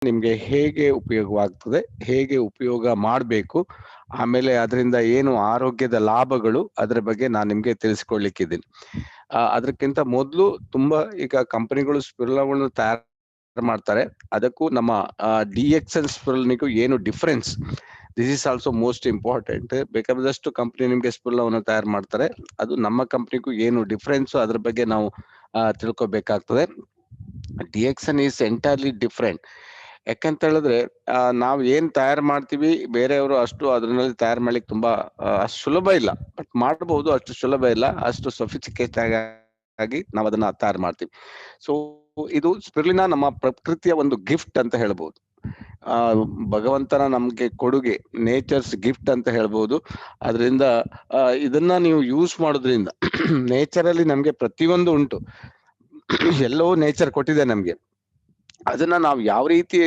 ನಿಮ್ಗೆ ಹೇಗೆ ಉಪಯೋಗವಾಗ್ತದೆ, ಹೇಗೆ ಉಪಯೋಗ ಮಾಡಬೇಕು, ಆಮೇಲೆ ಅದರಿಂದ ಏನು ಆರೋಗ್ಯದ ಲಾಭಗಳು, ಅದರ ಬಗ್ಗೆ ನಾನು ನಿಮ್ಗೆ ತಿಳಿಸ್ಕೊಡ್ಲಿಕ್ಕಿದ್ದೀನಿ. ಅದಕ್ಕಿಂತ ಮೊದಲು ತುಂಬಾ ಈಗ ಕಂಪನಿಗಳು ಸ್ಪಿರುಲಿನಾವನ್ನು ತಯಾರು ಮಾಡ್ತಾರೆ. ಅದಕ್ಕೂ ನಮ್ಮ DXN ಸ್ಪಿರುಲಿನಾಗೂ ಏನು difference, this is also most important. ಬೇಕಾದಷ್ಟು ಕಂಪನಿ ನಿಮ್ಗೆ ಸ್ಪಿರುಲಿನಾವನ್ನು ತಯಾರು ಮಾಡ್ತಾರೆ, ಅದು ನಮ್ಮ ಕಂಪನಿಗೂ ಏನು ಡಿಫರೆನ್ಸ್ ಅದ್ರ ಬಗ್ಗೆ ನಾವು ತಿಳ್ಕೊಬೇಕಾಗ್ತದೆ. DXN is entirely different. ಯಾಕಂತ ಹೇಳಿದ್ರೆ ನಾವು ಏನ್ ತಯಾರು ಮಾಡ್ತೀವಿ, ಬೇರೆಯವರು ಅಷ್ಟು ಅದ್ರಲ್ಲಿ ತಯಾರು ಮಾಡ್ಲಿಕ್ಕೆ ತುಂಬಾ ಅಷ್ಟು ಸುಲಭ ಇಲ್ಲ. ಬಟ್ ಮಾಡಬಹುದು, ಅಷ್ಟು ಸುಲಭ ಇಲ್ಲ, ಅಷ್ಟು ಸೊಫಿಸ್ಟಿಕೇಟ್ ಆಗಿ ನಾವು ಅದನ್ನ ತಯಾರು ಮಾಡ್ತೀವಿ. ಸೊ ಇದು ಸ್ಪಿರುಲಿನಾ ನಮ್ಮ ಪ್ರಕೃತಿಯ ಒಂದು ಗಿಫ್ಟ್ ಅಂತ ಹೇಳ್ಬೋದು. ಭಗವಂತನ ನಮ್ಗೆ ಕೊಡುಗೆ, ನೇಚರ್ಸ್ ಗಿಫ್ಟ್ ಅಂತ ಹೇಳ್ಬೋದು. ಅದರಿಂದ ಇದನ್ನ ನೀವು ಯೂಸ್ ಮಾಡೋದ್ರಿಂದ ನೇಚರಲ್ಲಿ ನಮ್ಗೆ ಪ್ರತಿಯೊಂದು ಉಂಟು, ಎಲ್ಲವೂ ನೇಚರ್ ಕೊಟ್ಟಿದೆ ನಮ್ಗೆ. ಅದನ್ನ ನಾವು ಯಾವ ರೀತಿ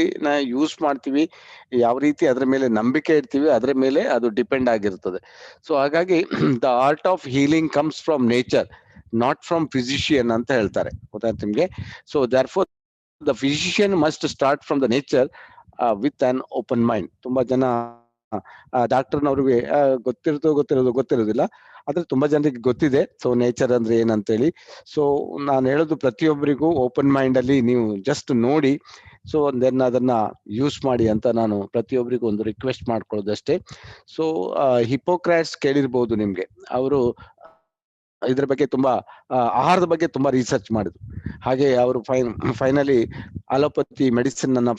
ಯೂಸ್ ಮಾಡ್ತೀವಿ, ಯಾವ ರೀತಿ ಅದ್ರ ಮೇಲೆ ನಂಬಿಕೆ ಇಡ್ತೀವಿ, ಅದ್ರ ಮೇಲೆ ಅದು ಡಿಪೆಂಡ್ ಆಗಿರ್ತದೆ. ಸೊ ಹಾಗಾಗಿ the art of healing comes from nature, not from physician ಅಂತ ಹೇಳ್ತಾರೆ, ಗೊತ್ತಾಯ್ತು ನಿಮ್ಗೆ. So therefore the physician must start from the nature with an open mind. ತುಂಬಾ ಜನ ಡಾಕ್ಟರ್ನವ್ರಿಗೆ ಗೊತ್ತಿರೋದಿಲ್ಲ, ಆದ್ರೆ ತುಂಬಾ ಜನರಿಗೆ ಗೊತ್ತಿದೆ ಸೊ ನೇಚರ್ ಅಂದ್ರೆ ಏನಂತೇಳಿ. ಸೊ ನಾನು ಹೇಳೋದು ಪ್ರತಿಯೊಬ್ಬರಿಗೂ ಓಪನ್ ಮೈಂಡ್ ಅಲ್ಲಿ ನೀವು ಜಸ್ಟ್ ನೋಡಿ, ಸೊ ದೆನ್ ಅದನ್ನ ಯೂಸ್ ಮಾಡಿ ಅಂತ ನಾನು ಪ್ರತಿಯೊಬ್ಬರಿಗೂ ಒಂದು ರಿಕ್ವೆಸ್ಟ್ ಮಾಡ್ಕೊಳ್ಳೋದಷ್ಟೇ. ಸೊ ಹಿಪೋಕ್ರಾಟ್ಸ್ ಕೇಳಿರ್ಬೋದು ನಿಮ್ಗೆ, ಅವರು ಇದ್ರ ಬಗ್ಗೆ ತುಂಬಾ ಆಹಾರದ ಬಗ್ಗೆ ತುಂಬಾ ರಿಸರ್ಚ್ ಮಾಡಿದ್ರು. ಹಾಗೆ ಅವರು ಫೈನಲಿ ಅಲೋಪತಿ ಮೆಡಿಸಿನ್ ಅನ್ನ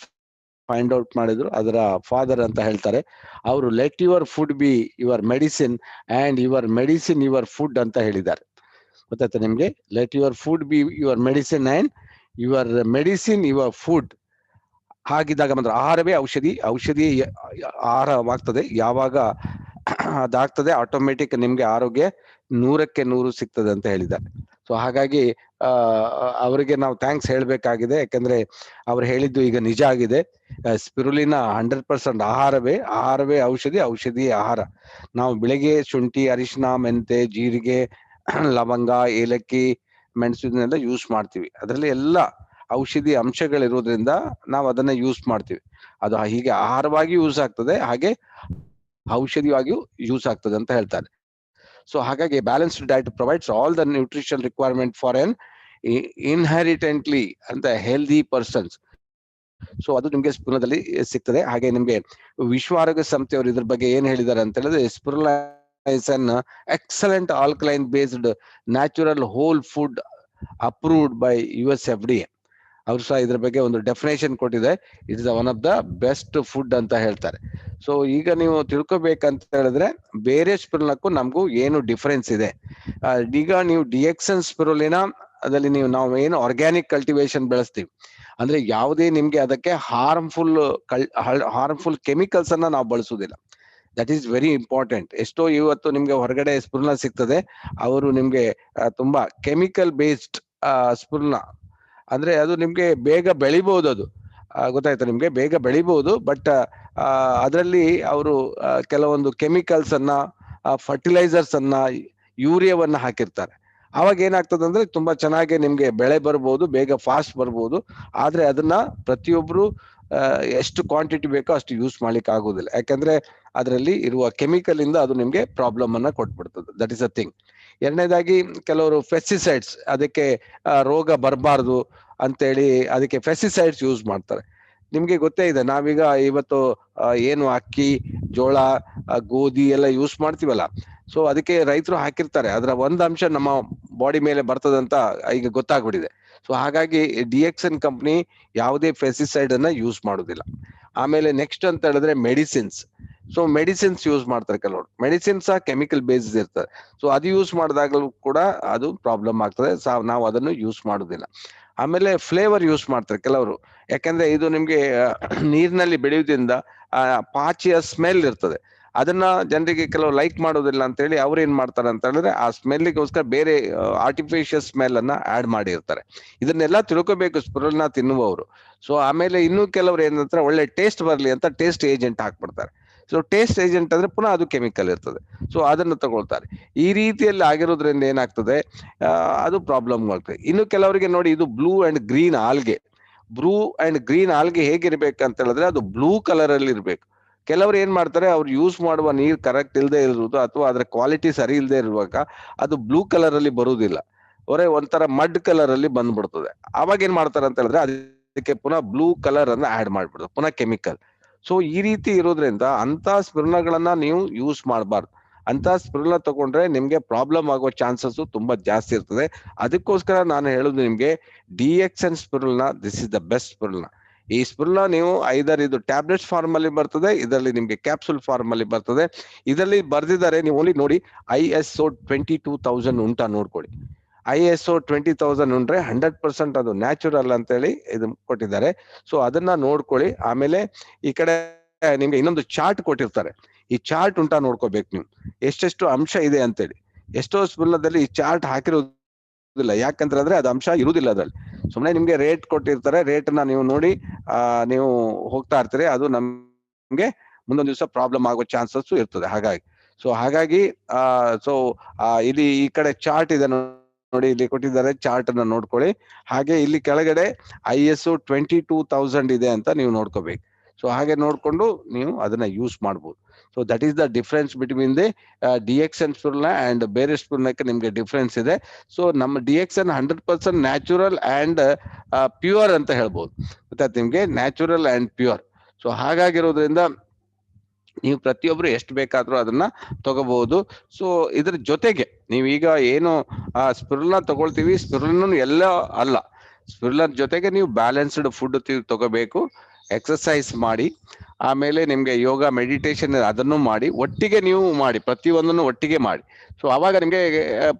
ಫೈಂಡ್ ಔಟ್ ಮಾಡಿದ್ರು. ಅದರ ಫಾದರ್ ಅಂತ ಹೇಳ್ತಾರೆ ಅವರು, let your food be your medicine and your medicine your food ಅಂತ ಹೇಳಿದ್ದಾರೆ. ಗೊತ್ತಾಯ್ತಾ ನಿಮ್ಗೆ? Let your food be your medicine and your medicine your food. ಹಾಗಿದ್ದಾಗ ಮಾತ್ರ ಆಹಾರವೇ ಔಷಧಿ, ಔಷಧಿ ಆಹಾರವಾಗ್ತದೆ. ಯಾವಾಗ ಅದಾಗ್ತದೆ ಆಟೋಮೆಟಿಕ್ ನಿಮ್ಗೆ ಆರೋಗ್ಯ 100ಕ್ಕೆ 100 ಸಿಗ್ತದೆ ಅಂತ ಹೇಳಿದ್ದಾರೆ. ಸೊ ಹಾಗಾಗಿ ಅವರಿಗೆ ನಾವು ಥ್ಯಾಂಕ್ಸ್ ಹೇಳ್ಬೇಕಾಗಿದೆ, ಯಾಕಂದ್ರೆ ಅವ್ರು ಹೇಳಿದ್ದು ಈಗ ನಿಜ ಆಗಿದೆ. ಸ್ಪಿರುಲಿನಾ 100% ಆಹಾರವೇ ಔಷಧಿ, ಔಷಧಿ ಆಹಾರ. ನಾವು ಬೆಳಿಗ್ಗೆ ಶುಂಠಿ, ಅರಿಶಿನ, ಮೆಂತೆ, ಜೀರಿಗೆ, ಲವಂಗ, ಏಲಕ್ಕಿ, ಮೆಣಸು ಇದನ್ನೆಲ್ಲ ಯೂಸ್ ಮಾಡ್ತೀವಿ. ಅದರಲ್ಲಿ ಎಲ್ಲ ಔಷಧಿ ಅಂಶಗಳಿರೋದ್ರಿಂದ ನಾವು ಅದನ್ನ ಯೂಸ್ ಮಾಡ್ತೀವಿ. ಅದು ಹೀಗೆ ಆಹಾರವಾಗಿ ಯೂಸ್ ಆಗ್ತದೆ, ಹಾಗೆ ಔಷಧಿಯಾಗಿಯೂ ಯೂಸ್ ಆಗ್ತದೆ ಅಂತ ಹೇಳ್ತಾರೆ. ಸೊ ಹಾಗಾಗಿ balanced diet provides all the nutrition requirement for an inherently ಅಂತ ಹೆಲ್ದಿ ಪರ್ಸನ್ಸ್. ಸೊ ಅದು ನಿಮ್ಗೆ ಸ್ಪಿರುಲಿನಾದಲ್ಲಿ ಸಿಗ್ತದೆ. ಹಾಗೆ ನಿಮ್ಗೆ ವಿಶ್ವ ಆರೋಗ್ಯ ಸಂಸ್ಥೆಯವರು ಇದ್ರ ಬಗ್ಗೆ ಏನ್ ಹೇಳಿದ್ದಾರೆ ಅಂತ ಹೇಳಿದ್ರೆ, spirulina is an excellent alkaline based natural whole food approved by US FDA. ಅವರು ಸಹ ಇದ್ರ ಬಗ್ಗೆ ಒಂದು ಡೆಫಿನೇಷನ್ ಕೊಟ್ಟಿದೆ, it is one of the best food ಅಂತ ಹೇಳ್ತಾರೆ. ಸೊ ಈಗ ನೀವು ತಿಳ್ಕೊಬೇಕಂತ ಹೇಳಿದ್ರೆ ಬೇರೆ ಸ್ಪಿರುಲಿನಾಕ್ಕೂ ನಮಗೂ ಏನು ಡಿಫರೆನ್ಸ್ ಇದೆ. ಈಗ ನೀವು DXN ಸ್ಪಿರುಲಿನಾ ಅದಲ್ಲಿ ನಾವು ಏನು ಆರ್ಗ್ಯಾನಿಕ್ ಕಲ್ಟಿವೇಶನ್ ಬೆಳೆಸ್ತೀವಿ, ಅಂದ್ರೆ ಯಾವುದೇ ನಿಮ್ಗೆ ಅದಕ್ಕೆ ಹಾರ್ಮ್ಫುಲ್ ಕೆಮಿಕಲ್ಸ್ ಅನ್ನ ನಾವು ಬಳಸುವುದಿಲ್ಲ. That is very important. ಎಷ್ಟೋ ಇವತ್ತು ನಿಮ್ಗೆ ಹೊರಗಡೆ ಸ್ಪಿರುಲಿನಾ ಸಿಗ್ತದೆ, ಅವರು ನಿಮ್ಗೆ ತುಂಬಾ ಕೆಮಿಕಲ್ ಬೇಸ್ಡ್ ಸ್ಪಿರುಲಿನಾ, ಅಂದ್ರೆ ಅದು ನಿಮ್ಗೆ ಬೇಗ ಬೆಳಿಬಹುದು, ಅದು ಗೊತ್ತಾಯ್ತಾ ನಿಮ್ಗೆ, ಬೇಗ ಬೆಳಿಬಹುದು. ಬಟ್ ಅದರಲ್ಲಿ ಅವರು ಕೆಲವೊಂದು ಕೆಮಿಕಲ್ಸ್ ಅನ್ನ, ಫರ್ಟಿಲೈಸರ್ಸ್ ಅನ್ನ, ಯೂರಿಯಾವನ್ನ ಹಾಕಿರ್ತಾರೆ. ಅವಾಗ ಏನಾಗ್ತದೆ ಅಂದ್ರೆ ತುಂಬಾ ಚೆನ್ನಾಗಿ ನಿಮ್ಗೆ ಬೆಳೆ ಬರ್ಬೋದು, ಬೇಗ ಫಾಸ್ಟ್ ಬರ್ಬೋದು. ಆದ್ರೆ ಅದನ್ನ ಪ್ರತಿಯೊಬ್ರು ಎಷ್ಟು ಕ್ವಾಂಟಿಟಿ ಬೇಕೋ ಅಷ್ಟು ಯೂಸ್ ಮಾಡ್ಲಿಕ್ಕೆ ಆಗುದಿಲ್ಲ, ಯಾಕಂದ್ರೆ ಅದರಲ್ಲಿ ಇರುವ ಕೆಮಿಕಲ್ ಇಂದ ಅದು ನಿಮ್ಗೆ ಪ್ರಾಬ್ಲಮ್ ಅನ್ನ ಕೊಟ್ಬಿಡ್ತದೆ. That is a thing. ಎರಡನೇದಾಗಿ ಕೆಲವರು ಪೆಸ್ಟಿಸೈಡ್ಸ್, ಅದಕ್ಕೆ ರೋಗ ಬರಬಾರ್ದು ಅಂತೇಳಿ ಅದಕ್ಕೆ ಪೆಸ್ಟಿಸೈಡ್ಸ್ ಯೂಸ್ ಮಾಡ್ತಾರೆ. ನಿಮ್ಗೆ ಗೊತ್ತೇ ಇದೆ, ನಾವೀಗ ಇವತ್ತು ಏನು ಅಕ್ಕಿ, ಜೋಳ, ಗೋಧಿ ಎಲ್ಲ ಯೂಸ್ ಮಾಡ್ತೀವಲ್ಲ, ಸೊ ಅದಕ್ಕೆ ರೈತರು ಹಾಕಿರ್ತಾರೆ, ಅದರ ಒಂದ್ ಅಂಶ ನಮ್ಮ ಬಾಡಿ ಮೇಲೆ ಬರ್ತದಂತ ಈಗ ಗೊತ್ತಾಗ್ಬಿಟ್ಟಿದೆ. ಸೊ ಹಾಗಾಗಿ DXN ಕಂಪ್ನಿ ಯಾವುದೇ ಪೆಸ್ಟಿಸೈಡ್ ಅನ್ನ ಯೂಸ್ ಮಾಡುದಿಲ್ಲ. ಆಮೇಲೆ ನೆಕ್ಸ್ಟ್ ಅಂತ ಹೇಳಿದ್ರೆ ಮೆಡಿಸಿನ್ಸ್. ಸೊ ಮೆಡಿಸಿನ್ಸ್ ಯೂಸ್ ಮಾಡ್ತಾರೆ ಕೆಲವರು, ಮೆಡಿಸಿನ್ಸ್ ಕೆಮಿಕಲ್ ಬೇಸ್ಡ್ ಇರ್ತದೆ. ಸೊ ಅದು ಯೂಸ್ ಮಾಡಿದಾಗಲೂ ಕೂಡ ಅದು ಪ್ರಾಬ್ಲಮ್ ಆಗ್ತದೆ, ನಾವು ಅದನ್ನು ಯೂಸ್ ಮಾಡುದಿಲ್ಲ. ಆಮೇಲೆ ಫ್ಲೇವರ್ ಯೂಸ್ ಮಾಡ್ತಾರೆ ಕೆಲವರು, ಯಾಕಂದ್ರೆ ಇದು ನಿಮ್ಗೆ ನೀರಿನಲ್ಲಿ ಬೆಳೆಯುವುದರಿಂದ ಪಾಚಿಯ ಸ್ಮೆಲ್ ಇರ್ತದೆ, ಅದನ್ನ ಜನರಿಗೆ ಕೆಲವು ಲೈಕ್ ಮಾಡೋದಿಲ್ಲ ಅಂತ ಹೇಳಿ ಅವ್ರು ಏನ್ ಮಾಡ್ತಾರೆ ಅಂತ ಹೇಳಿದ್ರೆ ಆ ಸ್ಮೆಲ್ಗೋಸ್ಕರ ಬೇರೆ ಆರ್ಟಿಫಿಷಿಯಲ್ ಸ್ಮೆಲ್ ಅನ್ನ ಆಡ್ ಮಾಡಿರ್ತಾರೆ. ಇದನ್ನೆಲ್ಲ ತಿಳ್ಕೊಬೇಕು ಸ್ಪಿರುಲಿನಾ ತಿನ್ನುವವರು. ಸೊ ಆಮೇಲೆ ಇನ್ನೂ ಕೆಲವರು ಏನಂತಾರೆ, ಒಳ್ಳೆ ಟೇಸ್ಟ್ ಬರ್ಲಿ ಅಂತ ಟೇಸ್ಟ್ ಏಜೆಂಟ್ ಹಾಕ್ಬಿಡ್ತಾರೆ. ಸೊ ಟೇಸ್ಟ್ ಏಜೆಂಟ್ ಅಂದ್ರೆ ಪುನಃ ಅದು ಕೆಮಿಕಲ್ ಇರ್ತದೆ, ಸೊ ಅದನ್ನು ತಗೊಳ್ತಾರೆ. ಈ ರೀತಿಯಲ್ಲಿ ಆಗಿರೋದ್ರಿಂದ ಏನಾಗ್ತದೆ, ಅದು ಪ್ರಾಬ್ಲಮ್ ಆಗ್ತದೆ. ಇನ್ನು ಕೆಲವರಿಗೆ ನೋಡಿ, ಇದು blue and green algae, blue and green algae ಹೇಗಿರ್ಬೇಕಂತ ಹೇಳಿದ್ರೆ ಅದು ಬ್ಲೂ ಕಲರ್ ಅಲ್ಲಿ ಇರ್ಬೇಕು. ಕೆಲವರು ಏನ್ ಮಾಡ್ತಾರೆ, ಅವ್ರು ಯೂಸ್ ಮಾಡುವ ನೀರ್ ಕರೆಕ್ಟ್ ಇಲ್ಲದೆ ಇರುವುದು ಅಥವಾ ಅದ್ರ ಕ್ವಾಲಿಟಿ ಸರಿ ಇಲ್ಲದೆ ಇರುವಾಗ ಅದು ಬ್ಲೂ ಕಲರ್ ಅಲ್ಲಿ ಬರುವುದಿಲ್ಲ, ಒಂಥರ ಮಡ್ ಕಲರ್ ಅಲ್ಲಿ ಬಂದ್ಬಿಡ್ತದೆ. ಅವಾಗ ಏನ್ ಮಾಡ್ತಾರೆ ಅಂತ ಹೇಳಿದ್ರೆ ಅದಕ್ಕೆ ಪುನಃ ಬ್ಲೂ ಕಲರ್ ಅನ್ನ ಆಡ್ ಮಾಡ್ಬಿಡ್ತಾರೆ, ಪುನಃ ಕೆಮಿಕಲ್. ಸೊ ಈ ರೀತಿ ಇರೋದ್ರಿಂದ ಅಂತ ಸ್ಪಿರುಲಿನಾಗಳನ್ನ ನೀವು ಯೂಸ್ ಮಾಡಬಾರ್ದು. ಅಂತ ಸ್ಪಿರುಲಿನಾ ತಗೊಂಡ್ರೆ ನಿಮ್ಗೆ ಪ್ರಾಬ್ಲಮ್ ಆಗೋ ಚಾನ್ಸಸ್ ತುಂಬಾ ಜಾಸ್ತಿ ಇರ್ತದೆ. ಅದಕ್ಕೋಸ್ಕರ ನಾನು ಹೇಳುದು ನಿಮ್ಗೆ DXN spirulina, this is the best spirulina. ಈ ಸ್ಪಿರುಲಿನಾ ನೀವು ಐದರ್ ಇದು ಟ್ಯಾಬ್ಲೆಟ್ಸ್ ಫಾರ್ಮ್ ಅಲ್ಲಿ ಬರ್ತದೆ, ಇದರಲ್ಲಿ ನಿಮ್ಗೆ ಕ್ಯಾಪ್ಸುಲ್ ಫಾರ್ಮ್ ಅಲ್ಲಿ ಬರ್ತದೆ. ಇದರಲ್ಲಿ ಬರ್ದಿದ್ದಾರೆ, ನೀವು ಓನ್ಲಿ ನೋಡಿ ISO 22000 ಉಂಟಾ ನೋಡ್ಕೊಳ್ಳಿ. ISO 20000 ಉಂಡ್ರೆ 100% ಅದು ನ್ಯಾಚುರಲ್ ಅಂತ ಹೇಳಿ ಇದು ಕೊಟ್ಟಿದ್ದಾರೆ. ಸೊ ಅದನ್ನ ನೋಡ್ಕೊಳ್ಳಿ. ಆಮೇಲೆ ಈ ಕಡೆ ನಿಮ್ಗೆ ಇನ್ನೊಂದು ಚಾರ್ಟ್ ಕೊಟ್ಟಿರ್ತಾರೆ, ಈ ಚಾರ್ಟ್ ಉಂಟಾ ನೋಡ್ಕೋಬೇಕು ನೀವು, ಎಷ್ಟೆಷ್ಟು ಅಂಶ ಇದೆ ಅಂತೇಳಿ. ಎಷ್ಟೋ ಸ್ಪಿರುಲಿನಾದಲ್ಲಿ ಈ ಚಾರ್ಟ್ ಹಾಕಿರೋದಿಲ್ಲ, ಯಾಕಂತಂದ್ರೆ ಅದು ಅಂಶ ಇರುವುದಿಲ್ಲ ಅದ್ರಲ್ಲಿ. ಸುಮ್ಮನೆ ನಿಮ್ಗೆ ರೇಟ್ ಕೊಟ್ಟಿರ್ತಾರೆ, ರೇಟ್ ನ ನೀವು ನೋಡಿ ನೀವು ಹೋಗ್ತಾ ಇರ್ತೀರಿ, ಅದು ನಮ್ಗೆ ಮುಂದೊಂದು ದಿವಸ ಪ್ರಾಬ್ಲಮ್ ಆಗೋ ಚಾನ್ಸಸ್ ಇರ್ತದೆ. ಹಾಗಾಗಿ ಇಲ್ಲಿ ಈ ಕಡೆ ಚಾರ್ಟ್ ಇದೆ ನೋಡಿ, ಇಲ್ಲಿ ಕೊಟ್ಟಿದ್ದಾರೆ, ಚಾರ್ಟ್ ಅನ್ನ ನೋಡ್ಕೊಳ್ಳಿ. ಹಾಗೆ ಇಲ್ಲಿ ಕೆಳಗಡೆ ISO 22000 ಇದೆ ಅಂತ ನೀವು ನೋಡ್ಕೋಬೇಕು. ಸೊ ಹಾಗೆ ನೋಡ್ಕೊಂಡು ನೀವು ಅದನ್ನ ಯೂಸ್ ಮಾಡ್ಬೋದು. So that is the difference between the DXN spirulina and ಬೇರೆ ಸ್ಪಿರುಲಿನಾಕ್ಕೆ ನಿಮ್ಗೆ ಡಿಫ್ರೆನ್ಸ್ ಇದೆ. ಸೊ ನಮ್ಮ DXN 100% ನ್ಯಾಚುರಲ್ ಅಂಡ್ ಪ್ಯೂರ್ ಅಂತ ಹೇಳ್ಬೋದು, ಗೊತ್ತಾಯ್ತು ನಿಮ್ಗೆ, ನ್ಯಾಚುರಲ್ ಅಂಡ್ ಪ್ಯೂರ್. ಸೊ ಹಾಗಾಗಿರೋದ್ರಿಂದ ನೀವು ಪ್ರತಿಯೊಬ್ರು ಎಷ್ಟು ಬೇಕಾದ್ರೂ ಅದನ್ನ ತಗೋಬಹುದು. ಸೊ ಇದ್ರ ಜೊತೆಗೆ ನೀವೀಗ ಏನು ಸ್ಪಿರುಲಿನಾ ತಗೊಳ್ತೀವಿ, ಸ್ಪಿರುಲಿನಾ ಎಲ್ಲ ಅಲ್ಲ, ಸ್ಪಿರುಲಿನಾ ಜೊತೆಗೆ ನೀವು ಬ್ಯಾಲೆನ್ಸ್ಡ್ ಫುಡ್ ತಗೋಬೇಕು, ಎಕ್ಸರ್ಸೈಸ್ ಮಾಡಿ, ಆಮೇಲೆ ನಿಮ್ಗೆ ಯೋಗ ಮೆಡಿಟೇಷನ್ ಅದನ್ನು ಮಾಡಿ, ಒಟ್ಟಿಗೆ ನೀವು ಮಾಡಿ, ಪ್ರತಿಯೊಂದನ್ನು ಒಟ್ಟಿಗೆ ಮಾಡಿ. ಸೊ ಅವಾಗ ನಿಮ್ಗೆ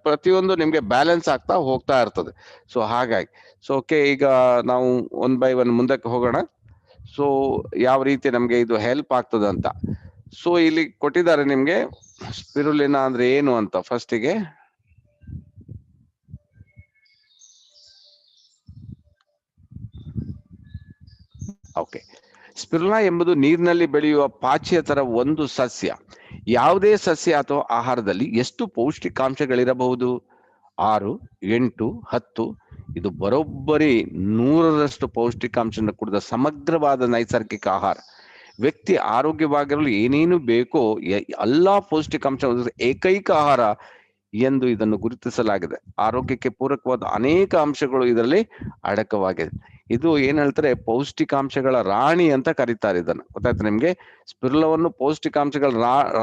ಪ್ರತಿಯೊಂದು ನಿಮ್ಗೆ ಬ್ಯಾಲೆನ್ಸ್ ಆಗ್ತಾ ಹೋಗ್ತಾ ಇರ್ತದೆ. ಸೊ ಹಾಗಾಗಿ ಓಕೆ, ಈಗ ನಾವು 1 by 1 ಮುಂದಕ್ಕೆ ಹೋಗೋಣ. ಸೊ ಯಾವ ರೀತಿ ನಮ್ಗೆ ಇದು ಹೆಲ್ಪ್ ಆಗ್ತದೆ ಅಂತ. ಸೊ ಇಲ್ಲಿ ಕೊಟ್ಟಿದ್ದಾರೆ ನಿಮ್ಗೆ ಸ್ಪಿರುಲಿನಾ ಅಂದ್ರೆ ಏನು ಅಂತ. ಫಸ್ಟಿಗೆ ಓಕೆ, ಸ್ಪಿರುಲಿನಾ ಎಂಬುದು ನೀರಿನಲ್ಲಿ ಬೆಳೆಯುವ ಪಾಚಿಯ ತರ ಒಂದು ಸಸ್ಯ. ಯಾವುದೇ ಸಸ್ಯ ಅಥವಾ ಆಹಾರದಲ್ಲಿ ಎಷ್ಟು ಪೌಷ್ಟಿಕಾಂಶಗಳಿರಬಹುದು? 6, 8, 10. ಇದು ಬರೋಬ್ಬರಿ 100ರಷ್ಟು ಪೌಷ್ಟಿಕಾಂಶ ಕೂಡಿದ ಸಮಗ್ರವಾದ ನೈಸರ್ಗಿಕ ಆಹಾರ. ವ್ಯಕ್ತಿ ಆರೋಗ್ಯವಾಗಿರಲು ಏನೇನು ಬೇಕೋ ಎಲ್ಲಾ ಪೌಷ್ಟಿಕಾಂಶ ಏಕೈಕ ಆಹಾರ ಎಂದು ಇದನ್ನು ಗುರುತಿಸಲಾಗಿದೆ. ಆರೋಗ್ಯಕ್ಕೆ ಪೂರಕವಾದ ಅನೇಕ ಅಂಶಗಳು ಇದರಲ್ಲಿ ಅಡಕವಾಗಿದೆ. ಇದು ಏನ್ ಹೇಳ್ತಾರೆ, ಪೌಷ್ಟಿಕಾಂಶಗಳ ರಾಣಿ ಅಂತ ಕರೀತಾರೆ ಇದನ್ನ, ಗೊತ್ತಾಯ್ತು ನಿಮ್ಗೆ. ಸ್ಪಿರುಲಿನಾವನ್ನು ಪೌಷ್ಟಿಕಾಂಶಗಳ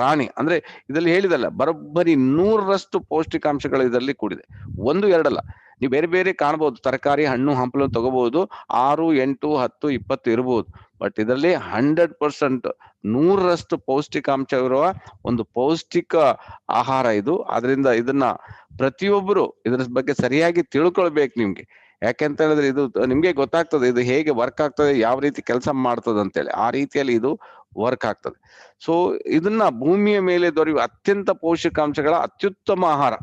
ರಾಣಿ ಅಂದ್ರೆ ಇದರಲ್ಲಿ ಹೇಳಿದಲ್ಲ, ಬರೋಬ್ಬರಿ 100ರಷ್ಟು ಪೌಷ್ಟಿಕಾಂಶಗಳು ಇದರಲ್ಲಿ ಕೂಡಿದೆ. 1, 2 ಅಲ್ಲ, ನೀವು ಬೇರೆ ಬೇರೆ ಕಾಣಬಹುದು, ತರಕಾರಿ, ಹಣ್ಣು ಹಂಪಲು ತಗೋಬಹುದು, 6, 8, 10, 20 ಇರಬಹುದು. ಬಟ್ ಇದರಲ್ಲಿ 100% 100ರಷ್ಟು ಪೌಷ್ಟಿಕಾಂಶ ಇರುವ ಒಂದು ಪೌಷ್ಟಿಕ ಆಹಾರ ಇದು. ಆದ್ರಿಂದ ಇದನ್ನ ಪ್ರತಿಯೊಬ್ಬರು ಇದ್ರ ಬಗ್ಗೆ ಸರಿಯಾಗಿ ತಿಳ್ಕೊಳ್ಬೇಕು ನಿಮ್ಗೆ. ಯಾಕೆಂತ ಹೇಳಿದ್ರೆ ಇದು ನಿಮ್ಗೆ ಗೊತ್ತಾಗ್ತದೆ ಇದು ಹೇಗೆ ವರ್ಕ್ ಆಗ್ತದೆ, ಯಾವ ರೀತಿ ಕೆಲಸ ಮಾಡ್ತದೆ ಅಂತೇಳಿ. ಆ ರೀತಿಯಲ್ಲಿ ಇದು ವರ್ಕ್ ಆಗ್ತದೆ. ಸೊ ಇದನ್ನ ಭೂಮಿಯ ಮೇಲೆ ದೊರೆಯುವ ಅತ್ಯಂತ ಪೌಷ್ಟಿಕಾಂಶಗಳ ಅತ್ಯುತ್ತಮ ಆಹಾರ,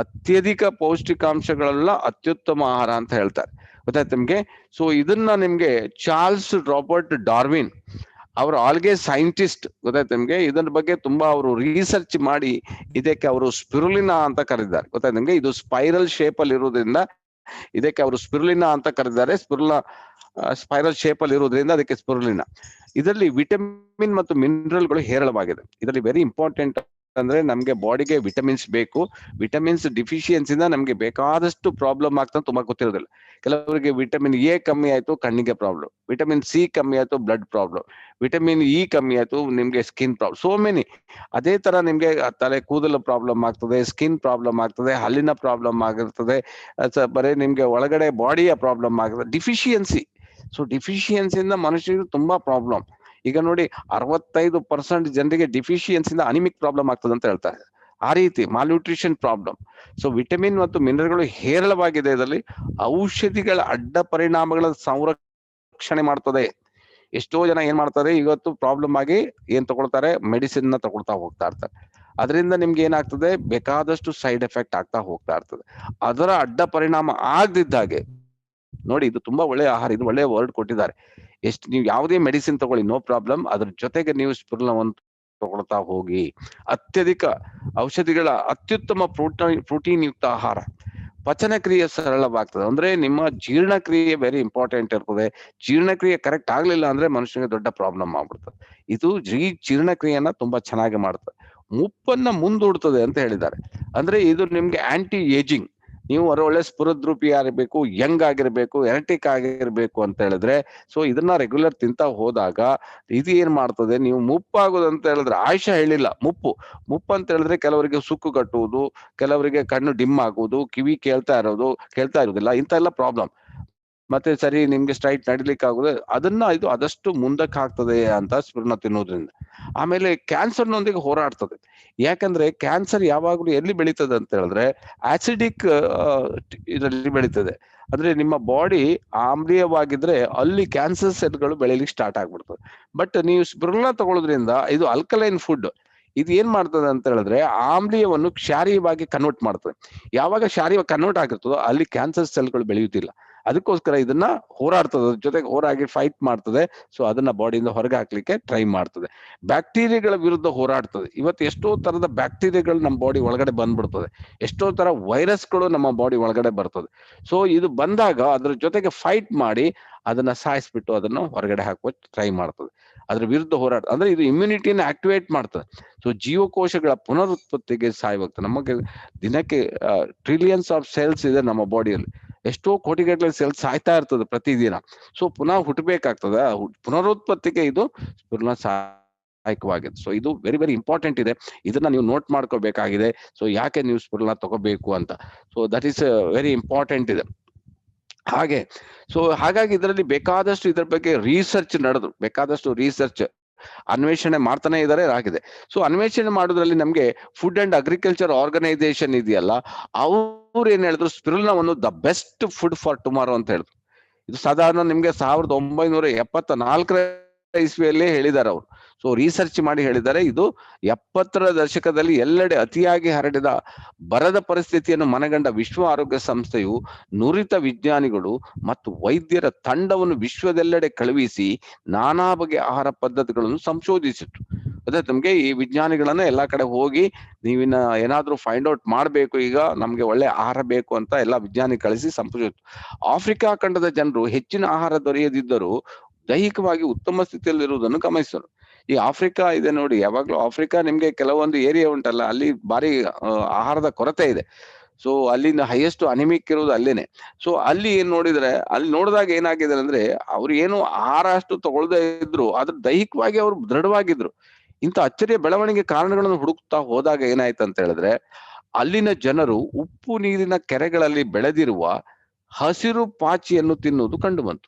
ಅತ್ಯಧಿಕ ಪೌಷ್ಟಿಕಾಂಶಗಳೆಲ್ಲ ಅತ್ಯುತ್ತಮ ಆಹಾರ ಅಂತ ಹೇಳ್ತಾರೆ, ಗೊತ್ತಾಯ್ತು ನಿಮ್ಗೆ. ಸೊ ಇದನ್ನ ನಿಮ್ಗೆ ಚಾರ್ಲ್ಸ್ ರಾಬರ್ಟ್ ಡಾರ್ವಿನ್ ಅವರು ಆಲ್ಗೆ ಸೈಂಟಿಸ್ಟ್, ಗೊತ್ತಾಯ್ತು ನಿಮ್ಗೆ. ಇದರ ಬಗ್ಗೆ ತುಂಬಾ ಅವರು ರಿಸರ್ಚ್ ಮಾಡಿ ಇದಕ್ಕೆ ಅವರು ಸ್ಪಿರುಲಿನಾ ಅಂತ ಕರೆದಿದ್ದಾರೆ, ಗೊತ್ತಾಯ್ತು ನಿಮ್ಗೆ. ಇದು ಸ್ಪೈರಲ್ ಶೇಪ್ ಅಲ್ಲಿ ಇರುವುದರಿಂದ ಇದಕ್ಕೆ ಅವರು ಸ್ಪಿರುಲಿನಾ ಅಂತ ಕರೆದಿದ್ದಾರೆ. ಸ್ಪೈರಲ್ ಶೇಪ್ ಅಲ್ಲಿ ಇರುವುದರಿಂದ ಅದಕ್ಕೆ ಸ್ಪಿರುಲಿನಾ. ಇದರಲ್ಲಿ ವಿಟಮಿನ್ ಮತ್ತು ಮಿನರಲ್ಗಳು ಹೇರಳವಾಗಿದೆ. ಇದರಲ್ಲಿ ವೆರಿ ಇಂಪಾರ್ಟೆಂಟ್ ಅಂದ್ರೆ ನಮ್ಗೆ ಬಾಡಿಗೆ ವಿಟಮಿನ್ಸ್ ಬೇಕು. ವಿಟಮಿನ್ಸ್ ಡಿಫಿಷಿಯನ್ಸಿಂದ ನಮ್ಗೆ ಬೇಕಾದಷ್ಟು ಪ್ರಾಬ್ಲಮ್ ಆಗ್ತದೆ, ತುಂಬಾ ಗೊತ್ತಿರೋದಿಲ್ಲ. ಕೆಲವರಿಗೆ ವಿಟಮಿನ್ ಎ ಕಮ್ಮಿ ಆಯ್ತು, ಕಣ್ಣಿಗೆ ಪ್ರಾಬ್ಲಮ್. ವಿಟಮಿನ್ ಸಿ ಕಮ್ಮಿ ಆಯ್ತು, ಬ್ಲಡ್ ಪ್ರಾಬ್ಲಮ್. ವಿಟಮಿನ್ ಇ ಕಮ್ಮಿ ಆಯ್ತು, ನಿಮ್ಗೆ ಸ್ಕಿನ್ ಪ್ರಾಬ್ಲಮ್. So many. ಅದೇ ತರ ನಿಮ್ಗೆ ತಲೆ ಕೂದಲು ಪ್ರಾಬ್ಲಮ್ ಆಗ್ತದೆ, ಸ್ಕಿನ್ ಪ್ರಾಬ್ಲಮ್ ಆಗ್ತದೆ, ಹಲ್ಲಿನ ಪ್ರಾಬ್ಲಮ್ ಆಗಿರ್ತದೆ, ಬರೀ ನಿಮ್ಗೆ ಒಳಗಡೆ ಬಾಡಿಯ ಪ್ರಾಬ್ಲಮ್ ಆಗ್ತದೆ, ಡಿಫಿಷಿಯನ್ಸಿ. ಸೊ ಡಿಫಿಷಿಯನ್ಸಿಯಿಂದ ಮನುಷ್ಯರಿಗೆ ತುಂಬಾ ಪ್ರಾಬ್ಲಮ್. ಈಗ ನೋಡಿ 65% ಜನರಿಗೆ ಡಿಫಿಷಿಯನ್ಸಿಂದ ಅನಿಮಿಕ್ ಪ್ರಾಬ್ಲಮ್ ಆಗ್ತದೆ ಅಂತ ಹೇಳ್ತಾರೆ. ಆ ರೀತಿ ಮಾಲ್ನ್ಯೂಟ್ರಿಷನ್ ಪ್ರಾಬ್ಲಮ್. ಸೊ ವಿಟಮಿನ್ ಮತ್ತು ಮಿನರಲ್ಗಳು ಹೇರಳವಾಗಿದೆ ಇದರಲ್ಲಿ. ಔಷಧಿಗಳ ಅಡ್ಡ ಪರಿಣಾಮಗಳ ಸಂರಕ್ಷಣೆ ಮಾಡ್ತದೆ. ಎಷ್ಟೋ ಜನ ಏನ್ ಮಾಡ್ತಾರೆ, ಇವತ್ತು ಪ್ರಾಬ್ಲಮ್ ಆಗಿ ಏನ್ ತಗೊಳ್ತಾರೆ, ಮೆಡಿಸಿನ್ ನ ತಗೊಳ್ತಾ ಹೋಗ್ತಾ ಇರ್ತಾರೆ. ಅದರಿಂದ ನಿಮ್ಗೆ ಏನಾಗ್ತದೆ, ಬೇಕಾದಷ್ಟು ಸೈಡ್ ಎಫೆಕ್ಟ್ ಆಗ್ತಾ ಹೋಗ್ತಾ ಇರ್ತದೆ. ಅದರ ಅಡ್ಡ ಪರಿಣಾಮ ಆಗದಿದ್ದಾಗೆ ನೋಡಿ, ಇದು ತುಂಬಾ ಒಳ್ಳೆ ಆಹಾರ, ಇದು ಒಳ್ಳೆ ವರ್ಡ್ ಕೊಟ್ಟಿದ್ದಾರೆ. ನೀವು ಯಾವುದೇ ಮೆಡಿಸಿನ್ ತಗೊಳ್ಳಿ, ನೋ ಪ್ರಾಬ್ಲಮ್, ಅದ್ರ ಜೊತೆಗೆ ನೀವು ಸ್ಪಿರುಲಿನಾವನ್ನು ತಗೊಳ್ತಾ ಹೋಗಿ. ಅತ್ಯಧಿಕ ಔಷಧಿಗಳ ಅತ್ಯುತ್ತಮ ಪ್ರೋಟೀನ್ ಯುಕ್ತ ಆಹಾರ. ಪಚನಕ್ರಿಯೆ ಸರಳವಾಗ್ತದೆ. ಅಂದ್ರೆ ನಿಮ್ಮ ಜೀರ್ಣಕ್ರಿಯೆ ವೆರಿ ಇಂಪಾರ್ಟೆಂಟ್ ಇರ್ತದೆ. ಜೀರ್ಣಕ್ರಿಯೆ ಕರೆಕ್ಟ್ ಆಗ್ಲಿಲ್ಲ ಅಂದ್ರೆ ಮನುಷ್ಯನಿಗೆ ದೊಡ್ಡ ಪ್ರಾಬ್ಲಮ್ ಆಗ್ಬಿಡ್ತದೆ. ಇದು ಜೀರ್ಣಕ್ರಿಯೆಯನ್ನ ತುಂಬಾ ಚೆನ್ನಾಗಿ ಮಾಡ್ತದೆ. ಮುಪ್ಪನ್ನ ಮುಂದೂಡ್ತದೆ ಅಂತ ಹೇಳಿದ್ದಾರೆ. ಅಂದ್ರೆ ಇದು ನಿಮ್ಗೆ ಆಂಟಿ ಏಜಿಂಗ್. ನೀವು ಒಳ್ಳೆ ಸ್ಫುರದ್ರೂಪಿ ಆಗಿರ್ಬೇಕು, ಯಂಗ್ ಆಗಿರ್ಬೇಕು, ಎನರ್ಟಿಕ್ ಆಗಿರ್ಬೇಕು ಅಂತ ಹೇಳಿದ್ರೆ, ಸೊ ಇದನ್ನ ರೆಗ್ಯುಲರ್ ತಿಂತ ಹೋದಾಗ ಇದು ಏನ್ ಮಾಡ್ತದೆ, ನೀವು ಮುಪ್ಪಾಗೋದು ಅಂತ ಹೇಳಿದ್ರೆ ಆಯುಷ ಹೇಳಿಲ್ಲ, ಮುಪ್ಪು ಅಂತ ಹೇಳಿದ್ರೆ ಕೆಲವರಿಗೆ ಸುಕ್ಕು ಕಟ್ಟುವುದು, ಕೆಲವರಿಗೆ ಕಣ್ಣು ಡಿಮ್ ಆಗುವುದು, ಕಿವಿ ಕೇಳ್ತಾ ಇರೋದಿಲ್ಲ, ಇಂಥ ಎಲ್ಲ ಪ್ರಾಬ್ಲಮ್. ಮತ್ತೆ ಸರಿ ನಿಮ್ಗೆ ಸ್ಟ್ರೈಟ್ ನಡಿಲಿಕ್ಕೆ ಆಗುದು, ಅದನ್ನ ಇದು ಆದಷ್ಟು ಮುಂದಕ್ಕೆ ಹಾಕ್ತದೆ ಅಂತ ಸ್ಫುರಣ ತಿನ್ನೋದ್ರಿಂದ. ಆಮೇಲೆ ಕ್ಯಾನ್ಸರ್ನೊಂದಿಗೆ ಹೋರಾಡ್ತದೆ. ಯಾಕಂದ್ರೆ ಕ್ಯಾನ್ಸರ್ ಯಾವಾಗ್ಲೂ ಎಲ್ಲಿ ಬೆಳೀತದೆ ಅಂತ ಹೇಳಿದ್ರೆ ಆಸಿಡಿಕ್ ಇದರಲ್ಲಿ ಬೆಳೀತದೆ. ಅಂದ್ರೆ ನಿಮ್ಮ ಬಾಡಿ ಆಮ್ಲೀಯವಾಗಿದ್ರೆ ಅಲ್ಲಿ ಕ್ಯಾನ್ಸರ್ ಸೆಲ್ಗಳು ಬೆಳೀಲಿಕ್ಕೆ ಸ್ಟಾರ್ಟ್ ಆಗ್ಬಿಡ್ತದೆ. ಬಟ್ ನೀವು ಸ್ಪಿರುಲಿನಾ ತಗೊಳ್ಳೋದ್ರಿಂದ ಇದು ಅಲ್ಕಲೈನ್ ಫುಡ್. ಇದು ಏನ್ ಮಾಡ್ತದೆ ಅಂತ ಹೇಳಿದ್ರೆ ಆಮ್ಲೀಯವನ್ನು ಕ್ಷಾರೀಯವಾಗಿ ಕನ್ವರ್ಟ್ ಮಾಡ್ತದೆ. ಯಾವಾಗ ಕ್ಷಾರೀಯವಾಗಿ ಕನ್ವರ್ಟ್ ಆಗಿರ್ತದೋ ಅಲ್ಲಿ ಕ್ಯಾನ್ಸರ್ ಸೆಲ್ಗಳು ಬೆಳೆಯುತ್ತಿಲ್ಲ. ಅದಕ್ಕೋಸ್ಕರ ಇದನ್ನ ಹೋರಾಡ್ತದೆ, ಅದ್ರ ಜೊತೆಗೆ ಹೋರಾಗಿ ಫೈಟ್ ಮಾಡ್ತದೆ. ಸೊ ಅದನ್ನ ಬಾಡಿಯಿಂದ ಹೊರಗೆ ಹಾಕ್ಲಿಕ್ಕೆ ಟ್ರೈ ಮಾಡ್ತದೆ. ಬ್ಯಾಕ್ಟೀರಿಯಾಗಳ ವಿರುದ್ಧ ಹೋರಾಡ್ತದೆ. ಇವತ್ತು ಎಷ್ಟೋ ತರದ ಬ್ಯಾಕ್ಟೀರಿಯಾಗಳು ನಮ್ಮ ಬಾಡಿ ಒಳಗಡೆ ಬಂದ್ಬಿಡ್ತದೆ, ಎಷ್ಟೋ ತರ ವೈರಸ್ಗಳು ನಮ್ಮ ಬಾಡಿ ಒಳಗಡೆ ಬರ್ತದೆ. ಸೊ ಇದು ಬಂದಾಗ ಅದ್ರ ಜೊತೆಗೆ ಫೈಟ್ ಮಾಡಿ ಅದನ್ನ ಸಾಯಿಸ್ಬಿಟ್ಟು ಅದನ್ನ ಹೊರಗಡೆ ಹಾಕುವ ಟ್ರೈ ಮಾಡ್ತದೆ. ಅದ್ರ ವಿರುದ್ಧ ಹೋರಾಟ ಅಂದ್ರೆ ಇದು ಇಮ್ಯುನಿಟಿನ ಆಕ್ಟಿವೇಟ್ ಮಾಡ್ತದೆ. ಸೊ ಜೀವಕೋಶಗಳ ಪುನರುತ್ಪತ್ತಿಗೆ ಸಹಾಯವಾಗ್ತದೆ. ನಮಗೆ ದಿನಕ್ಕೆ ಟ್ರಿಲಿಯನ್ಸ್ ಆಫ್ ಸೆಲ್ಸ್ ಇದೆ ನಮ್ಮ ಬಾಡಿಯಲ್ಲಿ. ಎಷ್ಟೋ ಕೋಟಿಗಟ್ಟಲೆ ಸೆಲ್ಸ್ ಸಾಯ್ತಾ ಇರ್ತದೆ ಪ್ರತಿದಿನ. ಸೊ ಪುನಃ ಹುಟ್ಟಬೇಕಾಗ್ತದೆ. ಪುನರುತ್ಪತ್ತಿಗೆ ಇದು ಸ್ಫುರಣ ಸಹಾಯಕವಾಗಿದೆ. ಸೊ ಇದು ವೆರಿ ವೆರಿ ಇಂಪಾರ್ಟೆಂಟ್ ಇದೆ. ಇದನ್ನ ನೀವು ನೋಟ್ ಮಾಡ್ಕೋಬೇಕಾಗಿದೆ. ಸೊ ಯಾಕೆ ನೀವು ಸ್ಫುರಣ ತಗೋಬೇಕು ಅಂತ. So that is very important ಇದೆ. ಹಾಗಾಗಿ ಇದರಲ್ಲಿ ಬೇಕಾದಷ್ಟು ಇದರ ಬಗ್ಗೆ ರಿಸರ್ಚ್ ನಡೆದು, ಬೇಕಾದಷ್ಟು ರಿಸರ್ಚ್ ಅನ್ವೇಷಣೆ ಮಾಡ್ತಾನೆ ಇದ್ದಾರೆ, ಆಗಿದೆ. ಸೊ ಅನ್ವೇಷಣೆ ಮಾಡೋದ್ರಲ್ಲಿ ನಮ್ಗೆ ಫುಡ್ ಅಂಡ್ ಅಗ್ರಿಕಲ್ಚರ್ ಆರ್ಗನೈಸೇಷನ್ ಇದೆಯಲ್ಲ, ಅವ್ರು ಏನ್ ಹೇಳಿದ್ರು, ಸ್ಪಿರುಲಿನಾವನ್ನು the best food for tomorrow ಅಂತ ಹೇಳಿದ್ರು. ಇದು ಸಾಧಾರಣ ನಿಮ್ಗೆ 1974 ಇಸ್ವಿಯಲ್ಲೇ ಹೇಳಿದ್ದಾರೆ ಅವರು. ಸೊ ರಿಸರ್ಚ್ ಮಾಡಿ ಹೇಳಿದ್ದಾರೆ. ಇದು 70ರ ದಶಕದಲ್ಲಿ ಎಲ್ಲೆಡೆ ಅತಿಯಾಗಿ ಹರಡಿದ ಬರದ ಪರಿಸ್ಥಿತಿಯನ್ನು ಮನಗಂಡ ವಿಶ್ವ ಆರೋಗ್ಯ ಸಂಸ್ಥೆಯು ನುರಿತ ವಿಜ್ಞಾನಿಗಳು ಮತ್ತು ವೈದ್ಯರ ತಂಡವನ್ನು ವಿಶ್ವದೆಲ್ಲೆಡೆ ಕಳುಹಿಸಿ ನಾನಾ ಬಗೆಯ ಆಹಾರ ಪದ್ಧತಿಗಳನ್ನು ಸಂಶೋಧಿಸಿತು. ಅದೇ ನಮ್ಗೆ ಈ ವಿಜ್ಞಾನಿಗಳನ್ನ ಎಲ್ಲಾ ಕಡೆ ಹೋಗಿ ನೀವಿನ್ನ ಏನಾದ್ರೂ ಫೈಂಡ್ ಔಟ್ ಮಾಡ್ಬೇಕು, ಈಗ ನಮ್ಗೆ ಒಳ್ಳೆ ಆಹಾರ ಬೇಕು ಅಂತ ಎಲ್ಲಾ ವಿಜ್ಞಾನಿ ಕಳಿಸಿ ಸಂಶೋಧಿಸಿತು. ಆಫ್ರಿಕಾ ಖಂಡದ ಜನರು ಹೆಚ್ಚಿನ ಆಹಾರ ದೊರೆಯದಿದ್ದರೂ ದೈಹಿಕವಾಗಿ ಉತ್ತಮ ಸ್ಥಿತಿಯಲ್ಲಿರುವುದನ್ನು ಗಮನಿಸಿದರು. ಈ ಆಫ್ರಿಕಾ ಇದೆ ನೋಡಿ, ಯಾವಾಗ್ಲೂ ಆಫ್ರಿಕಾ ನಿಮ್ಗೆ ಕೆಲವೊಂದು ಏರಿಯಾ ಉಂಟಲ್ಲ, ಅಲ್ಲಿ ಭಾರಿ ಆಹಾರದ ಕೊರತೆ ಇದೆ. ಸೊ ಅಲ್ಲಿನ ಹೈಯೆಸ್ಟ್ ಅನಿಮಿಕ್ ಇರೋದು ಅಲ್ಲೇನೆ. ಸೊ ಅಲ್ಲಿ ಏನ್ ನೋಡಿದ್ರೆ, ಅಲ್ಲಿ ನೋಡಿದಾಗ ಏನಾಗಿದೆ ಅಂದ್ರೆ, ಅವ್ರು ಏನು ಆಹಾರ ಅಷ್ಟು ತಗೊಳ್ದೇ ಇದ್ರು, ಆದ್ರೆ ದೈಹಿಕವಾಗಿ ಅವ್ರು ದೃಢವಾಗಿದ್ರು. ಇಂಥ ಅಚ್ಚರಿಯ ಬೆಳವಣಿಗೆ ಕಾರಣಗಳನ್ನು ಹುಡುಕ್ತಾ ಹೋದಾಗ ಏನಾಯ್ತು ಅಂತ ಹೇಳಿದ್ರೆ, ಅಲ್ಲಿನ ಜನರು ಉಪ್ಪು ನೀರಿನ ಕೆರೆಗಳಲ್ಲಿ ಬೆಳೆದಿರುವ ಹಸಿರು ಪಾಚಿಯನ್ನು ತಿನ್ನುವುದು ಕಂಡು ಬಂತು.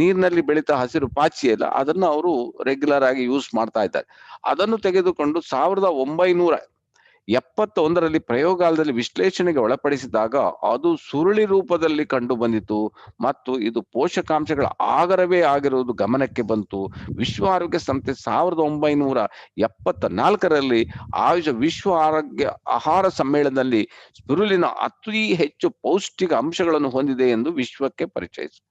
ನೀರಿನಲ್ಲಿ ಬೆಳೀತಾ ಹಸಿರು ಪಾಚಿ ಅಲ್ಲ, ಅದನ್ನ ಅವರು ರೆಗ್ಯುಲರ್ ಆಗಿ ಯೂಸ್ ಮಾಡ್ತಾ ಇದ್ದಾರೆ. ಅದನ್ನು ತೆಗೆದುಕೊಂಡು 1971ರಲ್ಲಿ ಪ್ರಯೋಗಾಲಯದಲ್ಲಿ ವಿಶ್ಲೇಷಣೆಗೆ ಒಳಪಡಿಸಿದಾಗ ಅದು ಸುರುಳಿ ರೂಪದಲ್ಲಿ ಕಂಡು ಬಂದಿತು ಮತ್ತು ಇದು ಪೋಷಕಾಂಶಗಳ ಆಗರವೇ ಆಗಿರುವುದು ಗಮನಕ್ಕೆ ಬಂತು. ವಿಶ್ವ ಆರೋಗ್ಯ ಸಂಸ್ಥೆ 1974ರಲ್ಲಿ ವಿಶ್ವ ಆರೋಗ್ಯ ಆಹಾರ ಸಮ್ಮೇಳನದಲ್ಲಿ ಸ್ಪಿರುಲಿನಾ ಅತಿ ಹೆಚ್ಚು ಪೌಷ್ಟಿಕ ಅಂಶಗಳನ್ನು ಹೊಂದಿದೆ ಎಂದು ವಿಶ್ವಕ್ಕೆ ಪರಿಚಯಿಸಿತು.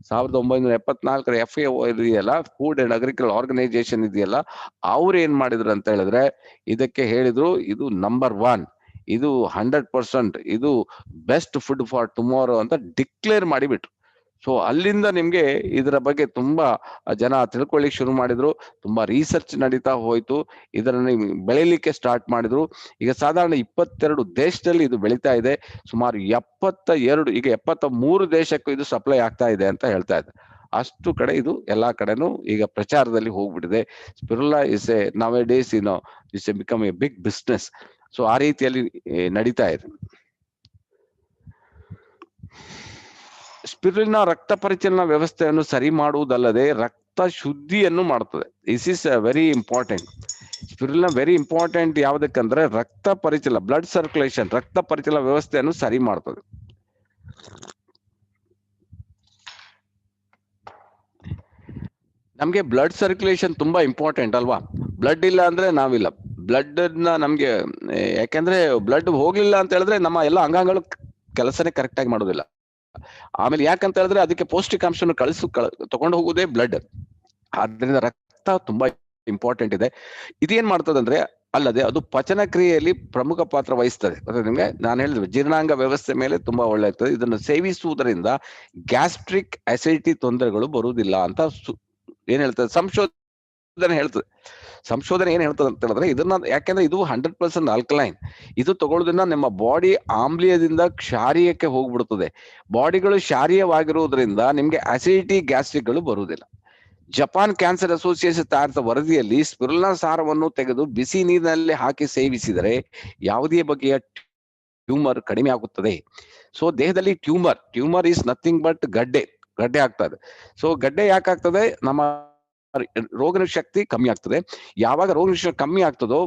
1974ರ FAO ಇದೆಯಲ್ಲ, ಫುಡ್ ಅಂಡ್ ಅಗ್ರಿಕಲ್ಚರ್ ಆರ್ಗನೈಸೇಷನ್ ಇದೆಯಲ್ಲ, ಅವ್ರು ಏನ್ ಮಾಡಿದ್ರು ಅಂತ ಹೇಳಿದ್ರೆ, ಇದಕ್ಕೆ ಹೇಳಿದ್ರು ಇದು ನಂಬರ್ 1, ಇದು 100%, ಇದು ಬೆಸ್ಟ್ ಫುಡ್ ಫಾರ್ ಟುಮಾರೋ ಅಂತ ಡಿಕ್ಲೇರ್ ಮಾಡಿಬಿಟ್ರು. ಸೊ ಅಲ್ಲಿಂದ ನಿಮ್ಗೆ ಇದರ ಬಗ್ಗೆ ತುಂಬಾ ಜನ ತಿಳ್ಕೊಳ್ಳಿಕ್ ಶುರು ಮಾಡಿದ್ರು. ತುಂಬಾ ರಿಸರ್ಚ್ ನಡೀತಾ ಹೋಯ್ತು. ಇದನ್ನ ಬೆಳಿಲಿಕ್ಕೆ ಸ್ಟಾರ್ಟ್ ಮಾಡಿದ್ರು. ಈಗ ಸಾಧಾರಣ 22 ದೇಶದಲ್ಲಿ ಇದು ಬೆಳೀತಾ ಇದೆ. ಸುಮಾರು 72, ಈಗ 73 ದೇಶಕ್ಕೂ ಇದು ಸಪ್ಲೈ ಆಗ್ತಾ ಇದೆ ಅಂತ ಹೇಳ್ತಾ ಇದ್ದಾರೆ. ಅಷ್ಟು ಕಡೆ ಇದು ಎಲ್ಲಾ ಕಡೆನೂ ಈಗ ಪ್ರಚಾರದಲ್ಲಿ ಹೋಗ್ಬಿಟ್ಟಿದೆ. Spirulina is a nowadays is a become a big business. So ಆ ರೀತಿಯಲ್ಲಿ ನಡೀತಾ ಇದೆ. ಸ್ಪಿರುಲಿನಾ ರಕ್ತ ಪರಿಚಲನಾ ವ್ಯವಸ್ಥೆಯನ್ನು ಸರಿ ಮಾಡುವುದಲ್ಲದೆ ರಕ್ತ ಶುದ್ಧಿಯನ್ನು ಮಾಡುತ್ತದೆ. This is very important. Spirulina very important. ಯಾವುದಕ್ಕಂದ್ರೆ ರಕ್ತ ಪರಿಚಲನ, ಬ್ಲಡ್ ಸರ್ಕ್ಯುಲೇಷನ್, ರಕ್ತ ಪರಿಚಲನಾ ವ್ಯವಸ್ಥೆಯನ್ನು ಸರಿ ಮಾಡ್ತದೆ. ನಮ್ಗೆ ಬ್ಲಡ್ ಸರ್ಕ್ಯುಲೇಷನ್ ತುಂಬಾ ಇಂಪಾರ್ಟೆಂಟ್ ಅಲ್ವಾ? ಬ್ಲಡ್ ಇಲ್ಲ ಅಂದ್ರೆ ನಾವಿಲ್ಲ. ಬ್ಲಡ್ ನಮ್ಗೆ, ಯಾಕಂದ್ರೆ ಬ್ಲಡ್ ಹೋಗ್ಲಿಲ್ಲ ಅಂತ ಹೇಳಿದ್ರೆ ನಮ್ಮ ಎಲ್ಲ ಅಂಗಾಂಗಗಳು ಕೆಲಸನೇ ಕರೆಕ್ಟ್ ಆಗಿ ಮಾಡೋದಿಲ್ಲ. ಆಮೇಲೆ ಯಾಕಂತ ಹೇಳಿದ್ರೆ ಅದಕ್ಕೆ ಪೌಷ್ಟಿಕಾಂಶವನ್ನು ತಗೊಂಡು ಹೋಗುವುದೇ ಬ್ಲಡ್. ಆದ್ರಿಂದ ರಕ್ತ ತುಂಬಾ ಇಂಪಾರ್ಟೆಂಟ್ ಇದೆ. ಇದೇನ್ ಮಾಡ್ತದಂದ್ರೆ ಅಲ್ಲದೆ ಅದು ಪಚನ ಕ್ರಿಯೆಯಲ್ಲಿ ಪ್ರಮುಖ ಪಾತ್ರ ವಹಿಸ್ತದೆ. ಮತ್ತೆ ನಿಮ್ಗೆ ನಾನು ಹೇಳಿದ್ವಿ ಜೀರ್ಣಾಂಗ ವ್ಯವಸ್ಥೆ ಮೇಲೆ ತುಂಬಾ ಒಳ್ಳೆ ಇರ್ತದೆ. ಇದನ್ನು ಸೇವಿಸುವುದರಿಂದ ಗ್ಯಾಸ್ಟ್ರಿಕ್ ಅಸಿಡಿಟಿ ತೊಂದರೆಗಳು ಬರುವುದಿಲ್ಲ ಅಂತ ಏನ್ ಹೇಳ್ತದೆ ಸಂಶೋಧನೆ ಹೇಳ್ತದೆ. ಸಂಶೋಧನೆ ಏನ್ ಹೇಳ್ತದೆ ಅಂತ ಹೇಳಿದ್ರೆ ಇದನ್ನ ಯಾಕೆಂದ್ರೆ ಇದು 100% ಆಲ್ಕಲೈನ್. ಇದು ತಗೊಳ್ಳೋದ್ರಿಂದ ನಿಮ್ಮ ಬಾಡಿ ಆಮ್ಲೀಯದಿಂದ ಕ್ಷಾರೀಯಕ್ಕೆ ಹೋಗ್ಬಿಡ್ತದೆ. ಬಾಡಿಗಳು ಕ್ಷಾರೀಯವಾಗಿರುವುದರಿಂದ ನಿಮ್ಗೆ ಅಸಿಡಿಟಿ ಗ್ಯಾಸ್ಟ್ರಿಕ್ಗಳು ಬರುವುದಿಲ್ಲ. ಜಪಾನ್ ಕ್ಯಾನ್ಸರ್ ಅಸೋಸಿಯೇಷನ್ ತಯಾರಿಸಿದ ವರದಿಯಲ್ಲಿ ಸ್ಪಿರುಲಿನಾ ಸಾರವನ್ನು ತೆಗೆದು ಬಿಸಿ ನೀರಿನಲ್ಲಿ ಹಾಕಿ ಸೇವಿಸಿದರೆ ಯಾವುದೇ ಬಗೆಯ ಟ್ಯೂಮರ್ ಕಡಿಮೆ ಆಗುತ್ತದೆ. ಸೊ ದೇಹದಲ್ಲಿ ಟ್ಯೂಮರ್ ಈಸ್ ನಥಿಂಗ್ ಬಟ್ ಗಡ್ಡೆ ಆಗ್ತದೆ. ಸೊ ಗಡ್ಡೆ ಯಾಕಾಗ್ತದೆ? ನಮ್ಮ ರೋಗ ಶಕ್ತಿ ಕಮ್ಮಿ ಆಗ್ತದೆ. ಯಾವಾಗ ರೋಗ ಶಕ್ತಿ ಕಮ್ಮಿ ಆಗ್ತದೋ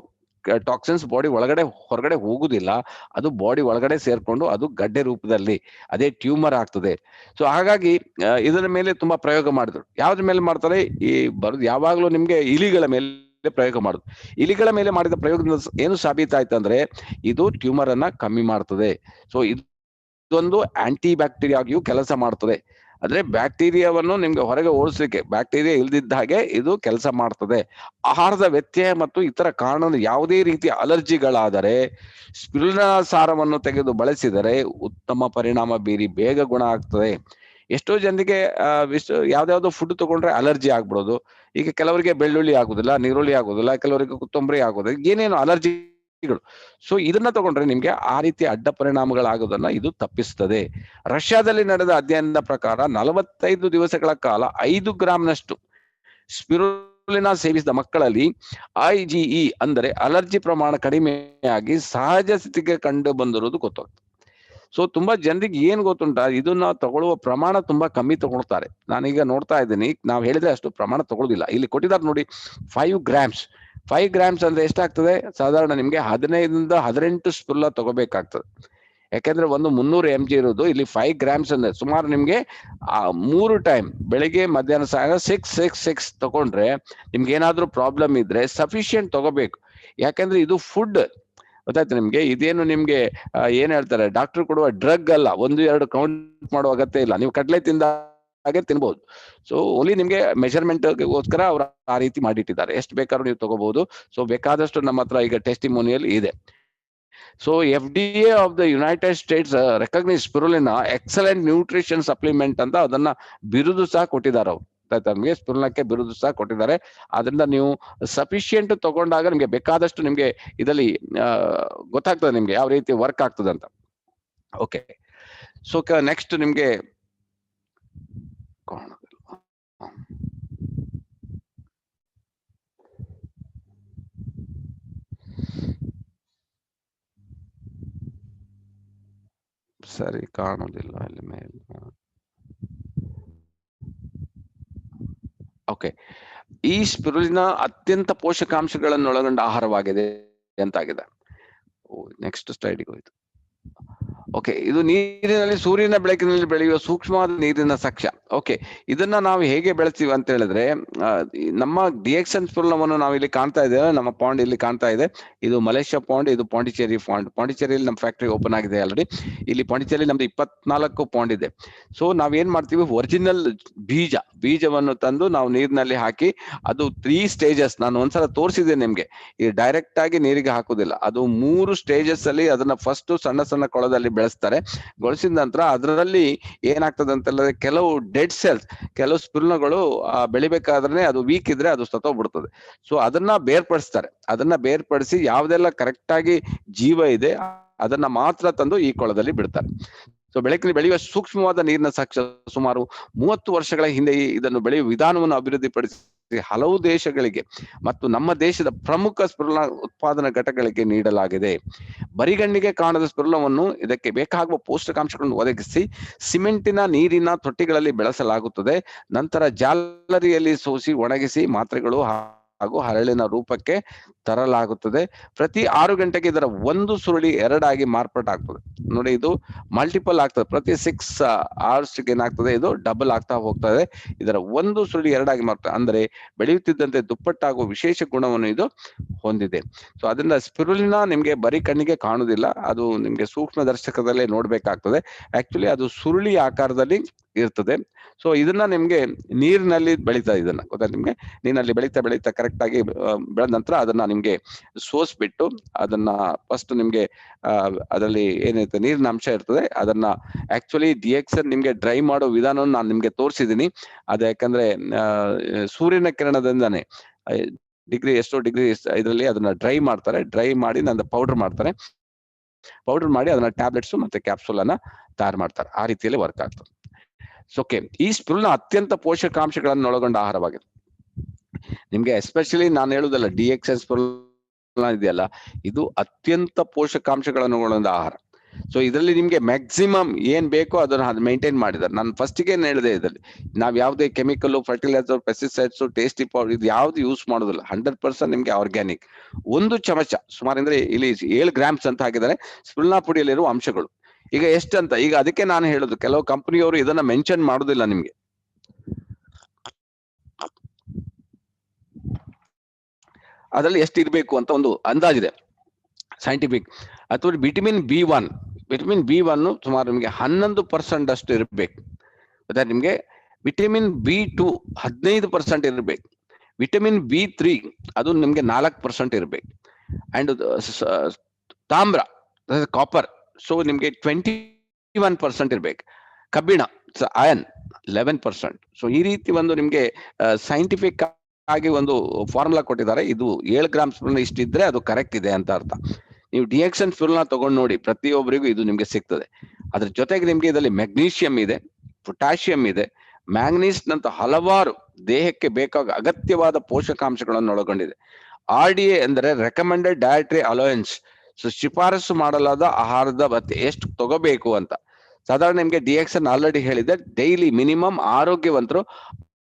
ಟಾಕ್ಸಿನ್ಸ್ ಬಾಡಿ ಹೊರಗಡೆ ಹೋಗುದಿಲ್ಲ, ಅದು ಬಾಡಿ ಒಳಗಡೆ ಸೇರ್ಕೊಂಡು ಅದು ಗಡ್ಡೆ ರೂಪದಲ್ಲಿ ಅದೇ ಟ್ಯೂಮರ್ ಆಗ್ತದೆ. ಸೊ ಹಾಗಾಗಿ ಇದರ ಮೇಲೆ ತುಂಬಾ ಪ್ರಯೋಗ ಮಾಡಿದ್ರು. ಯಾವ್ದ್ರ ಮೇಲೆ ಮಾಡ್ತಾರೆ? ಈ ಬರೋದು ಯಾವಾಗ್ಲೂ ನಿಮ್ಗೆ ಇಲಿಗಳ ಮೇಲೆ ಪ್ರಯೋಗ ಮಾಡುದು. ಇಲಿಗಳ ಮೇಲೆ ಮಾಡಿದ ಪ್ರಯೋಗದಿಂದ ಏನು ಸಾಬೀತಾಯ್ತು ಅಂದ್ರೆ ಇದು ಟ್ಯೂಮರ್ ಅನ್ನ ಕಮ್ಮಿ ಮಾಡ್ತದೆ. ಸೊ ಇದೊಂದು ಆಂಟಿ ಬ್ಯಾಕ್ಟೀರಿಯಾ ಆಗಿಯೂ ಕೆಲಸ ಮಾಡ್ತದೆ. ಅಂದ್ರೆ ಬ್ಯಾಕ್ಟೀರಿಯಾವನ್ನು ನಿಮ್ಗೆ ಹೊರಗೆ ಓಡಿಸ್ಲಿಕ್ಕೆ, ಬ್ಯಾಕ್ಟೀರಿಯಾ ಇಲ್ದಿದ್ದ ಹಾಗೆ ಇದು ಕೆಲಸ ಮಾಡ್ತದೆ. ಆಹಾರದ ವ್ಯತ್ಯಯ ಮತ್ತು ಇತರ ಕಾರಣದ ಯಾವುದೇ ರೀತಿಯ ಅಲರ್ಜಿಗಳಾದರೆ ಸ್ಪಿರುಲಿನಾ ಸಾರವನ್ನು ತೆಗೆದು ಬಳಸಿದರೆ ಉತ್ತಮ ಪರಿಣಾಮ ಬೀರಿ ಬೇಗ ಗುಣ ಆಗ್ತದೆ. ಎಷ್ಟೋ ಜನರಿಗೆ ಯಾವ್ದಾವ್ದೋ ಫುಡ್ ತಗೊಂಡ್ರೆ ಅಲರ್ಜಿ ಆಗ್ಬಿಡೋದು. ಈಗ ಕೆಲವರಿಗೆ ಬೆಳ್ಳುಳ್ಳಿ ಆಗುದಿಲ್ಲ, ನೀರುಳ್ಳಿ ಆಗುದಿಲ್ಲ, ಕೆಲವರಿಗೆ ಕೊತ್ತಂಬರಿ ಆಗೋದಿಲ್ಲ, ಏನೇನು ಅಲರ್ಜಿಗಳು. ಸೊ ಇದನ್ನ ತಗೊಂಡ್ರೆ ನಿಮ್ಗೆ ಆ ರೀತಿ ಅಡ್ಡ ಪರಿಣಾಮಗಳಾಗೋದನ್ನ ಇದು ತಪ್ಪಿಸ್ತದೆ. ರಷ್ಯಾದಲ್ಲಿ ನಡೆದ ಅಧ್ಯಯನದ ಪ್ರಕಾರ 45 ದಿವಸಗಳ ಕಾಲ 5 ಗ್ರಾಂನಷ್ಟು ಸ್ಪಿರುಲಿನಾ ಸೇವಿಸಿದ ಮಕ್ಕಳಲ್ಲಿ IgE ಅಂದರೆ ಅಲರ್ಜಿ ಪ್ರಮಾಣ ಕಡಿಮೆಯಾಗಿ ಸಹಜ ಸ್ಥಿತಿಗೆ ಕಂಡು ಬಂದಿರುವುದು ಗೊತ್ತಾಗ್ತದೆ. ಸೊ ತುಂಬಾ ಜನರಿಗೆ ಏನ್ ಗೊತ್ತುಂಟ, ಇದನ್ನ ತಗೊಳ್ಳುವ ಪ್ರಮಾಣ ತುಂಬಾ ಕಮ್ಮಿ ತಗೊಳ್ತಾರೆ. ನಾನೀಗ ನೋಡ್ತಾ ಇದ್ದೀನಿ, ನಾವು ಹೇಳಿದ್ರೆ ಅಷ್ಟು ಪ್ರಮಾಣ ತಗೊಳ್ಳೋದಿಲ್ಲ. ಇಲ್ಲಿ ಕೊಟ್ಟಿದ್ದಾರೆ ನೋಡಿ 5 ಗ್ರಾಮ್ಸ್. 5 ಗ್ರಾಮ್ಸ್ ಅಂದ್ರೆ ಎಷ್ಟಾಗ್ತದೆ? ಸಾಧಾರಣ ನಿಮ್ಗೆ 15ರಿಂದ 18 ಸ್ಪಿರುಲಿನಾ ತಗೋಬೇಕಾಗ್ತದೆ. ಯಾಕೆಂದ್ರೆ ಒಂದು 300 mg ಇರೋದು, ಇಲ್ಲಿ 5 ಗ್ರಾಮ್ಸ್ ಅಂದ್ರೆ ಸುಮಾರು ನಿಮ್ಗೆ 3 ಟೈಮ್ ಬೆಳಿಗ್ಗೆ ಮಧ್ಯಾಹ್ನ ಸಾಯಂಕಾಲ 6 ತಗೊಂಡ್ರೆ ನಿಮ್ಗೆ ಏನಾದ್ರೂ ಪ್ರಾಬ್ಲಮ್ ಇದ್ರೆ ಸಫಿಶಿಯಂಟ್ ತಗೋಬೇಕು. ಯಾಕಂದ್ರೆ ಇದು ಫುಡ್, ಗೊತ್ತಾಯ್ತು ನಿಮ್ಗೆ. ಇದೇನು ನಿಮ್ಗೆ ಏನ್ ಹೇಳ್ತಾರೆ, ಡಾಕ್ಟರ್ ಕೊಡುವ ಡ್ರಗ್ ಅಲ್ಲ. 1-2 ಕೌಂಟ್ ಮಾಡುವ ಅಗತ್ಯ ಇಲ್ಲ. ನೀವು ಕಡ್ಲೆ ತಿಂದ ಹಾಗೆ ತಿನ್ಬಹುದು. ಸೊ ಓನ್ಲಿ ನಿಮ್ಗೆ ಮೆಜರ್ಮೆಂಟ್ಗೋಸ್ಕರ ಅವ್ರು ಆ ರೀತಿ ಮಾಡಿಟ್ಟಿದ್ದಾರೆ. ಎಷ್ಟು ಬೇಕಾದ್ರೂ ನೀವು ತಗೋಬಹುದು. ಸೊ ಬೇಕಾದಷ್ಟು ನಮ್ಮ ಹತ್ರ ಈಗ ಟೆಸ್ಟಿಮೋನಿಯಲ್ ಇದೆ. So FDA of the United States recognise spirulina excellent nutrition supplement ಅಂತ ಅದನ್ನ ಬಿರುದು ಸಹ ಕೊಟ್ಟಿದ್ದಾರೆ ಅವ್ರು. ನಮ್ಗೆ ಸ್ಪಿರುಲಿನಾಕ್ಕೆ ಬಿರುದು ಸಹ ಕೊಟ್ಟಿದ್ದಾರೆ. ಆದ್ರಿಂದ ನೀವು ಸಫಿಶಿಯಂಟ್ ತಗೊಂಡಾಗ ನಿಮ್ಗೆ ಬೇಕಾದಷ್ಟು ನಿಮ್ಗೆ ಇದರಲ್ಲಿ ಗೊತ್ತಾಗ್ತದೆ ನಿಮ್ಗೆ ಯಾವ ರೀತಿ ವರ್ಕ್ ಆಗ್ತದೆ ಅಂತ. ಓಕೆ, ಸೊ ನೆಕ್ಸ್ಟ್ ನಿಮ್ಗೆ ಸರಿ ಕಾಣುವುದಿಲ್ಲ ಅಲ್ಲಿ ಮೇಲೆ. ಓಕೆ, ಈ ಸ್ಪಿರುಲಿನಾ ಅತ್ಯಂತ ಪೋಷಕಾಂಶಗಳನ್ನು ಒಳಗೊಂಡ ಆಹಾರವಾಗಿದೆ ಅಂತಾಗಿದೆ. ನೆಕ್ಸ್ಟ್ ಸ್ಲೈಡ್ಗೆ ಹೋಯ್ತು. ಓಕೆ, ಇದು ನೀರಿನಲ್ಲಿ ಸೂರ್ಯನ ಬೆಳಕಿನಲ್ಲಿ ಬೆಳೆಯುವ ಸೂಕ್ಷ್ಮವಾದ ನೀರಿನ ಸಸ್ಯ. ಓಕೆ, ಇದನ್ನ ನಾವು ಹೇಗೆ ಬೆಳೆಸ್ತೀವಿ ಅಂತ ಹೇಳಿದ್ರೆ, ನಮ್ಮ ಡಿಎಕ್ಸನ್ ಸ್ಪಿರುಲಿನಾವನ್ನು ನಾವು ಇಲ್ಲಿ ಕಾಣ್ತಾ ಇದ್ದೇವೆ. ನಮ್ಮ ಪಾಂಡ್ ಇಲ್ಲಿ ಕಾಣ್ತಾ ಇದೆ. ಇದು ಮಲೇಷ್ಯಾ ಪಾಂಡ್, ಇದು ಪಾಂಡಿಚೇರಿ ಪಾಂಡ್. ಪಾಂಡಿಚೇರಿಯಲ್ಲಿ ನಮ್ಮ ಫ್ಯಾಕ್ಟರಿ ಓಪನ್ ಆಗಿದೆ ಆಲ್ರೆಡಿ. ಇಲ್ಲಿ ಪಾಂಡಿಚೇರಿ ನಮ್ದು 24 ಪಾಂಡ್ ಇದೆ. ಸೊ ನಾವೇನ್ ಮಾಡ್ತೀವಿ, ಒರಿಜಿನಲ್ ಬೀಜವನ್ನು ತಂದು ನಾವು ನೀರಿನಲ್ಲಿ ಹಾಕಿ, ಅದು 3 ಸ್ಟೇಜಸ್ ನಾನು ಒಂದ್ಸಲ ತೋರಿಸಿದ್ದೇನೆ ನಿಮ್ಗೆ. ಈ ಡೈರೆಕ್ಟ್ ಆಗಿ ನೀರಿಗೆ ಹಾಕುದಿಲ್ಲ, ಅದು 3 ಸ್ಟೇಜಸ್ ಅಲ್ಲಿ ಅದನ್ನ ಫಸ್ಟ್ ಸಣ್ಣ ಕೊಳದಲ್ಲಿ ಬೆಳೆಸ್ತಾರೆ. ಗೊಳಿಸಿದ ನಂತರ ಅದರಲ್ಲಿ ಏನಾಗ್ತದೆ ಅಂತ ಹೇಳಿದ್ರೆ, ಕೆಲವು ಡೆಡ್ ಸೆಲ್ಸ್, ಕೆಲವು ಸ್ಪಿರುಲಿನಾಗಳು ಬೆಳಿಬೇಕಾದ್ರೆ ಅದು ವೀಕ್ ಇದ್ರೆ ಅದು ಸತ್ತೋಗ್ಬಿಡ್ತದೆ. ಸೊ ಅದನ್ನ ಬೇರ್ಪಡಿಸ್ತಾರೆ. ಅದನ್ನ ಬೇರ್ಪಡಿಸಿ ಯಾವ್ದೆಲ್ಲ ಕರೆಕ್ಟ್ ಆಗಿ ಜೀವ ಇದೆ ಅದನ್ನ ಮಾತ್ರ ತಂದು ಈ ಕೊಳದಲ್ಲಿ ಬಿಡ್ತಾರೆ. ಸೊ ಬೆಳಕಿನಲ್ಲಿ ಬೆಳೆಯುವ ಸೂಕ್ಷ್ಮವಾದ ನೀರಿನ ಸಸ್ಯ ಸುಮಾರು 30 ವರ್ಷಗಳ ಹಿಂದೆ ಇದನ್ನು ಬೆಳೆಯುವ ವಿಧಾನವನ್ನು ಅಭಿವೃದ್ಧಿಪಡಿಸಿ ಹಲವು ದೇಶಗಳಿಗೆ ಮತ್ತು ನಮ್ಮ ದೇಶದ ಪ್ರಮುಖ ಸ್ಪಿರುಲಿನಾ ಉತ್ಪಾದನಾ ಘಟಕಗಳಿಗೆ ನೀಡಲಾಗಿದೆ. ಬರಿಗಣ್ಣಿಗೆ ಕಾಣದ ಸ್ಪಿರುಲಿನಾವನ್ನು ಇದಕ್ಕೆ ಬೇಕಾಗುವ ಪೋಷಕಾಂಶಗಳನ್ನು ಒದಗಿಸಿ ಸಿಮೆಂಟಿನ ನೀರಿನ ತೊಟ್ಟಿಗಳಲ್ಲಿ ಬೆಳೆಸಲಾಗುತ್ತದೆ. ನಂತರ ಜಾಲರಿಯಲ್ಲಿ ಸೋಸಿ ಒಣಗಿಸಿ ಮಾತ್ರೆಗಳು ಹಾಗೂ ಹರಳಿನ ರೂಪಕ್ಕೆ ತರಲಾಗುತ್ತದೆ. ಪ್ರತಿ 6 ಗಂಟೆಗೆ ಇದರ ಒಂದು ಸುರುಳಿ 2 ಆಗಿ ಮಾರ್ಪಾಟಾಗ್ತದೆ. ನೋಡಿ, ಇದು ಮಲ್ಟಿಪಲ್ ಆಗ್ತದೆ. ಪ್ರತಿ 6 hours ಏನಾಗ್ತದೆ, ಇದು ಡಬಲ್ ಆಗ್ತಾ ಹೋಗ್ತದೆ. ಇದರ ಒಂದು ಸುರುಳಿ 2 ಆಗಿ ಮಾರ್ಪಡ್ತದೆ. ಅಂದ್ರೆ ಬೆಳೆಯುತ್ತಿದ್ದಂತೆ ದುಪ್ಪಟ್ಟಾಗುವ ವಿಶೇಷ ಗುಣವನ್ನು ಇದು ಹೊಂದಿದೆ. ಸೊ ಅದರಿಂದ ಸ್ಪಿರುಲಿನಾ ನಿಮ್ಗೆ ಬರೀ ಕಣ್ಣಿಗೆ ಕಾಣುವುದಿಲ್ಲ, ಅದು ನಿಮ್ಗೆ ಸೂಕ್ಷ್ಮ ದರ್ಶಕದಲ್ಲೇ ನೋಡ್ಬೇಕಾಗ್ತದೆ. ಆಕ್ಚುಲಿ ಅದು ಸುರುಳಿ ಆಕಾರದಲ್ಲಿ ಇರ್ತದೆ. ಸೊ ಇದನ್ನ ನಿಮ್ಗೆ ನೀರಿನಲ್ಲಿ ಬೆಳೀತಾ ಇದನ್ನ ಗೊತ್ತಾ ನಿಮ್ಗೆ, ನೀರಿನಲ್ಲಿ ಬೆಳೀತಾ ಕರೆಕ್ಟ್ ಆಗಿ ಬೆಳೆದ ನಂತರ ಅದನ್ನ ನಿಮ್ಗೆ ಸೋಸ್ಬಿಟ್ಟು ಅದನ್ನ ಫಸ್ಟ್ ನಿಮ್ಗೆ ಅದರಲ್ಲಿ ಏನಿರುತ್ತೆ ನೀರಿನ ಅಂಶ ಇರ್ತದೆ, ಅದನ್ನ ಆಕ್ಚುಲಿ DXN ನಿಮ್ಗೆ ಡ್ರೈ ಮಾಡೋ ವಿಧಾನವನ್ನು ನಾನು ನಿಮ್ಗೆ ತೋರಿಸಿದೀನಿ. ಅದು ಯಾಕಂದ್ರೆ ಸೂರ್ಯನ ಕಿರಣದಿಂದಾನೆ ಎಷ್ಟೋ ಡಿಗ್ರಿ ಇದರಲ್ಲಿ ಅದನ್ನ ಡ್ರೈ ಮಾಡ್ತಾರೆ, ಡ್ರೈ ಮಾಡಿ ನಂದು ಪೌಡರ್ ಮಾಡ್ತಾರೆ, ಪೌಡರ್ ಮಾಡಿ ಅದನ್ನ ಟ್ಯಾಬ್ಲೆಟ್ಸ್ ಮತ್ತೆ ಕ್ಯಾಪ್ಸೂಲ್ ಅನ್ನ ತಯಾರು ಮಾಡ್ತಾರೆ. ಆ ರೀತಿಯಲ್ಲಿ ವರ್ಕ್ ಆಗ್ತದೆ. ಓಕೆ, ಈ ಸ್ಪಿರುಲಿನಾ ಅತ್ಯಂತ ಪೋಷಕಾಂಶಗಳನ್ನು ಒಳಗೊಂಡ ಆಹಾರವಾಗಿದೆ. ನಿಮ್ಗೆ ಎಸ್ಪೆಷಲಿ ನಾನು ಹೇಳುದಲ್ಲ, DXN ಸ್ಪಿರುಲಿನಾ ಇದೆಯಲ್ಲ, ಇದು ಅತ್ಯಂತ ಪೋಷಕಾಂಶಗಳನ್ನು ಒಳಗೊಂಡ ಆಹಾರ. ಸೊ ಇದರಲ್ಲಿ ನಿಮ್ಗೆ ಮ್ಯಾಕ್ಸಿಮಮ್ ಏನ್ ಬೇಕೋ ಅದನ್ನ ಮೇಂಟೈನ್ ಮಾಡಿದ್ದಾರೆ. ನಾನು ಫಸ್ಟಿಗೆ ಹೇಳಿದೆ, ಇದರಲ್ಲಿ ನಾವ್ ಯಾವ್ದೇ chemical, fertiliser, pesticides, tasty powder ಇದು ಯಾವ್ದು ಯೂಸ್ ಮಾಡೋದಿಲ್ಲ. 100% ನಿಮ್ಗೆ ಆರ್ಗ್ಯಾನಿಕ್. ಒಂದು ಚಮಚ ಸುಮಾರು ಅಂದ್ರೆ ಇಲ್ಲಿ 7 ಗ್ರಾಮ್ಸ್ ಅಂತ ಹಾಕಿದ್ದಾರೆ ಸ್ಪಿರುಲಿನಾ ಪುಡಿಯಲ್ಲಿರುವ ಅಂಶಗಳು. ಈಗ ಎಷ್ಟಂತ, ಈಗ ಅದಕ್ಕೆ ನಾನು ಹೇಳುದು, ಕೆಲವು ಕಂಪನಿಯವರು ಇದನ್ನ ಮೆನ್ಷನ್ ಮಾಡುದಿಲ್ಲ ನಿಮ್ಗೆ. ಅದರಲ್ಲಿ ಎಷ್ಟು ಇರಬೇಕು ಅಂತ ಒಂದು ಅಂದಾಜಿದೆ ಸೈಂಟಿಫಿಕ್. ಅಥವಾ ವಿಟಮಿನ್ ಬಿ1 ಸುಮಾರು ನಿಮ್ಗೆ 11% ಅಷ್ಟು ಇರಬೇಕು. ಮತ್ತೆ ನಿಮ್ಗೆ ವಿಟಮಿನ್ B2 15% ಇರಬೇಕು. ವಿಟಮಿನ್ B3 ಅದು ನಿಮ್ಗೆ 4% ಇರಬೇಕು. ಅಂಡ್ ತಾಮ್ರ ಕಾಪರ್ ಸೊ ನಿಮ್ಗೆ 21% ಇರ್ಬೇಕು. ಕಬ್ಬಿಣ ಅಯನ್ 11%. ಸೊ ಈ ರೀತಿ ಒಂದು ನಿಮ್ಗೆ ಸೈಂಟಿಫಿಕ್ ಆಗಿ ಒಂದು ಫಾರ್ಮುಲಾ ಕೊಟ್ಟಿದ್ದಾರೆ. ಇದು 7 ಗ್ರಾಮ್ ಸ್ಪಿರುಲಿನಾ ಇಷ್ಟಿದ್ರೆ ಅದು ಕರೆಕ್ಟ್ ಇದೆ ಅಂತ ಅರ್ಥ. ನೀವು DXN ಸ್ಪಿರುಲಿನಾ ತಗೊಂಡು ನೋಡಿ, ಪ್ರತಿಯೊಬ್ಬರಿಗೂ ಇದು ನಿಮ್ಗೆ ಸಿಗ್ತದೆ. ಅದ್ರ ಜೊತೆಗೆ ನಿಮ್ಗೆ ಇದರಲ್ಲಿ ಮೆಗ್ನೀಷಿಯಂ ಇದೆ, ಪೊಟ್ಯಾಷಿಯಂ ಇದೆ, ಮ್ಯಾಂಗನೀಸ್ ನಂತ ಹಲವಾರು ದೇಹಕ್ಕೆ ಬೇಕಾದ ಅಗತ್ಯವಾದ ಪೋಷಕಾಂಶಗಳನ್ನು ಒಳಗೊಂಡಿದೆ. RDA ಅಂದರೆ ರೆಕಮೆಂಡೆಡ್ ಡಯಟರಿ ಅಲೋಯೆನ್ಸ್. ಸೊ ಶಿಫಾರಸು ಮಾಡಲಾದ ಆಹಾರದ ಎಷ್ಟು ತಗೋಬೇಕು ಅಂತ. ಸಾಧಾರಣ ನಿಮ್ಗೆ DXN ಆಲ್ರೆಡಿ ಹೇಳಿದೆ, ಡೈಲಿ ಮಿನಿಮಮ್ ಆರೋಗ್ಯವಂತರು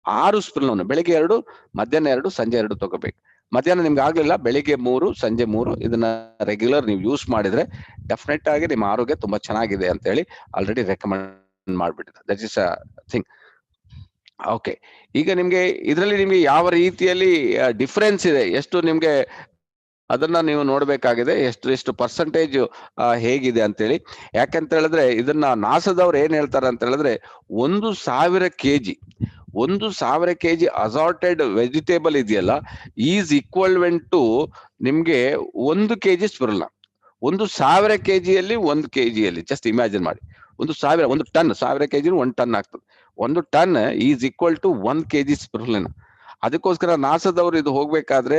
6 ಸ್ಪಿರುಲಿನಾ, ಬೆಳಿಗ್ಗೆ 2, ಮಧ್ಯಾಹ್ನ 2, ಸಂಜೆ 2 ತಗೋಬೇಕು. ಮಧ್ಯಾಹ್ನ ನಿಮ್ಗೆ ಆಗ್ಲಿಲ್ಲ, ಬೆಳಿಗ್ಗೆ 3, ಸಂಜೆ 3 ಇದನ್ನ ರೆಗ್ಯುಲರ್ ನೀವು ಯೂಸ್ ಮಾಡಿದ್ರೆ ಡೆಫಿನೆಟ್ ಆಗಿ ನಿಮ್ಮ ಆರೋಗ್ಯ ತುಂಬಾ ಚೆನ್ನಾಗಿದೆ ಅಂತ ಹೇಳಿ ಆಲ್ರೆಡಿ ರೆಕಮೆಂಡ್ ಮಾಡ್ಬಿಟ್ಟಿದೆ. That is a thing. Okay, ಈಗ ನಿಮ್ಗೆ ಇದರಲ್ಲಿ ನಿಮ್ಗೆ ಯಾವ ರೀತಿಯಲ್ಲಿ ಡಿಫರೆನ್ಸ್ ಇದೆ, ಎಷ್ಟು ನಿಮ್ಗೆ ಅದನ್ನ ನೀವು ನೋಡ್ಬೇಕಾಗಿದೆ, ಎಷ್ಟು ಪರ್ಸೆಂಟೇಜ್ ಹೇಗಿದೆ ಅಂತೇಳಿ. ಯಾಕಂತ ಹೇಳಿದ್ರೆ ಇದನ್ನ ನಾಸದವ್ರು ಏನ್ ಹೇಳ್ತಾರೆ ಅಂತ ಹೇಳಿದ್ರೆ, 1,000 kg ಅಸಾರ್ಟೆಡ್ ವೆಜಿಟೇಬಲ್ ಇದೆಯಲ್ಲ ಈಸ್ ಈಕ್ವಲ್ವೆಂಟ್ ಟು ನಿಮ್ಗೆ 1 kg ಸ್ಪಿರುಲಿನಾ. 1,000 kgಯಲ್ಲಿ 1 kgಯಲ್ಲಿ ಜಸ್ಟ್ ಇಮ್ಯಾಜಿನ್ ಮಾಡಿ, 1 ಟನ್ 1000 kg 1 ಟನ್ ಆಗ್ತದೆ. 1 ton is equal to 1 kg spirulina. ಅದಕ್ಕೋಸ್ಕರ ನಾಸದವ್ರು ಇದು ಹೋಗ್ಬೇಕಾದ್ರೆ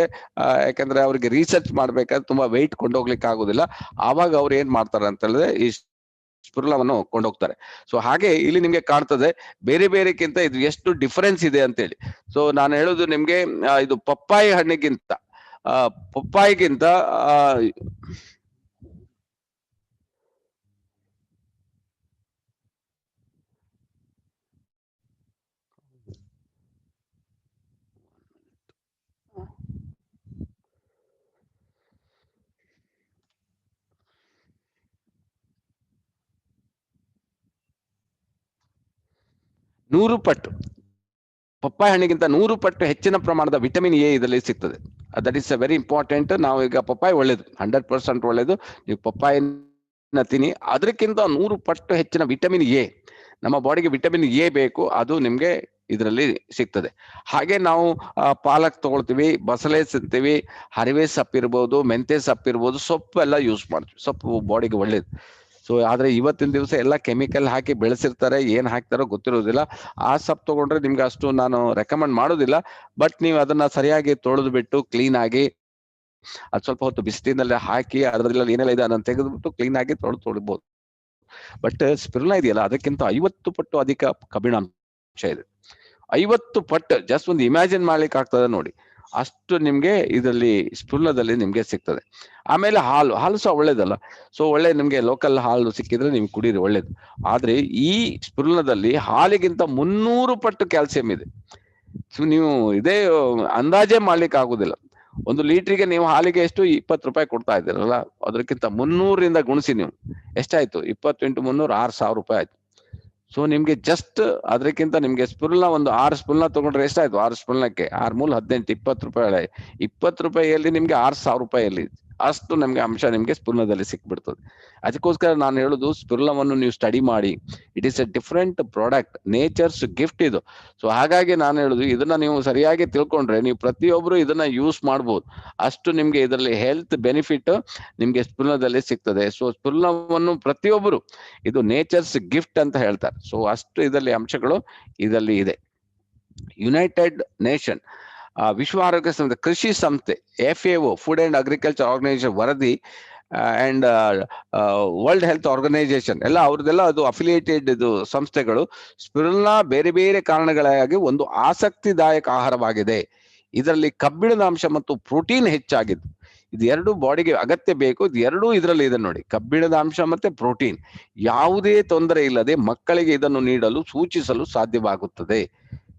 ಯಾಕಂದ್ರೆ ಅವ್ರಿಗೆ ರಿಸರ್ಚ್ ಮಾಡ್ಬೇಕಾದ್ರೆ ತುಂಬಾ ವೆಯ್ಟ್ ಕೊಂಡೋಗ್ಲಿಕ್ಕೆ ಆಗುದಿಲ್ಲ. ಆವಾಗ ಅವ್ರು ಏನ್ ಮಾಡ್ತಾರೆ ಅಂತ ಹೇಳಿದ್ರೆ ಈ ಸ್ಪಿರುಲಿನಾವನ್ನು ಕೊಂಡೋಗ್ತಾರೆ. ಸೊ ಹಾಗೆ ಇಲ್ಲಿ ನಿಮ್ಗೆ ಕಾಣ್ತದೆ ಬೇರೆ ಬೇರೆಕ್ಕಿಂತ ಇದು ಎಷ್ಟು ಡಿಫರೆನ್ಸ್ ಇದೆ ಅಂತೇಳಿ. ಸೊ ನಾನು ಹೇಳುದು ನಿಮ್ಗೆ ಇದು ಪಪ್ಪಾಯಿ ಹಣ್ಣಿಗಿಂತ ಪಪ್ಪಾಯಿಗಿಂತ ನೂರು ಪಟ್ಟು, ಪಪ್ಪಾಯಿ ಹಣ್ಣಿಗಿಂತ 100 ಪಟ್ಟು ಹೆಚ್ಚಿನ ಪ್ರಮಾಣದ ವಿಟಮಿನ್ ಎ ಇದರಲ್ಲಿ ಸಿಗ್ತದೆ. That is very important. ನಾವು ಈಗ ಪಪ್ಪಾಯಿ ಒಳ್ಳೇದು, 100% ಒಳ್ಳೇದು, ನೀವು ಪಪ್ಪಾಯಿನ ತಿನ್ನಿ. ಅದಕ್ಕಿಂತ 100 ಪಟ್ಟು ಹೆಚ್ಚಿನ ವಿಟಮಿನ್ ಎ, ನಮ್ಮ ಬಾಡಿಗೆ ವಿಟಮಿನ್ ಎ ಬೇಕು, ಅದು ನಿಮ್ಗೆ ಇದರಲ್ಲಿ ಸಿಗ್ತದೆ. ಹಾಗೆ ನಾವು ಪಾಲಕ್ ತಗೊಳ್ತೀವಿ, ಬಸಳೆ ತಿಂತೀವಿ, ಹರಿವೆ ಸೊಪ್ಪಿರ್ಬೋದು, ಮೆಂತೆ ಸೊಪ್ಪಿರ್ಬೋದು, ಸೊಪ್ಪು ಎಲ್ಲ ಯೂಸ್ ಮಾಡ್ತೀವಿ. ಸೊಪ್ಪು ಬಾಡಿಗೆ ಒಳ್ಳೇದು. ಸೊ ಆದ್ರೆ ಇವತ್ತಿನ ದಿವಸ ಎಲ್ಲ ಕೆಮಿಕಲ್ ಹಾಕಿ ಬೆಳೆಸಿರ್ತಾರೆ, ಏನ್ ಹಾಕ್ತಾರೋ ಗೊತ್ತಿರೋದಿಲ್ಲ. ಆ ಸೊಪ್ಪು ತಗೊಂಡ್ರೆ ನಿಮ್ಗೆ ಅಷ್ಟು ನಾನು ರೆಕಮೆಂಡ್ ಮಾಡೋದಿಲ್ಲ. ಬಟ್ ನೀವು ಅದನ್ನ ಸರಿಯಾಗಿ ತೊಳೆದು ಬಿಟ್ಟು ಕ್ಲೀನ್ ಆಗಿ ಅದು ಸ್ವಲ್ಪ ಹೊತ್ತು ಬಿಸಿಲಿನಲ್ಲಿ ಹಾಕಿ ಅದರಲ್ಲಿ ಏನೆಲ್ಲ ಇದೆ ಅದನ್ನ ತೆಗೆದುಬಿಟ್ಟು ಕ್ಲೀನ್ ಆಗಿ ತೊಳಿಬಹುದು. ಬಟ್ ಸ್ಪಿರುಲಿನಾ ಇದೆಯಲ್ಲ ಅದಕ್ಕಿಂತ 50 ಪಟ್ಟು ಅಧಿಕ ಕಬ್ಬಿಣಾಂಶ ಇದೆ. 50 ಪಟ್ಟು ಜಸ್ಟ್ ಒಂದು ಇಮ್ಯಾಜಿನ್ ಮಾಡ್ಲಿಕ್ಕೆ ಆಗ್ತದೆ ನೋಡಿ, ಅಷ್ಟು ನಿಮ್ಗೆ ಇದರಲ್ಲಿ ಸ್ಪಿರುಲಿನಾದಲ್ಲಿ ನಿಮ್ಗೆ ಸಿಗ್ತದೆ. ಆಮೇಲೆ ಹಾಲು ಸಹ ಒಳ್ಳೇದಲ್ಲ. ಸೊ ಒಳ್ಳೆ ನಿಮ್ಗೆ ಲೋಕಲ್ ಹಾಲು ಸಿಕ್ಕಿದ್ರೆ ನೀವು ಕುಡೀರಿ, ಒಳ್ಳೇದು. ಆದ್ರೆ ಈ ಸ್ಪಿರುಲಿನಾದಲ್ಲಿ ಹಾಲಿಗಿಂತ 300 ಪಟ್ಟು ಕ್ಯಾಲ್ಸಿಯಂ ಇದೆ. ಸೊ ನೀವು ಇದೇ ಅಂದಾಜೆ ಮಾಡ್ಲಿಕ್ಕೆ ಆಗುದಿಲ್ಲ. 1 ಲೀಟ್ರಿಗೆ ನೀವು ಹಾಲಿಗೆ ಎಷ್ಟು 20 ರೂಪಾಯಿ ಕೊಡ್ತಾ ಇದ್ದೀರಲ್ಲ, ಅದಕ್ಕಿಂತ 300ರಿಂದ ಗುಣಿಸಿ ನೀವು ಎಷ್ಟಾಯ್ತು, 20 × 300 6,000 ರೂಪಾಯಿ ಆಯ್ತು. ಸೊ ನಿಮ್ಗೆ ಜಸ್ಟ್ ಅದಕ್ಕಿಂತ ನಿಮ್ಗೆ ಸ್ಪಿರುಲಿನಾ ಒಂದು 6 ಸ್ಪಿರುಲಿನಾ ತಗೊಂಡ್ರೆ ಎಷ್ಟಾಯ್ತು, 6 ಸ್ಪಿರುಲಿನಾಕ್ಕೆ 6 × 3 = 18, 20 ರೂಪಾಯಿ. 20 ರೂಪಾಯಿಯಲ್ಲಿ ನಿಮ್ಗೆ 6,000 ರೂಪಾಯಿಯಲ್ಲಿ ಅಷ್ಟು ನಮ್ಗೆ ಅಂಶ ನಿಮ್ಗೆ ಸ್ಫುರ್ಣದಲ್ಲಿ ಸಿಕ್ಬಿಡ್ತದೆ. ಅದಕ್ಕೋಸ್ಕರ ನಾನು ಹೇಳುದು ಸ್ಫುರ್ಣವನ್ನು ನೀವು ಸ್ಟಡಿ ಮಾಡಿ. It is A different product, nature's gift ಇದು. ಸೊ ಹಾಗಾಗಿ ನಾನು ಹೇಳುದು ಇದನ್ನ ನೀವು ಸರಿಯಾಗಿ ತಿಳ್ಕೊಂಡ್ರೆ ನೀವು ಪ್ರತಿಯೊಬ್ರು ಇದನ್ನ ಯೂಸ್ ಮಾಡ್ಬೋದು. ಅಷ್ಟು ನಿಮ್ಗೆ ಇದರಲ್ಲಿ ಹೆಲ್ತ್ ಬೆನಿಫಿಟ್ ನಿಮ್ಗೆ ಸ್ಫುರ್ಣದಲ್ಲಿ ಸಿಗ್ತದೆ. ಸೊ ಸ್ಫುರ್ಣವನ್ನು ಪ್ರತಿಯೊಬ್ಬರು ಇದು ನೇಚರ್ಸ್ ಗಿಫ್ಟ್ ಅಂತ ಹೇಳ್ತಾರೆ. ಸೊ ಅಷ್ಟು ಇದರಲ್ಲಿ ಅಂಶಗಳು ಇದರಲ್ಲಿ ಇದೆ. ಯುನೈಟೆಡ್ ನೇಷನ್ ವಿಶ್ವ ಆರೋಗ್ಯ ಸಂಸ್ಥೆ, ಕೃಷಿ ಸಂಸ್ಥೆ, FAO Food and Agriculture Organization ವರದಿ ಅಂಡ್ ವರ್ಲ್ಡ್ ಹೆಲ್ತ್ ಆರ್ಗನೈಸೇಷನ್ ಎಲ್ಲ ಅವ್ರದ್ದೆಲ್ಲ ಅದು ಅಫಿಲಿಯೇಟೆಡ್ ಇದು ಸಂಸ್ಥೆಗಳು. ಸ್ಪಿರುಲಿನಾ ಬೇರೆ ಬೇರೆ ಕಾರಣಗಳಾಗಿ ಒಂದು ಆಸಕ್ತಿದಾಯಕ ಆಹಾರವಾಗಿದೆ. ಇದರಲ್ಲಿ ಕಬ್ಬಿಣದ ಅಂಶ ಮತ್ತು ಪ್ರೋಟೀನ್ ಹೆಚ್ಚಾಗಿದ್ದು, ಇದು ಎರಡು ಬಾಡಿಗೆ ಅಗತ್ಯ ಬೇಕು. ಇದು ಎರಡೂ ಇದರಲ್ಲಿ ಇದೆ ನೋಡಿ, ಕಬ್ಬಿಣದ ಅಂಶ ಮತ್ತೆ ಪ್ರೋಟೀನ್. ಯಾವುದೇ ತೊಂದರೆ ಇಲ್ಲದೆ ಮಕ್ಕಳಿಗೆ ಇದನ್ನು ನೀಡಲು ಸೂಚಿಸಲು ಸಾಧ್ಯವಾಗುತ್ತದೆ.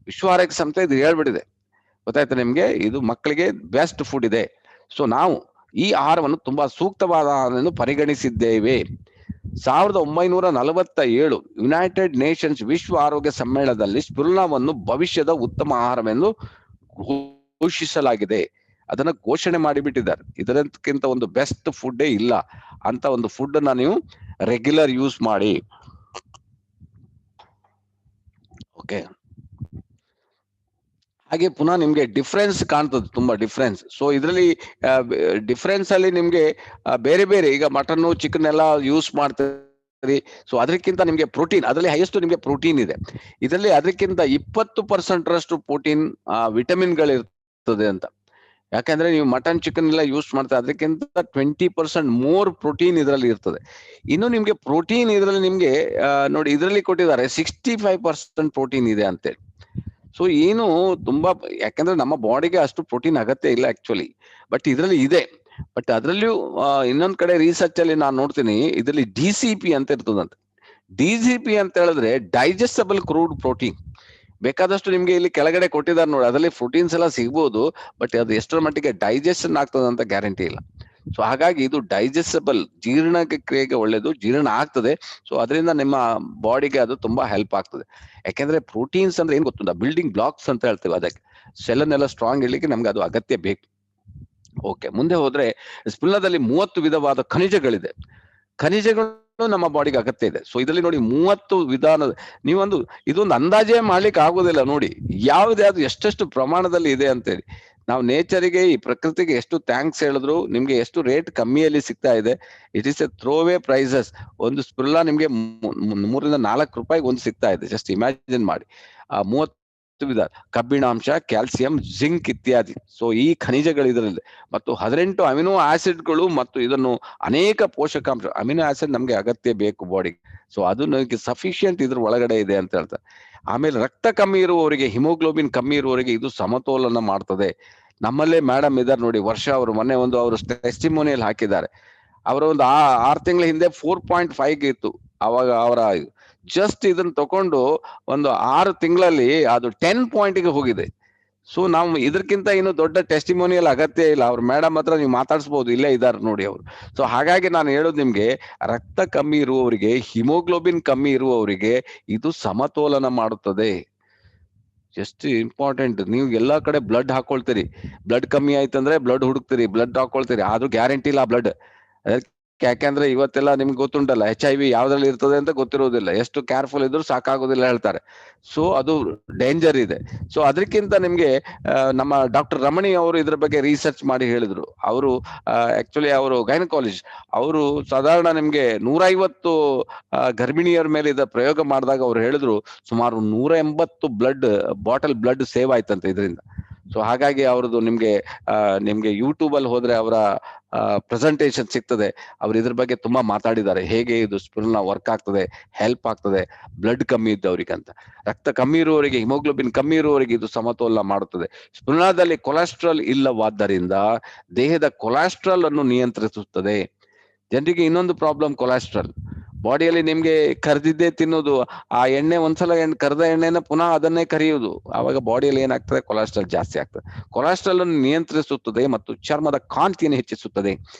ವಿಶ್ವ ಆರೋಗ್ಯ ಸಂಸ್ಥೆ ಇದು ಹೇಳ್ಬಿಟ್ಟಿದೆ, ಗೊತ್ತಾಯ್ತು ನಿಮ್ಗೆ, ಇದು ಮಕ್ಕಳಿಗೆ ಬೆಸ್ಟ್ ಫುಡ್ ಇದೆ. ಸೊ ನಾವು ಈ ಆಹಾರವನ್ನು ತುಂಬಾ ಸೂಕ್ತವಾದ ಆಹಾರವನ್ನು ಪರಿಗಣಿಸಿದ್ದೇವೆ. 1947 ಯುನೈಟೆಡ್ ನೇಷನ್ಸ್ ವಿಶ್ವ ಆರೋಗ್ಯ ಸಮ್ಮೇಳನದಲ್ಲಿ ಸ್ಪಿರುಲಿನಾವನ್ನು ಭವಿಷ್ಯದ ಉತ್ತಮ ಆಹಾರವೆಂದು ಘೋಷಿಸಲಾಗಿದೆ. ಅದನ್ನ ಘೋಷಣೆ ಮಾಡಿಬಿಟ್ಟಿದ್ದಾರೆ. ಇದಕ್ಕಿಂತ ಒಂದು ಬೆಸ್ಟ್ ಫುಡ್ಡೇ ಇಲ್ಲ ಅಂತ ಒಂದು ಫುಡ್ ಅನ್ನ ನೀವು ರೆಗ್ಯುಲರ್ ಯೂಸ್ ಮಾಡಿ. ಓಕೆ, ಹಾಗೆ ಪುನಃ ನಿಮ್ಗೆ ಡಿಫ್ರೆನ್ಸ್ ಕಾಣ್ತದೆ, ತುಂಬಾ ಡಿಫ್ರೆನ್ಸ್. ಸೊ ಇದರಲ್ಲಿ ಡಿಫ್ರೆನ್ಸ್ ಅಲ್ಲಿ ನಿಮ್ಗೆ ಬೇರೆ ಬೇರೆ, ಈಗ ಮಟನ್ ಚಿಕನ್ ಎಲ್ಲ ಯೂಸ್ ಮಾಡ್ತಾರೆ. ಸೊ ಅದಕ್ಕಿಂತ ನಿಮ್ಗೆ ಪ್ರೋಟೀನ್, ಅದರಲ್ಲಿ ಹೈಯೆಸ್ಟ್ ನಿಮ್ಗೆ ಪ್ರೋಟೀನ್ ಇದೆ. ಇದರಲ್ಲಿ ಅದಕ್ಕಿಂತ 20% ರಷ್ಟು ಪ್ರೋಟೀನ್ ವಿಟಮಿನ್ಗಳಿರ್ತದೆ ಅಂತ. ಯಾಕಂದ್ರೆ ನೀವು ಮಟನ್ ಚಿಕನ್ ಎಲ್ಲ ಯೂಸ್ ಮಾಡ್ತಾರೆ, ಅದಕ್ಕಿಂತ 20% ಮೋರ್ ಪ್ರೋಟೀನ್ ಇದರಲ್ಲಿ ಇರ್ತದೆ. ಇನ್ನು ನಿಮ್ಗೆ ಪ್ರೋಟೀನ್ ಇದರಲ್ಲಿ ನಿಮ್ಗೆ ನೋಡಿ ಇದರಲ್ಲಿ ಕೊಟ್ಟಿದ್ದಾರೆ 65% ಪ್ರೋಟೀನ್ ಇದೆ ಅಂತೇಳಿ. ಸೊ ಏನು ತುಂಬಾ, ಯಾಕಂದ್ರೆ ನಮ್ಮ ಬಾಡಿಗೆ ಅಷ್ಟು ಪ್ರೋಟೀನ್ ಅಗತ್ಯ ಇಲ್ಲ ಆಕ್ಚುಲಿ, ಬಟ್ ಇದರಲ್ಲಿ ಇದೆ. ಬಟ್ ಅದರಲ್ಲಿಯೂ ಇನ್ನೊಂದ್ ಕಡೆ ರಿಸರ್ಚ್ ಅಲ್ಲಿ ನಾನು ನೋಡ್ತೀನಿ, ಇದರಲ್ಲಿ DCP ಅಂತ ಇರ್ತದಂತೆ. DCP ಅಂತ ಹೇಳಿದ್ರೆ ಡೈಜೆಸ್ಟಬಲ್ ಕ್ರೂಡ್ ಪ್ರೋಟೀನ್. ಬೇಕಾದಷ್ಟು ನಿಮ್ಗೆ ಇಲ್ಲಿ ಕೆಳಗಡೆ ಕೊಟ್ಟಿದ್ದಾರೆ ನೋಡಿ, ಅದರಲ್ಲಿ ಪ್ರೋಟೀನ್ಸ್ ಎಲ್ಲ ಸಿಗ್ಬೋದು, ಬಟ್ ಅದು ಎಷ್ಟರ ಮಟ್ಟಿಗೆ ಡೈಜೆಷನ್ ಆಗ್ತದೆ ಅಂತ ಗ್ಯಾರಂಟಿ ಇಲ್ಲ. ಸೊ ಹಾಗಾಗಿ ಇದು ಡೈಜೆಸ್ಟಬಲ್, ಜೀರ್ಣ ಕ್ರಿಯೆಗೆ ಒಳ್ಳೇದು, ಜೀರ್ಣ ಆಗ್ತದೆ. ಸೊ ಅದರಿಂದ ನಿಮ್ಮ ಬಾಡಿಗೆ ಅದು ತುಂಬಾ ಹೆಲ್ಪ್ ಆಗ್ತದೆ. ಯಾಕೆಂದ್ರೆ ಪ್ರೋಟೀನ್ಸ್ ಅಂದ್ರೆ ಏನ್ ಗೊತ್ತುಂಟ, ಬಿಲ್ಡಿಂಗ್ ಬ್ಲಾಕ್ಸ್ ಅಂತ ಹೇಳ್ತೇವೆ. ಅದಕ್ಕೆ ಸೆಲ್ಲನ್ನೆಲ್ಲ ಸ್ಟ್ರಾಂಗ್ ಇರ್ಲಿಕ್ಕೆ ನಮ್ಗೆ ಅದು ಅಗತ್ಯ ಬೇಕು. ಓಕೆ, ಮುಂದೆ ಹೋದ್ರೆ ಸ್ಪಿರುಲಿನಾದಲ್ಲಿ 30 ವಿಧವಾದ ಖನಿಜಗಳಿದೆ. ಖನಿಜಗಳು ನಮ್ಮ ಬಾಡಿಗೆ ಅಗತ್ಯ ಇದೆ. ಸೊ ಇದರಲ್ಲಿ ನೋಡಿ 30 ವಿಧಾನದ, ನೀವೊಂದು ಇದೊಂದು ಅಂದಾಜೇ ಮಾಡ್ಲಿಕ್ಕೆ ಆಗೋದಿಲ್ಲ ನೋಡಿ, ಯಾವ್ದು ಎಷ್ಟೆಷ್ಟು ಪ್ರಮಾಣದಲ್ಲಿ ಇದೆ ಅಂತೇಳಿ. ನಾವು ನೇಚರಿಗೆ, ಈ ಪ್ರಕೃತಿಗೆ ಎಷ್ಟು ಥ್ಯಾಂಕ್ಸ್ ಹೇಳಿದ್ರು ನಿಮ್ಗೆ ಎಷ್ಟು ರೇಟ್ ಕಮ್ಮಿಯಲ್ಲಿ ಸಿಗ್ತಾ ಇದೆ. It is a throwaway prices. ಒಂದು ಸ್ಪಿರುಲಿನಾ ನಿಮ್ಗೆ 3 ರಿಂದ 4 ರೂಪಾಯಿಗೆ ಒಂದು ಸಿಗ್ತಾ ಇದೆ. ಜಸ್ಟ್ ಇಮ್ಯಾಜಿನ್ ಮಾಡಿ. 30 ವಿಧ ಕಬ್ಬಿಣಾಂಶ, ಕ್ಯಾಲ್ಸಿಯಂ, ಜಿಂಕ್ ಇತ್ಯಾದಿ. ಸೊ ಈ ಖನಿಜಗಳು ಇದರಲ್ಲಿ, ಮತ್ತು 18 ಅಮಿನೋ ಆಸಿಡ್ಗಳು, ಮತ್ತು ಇದನ್ನು ಅನೇಕ ಪೋಷಕಾಂಶ. ಅಮಿನೋ ಆಸಿಡ್ ನಮ್ಗೆ ಅಗತ್ಯ ಬೇಕು ಬಾಡಿಗೆ. ಸೊ ಅದು ನನಗೆ ಸಫಿಶಿಯಂಟ್ ಇದ್ರ ಒಳಗಡೆ ಇದೆ ಅಂತ ಹೇಳ್ತಾರೆ. ಆಮೇಲೆ ರಕ್ತ ಕಮ್ಮಿ ಇರುವವರಿಗೆ, ಹಿಮೋಗ್ಲೋಬಿನ್ ಕಮ್ಮಿ ಇರುವವರಿಗೆ ಇದು ಸಮತೋಲನ ಮಾಡ್ತದೆ. ನಮ್ಮಲ್ಲೇ ಮೇಡಮ್ ಇದಾರೆ ನೋಡಿ, ವರ್ಷ ಅವರು ಮೊನ್ನೆ ಒಂದು ಅವರು ಟೆಸ್ಟಿಮೋನಿಯಲ್ ಹಾಕಿದ್ದಾರೆ. ಅವರ ಒಂದು 6 ತಿಂಗಳ ಹಿಂದೆ 4.5 ಇತ್ತು. ಅವಾಗ ಅವರ ಜಸ್ಟ್ ಇದನ್ನ ತಕೊಂಡು ಒಂದು 6 ತಿಂಗಳಲ್ಲಿ ಅದು 10 ಪಾಯಿಂಟ್ಗೆ ಹೋಗಿದೆ. ಸೊ ನಾವು ಇದಕ್ಕಿಂತ ಇನ್ನು ದೊಡ್ಡ ಟೆಸ್ಟಿಮೋನಿಯಲ್ ಅಗತ್ಯ ಇಲ್ಲ. ಅವ್ರ ಮೇಡಮ್ ಹತ್ರ ನೀವು ಮಾತಾಡ್ಸ್ಬೋದು, ಇಲ್ಲೇ ಇದ್ದಾರೆ ನೋಡಿ ಅವರು. ಸೊ ಹಾಗಾಗಿ ನಾನು ಹೇಳೋದು ನಿಮ್ಗೆ, ರಕ್ತ ಕಮ್ಮಿ ಇರುವವರಿಗೆ, ಹಿಮೋಗ್ಲೋಬಿನ್ ಕಮ್ಮಿ ಇರುವವರಿಗೆ ಇದು ಸಮತೋಲನ ಮಾಡುತ್ತದೆ. ಎಷ್ಟು ಇಂಪಾರ್ಟೆಂಟ್. ನೀವು ಎಲ್ಲಾ ಕಡೆ ಬ್ಲಡ್ ಹಾಕೊಳ್ತೀರಿ, ಬ್ಲಡ್ ಕಮ್ಮಿ ಆಯ್ತಂದ್ರೆ ಬ್ಲಡ್ ಹುಡುಕ್ತೀರಿ, ಬ್ಲಡ್ ಹಾಕೊಳ್ತೀರಿ, ಆದ್ರೂ ಗ್ಯಾರಂಟಿ ಇಲ್ಲ ಬ್ಲಡ್. ಯಾಕೆಂದ್ರೆ ಇವತ್ತೆಲ್ಲ ನಿಮ್ಗೆ ಗೊತ್ತುಂಟಲ್ಲ, HIV ಯಾವ್ದ್ರಲ್ಲಿ ಇರ್ತದೆ ಅಂತ ಗೊತ್ತಿರೋದಿಲ್ಲ. ಎಷ್ಟು ಕೇರ್ಫುಲ್ ಇದ್ರು ಸಾಕಾಗೋದಿಲ್ಲ ಹೇಳ್ತಾರೆ. ಸೊ ಅದು ಡೇಂಜರ್ ಇದೆ. ಸೊ ಅದಕ್ಕಿಂತ ನಿಮ್ಗೆ ನಮ್ಮ ಡಾಕ್ಟರ್ ರಮಣಿ ಅವರು ಇದ್ರ ಬಗ್ಗೆ ರಿಸರ್ಚ್ ಮಾಡಿ ಹೇಳಿದ್ರು. ಅವರು ಆಕ್ಚುಲಿ ಅವರು ಗೈನಕಾಲಜಿಸ್ಟ್. ಅವರು ಸಾಧಾರಣ ನಿಮ್ಗೆ 150 ಗರ್ಭಿಣಿಯರ ಮೇಲೆ ಇದ ಪ್ರಯೋಗ ಮಾಡಿದಾಗ ಅವ್ರು ಹೇಳಿದ್ರು ಸುಮಾರು 180 ಬಾಟಲ್ ಬ್ಲಡ್ ಸೇವ್ ಆಯ್ತಂತೆ ಇದರಿಂದ. ಸೊ ಹಾಗಾಗಿ ಅವ್ರದ್ದು ನಿಮ್ಗೆ ಯೂಟ್ಯೂಬ್ ಅಲ್ಲಿ ಹೋದ್ರೆ ಅವರ ಪ್ರೆಸೆಂಟೇಶನ್ ಸಿಗ್ತದೆ. ಅವ್ರು ಇದ್ರ ಬಗ್ಗೆ ತುಂಬಾ ಮಾತಾಡಿದ್ದಾರೆ, ಹೇಗೆ ಇದು ಸ್ಪಿರುಲಿನಾ ವರ್ಕ್ ಆಗ್ತದೆ, ಹೆಲ್ಪ್ ಆಗ್ತದೆ ಬ್ಲಡ್ ಕಮ್ಮಿ ಇದ್ದವರಿಗೆ ಅಂತ. ರಕ್ತ ಕಮ್ಮಿ ಇರುವವರಿಗೆ, ಹಿಮೋಗ್ಲೋಬಿನ್ ಕಮ್ಮಿ ಇರುವವರಿಗೆ ಇದು ಸಮತೋಲನ ಮಾಡುತ್ತದೆ. ಸ್ಪಿರುಲಿನಾದಲ್ಲಿ ಕೊಲೆಸ್ಟ್ರಾಲ್ ಇಲ್ಲವಾದ್ದರಿಂದ ದೇಹದ ಕೊಲೆಸ್ಟ್ರಾಲ್ ಅನ್ನು ನಿಯಂತ್ರಿಸುತ್ತದೆ. ಜನರಿಗೆ ಇನ್ನೊಂದು ಪ್ರಾಬ್ಲಮ್, ಕೊಲೆಸ್ಟ್ರಾಲ್ ಬಾಡಿಯಲ್ಲಿ ನಿಮ್ಗೆ ಕರ್ದಿದ್ದೇ ತಿನ್ನೋದು. ಆ ಎಣ್ಣೆ ಒಂದ್ಸಲ ಕರ್ದ ಎಣ್ಣೆನ ಪುನಃ ಅದನ್ನೇ ಕರಿಯುವುದು. ಆವಾಗ ಬಾಡಿಯಲ್ಲಿ ಏನಾಗ್ತದೆ, ಕೊಲೆಸ್ಟ್ರಾಲ್ ಜಾಸ್ತಿ ಆಗ್ತದೆ. ಕೊಲೆಸ್ಟ್ರಾಲ್ ಅನ್ನು ನಿಯಂತ್ರಿಸುತ್ತದೆ ಮತ್ತು ಚರ್ಮದ ಕಾಂತಿಯನ್ನು ಹೆಚ್ಚಿಸುತ್ತದೆ.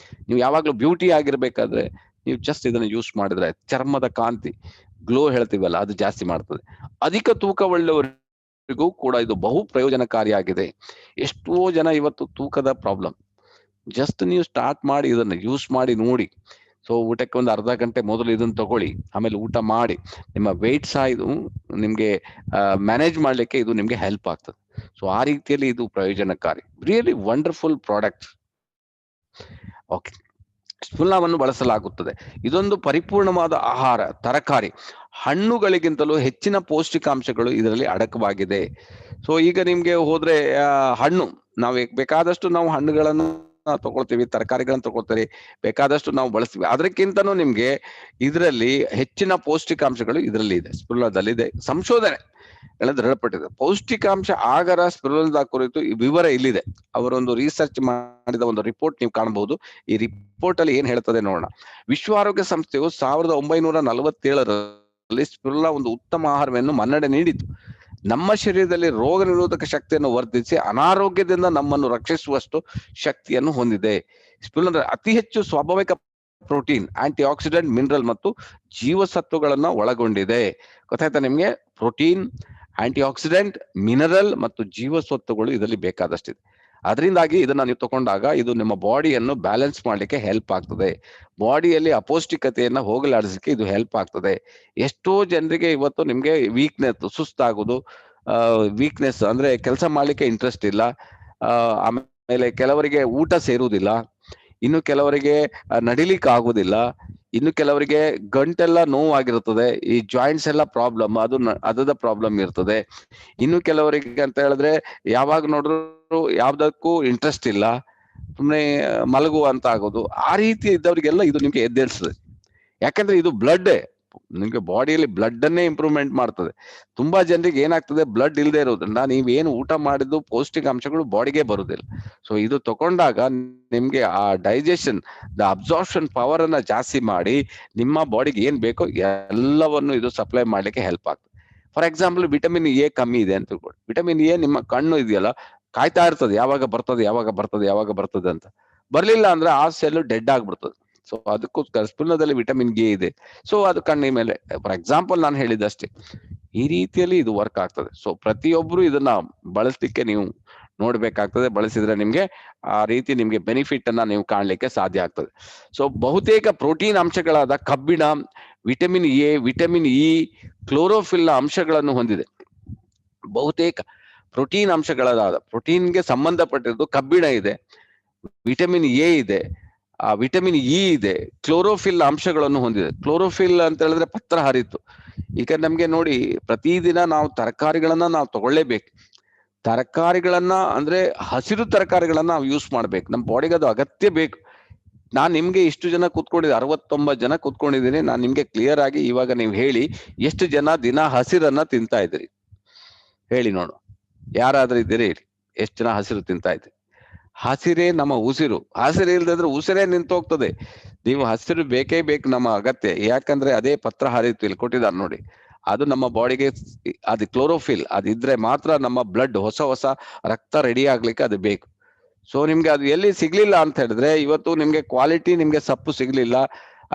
ನೀವು ಯಾವಾಗ್ಲೂ ಬ್ಯೂಟಿ ಆಗಿರ್ಬೇಕಾದ್ರೆ ನೀವು ಜಸ್ಟ್ ಇದನ್ನು ಯೂಸ್ ಮಾಡಿದ್ರೆ ಚರ್ಮದ ಕಾಂತಿ, ಗ್ಲೋ ಹೇಳ್ತೀವಲ್ಲ, ಅದು ಜಾಸ್ತಿ ಮಾಡ್ತದೆ. ಅಧಿಕ ತೂಕವುಳ್ಳವರಿಗೂ ಕೂಡ ಇದು ಬಹು ಪ್ರಯೋಜನಕಾರಿಯಾಗಿದೆ. ಎಷ್ಟೋ ಜನ ಇವತ್ತು ತೂಕದ ಪ್ರಾಬ್ಲಮ್, ಜಸ್ಟ್ ನೀವು ಸ್ಟಾರ್ಟ್ ಮಾಡಿ ಇದನ್ನ ಯೂಸ್ ಮಾಡಿ ನೋಡಿ. ಸೊ ಊಟಕ್ಕೆ ಒಂದು ಅರ್ಧ ಗಂಟೆ ಮೊದಲು ಇದನ್ನ ತಗೊಳ್ಳಿ, ಆಮೇಲೆ ಊಟ ಮಾಡಿ ನಿಮ್ಮ ವೆಯ್ಟ್ ಸಹ ಇದು ನಿಮ್ಗೆ ಮ್ಯಾನೇಜ್ ಮಾಡ್ಲಿಕ್ಕೆ ಇದು ನಿಮ್ಗೆ ಹೆಲ್ಪ್ ಆಗ್ತದೆ. ಸೊ ಆ ರೀತಿಯಲ್ಲಿ ಇದು ಪ್ರಯೋಜನಕಾರಿ, ರಿಯಲಿ ವಂಡರ್ಫುಲ್ ಪ್ರಾಡಕ್ಟ್. ಓಕೆ, ಸ್ಪುಲ್ನಾವನ್ನು ಬಳಸಲಾಗುತ್ತದೆ. ಇದೊಂದು ಪರಿಪೂರ್ಣವಾದ ಆಹಾರ, ತರಕಾರಿ, ಹಣ್ಣುಗಳಿಗಿಂತಲೂ ಹೆಚ್ಚಿನ ಪೌಷ್ಟಿಕಾಂಶಗಳು ಇದರಲ್ಲಿ ಅಡಕವಾಗಿದೆ. ಸೊ ಈಗ ನಿಮ್ಗೆ ಹೋದ್ರೆ ಹಣ್ಣು, ನಾವು ಬೇಕಾದಷ್ಟು ನಾವು ಹಣ್ಣುಗಳನ್ನು ತಗೊಳ್ತೀವಿ, ತರಕಾರಿಗಳನ್ನು ತಗೊಳ್ತೀವಿ, ಬೇಕಾದಷ್ಟು ನಾವು ಬಳಸ್ತೀವಿ. ಅದಕ್ಕಿಂತನೂ ನಿಮ್ಗೆ ಇದರಲ್ಲಿ ಹೆಚ್ಚಿನ ಪೌಷ್ಟಿಕಾಂಶಗಳು ಇದರಲ್ಲಿ ಇದೆ, ಸ್ಪುಲ್ನದಲ್ಲಿದೆ. ಸಂಶೋಧನೆ ದೃಢಪಟ್ಟಿದೆ. ಪೌಷ್ಟಿಕಾಂಶ ಆಗರ ಸ್ಪಿರುಲಿನಾ ಕುರಿತು ವಿವರ ಇಲ್ಲಿದೆ. ಅವರೊಂದು ರಿಸರ್ಚ್ ಮಾಡಿದ ಒಂದು ರಿಪೋರ್ಟ್ ನೀವು ಕಾಣಬಹುದು. ಈ ರಿಪೋರ್ಟ್ ಅಲ್ಲಿ ಏನ್ ಹೇಳ್ತದೆ ನೋಡೋಣ. ವಿಶ್ವ ಆರೋಗ್ಯ ಸಂಸ್ಥೆಯು 1947ರಲ್ಲಿ ಸ್ಪಿರುಲಿನಾ ಒಂದು ಉತ್ತಮ ಆಹಾರವನ್ನು ಮನ್ನಣೆ ನೀಡಿತು. ನಮ್ಮ ಶರೀರದಲ್ಲಿ ರೋಗ ನಿರೋಧಕ ಶಕ್ತಿಯನ್ನು ವರ್ಧಿಸಿ ಅನಾರೋಗ್ಯದಿಂದ ನಮ್ಮನ್ನು ರಕ್ಷಿಸುವಷ್ಟು ಶಕ್ತಿಯನ್ನು ಹೊಂದಿದೆ. ಸ್ಪಿರುಲಿನಾ ಅತಿ ಹೆಚ್ಚು ಸ್ವಾಭಾವಿಕ ಪ್ರೋಟೀನ್, ಆಂಟಿ ಆಕ್ಸಿಡೆಂಟ್, ಮಿನರಲ್ ಮತ್ತು ಜೀವಸತ್ವಗಳನ್ನ ಒಳಗೊಂಡಿದೆ. ಗೊತ್ತಾಯ್ತಾ ನಿಮ್ಗೆ? ಪ್ರೋಟೀನ್, ಆಂಟಿ ಆಕ್ಸಿಡೆಂಟ್, ಮಿನರಲ್ ಮತ್ತು ಜೀವಸತ್ವಗಳು ಇದರಲ್ಲಿ ಬೇಕಾದಷ್ಟಿದೆ. ಅದರಿಂದಾಗಿ ಇದನ್ನ ನೀವು ತಗೊಂಡಾಗ ಇದು ನಿಮ್ಮ ಬಾಡಿಯನ್ನು ಬ್ಯಾಲೆನ್ಸ್ ಮಾಡ್ಲಿಕ್ಕೆ ಹೆಲ್ಪ್ ಆಗ್ತದೆ. ಬಾಡಿಯಲ್ಲಿ ಅಪೌಷ್ಟಿಕತೆಯನ್ನ ಹೋಗಲಾಡಿಸಲಿಕ್ಕೆ ಇದು ಹೆಲ್ಪ್ ಆಗ್ತದೆ. ಎಷ್ಟೋ ಜನರಿಗೆ ಇವತ್ತು ನಿಮ್ಗೆ ವೀಕ್ನೆಸ್, ಸುಸ್ತಾಗುದು, ವೀಕ್ನೆಸ್ ಅಂದ್ರೆ ಕೆಲಸ ಮಾಡ್ಲಿಕ್ಕೆ ಇಂಟ್ರೆಸ್ಟ್ ಇಲ್ಲ, ಆಮೇಲೆ ಕೆಲವರಿಗೆ ಊಟ ಸೇರುವುದಿಲ್ಲ, ಇನ್ನು ಕೆಲವರಿಗೆ ನಡಿಲಿಕ್ಕೆ ಆಗುದಿಲ್ಲ, ಇನ್ನು ಕೆಲವರಿಗೆ ಗಂಟೆಲ್ಲ ನೋವಾಗಿರುತ್ತದೆ, ಈ ಜಾಯಿಂಟ್ಸ್ ಎಲ್ಲ ಪ್ರಾಬ್ಲಮ್, ಅದದ ಪ್ರಾಬ್ಲಮ್ ಇರ್ತದೆ. ಇನ್ನು ಕೆಲವರಿಗೆ ಅಂತ ಹೇಳಿದ್ರೆ ಯಾವಾಗ ನೋಡಿದ್ರು ಯಾವ್ದಕ್ಕೂ ಇಂಟ್ರೆಸ್ಟ್ ಇಲ್ಲ, ಸುಮ್ಮನೆ ಮಲಗುವ ಅಂತ ಆಗೋದು. ಆ ರೀತಿ ಇದ್ದವರಿಗೆಲ್ಲ ಇದು ನಿಮ್ಗೆ ಎದ್ದೇಳಿಸ್ತದೆ. ಯಾಕಂದ್ರೆ ಇದು ಬ್ಲಡ್, ನಿಮ್ಗೆ ಬಾಡಿಯಲ್ಲಿ ಬ್ಲಡ್ ಅನ್ನೇ ಇಂಪ್ರೂವ್ಮೆಂಟ್ ಮಾಡ್ತದೆ. ತುಂಬಾ ಜನರಿಗೆ ಏನಾಗ್ತದೆ, ಬ್ಲಡ್ ಇಲ್ಲದೆ ಇರೋದ್ರಿಂದ ನೀವೇನು ಊಟ ಮಾಡಿದ್ದು ಪೌಷ್ಟಿಕಾಂಶಗಳು ಬಾಡಿಗೆ ಬರುದಿಲ್ಲ. ಸೊ ಇದು ತಗೊಂಡಾಗ ನಿಮ್ಗೆ ಆ ಡೈಜೆಷನ್, ದ ಅಬ್ಸಾರ್ಪ್ಷನ್ ಪವರ್ ಅನ್ನ ಜಾಸ್ತಿ ಮಾಡಿ ನಿಮ್ಮ ಬಾಡಿಗೆ ಏನ್ ಬೇಕೋ ಎಲ್ಲವನ್ನು ಇದು ಸಪ್ಲೈ ಮಾಡ್ಲಿಕ್ಕೆ ಹೆಲ್ಪ್ ಆಗ್ತದೆ. ಫಾರ್ ಎಕ್ಸಾಂಪಲ್, ವಿಟಮಿನ್ ಎ ಕಮ್ಮಿ ಇದೆ ಅಂತ ತಿಳ್ಕೊಳ್ಳಿ. ವಿಟಮಿನ್ ಎ ನಿಮ್ಮ ಕಣ್ಣು ಇದೆಯಲ್ಲ ಕಾಯ್ತಾ ಇರ್ತದೆ, ಯಾವಾಗ ಬರ್ತದೆ ಯಾವಾಗ ಬರ್ತದೆ ಯಾವಾಗ ಬರ್ತದೆ ಅಂತ. ಬರ್ಲಿಲ್ಲ ಅಂದ್ರೆ ಆ ಸೆಲ್ ಡೆಡ್ ಆಗ್ಬಿಡ್ತದೆ. ಸೊ ಅದಕ್ಕೋಸ್ಕರ ಸ್ಪುಲ್ನದಲ್ಲಿ ವಿಟಮಿನ್ ಎ ಇದೆ. ಸೊ ಅದು ಕಣ್ಣಿನ ಮೇಲೆ, ಫಾರ್ ಎಕ್ಸಾಂಪಲ್ ನಾನು ಹೇಳಿದಷ್ಟೇ, ಈ ರೀತಿಯಲ್ಲಿ ಇದು ವರ್ಕ್ ಆಗ್ತದೆ. ಸೊ ಪ್ರತಿಯೊಬ್ರು ಇದನ್ನ ಬಳಸಲಿಕ್ಕೆ ನೀವು ನೋಡ್ಬೇಕಾಗ್ತದೆ. ಬಳಸಿದ್ರೆ ನಿಮ್ಗೆ ಆ ರೀತಿ ನಿಮ್ಗೆ ಬೆನಿಫಿಟ್ ಅನ್ನ ನೀವು ಕಾಣ್ಲಿಕ್ಕೆ ಸಾಧ್ಯ ಆಗ್ತದೆ. ಸೊ ಬಹುತೇಕ ಪ್ರೋಟೀನ್ ಅಂಶಗಳಾದ ಕಬ್ಬಿಣ, vitamin A, vitamin E, chlorophyll ನ ಅಂಶಗಳನ್ನು ಹೊಂದಿದೆ. ಬಹುತೇಕ ಪ್ರೋಟೀನ್ ಅಂಶಗಳಾದ, ಪ್ರೋಟೀನ್ಗೆ ಸಂಬಂಧಪಟ್ಟಿದ್ದು ಕಬ್ಬಿಣ ಇದೆ, ವಿಟಮಿನ್ ಎ ಇದೆ, ವಿಟಮಿನ್ ಇ ಇದೆ, ಕ್ಲೋರೋಫಿಲ್ ಅಂಶಗಳನ್ನು ಹೊಂದಿದೆ. ಕ್ಲೋರೋಫಿಲ್ ಅಂತ ಹೇಳಿದ್ರೆ ಪತ್ರ ಹರಿತು. ಈಗ ನಮ್ಗೆ ನೋಡಿ, ಪ್ರತಿದಿನ ನಾವು ತರಕಾರಿಗಳನ್ನ ನಾವು ತಗೊಳ್ಳೇಬೇಕು. ತರಕಾರಿಗಳನ್ನ ಅಂದ್ರೆ ಹಸಿರು ತರಕಾರಿಗಳನ್ನ ನಾವು ಯೂಸ್ ಮಾಡ್ಬೇಕು. ನಮ್ಮ ಬಾಡಿಗೆ ಅದು ಅಗತ್ಯ ಬೇಕು. ನಾನ್ ನಿಮ್ಗೆ ಇಷ್ಟು ಜನ ಕೂತ್ಕೊಂಡಿದ್ದೆ, 69 ಜನ ಕೂತ್ಕೊಂಡಿದ್ದೀನಿ. ನಾನ್ ನಿಮ್ಗೆ ಕ್ಲಿಯರ್ ಆಗಿ ಇವಾಗ ನೀವು ಹೇಳಿ, ಎಷ್ಟು ಜನ ದಿನ ಹಸಿರನ್ನ ತಿಂತಾ ಇದ್ದೀರಿ ಹೇಳಿ ನೋಡು. ಯಾರಾದ್ರೂ ಇದ್ದೀರಿ ಹೇಳಿ, ಎಷ್ಟು ಜನ ಹಸಿರು ತಿಂತಾ ಇದ್ದೀರಿ? ಹಸಿರೇ ನಮ್ಮ ಉಸಿರು. ಹಸಿರು ಇಲ್ದಿದ್ರೆ ಉಸಿರೇ ನಿಂತು ಹೋಗ್ತದೆ. ನೀವು ಹಸಿರು ಬೇಕೇ ಬೇಕು, ನಮ್ಮ ಅಗತ್ಯ. ಯಾಕಂದ್ರೆ ಅದೇ ಪತ್ರ ಹರಿತು ಇಲ್ಲಿ ಕೊಟ್ಟಿದ್ದಾರೆ ನೋಡಿ, ಅದು ನಮ್ಮ ಬಾಡಿಗೆ, ಅದು ಕ್ಲೋರೋಫಿಲ್ ಅದಿದ್ರೆ ಮಾತ್ರ ನಮ್ಮ ಬ್ಲಡ್, ಹೊಸ ರಕ್ತ ರೆಡಿ ಆಗ್ಲಿಕ್ಕೆ ಅದು ಬೇಕು. ಸೊ ನಿಮ್ಗೆ ಅದು ಎಲ್ಲಿ ಸಿಗ್ಲಿಲ್ಲ ಅಂತ ಹೇಳಿದ್ರೆ, ಇವತ್ತು ನಿಮ್ಗೆ ಕ್ವಾಲಿಟಿ ನಿಮ್ಗೆ ಸೊಪ್ಪು ಸಿಗ್ಲಿಲ್ಲ,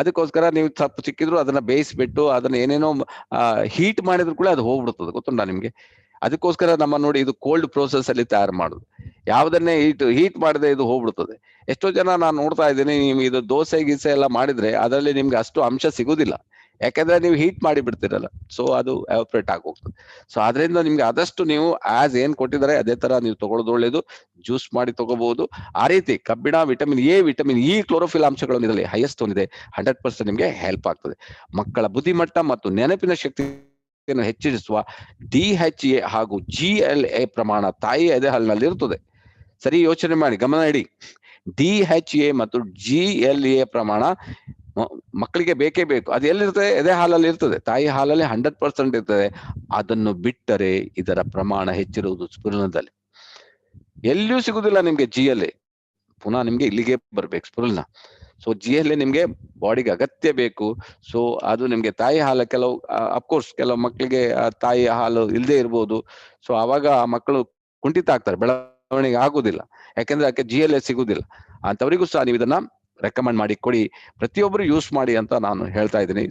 ಅದಕ್ಕೋಸ್ಕರ ನೀವು ಸೊಪ್ಪು ಸಿಕ್ಕಿದ್ರು ಅದನ್ನ ಬೇಯಿಸ್ಬಿಟ್ಟು ಅದನ್ನ ಏನೇನೋ ಹೀಟ್ ಮಾಡಿದ್ರು ಕೂಡ ಅದು ಹೋಗ್ಬಿಡ್ತದೆ, ಗೊತ್ತುಂಟಾ ನಿಮ್ಗೆ? ಅದಕ್ಕೋಸ್ಕರ ನಮ್ಮ ನೋಡಿ, ಇದು ಕೋಲ್ಡ್ ಪ್ರೋಸೆಸ್ ಅಲ್ಲಿ ತಯಾರು ಮಾಡುದು. ಯಾವ್ದನ್ನೇ ಹೀಟ್ ಮಾಡದೆ ಇದು ಹೋಗ್ಬಿಡ್ತದೆ. ಎಷ್ಟೋ ಜನ ನಾನು ನೋಡ್ತಾ ಇದ್ದೀನಿ, ನೀವು ಇದು ದೋಸೆ ಗೀಸೆ ಎಲ್ಲ ಮಾಡಿದ್ರೆ ಅದರಲ್ಲಿ ನಿಮ್ಗೆ ಅಷ್ಟು ಅಂಶ ಸಿಗುದಿಲ್ಲ, ಯಾಕಂದ್ರೆ ನೀವು ಹೀಟ್ ಮಾಡಿ ಬಿಡ್ತೀರಲ್ಲ. ಸೊ ಅದು ಎವಾಪರೇಟ್ ಆಗಿ ಹೋಗ್ತದೆ. ಸೊ ಅದರಿಂದ ನಿಮ್ಗೆ ಆದಷ್ಟು ನೀವು ಆಸ್ ಏನ್ ಕೊಟ್ಟಿದ್ದಾರೆ ಅದೇ ತರ ನೀವು ತಗೊಳ್ಳೋದು ಒಳ್ಳೇದು. ಜ್ಯೂಸ್ ಮಾಡಿ ತಗೋಬಹುದು. ಆ ರೀತಿ ಕಬ್ಬಿಣ, vitamin A, vitamin E, chlorophyll ಅಂಶಗಳನ್ನು ಇದರಲ್ಲಿ ಹೈಯೆಸ್ಟ್ ಹೊಂದಿದೆ. 100% ನಿಮ್ಗೆ ಹೆಲ್ಪ್ ಆಗ್ತದೆ. ಮಕ್ಕಳ ಬುದ್ಧಿಮಟ್ಟ ಮತ್ತು ನೆನಪಿನ ಶಕ್ತಿ ಹೆಚ್ಚಿಸುವ DHA ಹಾಗೂ GLA ಪ್ರಮಾಣ ತಾಯಿ ಎದೆ ಹಾಲಿನಲ್ಲಿ ಇರುತ್ತದೆ. ಸರಿ ಯೋಚನೆ ಮಾಡಿ, ಗಮನ ಇಡಿ. DHA ಮತ್ತು GLA ಪ್ರಮಾಣ ಮಕ್ಕಳಿಗೆ ಬೇಕೇ ಬೇಕು. ಅದು ಎಲ್ಲಿರ್ತದೆ? ಎದೆ ಹಾಲಲ್ಲಿ ಇರ್ತದೆ, ತಾಯಿ ಹಾಲಲ್ಲಿ 100% ಇರ್ತದೆ. ಅದನ್ನು ಬಿಟ್ಟರೆ ಇದರ ಪ್ರಮಾಣ ಹೆಚ್ಚಿರುವುದು ಸ್ಪುಲಿನದಲ್ಲಿ. ಎಲ್ಲಿಯೂ ಸಿಗುದಿಲ್ಲ ನಿಮ್ಗೆ GLA. ಪುನಃ ನಿಮ್ಗೆ ಇಲ್ಲಿಗೆ ಬರ್ಬೇಕು ಸ್ಪುಲಿನ. ಸೊ GLA ನಿಮ್ಗೆ ಬಾಡಿಗೆ ಅಗತ್ಯ ಬೇಕು. ಸೊ ಅದು ನಿಮ್ಗೆ ತಾಯಿ ಹಾಲು, ಕೆಲವು ಅಫ್ಕೋರ್ಸ್ ಕೆಲವು ಮಕ್ಕಳಿಗೆ ತಾಯಿ ಹಾಲು ಇಲ್ಲದೆ ಇರ್ಬೋದು. ಸೊ ಅವಾಗ ಆ ಮಕ್ಕಳು ಕುಂಠಿತ ಆಗ್ತಾರೆ, ಬೆಳವಣಿಗೆ ಆಗುದಿಲ್ಲ, ಯಾಕಂದ್ರೆ ಅದಕ್ಕೆ GLA ಸಿಗುದಿಲ್ಲ. ಅಂತವರಿಗೂ ಸಹ ನೀವು ಇದನ್ನ ರೆಕಮೆಂಡ್ ಮಾಡಿ ಕೊಡಿ, ಪ್ರತಿಯೊಬ್ಬರು ಯೂಸ್ ಮಾಡಿ ಅಂತ ನಾನು ಹೇಳ್ತಾ ಇದ್ದೀನಿ.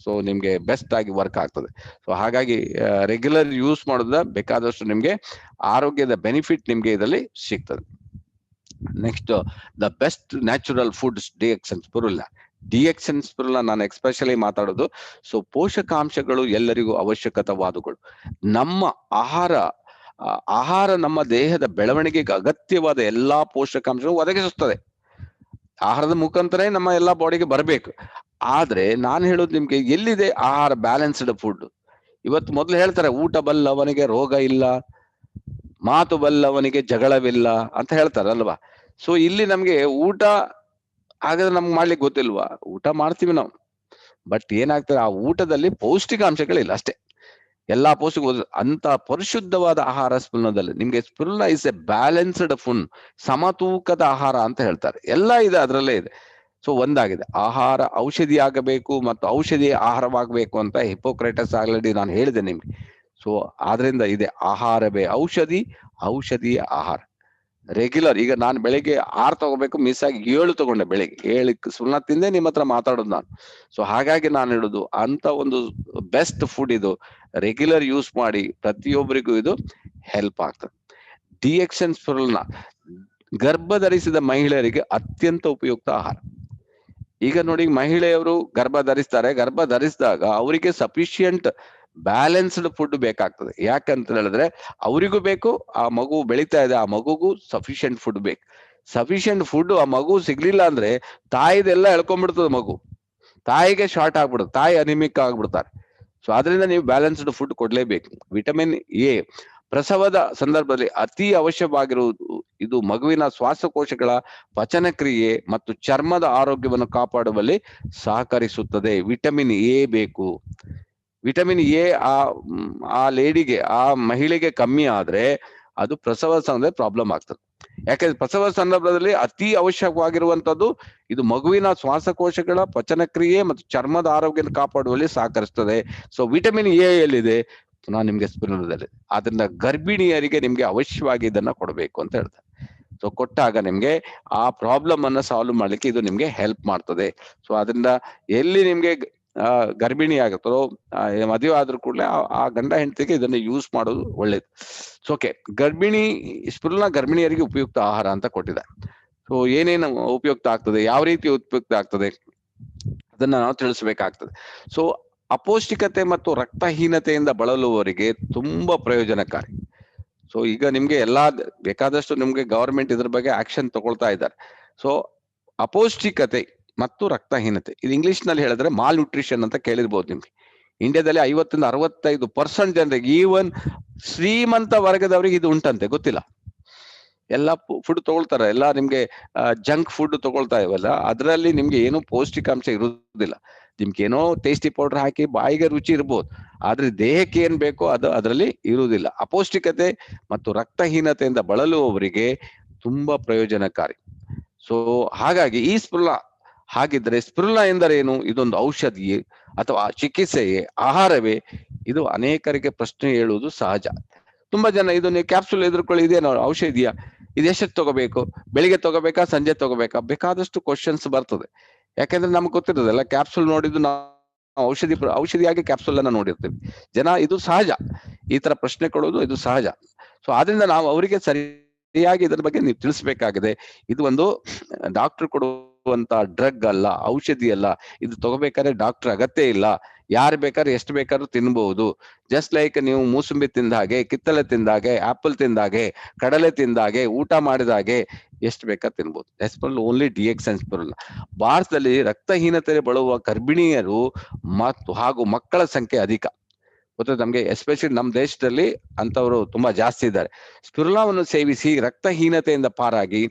ಸೊ ನಿಮ್ಗೆ ಬೆಸ್ಟ್ ಆಗಿ ವರ್ಕ್ ಆಗ್ತದೆ. ಸೊ ಹಾಗಾಗಿ ರೆಗ್ಯುಲರ್ ಯೂಸ್ ಮಾಡೋದ್ರ ಬೇಕಾದಷ್ಟು ನಿಮ್ಗೆ ಆರೋಗ್ಯದ ಬೆನಿಫಿಟ್ ನಿಮ್ಗೆ ಇದರಲ್ಲಿ ಸಿಗ್ತದೆ. Next the best natural foods Dixon spirulina. Dixon spirulina ನಾನು ಎಕ್ಸ್ಪೆಷಲಿ ಮಾತಾಡೋದು. ಸೊ ಪೋಷಕಾಂಶಗಳು ಎಲ್ಲರಿಗೂ ಅವಶ್ಯಕತವಾದಗಳು. ನಮ್ಮ ಆಹಾರ ನಮ್ಮ ದೇಹದ ಬೆಳವಣಿಗೆಗೆ ಅಗತ್ಯವಾದ ಎಲ್ಲಾ ಪೋಷಕಾಂಶಗಳು ಒದಗಿಸುತ್ತದೆ. ಆಹಾರದ ಮುಖಾಂತರ ನಮ್ಮ ಎಲ್ಲಾ ಬಾಡಿಗೆ ಬರಬೇಕು. ಆದ್ರೆ ನಾನು ಹೇಳೋದು ನಿಮ್ಗೆ, ಎಲ್ಲಿದೆ ಆಹಾರ ಬ್ಯಾಲೆನ್ಸ್ಡ್ ಫುಡ್? ಇವತ್ತು ಮೊದಲು ಹೇಳ್ತಾರೆ, ಊಟ ಬಲ್ಲವನಿಗೆ ರೋಗ ಇಲ್ಲ, ಮಾತು ಬಲ್ಲವನಿಗೆ ಜಗಳವಿಲ್ಲ ಅಂತ ಹೇಳ್ತಾರಲ್ವಾ. ಸೊ ಇಲ್ಲಿ ನಮ್ಗೆ ಊಟ ಹಾಗಾದ್ರೆ ನಮ್ಗೆ ಮಾಡ್ಲಿಕ್ಕೆ ಗೊತ್ತಿಲ್ವಾ? ಊಟ ಮಾಡ್ತೀವಿ ನಾವು, ಬಟ್ ಏನಾಗ್ತದೆ, ಆ ಊಟದಲ್ಲಿ ಪೌಷ್ಟಿಕಾಂಶಗಳಿಲ್ಲ ಅಷ್ಟೇ. ಎಲ್ಲಾ ಪೌಷ್ಟಿಕ ಅಂತ ಪರಿಶುದ್ಧವಾದ ಆಹಾರ ಸ್ಪಿರುಲಿನಾದಲ್ಲಿ ನಿಮ್ಗೆ. Spirulina is a balanced food, ಸಮತೂಕದ ಆಹಾರ ಅಂತ ಹೇಳ್ತಾರೆ. ಎಲ್ಲ ಇದೆ, ಅದರಲ್ಲೇ ಇದೆ. ಸೊ ಒಂದಾಗಿದೆ, ಆಹಾರ ಔಷಧಿ ಆಗಬೇಕು ಮತ್ತು ಔಷಧಿ ಆಹಾರವಾಗಬೇಕು ಅಂತ ಹಿಪೋಕ್ರೇಟಸ್ ಆಲ್ರೆಡಿ ನಾನು ಹೇಳಿದೆ ನಿಮ್ಗೆ. ಸೊ ಆದ್ರಿಂದ ಇದೆ, ಆಹಾರವೇ ಔಷಧಿ, ಔಷಧಿಯ ಆಹಾರ. ರೆಗ್ಯುಲರ್, ಈಗ ನಾನು ಬೆಳಿಗ್ಗೆ 6 ತಗೋಬೇಕು, ಮಿಸ್ ಆಗಿ 7 ತಗೊಂಡೆ. ಬೆಳಿಗ್ಗೆ 7 ಸುಳ್ಳ ತಿಂದೆ ನಿಮ್ಮ ಹತ್ರ ಮಾತಾಡೋದು ನಾನು. ಸೊ ಹಾಗಾಗಿ ನಾನು ಹೇಳುದು, ಅಂತ ಒಂದು ಬೆಸ್ಟ್ ಫುಡ್ ಇದು. ರೆಗ್ಯುಲರ್ ಯೂಸ್ ಮಾಡಿ, ಪ್ರತಿಯೊಬ್ಬರಿಗೂ ಇದು ಹೆಲ್ಪ್ ಆಗ್ತದೆ. ಡಿಎಕ್ಸನ್ ಸ್ಪಿರುಲಿನಾ ಗರ್ಭ ಧರಿಸಿದ ಮಹಿಳೆಯರಿಗೆ ಅತ್ಯಂತ ಉಪಯುಕ್ತ ಆಹಾರ. ಈಗ ನೋಡಿ, ಮಹಿಳೆಯರು ಗರ್ಭ ಧರಿಸ್ತಾರೆ, ಗರ್ಭ ಧರಿಸಿದಾಗ ಅವರಿಗೆ ಸಫಿಶಿಯಂಟ್ ಬ್ಯಾಲೆನ್ಸ್ಡ್ ಫುಡ್ ಬೇಕಾಗ್ತದೆ. ಯಾಕಂತ ಹೇಳಿದ್ರೆ ಅವರಿಗೂ ಬೇಕು, ಆ ಮಗು ಬೆಳೀತಾ ಇದೆ, ಆ ಮಗುಗೂ ಸಫಿಶಿಯಂಟ್ ಫುಡ್ ಬೇಕು. ಸಫಿಶಿಯಂಟ್ ಫುಡ್ ಆ ಮಗು ಸಿಗ್ಲಿಲ್ಲ ಅಂದ್ರೆ ತಾಯಿದೆಲ್ಲ ಎಳ್ಕೊಂಡ್ಬಿಡ್ತದೆ ಮಗು, ತಾಯಿಗೆ ಶಾರ್ಟ್ ಆಗ್ಬಿಡುತ್ತೆ, ತಾಯಿ ಅನಿಮಿಕ್ ಆಗ್ಬಿಡ್ತಾರೆ. ಸೊ ಅದರಿಂದ ನೀವು ಬ್ಯಾಲೆನ್ಸ್ಡ್ ಫುಡ್ ಕೊಡ್ಲೇಬೇಕು. ವಿಟಮಿನ್ ಎ ಪ್ರಸವದ ಸಂದರ್ಭದಲ್ಲಿ ಅತಿ ಅವಶ್ಯವಾಗಿರುವುದು. ಇದು ಮಗುವಿನ ಶ್ವಾಸಕೋಶಗಳ ಪಚನ ಕ್ರಿಯೆ ಮತ್ತು ಚರ್ಮದ ಆರೋಗ್ಯವನ್ನು ಕಾಪಾಡುವಲ್ಲಿ ಸಹಕರಿಸುತ್ತದೆ. ವಿಟಮಿನ್ ಎ ಬೇಕು. ವಿಟಮಿನ್ ಎ ಆ ಲೇಡಿಗೆ, ಆ ಮಹಿಳೆಗೆ ಕಮ್ಮಿ ಆದ್ರೆ ಅದು ಪ್ರಸವ ಸಂದರ್ಭದಲ್ಲಿ ಪ್ರಾಬ್ಲಮ್ ಆಗ್ತದೆ. ಯಾಕಂದ್ರೆ ಪ್ರಸವ ಸಂದರ್ಭದಲ್ಲಿ ಅತಿ ಅವಶ್ಯಕವಾಗಿರುವಂತದ್ದು ಇದು ಮಗುವಿನ ಶ್ವಾಸಕೋಶಗಳ ಪಚನ ಕ್ರಿಯೆ ಮತ್ತು ಚರ್ಮದ ಆರೋಗ್ಯ ಕಾಪಾಡುವಲ್ಲಿ ಸಹಕರಿಸ್ತದೆ. ಸೊ ವಿಟಮಿನ್ ಎ ಎಲ್ಲಿದೆ? ನಾನು ನಿಮ್ಗೆ ಸ್ಪಿರುಲಿನಾದಲ್ಲಿ. ಆದ್ರಿಂದ ಗರ್ಭಿಣಿಯರಿಗೆ ನಿಮ್ಗೆ ಅವಶ್ಯವಾಗಿ ಇದನ್ನ ಕೊಡಬೇಕು ಅಂತ ಹೇಳ್ತಾರೆ. ಸೊ ಕೊಟ್ಟಾಗ ನಿಮ್ಗೆ ಆ ಪ್ರಾಬ್ಲಮ್ ಅನ್ನ ಸಾಲ್ವ್ ಮಾಡ್ಲಿಕ್ಕೆ ಇದು ನಿಮ್ಗೆ ಹೆಲ್ಪ್ ಮಾಡ್ತದೆ. ಸೊ ಅದರಿಂದ ಎಲ್ಲಿ ನಿಮ್ಗೆ ಗರ್ಭಿಣಿ ಆಗುತ್ತೋ, ಮದುವೆ ಆದ್ರೂ ಕೂಡಲೇ ಆ ಗಂಡ ಹೆಂಡತಿಗೆ ಇದನ್ನ ಯೂಸ್ ಮಾಡೋದು ಒಳ್ಳೇದು. ಸೊ ಓಕೆ, ಸ್ಪಿರುಲಿನಾ ಗರ್ಭಿಣಿಯರಿಗೆ ಉಪಯುಕ್ತ ಆಹಾರ ಅಂತ ಕೊಟ್ಟಿದೆ. ಸೊ ಏನೇನು ಉಪಯುಕ್ತ ಆಗ್ತದೆ, ಯಾವ ರೀತಿ ಉಪಯುಕ್ತ ಆಗ್ತದೆ ಅದನ್ನ ನಾವು ತಿಳಿಸ್ಬೇಕಾಗ್ತದೆ. ಸೊ ಅಪೌಷ್ಟಿಕತೆ ಮತ್ತು ರಕ್ತಹೀನತೆಯಿಂದ ಬಳಲುವವರಿಗೆ ತುಂಬಾ ಪ್ರಯೋಜನಕಾರಿ. ಸೊ ಈಗ ನಿಮ್ಗೆ ಎಲ್ಲಾ ಬೇಕಾದಷ್ಟು ನಿಮ್ಗೆ ಗವರ್ಮೆಂಟ್ ಇದ್ರ ಬಗ್ಗೆ ಆಕ್ಷನ್ ತಗೊಳ್ತಾ ಇದ್ದಾರೆ. ಸೊ ಅಪೌಷ್ಟಿಕತೆ ಮತ್ತು ರಕ್ತಹೀನತೆ, ಇದು ಇಂಗ್ಲಿಷ್ ನಲ್ಲಿ ಹೇಳಿದ್ರೆ ಮಾಲ್ ನ್ಯೂಟ್ರಿಷನ್ ಅಂತ ಕೇಳಿರ್ಬೋದು ನಿಮ್ಗೆ. ಇಂಡಿಯಾದಲ್ಲಿ 50-65% ಜನರಿಗೆ, ಈವನ್ ಶ್ರೀಮಂತ ವರ್ಗದವರಿಗೆ ಇದು ಉಂಟಂತೆ, ಗೊತ್ತಿಲ್ಲ. ಎಲ್ಲ ಫುಡ್ ತಗೊಳ್ತಾರೆ, ಎಲ್ಲ ನಿಮ್ಗೆ ಜಂಕ್ ಫುಡ್ ತಗೊಳ್ತಾ ಇವಲ್ಲ, ಅದರಲ್ಲಿ ನಿಮ್ಗೆ ಏನೂ ಪೌಷ್ಟಿಕಾಂಶ ಇರುವುದಿಲ್ಲ. ನಿಮ್ಗೆ ಏನೋ ಟೇಸ್ಟಿ ಪೌಡರ್ ಹಾಕಿ ಬಾಯಿಗೆ ರುಚಿ ಇರ್ಬೋದು, ಆದ್ರೆ ದೇಹಕ್ಕೆ ಏನ್ ಬೇಕೋ ಅದು ಅದರಲ್ಲಿ ಇರುವುದಿಲ್ಲ. ಅಪೌಷ್ಟಿಕತೆ ಮತ್ತು ರಕ್ತಹೀನತೆಯಿಂದ ಬಳಲುವವರಿಗೆ ತುಂಬಾ ಪ್ರಯೋಜನಕಾರಿ. ಸೊ ಹಾಗಾಗಿ ಈ ಸ್ಪಿರುಲಿನಾ, ಹಾಗಿದ್ರೆ ಸ್ಪಿರುಲಿನಾ ಎಂದರೇನು? ಇದೊಂದು ಔಷಧಿಯೇ ಅಥವಾ ಚಿಕಿತ್ಸೆಯೇ, ಆಹಾರವೇ? ಇದು ಅನೇಕರಿಗೆ ಪ್ರಶ್ನೆ ಹೇಳುವುದು ಸಹಜ. ತುಂಬಾ ಜನ ಇದು ನೀವು ಕ್ಯಾಪ್ಸೂಲ್ ಎದುರ್ಕೊಳ್ಳಿ, ಇದೇನೋ ಔಷಧಿಯ, ಇದು ಎಷ್ಟಕ್ಕೆ ತಗೋಬೇಕು, ಬೆಳಿಗ್ಗೆ ತಗೋಬೇಕಾ, ಸಂಜೆ ತಗೋಬೇಕಾ, ಬೇಕಾದಷ್ಟು ಕ್ವಶನ್ಸ್ ಬರ್ತದೆ. ಯಾಕಂದ್ರೆ ನಮ್ಗೆ ಗೊತ್ತಿರೋದಲ್ಲ, ಕ್ಯಾಪ್ಸೂಲ್ ನೋಡಿದ್ದು ನಾವು ಔಷಧಿಯಾಗಿ ಕ್ಯಾಪ್ಸೂಲ್ ಅನ್ನ ನೋಡಿರ್ತೀವಿ. ಜನ, ಇದು ಸಹಜ, ಈ ತರ ಪ್ರಶ್ನೆ ಕೊಡೋದು ಇದು ಸಹಜ. ಸೊ ಆದ್ರಿಂದ ನಾವು ಅವರಿಗೆ ಸರಿಯಾಗಿ ಇದರ ಬಗ್ಗೆ ನೀವು ತಿಳಿಸ್ಬೇಕಾಗಿದೆ. ಇದು ಒಂದು ಡಾಕ್ಟರ್ ಕೊಡುವಂತ ಡ್ರಗ್ ಅಲ್ಲ, ಔಷಧಿ ಅಲ್ಲ. ಇದು ತಗೋಬೇಕಾದ್ರೆ ಡಾಕ್ಟರ್ ಅಗತ್ಯ ಇಲ್ಲ, ಯಾರು ಬೇಕಾದ್ರೆ ಎಷ್ಟು ಬೇಕಾದ್ರೂ ತಿನ್ಬಹುದು. ಜಸ್ಟ್ ಲೈಕ್ ನೀವು ಮೂಸಂಬಿ ತಿಂದ ಹಾಗೆ, ಕಿತ್ತಳೆ ತಿಂದ ಹಾಗೆ, ಆಪಲ್ ತಿಂದ ಹಾಗೆ, ಕಡಲೆ ತಿಂದ ಹಾಗೆ, ಊಟ ಮಾಡಿದ ಹಾಗೆ ಎಷ್ಟು ಬೇಕಾದ್ರೆ ತಿನ್ಬಹುದು. Special only Dixon spirulina. ಭಾರತದಲ್ಲಿ ರಕ್ತಹೀನತೆ ಬಳುವ ಗರ್ಭಿಣಿಯರು ಹಾಗೂ ಮಕ್ಕಳ ಸಂಖ್ಯೆ ಅಧಿಕ. ಗೊತ್ತ ನಮ್ಗೆ, ಎಸ್ಪೆಷಲಿ ನಮ್ಮ ದೇಶದಲ್ಲಿ ಅಂತವರು ತುಂಬಾ ಜಾಸ್ತಿ ಇದ್ದಾರೆ. ಸ್ಪಿರುಲಿನಾವನ್ನು ಸೇವಿಸಿ ರಕ್ತಹೀನತೆಯಿಂದ ಪಾರಾಗಿ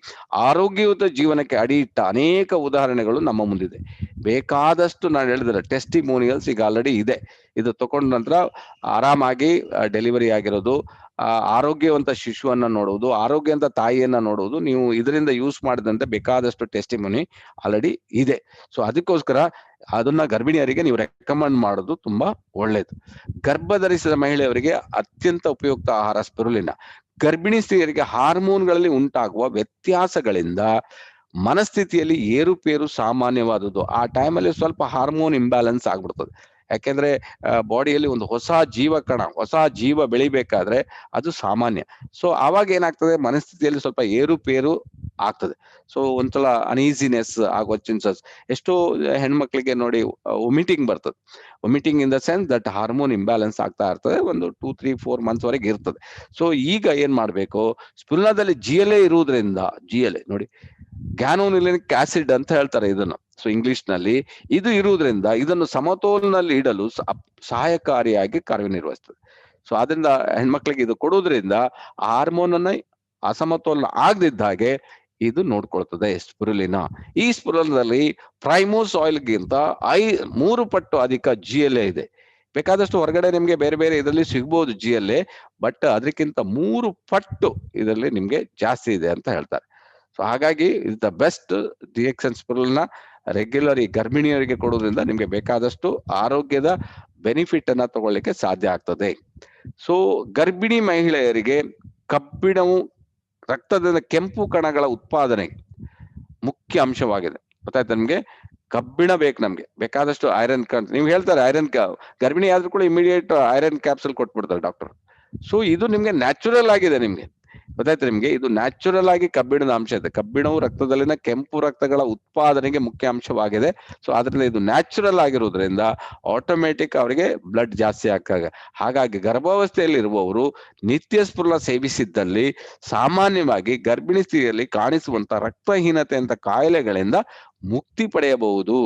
ಆರೋಗ್ಯಯುತ ಜೀವನಕ್ಕೆ ಅಡಿಯಿಟ್ಟ ಅನೇಕ ಉದಾಹರಣೆಗಳು ನಮ್ಮ ಮುಂದಿದೆ. ಬೇಕಾದಷ್ಟು ನಾನು ಹೇಳಿದ್ರೆ ಟೆಸ್ಟಿಮೋನಿಯಲ್ಸ್ ಈಗ ಆಲ್ರೆಡಿ ಇದೆ. ಇದು ತಗೊಂಡ ನಂತರ ಆರಾಮಾಗಿ ಡೆಲಿವರಿ ಆಗಿರೋದು, ಆರೋಗ್ಯವಂತ ಶಿಶುವನ್ನ ನೋಡುವುದು, ಆರೋಗ್ಯವಂತ ತಾಯಿಯನ್ನ ನೋಡುವುದು, ನೀವು ಇದರಿಂದ ಯೂಸ್ ಮಾಡಿದಂತೆ ಬೇಕಾದಷ್ಟು ಟೆಸ್ಟಿಮೋನಿ ಆಲ್ರೆಡಿ ಇದೆ. ಸೊ ಅದಕ್ಕೋಸ್ಕರ ಅದನ್ನ ಗರ್ಭಿಣಿಯರಿಗೆ ನೀವು ರೆಕಮೆಂಡ್ ಮಾಡೋದು ತುಂಬಾ ಒಳ್ಳೇದು. ಗರ್ಭ ಧರಿಸಿದ ಮಹಿಳೆಯರಿಗೆ ಅತ್ಯಂತ ಉಪಯುಕ್ತ ಆಹಾರ ಸ್ಪಿರುಲಿನಾ. ಗರ್ಭಿಣಿ ಸ್ತ್ರೀಯರಿಗೆ ಹಾರ್ಮೋನ್ಗಳಲ್ಲಿ ಉಂಟಾಗುವ ವ್ಯತ್ಯಾಸಗಳಿಂದ ಮನಸ್ಥಿತಿಯಲ್ಲಿ ಏರುಪೇರು ಸಾಮಾನ್ಯವಾದುದು. ಆ ಟೈಮಲ್ಲಿ ಸ್ವಲ್ಪ ಹಾರ್ಮೋನ್ ಇಂಬ್ಯಾಲೆನ್ಸ್ ಆಗ್ಬಿಡ್ತದೆ. ಯಾಕೆಂದ್ರೆ ಬಾಡಿಯಲ್ಲಿ ಒಂದು ಹೊಸ ಜೀವಕಣ, ಹೊಸ ಜೀವ ಬೆಳಿಬೇಕಾದ್ರೆ ಅದು ಸಾಮಾನ್ಯ. ಸೊ ಆವಾಗ ಏನಾಗ್ತದೆ, ಮನಸ್ಥಿತಿಯಲ್ಲಿ ಸ್ವಲ್ಪ ಏರುಪೇರು ಆಗ್ತದೆ. ಸೊ ಒಂದ್ಸಲ ಅನ್ಈಸಿನೆಸ್ ಆಗೋ ಚಾನ್ಸಸ್. ಎಷ್ಟೋ ಹೆಣ್ಮಕ್ಳಿಗೆ ನೋಡಿ ವಾಮಿಟಿಂಗ್ ಬರ್ತದೆ. Vomiting in the sense that hormone imbalance ಆಗ್ತಾ ಇರ್ತದೆ, ಒಂದು 2, 3, 4 ಮಂತ್ಸ್ ವರೆಗೆ ಇರ್ತದೆ. ಸೊ ಈಗ ಏನ್ ಮಾಡ್ಬೇಕು, ಸ್ಪಿರುಲಿನಾದಲ್ಲಿ GLA ಇರುವುದರಿಂದ, GLA ನೋಡಿ ಗ್ಯಾನೋನಿಲಿಕ್ ಆಸಿಡ್ ಅಂತ ಹೇಳ್ತಾರೆ ಇದನ್ನು. ಸೊ ಇಂಗ್ಲಿಷ್ ನಲ್ಲಿ ಇದು ಇರುವುದರಿಂದ ಇದನ್ನು ಸಮತೋಲನಲ್ಲಿ ಇಡಲು ಸಹಾಯಕಾರಿಯಾಗಿ ಕಾರ್ಯನಿರ್ವಹಿಸ್ತದೆ. ಸೊ ಆದ್ರಿಂದ ಹೆಣ್ಮಕ್ಳಿಗೆ ಇದು ಕೊಡುವುದರಿಂದ ಹಾರ್ಮೋನ್ ಅನ್ನ ಅಸಮತೋಲನ ಆಗದಿದ್ದ ಹಾಗೆ ಇದು ನೋಡ್ಕೊಳ್ತದೆ ಸ್ಪಿರುಲಿನಾ. ಈ ಸ್ಪಿರುಲಿನಾದಲ್ಲಿ ಪ್ರೈಮೋಸ್ ಆಯಿಲ್ಗಿಂತ 3 ಪಟ್ಟು ಅಧಿಕ GLA ಇದೆ. ಬೇಕಾದಷ್ಟು ಹೊರಗಡೆ ನಿಮ್ಗೆ ಬೇರೆ ಬೇರೆ ಇದರಲ್ಲಿ ಸಿಗ್ಬೋದು GLA, ಬಟ್ ಅದಕ್ಕಿಂತ 3 ಪಟ್ಟು ಇದರಲ್ಲಿ ನಿಮ್ಗೆ ಜಾಸ್ತಿ ಇದೆ ಅಂತ ಹೇಳ್ತಾರೆ. ಸೊ ಹಾಗಾಗಿ is the best DXN spirulina regular ಈ ಗರ್ಭಿಣಿಯರಿಗೆ ಕೊಡೋದ್ರಿಂದ ನಿಮ್ಗೆ ಬೇಕಾದಷ್ಟು ಆರೋಗ್ಯದ ಬೆನಿಫಿಟ್ ಅನ್ನ ತಗೊಳ್ಳಿಕ್ಕೆ ಸಾಧ್ಯ ಆಗ್ತದೆ. ಸೊ ಗರ್ಭಿಣಿ ಮಹಿಳೆಯರಿಗೆ ಕಬ್ಬಿಣವು ರಕ್ತದಿಂದ ಕೆಂಪು ಕಣಗಳ ಉತ್ಪಾದನೆ ಮುಖ್ಯ ಅಂಶವಾಗಿದೆ. ಗೊತ್ತಾಯ್ತಾ ನಿಮ್ಗೆ? ಕಬ್ಬಿಣ ಬೇಕು ನಮ್ಗೆ, ಬೇಕಾದಷ್ಟು ಐರನ್. ನೀವು ಹೇಳ್ತಾರೆ ಐರನ್ ಗರ್ಭಿಣಿ ಆದ್ರೂ ಕೂಡ ಇಮಿಡಿಯೇಟ್ ಐರನ್ ಕ್ಯಾಪ್ಸೂಲ್ ಕೊಟ್ಬಿಡ್ತಾರೆ ಡಾಕ್ಟರ್. ಸೊ ಇದು ನಿಮ್ಗೆ ನ್ಯಾಚುರಲ್ ಆಗಿದೆ, ನಿಮ್ಗೆ ಗೊತ್ತಾಯ್ತು ನಿಮ್ಗೆ, ಇದು ನ್ಯಾಚುರಲ್ ಆಗಿ ಕಬ್ಬಿಣದ ಅಂಶ ಇದೆ. ಕಬ್ಬಿಣವು ರಕ್ತದಲ್ಲಿನ ಕೆಂಪು ರಕ್ತಗಳ ಉತ್ಪಾದನೆಗೆ ಮುಖ್ಯ ಅಂಶವಾಗಿದೆ. ಸೊ ಆದ್ರಿಂದ ಇದು ನ್ಯಾಚುರಲ್ ಆಗಿರೋದ್ರಿಂದ ಆಟೋಮೆಟಿಕ್ ಅವರಿಗೆ ಬ್ಲಡ್ ಜಾಸ್ತಿ ಆಗ್ತದೆ. ಹಾಗಾಗಿ ಗರ್ಭಾವಸ್ಥೆಯಲ್ಲಿರುವವರು ನಿತ್ಯ ಸ್ಪಿರುಲಿನಾ ಸೇವಿಸಿದ್ದಲ್ಲಿ ಸಾಮಾನ್ಯವಾಗಿ ಗರ್ಭಿಣಿ ಸ್ತ್ರೀಯಲ್ಲಿ ಕಾಣಿಸುವಂತ ರಕ್ತಹೀನತೆ ಅಂತ ಕಾಯಿಲೆಗಳಿಂದ ಮುಕ್ತಿ ಪಡೆಯಬಹುದು.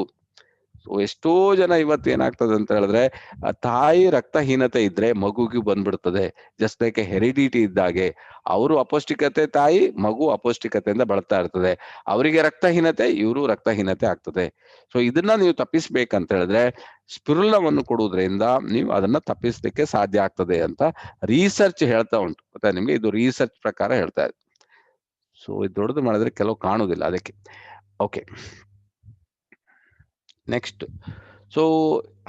ಸೊ ಎಷ್ಟೋ ಜನ ಇವತ್ತು ಏನಾಗ್ತದೆ ಅಂತ ಹೇಳಿದ್ರೆ, ತಾಯಿ ರಕ್ತಹೀನತೆ ಇದ್ರೆ ಮಗುಗೆ ಬಂದ್ಬಿಡ್ತದೆ. ಜಸ್ಟ್ ಲೈಕ್ ಹೆರಿಡಿಟಿ ಇದ್ದಾಗೆ, ಅವರು ಅಪೌಷ್ಟಿಕತೆ ತಾಯಿ, ಮಗು ಅಪೌಷ್ಟಿಕತೆಯಿಂದ ಬಳಲ್ತಾ ಇರ್ತದೆ. ಅವರಿಗೆ ರಕ್ತಹೀನತೆ, ಇವರು ರಕ್ತಹೀನತೆ ಆಗ್ತದೆ. ಸೊ ಇದನ್ನ ನೀವು ತಪ್ಪಿಸ್ಬೇಕಂತ ಹೇಳಿದ್ರೆ ಸ್ಪಿರುಲಿನಾವನ್ನು ಕೊಡುವುದರಿಂದ ನೀವು ಅದನ್ನ ತಪ್ಪಿಸ್ಲಿಕ್ಕೆ ಸಾಧ್ಯ ಆಗ್ತದೆ ಅಂತ ರಿಸರ್ಚ್ ಹೇಳ್ತಾ ಉಂಟು. ಗೊತ್ತಾ ನಿಮ್ಗೆ, ಇದು ರಿಸರ್ಚ್ ಪ್ರಕಾರ ಹೇಳ್ತಾ ಇದೆ. ಸೊ ಇದು ದೊಡ್ಡದು ಮಾಡಿದ್ರೆ ಕೆಲವು ಕಾಣುವುದಿಲ್ಲ ಅದಕ್ಕೆ. Okay, next. ಸೊ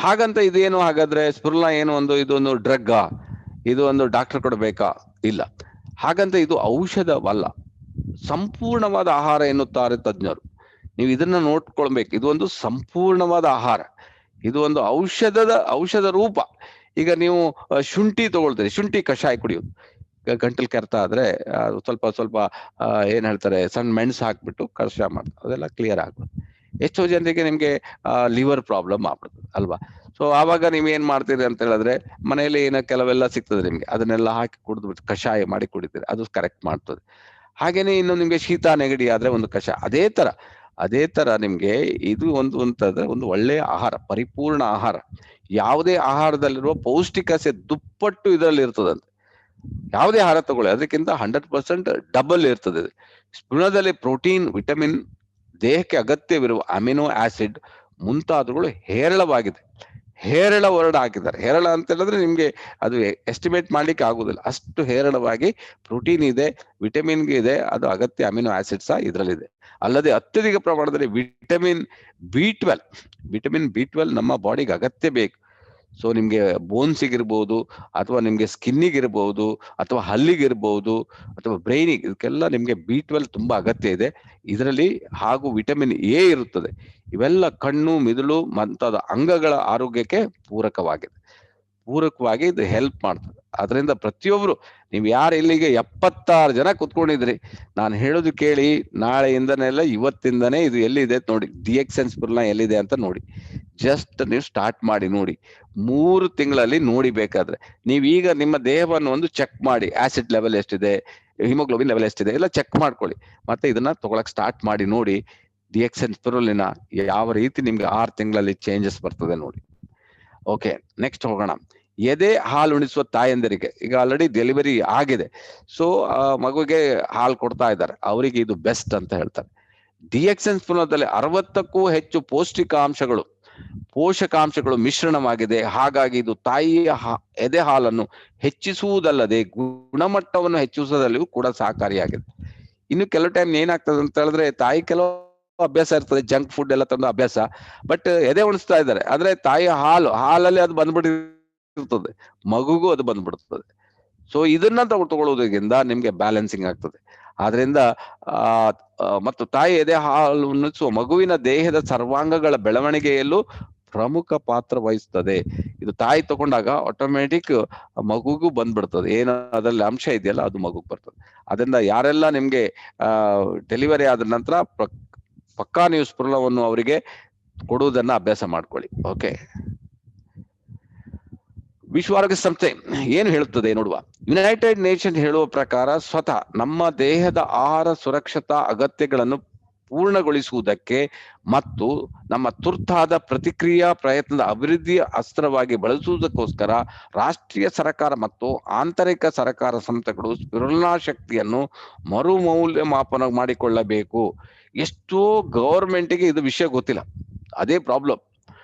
ಹಾಗಂತ ಇದೇನು ಹಾಗಾದ್ರೆ ಸ್ಪಿರುಲಿನಾ ಏನು ಇದೊಂದು ಡ್ರಗ್ಗಾ, ಇದು ಒಂದು ಡಾಕ್ಟರ್ ಕೊಡಬೇಕಾ? ಇಲ್ಲ, ಹಾಗಂತ ಇದು ಔಷಧವಲ್ಲ, ಸಂಪೂರ್ಣವಾದ ಆಹಾರ ಎನ್ನುತ್ತಾರೆ ತಜ್ಞರು. ನೀವು ಇದನ್ನ ನೋಡ್ಕೊಳ್ಬೇಕು, ಇದು ಒಂದು ಸಂಪೂರ್ಣವಾದ ಆಹಾರ, ಇದು ಒಂದು ಔಷಧ ರೂಪ. ಈಗ ನೀವು ಶುಂಠಿ ತಗೊಳ್ತೀರಿ, ಶುಂಠಿ ಕಷಾಯ ಕುಡಿಯೋದು, ಗಂಟಲು ಕೆರೆತ ಆದ್ರೆ ಸ್ವಲ್ಪ ಏನ್ ಹೇಳ್ತಾರೆ, ಸಣ್ಣ ಮೆಣಸು ಹಾಕ್ಬಿಟ್ಟು ಕಷಾಯ ಮಾಡ್ತಾರೆ, ಅದೆಲ್ಲ ಕ್ಲಿಯರ್ ಆಗ್ಬೋದು. ಎಷ್ಟೋ ಜನರಿಗೆ ನಿಮ್ಗೆ ಲಿವರ್ ಪ್ರಾಬ್ಲಮ್ ಆಗ್ಬಿಡ್ತದೆ ಅಲ್ವಾ? ಸೊ ಆವಾಗ ನೀವ್ ಏನ್ ಮಾಡ್ತೀರಿ ಅಂತ ಹೇಳಿದ್ರೆ, ಮನೆಯಲ್ಲಿ ಏನೋ ಕೆಲವೆಲ್ಲ ಸಿಗ್ತದೆ ನಿಮ್ಗೆ, ಅದನ್ನೆಲ್ಲ ಹಾಕಿ ಕುಡಿದ್ಬಿಟ್ಟು ಕಷಾಯ ಮಾಡಿ ಕುಡಿತೀರಿ, ಅದು ಕರೆಕ್ಟ್ ಮಾಡ್ತದೆ. ಹಾಗೇನೆ ಇನ್ನು ನಿಮ್ಗೆ ಶೀತ ನೆಗಡಿ ಆದ್ರೆ ಒಂದು ಕಷಾಯ, ಅದೇ ತರ ನಿಮ್ಗೆ ಇದು ಅಂತಂದ್ರೆ ಒಂದು ಒಳ್ಳೆಯ ಆಹಾರ, ಪರಿಪೂರ್ಣ ಆಹಾರ. ಯಾವುದೇ ಆಹಾರದಲ್ಲಿರುವ ಪೌಷ್ಟಿಕತೆ ದುಪ್ಪಟ್ಟು ಇದರಲ್ಲಿ ಇರ್ತದಂತೆ. ಯಾವುದೇ ಆಹಾರ ತಗೊಳ್ಳಿ, ಅದಕ್ಕಿಂತ 100% ಡಬಲ್ ಇರ್ತದೆ. ಸ್ಪಿರುಲಿನಾದಲ್ಲಿ ಪ್ರೋಟೀನ್, ವಿಟಮಿನ್, ದೇಹಕ್ಕೆ ಅಗತ್ಯವಿರುವ ಅಮಿನೋ ಆಸಿಡ್ ಮುಂತಾದವುಗಳು ಹೇರಳವಾಗಿದೆ. ಹೇರಳ ವರ್ಡ್ ಹಾಕಿದ್ದಾರೆ. ಹೇರಳ ಅಂತ ಹೇಳಿದ್ರೆ ನಿಮ್ಗೆ ಅದು ಎಸ್ಟಿಮೇಟ್ ಮಾಡ್ಲಿಕ್ಕೆ ಆಗುದಿಲ್ಲ, ಅಷ್ಟು ಹೇರಳವಾಗಿ ಪ್ರೋಟೀನ್ ಇದೆ, ವಿಟಮಿನ್ ಇದೆ, ಅದು ಅಗತ್ಯ ಅಮಿನೋ ಆಸಿಡ್ ಸಹ ಇದರಲ್ಲಿದೆ. ಅಲ್ಲದೆ ಅತ್ಯಧಿಕ ಪ್ರಮಾಣದಲ್ಲಿ ವಿಟಮಿನ್ ಬಿ12 ನಮ್ಮ ಬಾಡಿಗೆ ಅಗತ್ಯ ಬೇಕು. ಸೊ ನಿಮ್ಗೆ ಬೋನ್ಸಿಗಿರ್ಬೋದು, ಅಥವಾ ನಿಮ್ಗೆ ಸ್ಕಿನ್ನಿಗಿರ್ಬೋದು, ಅಥವಾ ಹಲ್ಲಿಗಿರ್ಬೋದು, ಅಥವಾ ಬ್ರೈನಿಗೆ, ಇದಕ್ಕೆಲ್ಲ ನಿಮ್ಗೆ B12 ತುಂಬಾ ಅಗತ್ಯ ಇದೆ ಇದರಲ್ಲಿ. ಹಾಗೂ ವಿಟಮಿನ್ ಎ ಇರುತ್ತದೆ. ಇವೆಲ್ಲ ಕಣ್ಣು, ಮಿದುಳು ಮುಂತಾದ ಅಂಗಗಳ ಆರೋಗ್ಯಕ್ಕೆ ಪೂರಕವಾಗಿ ಇದು ಹೆಲ್ಪ್ ಮಾಡ್ತದೆ. ಅದರಿಂದ ಪ್ರತಿಯೊಬ್ರು, ನೀವು ಯಾರು ಇಲ್ಲಿಗೆ 76 ಜನ ಕುತ್ಕೊಂಡಿದ್ರಿ, ನಾನು ಹೇಳೋದು ಕೇಳಿ, ನಾಳೆಯಿಂದನೆಲ್ಲ ಇವತ್ತಿಂದನೇ ಇದು ಎಲ್ಲಿದೆ ನೋಡಿ, DXN ಸ್ಪಿರುಲಿನಾ ಎಲ್ಲಿದೆ ಅಂತ ನೋಡಿ. ಜಸ್ಟ್ ನೀವು ಸ್ಟಾರ್ಟ್ ಮಾಡಿ ನೋಡಿ, 3 ತಿಂಗಳಲ್ಲಿ ನೋಡಿ. ಬೇಕಾದ್ರೆ ನೀವೀಗ ನಿಮ್ಮ ದೇಹವನ್ನು ಒಂದು ಚೆಕ್ ಮಾಡಿ, ಆಸಿಡ್ ಲೆವೆಲ್ ಎಷ್ಟಿದೆ, ಹಿಮೋಗ್ಲೋಬಿನ್ ಲೆವೆಲ್ ಎಷ್ಟಿದೆ ಎಲ್ಲ ಚೆಕ್ ಮಾಡ್ಕೊಳ್ಳಿ. ಮತ್ತೆ ಇದನ್ನ ತಗೊಳಕ್ ಸ್ಟಾರ್ಟ್ ಮಾಡಿ ನೋಡಿ, DXN ಸ್ಪಿರುಲಿನಾ ಯಾವ ರೀತಿ ನಿಮ್ಗೆ 6 ತಿಂಗಳಲ್ಲಿ ಚೇಂಜಸ್ ಬರ್ತದೆ ನೋಡಿ. ಓಕೆ, ನೆಕ್ಸ್ಟ್ ಹೋಗೋಣ. ಎದೆ ಹಾಲು ಉಣಿಸುವ ತಾಯಂದಿರಿಗೆ, ಈಗ ಆಲ್ರೆಡಿ ಡೆಲಿವರಿ ಆಗಿದೆ, ಸೊ ಮಗುವಿಗೆ ಹಾಲು ಕೊಡ್ತಾ ಇದ್ದಾರೆ, ಅವರಿಗೆ ಇದು ಬೆಸ್ಟ್ ಅಂತ ಹೇಳ್ತಾರೆ. DXN ಸ್ಪಿರುಲಿನಾದಲ್ಲಿ 60ಕ್ಕೂ ಹೆಚ್ಚು ಪೋಷಕಾಂಶಗಳು ಮಿಶ್ರಣವಾಗಿದೆ. ಹಾಗಾಗಿ ಇದು ತಾಯಿಯ ಎದೆ ಹಾಲನ್ನು ಹೆಚ್ಚಿಸುವುದಲ್ಲದೆ ಗುಣಮಟ್ಟವನ್ನು ಹೆಚ್ಚಿಸುವುದರಲ್ಲಿಯೂ ಕೂಡ ಸಹಕಾರಿಯಾಗಿದೆ. ಇನ್ನು ಕೆಲವು ಟೈಮ್ ಏನಾಗ್ತದೆ ಅಂತ ಹೇಳಿದ್ರೆ, ತಾಯಿ ಕೆಲವು ಅಭ್ಯಾಸ ಇರ್ತದೆ, ಜಂಕ್ ಫುಡ್ ಎಲ್ಲ ತಂದು ಅಭ್ಯಾಸ, ಬಟ್ ಎದೆ ಉಣಿಸ್ತಾ ಇದ್ದಾರೆ, ಆದ್ರೆ ತಾಯಿಯ ಹಾಲಲ್ಲಿ ಅದು ಬಂದ್ಬಿಟ್ಟಿರ್ತದೆ, ಮಗುಗೂ ಅದು ಬಂದ್ಬಿಡ್ತದೆ. ಸೊ ಇದನ್ನ ತಗೊಳ್ಳೋದ್ರಿಂದ ನಿಮ್ಗೆ ಬ್ಯಾಲೆನ್ಸಿಂಗ್ ಆಗ್ತದೆ. ಆದ್ರಿಂದ ಮತ್ತು ತಾಯಿ ಎದೆ ಹಾಲು ಉಣಿಸುವ ಮಗುವಿನ ದೇಹದ ಸರ್ವಾಂಗಗಳ ಬೆಳವಣಿಗೆಯಲ್ಲೂ ಪ್ರಮುಖ ಪಾತ್ರ ವಹಿಸ್ತದೆ. ಇದು ತಾಯಿ ತಗೊಂಡಾಗ ಆಟೋಮೆಟಿಕ್ ಮಗುಗೂ ಬಂದ್ಬಿಡ್ತದೆ, ಏನು ಅದರಲ್ಲಿ ಅಂಶ ಇದೆಯಲ್ಲ ಅದು ಮಗುಗ್ ಬರ್ತದೆ. ಅದರಿಂದ ಯಾರೆಲ್ಲ ನಿಮ್ಗೆ ಡೆಲಿವರಿ ಆದ ನಂತರ ಪಕ್ಕಾ ನೀವು ಸ್ಫುರಣವನ್ನು ಅವರಿಗೆ ಕೊಡುವುದನ್ನ ಅಭ್ಯಾಸ ಮಾಡ್ಕೊಳ್ಳಿ. ಓಕೆ, ವಿಶ್ವ ಆರೋಗ್ಯ ಸಂಸ್ಥೆ ಏನು ಹೇಳುತ್ತದೆ ನೋಡುವ. ಯುನೈಟೆಡ್ ನೇಷನ್ ಹೇಳುವ ಪ್ರಕಾರ ಸ್ವತಃ ನಮ್ಮ ದೇಹದ ಆಹಾರ ಸುರಕ್ಷತಾ ಅಗತ್ಯಗಳನ್ನು ಪೂರ್ಣಗೊಳಿಸುವುದಕ್ಕೆ ಮತ್ತು ನಮ್ಮ ತುರ್ತಾದ ಪ್ರತಿಕ್ರಿಯಾ ಪ್ರಯತ್ನದ ಅಭಿವೃದ್ಧಿಯ ಅಸ್ತ್ರವಾಗಿ ಬಳಸುವುದಕ್ಕೋಸ್ಕರ ರಾಷ್ಟ್ರೀಯ ಸರ್ಕಾರ ಮತ್ತು ಆಂತರಿಕ ಸರ್ಕಾರ ಸಂಸ್ಥೆಗಳು ಸ್ಪಿರುಲಿನಾ ಶಕ್ತಿಯನ್ನು ಮರುಮೌಲ್ಯಮಾಪನ ಮಾಡಿಕೊಳ್ಳಬೇಕು. ಎಷ್ಟೋ ಗವರ್ಮೆಂಟ್ಗೆ ಇದು ವಿಷಯ ಗೊತ್ತಿಲ್ಲ, ಅದೇ ಪ್ರಾಬ್ಲಮ್.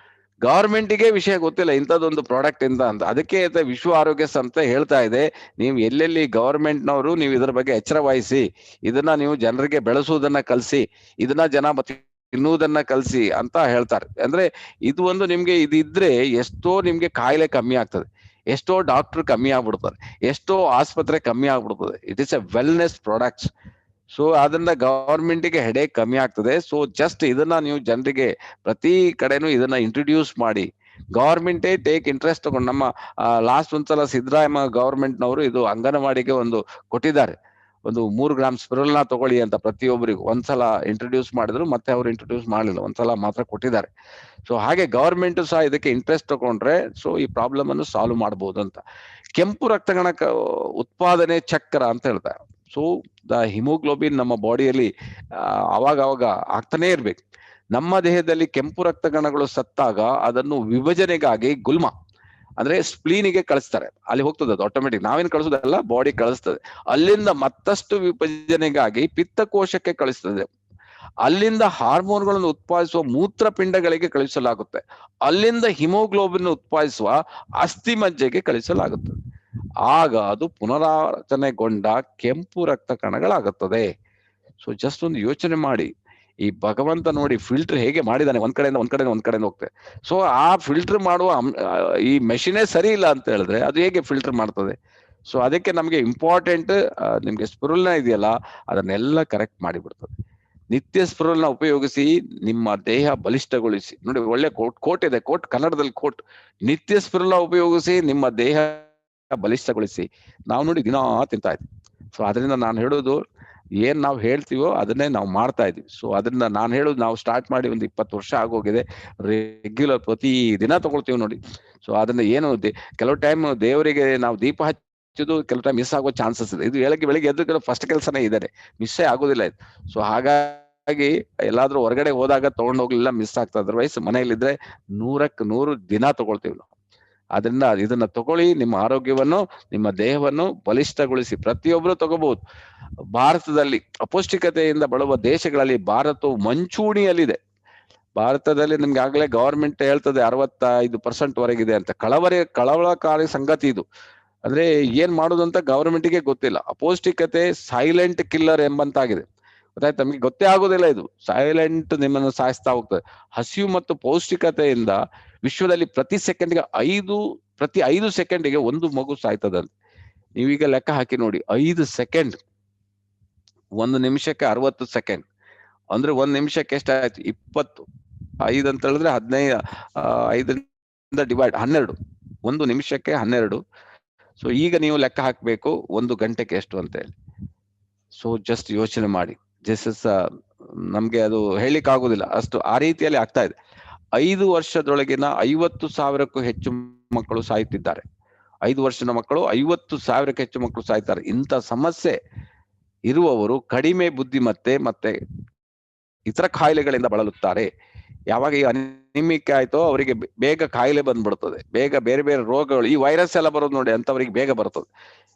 ಗವರ್ಮೆಂಟಿಗೆ ವಿಷಯ ಗೊತ್ತಿಲ್ಲ ಇಂಥದ್ದೊಂದು ಪ್ರಾಡಕ್ಟ್ ಇಂದ ಅಂತ. ಅದಕ್ಕೆ ವಿಶ್ವ ಆರೋಗ್ಯ ಸಂಸ್ಥೆ ಹೇಳ್ತಾ ಇದೆ, ನೀವು ಎಲ್ಲೆಲ್ಲಿ ಗವರ್ಮೆಂಟ್ನವರು ನೀವು ಇದರ ಬಗ್ಗೆ ಎಚ್ಚರ ವಹಿಸಿ, ಇದನ್ನ ನೀವು ಜನರಿಗೆ ಬೆಳೆಸುವುದನ್ನ ಕಲಿಸಿ, ಇದನ್ನ ಜನ ತಿನ್ನುವುದನ್ನ ಕಲಿಸಿ ಅಂತ ಹೇಳ್ತಾರೆ. ಅಂದ್ರೆ ಇದು ಒಂದು ನಿಮ್ಗೆ ಇದಿದ್ರೆ ಎಷ್ಟೋ ನಿಮ್ಗೆ ಕಾಯಿಲೆ ಕಮ್ಮಿ ಆಗ್ತದೆ, ಎಷ್ಟೋ ಡಾಕ್ಟರ್ ಕಮ್ಮಿ ಆಗ್ಬಿಡ್ತಾರೆ, ಎಷ್ಟೋ ಆಸ್ಪತ್ರೆ ಕಮ್ಮಿ ಆಗ್ಬಿಡ್ತದೆ. It is A wellness products. So ಅದರಿಂದ ಗವರ್ಮೆಂಟ್ಗೆ ಹೆಡೇಕ್ ಕಮ್ಮಿ ಆಗ್ತದೆ. ಸೊ ಜಸ್ಟ್ ಇದನ್ನ ನೀವು ಜನರಿಗೆ ಪ್ರತಿ ಕಡೆನೂ ಇದನ್ನ ಇಂಟ್ರೊಡ್ಯೂಸ್ ಮಾಡಿ, ಗವರ್ಮೆಂಟೇ ಟೇಕ್ ಇಂಟ್ರೆಸ್ಟ್ ತಗೊಂಡು, ನಮ್ಮ ಲಾಸ್ಟ್ ಒಂದ್ಸಲ ಸಿದ್ದರಾಮಯ್ಯ ಗವರ್ಮೆಂಟ್ನವರು ಇದು ಅಂಗನವಾಡಿಗೆ ಒಂದು ಕೊಟ್ಟಿದ್ದಾರೆ, ಒಂದು 3 ಗ್ರಾಮ್ ಸ್ಪಿರುಲಿನಾ ತಗೊಳ್ಳಿ ಅಂತ ಪ್ರತಿಯೊಬ್ಬರಿಗೂ ಒಂದ್ಸಲ ಇಂಟ್ರೊಡ್ಯೂಸ್ ಮಾಡಿದ್ರು, ಮತ್ತೆ ಅವರು ಇಂಟ್ರೊಡ್ಯೂಸ್ ಮಾಡಲಿಲ್ಲ, ಒಂದ್ಸಲ ಮಾತ್ರ ಕೊಟ್ಟಿದ್ದಾರೆ. ಸೊ ಹಾಗೆ ಗವರ್ಮೆಂಟ್ ಸಹ ಇದಕ್ಕೆ ಇಂಟ್ರೆಸ್ಟ್ ತಗೊಂಡ್ರೆ ಸೊ ಈ ಪ್ರಾಬ್ಲಮ್ ಅನ್ನು ಸಾಲ್ವ್ ಮಾಡಬಹುದು ಅಂತ. ಕೆಂಪು ರಕ್ತಗಣ ಉತ್ಪಾದನೆ ಚಕ್ರ ಅಂತ ಹೇಳ್ತಾರೆ. ಸೊ ದ ಹಿಮೋಗ್ಲೋಬಿನ್ ನಮ್ಮ ಬಾಡಿಯಲ್ಲಿ ಅವಾಗ ಆಗ್ತಾನೆ ಇರ್ಬೇಕು. ನಮ್ಮ ದೇಹದಲ್ಲಿ ಕೆಂಪು ರಕ್ತಗಣಗಳು ಸತ್ತಾಗ ಅದನ್ನು ವಿಭಜನೆಗಾಗಿ ಗುಲ್ಮ ಅಂದ್ರೆ ಸ್ಪ್ಲೀನಿಗೆ ಕಳಿಸ್ತಾರೆ, ಅಲ್ಲಿ ಹೋಗ್ತದೆ ಅದು ಆಟೋಮೆಟಿಕ್. ನಾವೇನ್ ಕಳಿಸೋದಲ್ಲ, ಬಾಡಿ ಕಳಿಸ್ತದೆ. ಅಲ್ಲಿಂದ ಮತ್ತಷ್ಟು ವಿಭಜನೆಗಾಗಿ ಪಿತ್ತಕೋಶಕ್ಕೆ ಕಳಿಸ್ತದೆ. ಅಲ್ಲಿಂದ ಹಾರ್ಮೋನ್ಗಳನ್ನು ಉತ್ಪಾದಿಸುವ ಮೂತ್ರಪಿಂಡಗಳಿಗೆ ಕಳಿಸಲಾಗುತ್ತೆ. ಅಲ್ಲಿಂದ ಹಿಮೋಗ್ಲೋಬಿನ್ ಉತ್ಪಾದಿಸುವ ಅಸ್ಥಿ ಮಜ್ಜೆಗೆ ಕಳಿಸಲಾಗುತ್ತದೆ. ಆಗ ಅದು ಪುನರಾರಚನೆಗೊಂಡ ಕೆಂಪು ರಕ್ತ ಕಣಗಳಾಗುತ್ತದೆ. ಸೊ ಜಸ್ಟ್ ಒಂದು ಯೋಚನೆ ಮಾಡಿ, ಈ ಭಗವಂತ ನೋಡಿ ಫಿಲ್ಟರ್ ಹೇಗೆ ಮಾಡಿದಾನೆ, ಒಂದ್ ಕಡೆಯಿಂದ ಹೋಗ್ತದೆ. ಸೊ ಆ ಫಿಲ್ಟರ್ ಮಾಡುವ ಈ ಮೆಷಿನೇ ಸರಿ ಇಲ್ಲ ಅಂತ ಹೇಳಿದ್ರೆ ಅದು ಹೇಗೆ ಫಿಲ್ಟರ್ ಮಾಡ್ತದೆ? ಸೊ ಅದಕ್ಕೆ ನಮ್ಗೆ ಇಂಪಾರ್ಟೆಂಟ್ ನಿಮ್ಗೆ ಸ್ಪಿರುಲಿನಾ ಇದೆಯಲ್ಲ ಅದನ್ನೆಲ್ಲ ಕರೆಕ್ಟ್ ಮಾಡಿಬಿಡ್ತದೆ. ನಿತ್ಯ ಸ್ಪಿರುಲಿನಾ ಉಪಯೋಗಿಸಿ ನಿಮ್ಮ ದೇಹ ಬಲಿಷ್ಠಗೊಳಿಸಿ. ನೋಡಿ ಒಳ್ಳೆ ಕೋಟ್ ಇದೆ, ಕೋಟ್ ಕನ್ನಡದಲ್ಲಿ ಕೋಟ್, ನಿತ್ಯ ಸ್ಪಿರುಲಿನಾ ಉಪಯೋಗಿಸಿ ನಿಮ್ಮ ದೇಹ ಬಲಿಷ್ಠಗೊಳಿಸಿ. ನಾವು ನೋಡಿ ದಿನಾ ತಿಂತಾ ಇದ್ವಿ. ಸೊ ಅದರಿಂದ ನಾನು ಹೇಳೋದು, ಏನ್ ನಾವು ಹೇಳ್ತೀವೋ ಅದನ್ನೇ ನಾವು ಮಾಡ್ತಾ ಇದೀವಿ. ಸೊ ಅದನ್ನ ನಾನು ಹೇಳೋದು, ನಾವು ಸ್ಟಾರ್ಟ್ ಮಾಡಿ ಒಂದು 20 ವರ್ಷ ಆಗೋಗಿದೆ, ರೆಗ್ಯುಲರ್ ಪ್ರತಿ ದಿನ ತಗೊಳ್ತೀವಿ ನೋಡಿ. ಸೊ ಅದನ್ನ ಏನು ಕೆಲವು ಟೈಮ್ ದೇವರಿಗೆ ನಾವು ದೀಪ ಹಚ್ಚೋದು ಕೆಲವು ಟೈಮ್ ಮಿಸ್ ಆಗೋ ಚಾನ್ಸಸ್ ಇದೆ. ಇದು ಬೆಳಿಗ್ಗೆ ಎದ್ದು ಫಸ್ಟ್ ಕೆಲಸನೇ ಇದ್ದಾರೆ, ಮಿಸ್ಸೇ ಆಗೋದಿಲ್ಲ ಇದು. ಸೊ ಹಾಗಾಗಿ ಎಲ್ಲಾದ್ರೂ ಹೊರಗಡೆ ಹೋದಾಗ ತಗೊಂಡ್ ಹೋಗ್ಲಿಲ್ಲ, ಮಿಸ್ ಆಗ್ತದೆ. ಅದರ್ವೈಸ್ ಮನೆಯಲ್ಲಿದ್ರೆ 100ಕ್ಕೆ 100 ದಿನ ತಗೊಳ್ತೀವಿ ನಾವು. ಅದರಿಂದ ಇದನ್ನ ತಗೊಳ್ಳಿ, ನಿಮ್ಮ ಆರೋಗ್ಯವನ್ನು, ನಿಮ್ಮ ದೇಹವನ್ನು ಬಲಿಷ್ಠಗೊಳಿಸಿ. ಪ್ರತಿಯೊಬ್ಬರು ತಗೋಬಹುದು. ಭಾರತದಲ್ಲಿ ಅಪೌಷ್ಟಿಕತೆಯಿಂದ ಬಳಲುವ ದೇಶಗಳಲ್ಲಿ ಭಾರತವು ಮಂಚೂಣಿಯಲ್ಲಿದೆ. ಭಾರತದಲ್ಲಿ ನಿಮ್ಗೆ ಆಗ್ಲೇ ಗವರ್ಮೆಂಟ್ ಹೇಳ್ತದೆ 65% ವರೆಗಿದೆ ಅಂತ. ಕಳವಳಕಾರಿ ಸಂಗತಿ ಇದು. ಅಂದ್ರೆ ಏನ್ ಮಾಡೋದು ಅಂತ ಗವರ್ಮೆಂಟ್ಗೆ ಗೊತ್ತಿಲ್ಲ. ಅಪೌಷ್ಟಿಕತೆ ಸೈಲೆಂಟ್ ಕಿಲ್ಲರ್ ಎಂಬಂತಾಗಿದೆ, ಗೊತ್ತಾಯ್ತು? ನಮ್ಗೆ ಗೊತ್ತೇ ಆಗೋದಿಲ್ಲ, ಇದು ಸೈಲೆಂಟ್ ನಿಮ್ಮನ್ನು ಸಾಯಿಸ್ತಾ ಹೋಗ್ತದೆ. ಹಸಿವು ಮತ್ತು ಪೌಷ್ಟಿಕತೆಯಿಂದ ವಿಶ್ವದಲ್ಲಿ ಪ್ರತಿ 5 ಸೆಕೆಂಡಿಗೆ 1 ಮಗು ಸಾಯ್ತದಂತೆ. ನೀವೀಗ ಲೆಕ್ಕ ಹಾಕಿ ನೋಡಿ, 5 ಸೆಕೆಂಡ್, 1 ನಿಮಿಷಕ್ಕೆ 60 ಸೆಕೆಂಡ್ ಅಂದ್ರೆ 1 ನಿಮಿಷಕ್ಕೆ ಎಷ್ಟಾಯ್ತು? 20, 5 ಅಂತ ಹೇಳಿದ್ರೆ 15, 5 ಡಿವೈಡ್ 12, 1 ನಿಮಿಷಕ್ಕೆ 12. ಸೊ ಈಗ ನೀವು ಲೆಕ್ಕ ಹಾಕ್ಬೇಕು 1 ಗಂಟೆಗೆ ಎಷ್ಟು ಅಂತ ಹೇಳಿ. ಸೊ ಜಸ್ಟ್ ಯೋಚನೆ ಮಾಡಿ. ನಮ್ಗೆ ಅದು ಹೇಳಿಕ್ ಆಗುದಿಲ್ಲ, ಅಷ್ಟು ಆ ರೀತಿಯಲ್ಲಿ ಆಗ್ತಾ ಇದೆ. 5 ವರ್ಷದೊಳಗಿನ 50,000ಕ್ಕೂ ಹೆಚ್ಚು ಮಕ್ಕಳು ಸಾಯುತ್ತಿದ್ದಾರೆ. 5 ವರ್ಷದ ಮಕ್ಕಳು 50,000ಕ್ಕೆ ಹೆಚ್ಚು ಮಕ್ಕಳು ಸಾಯ್ತಾರೆ. ಇಂಥ ಸಮಸ್ಯೆ ಇರುವವರು ಕಡಿಮೆ ಬುದ್ಧಿಮತ್ತೆ ಮತ್ತೆ ಇತರ ಕಾಯಿಲೆಗಳಿಂದ ಬಳಲುತ್ತಾರೆ. ಯಾವಾಗ ಈ ಅನಿಮಿಕ್ ಆಯ್ತೋ ಅವರಿಗೆ ಬೇಗ ಕಾಯಿಲೆ ಬಂದ್ಬಿಡ್ತದೆ, ಬೇಗ ಬೇರೆ ಬೇರೆ ರೋಗಗಳು. ಈ ವೈರಸ್ ಎಲ್ಲ ಬರೋದು ನೋಡಿ ಅಂತವರಿಗೆ ಬೇಗ ಬರ್ತದೆ.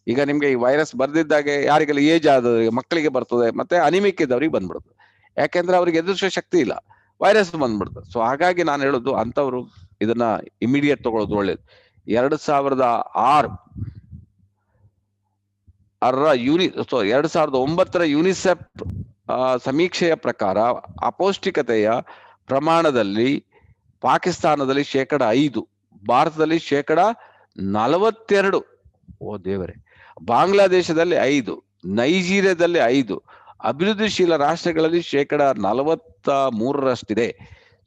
ಈಗ ನಿಮ್ಗೆ ಈ ವೈರಸ್ ಬರ್ದಿದ್ದಾಗೆ ಯಾರಿಗೆಲ್ಲ ಏಜ್ ಆದ ಮಕ್ಕಳಿಗೆ ಬರ್ತದೆ, ಮತ್ತೆ ಅನಿಮಿಕ್ ಇದ್ದವ್ರಿಗೆ ಬಂದ್ಬಿಡ್ತದೆ. ಯಾಕೆಂದ್ರೆ ಅವ್ರಿಗೆ ಎದುರಿಸುವ ಶಕ್ತಿ ಇಲ್ಲ, ವೈರಸ್ ಬಂದ್ಬಿಡ್ತದೆ. ಸೊ ಹಾಗಾಗಿ ನಾನು ಹೇಳುದು, ಅಂತವ್ರು ಇದನ್ನ ಇಮಿಡಿಯೇಟ್ ತಗೊಳ್ಳೋದು ಒಳ್ಳೇದು. 2009ರ ಯುನಿಸೆಫ್ ಸಮೀಕ್ಷೆಯ ಪ್ರಕಾರ ಅಪೌಷ್ಟಿಕತೆಯ ಪ್ರಮಾಣದಲ್ಲಿ ಪಾಕಿಸ್ತಾನದಲ್ಲಿ 5%, ಭಾರತದಲ್ಲಿ 42%, ಓ ದೇವರೇ, ಬಾಂಗ್ಲಾದೇಶದಲ್ಲಿ 5%, ನೈಜೀರಿಯಾದಲ್ಲಿ 5%, ಅಭಿವೃದ್ಧಿಶೀಲ ರಾಷ್ಟ್ರಗಳಲ್ಲಿ 43%.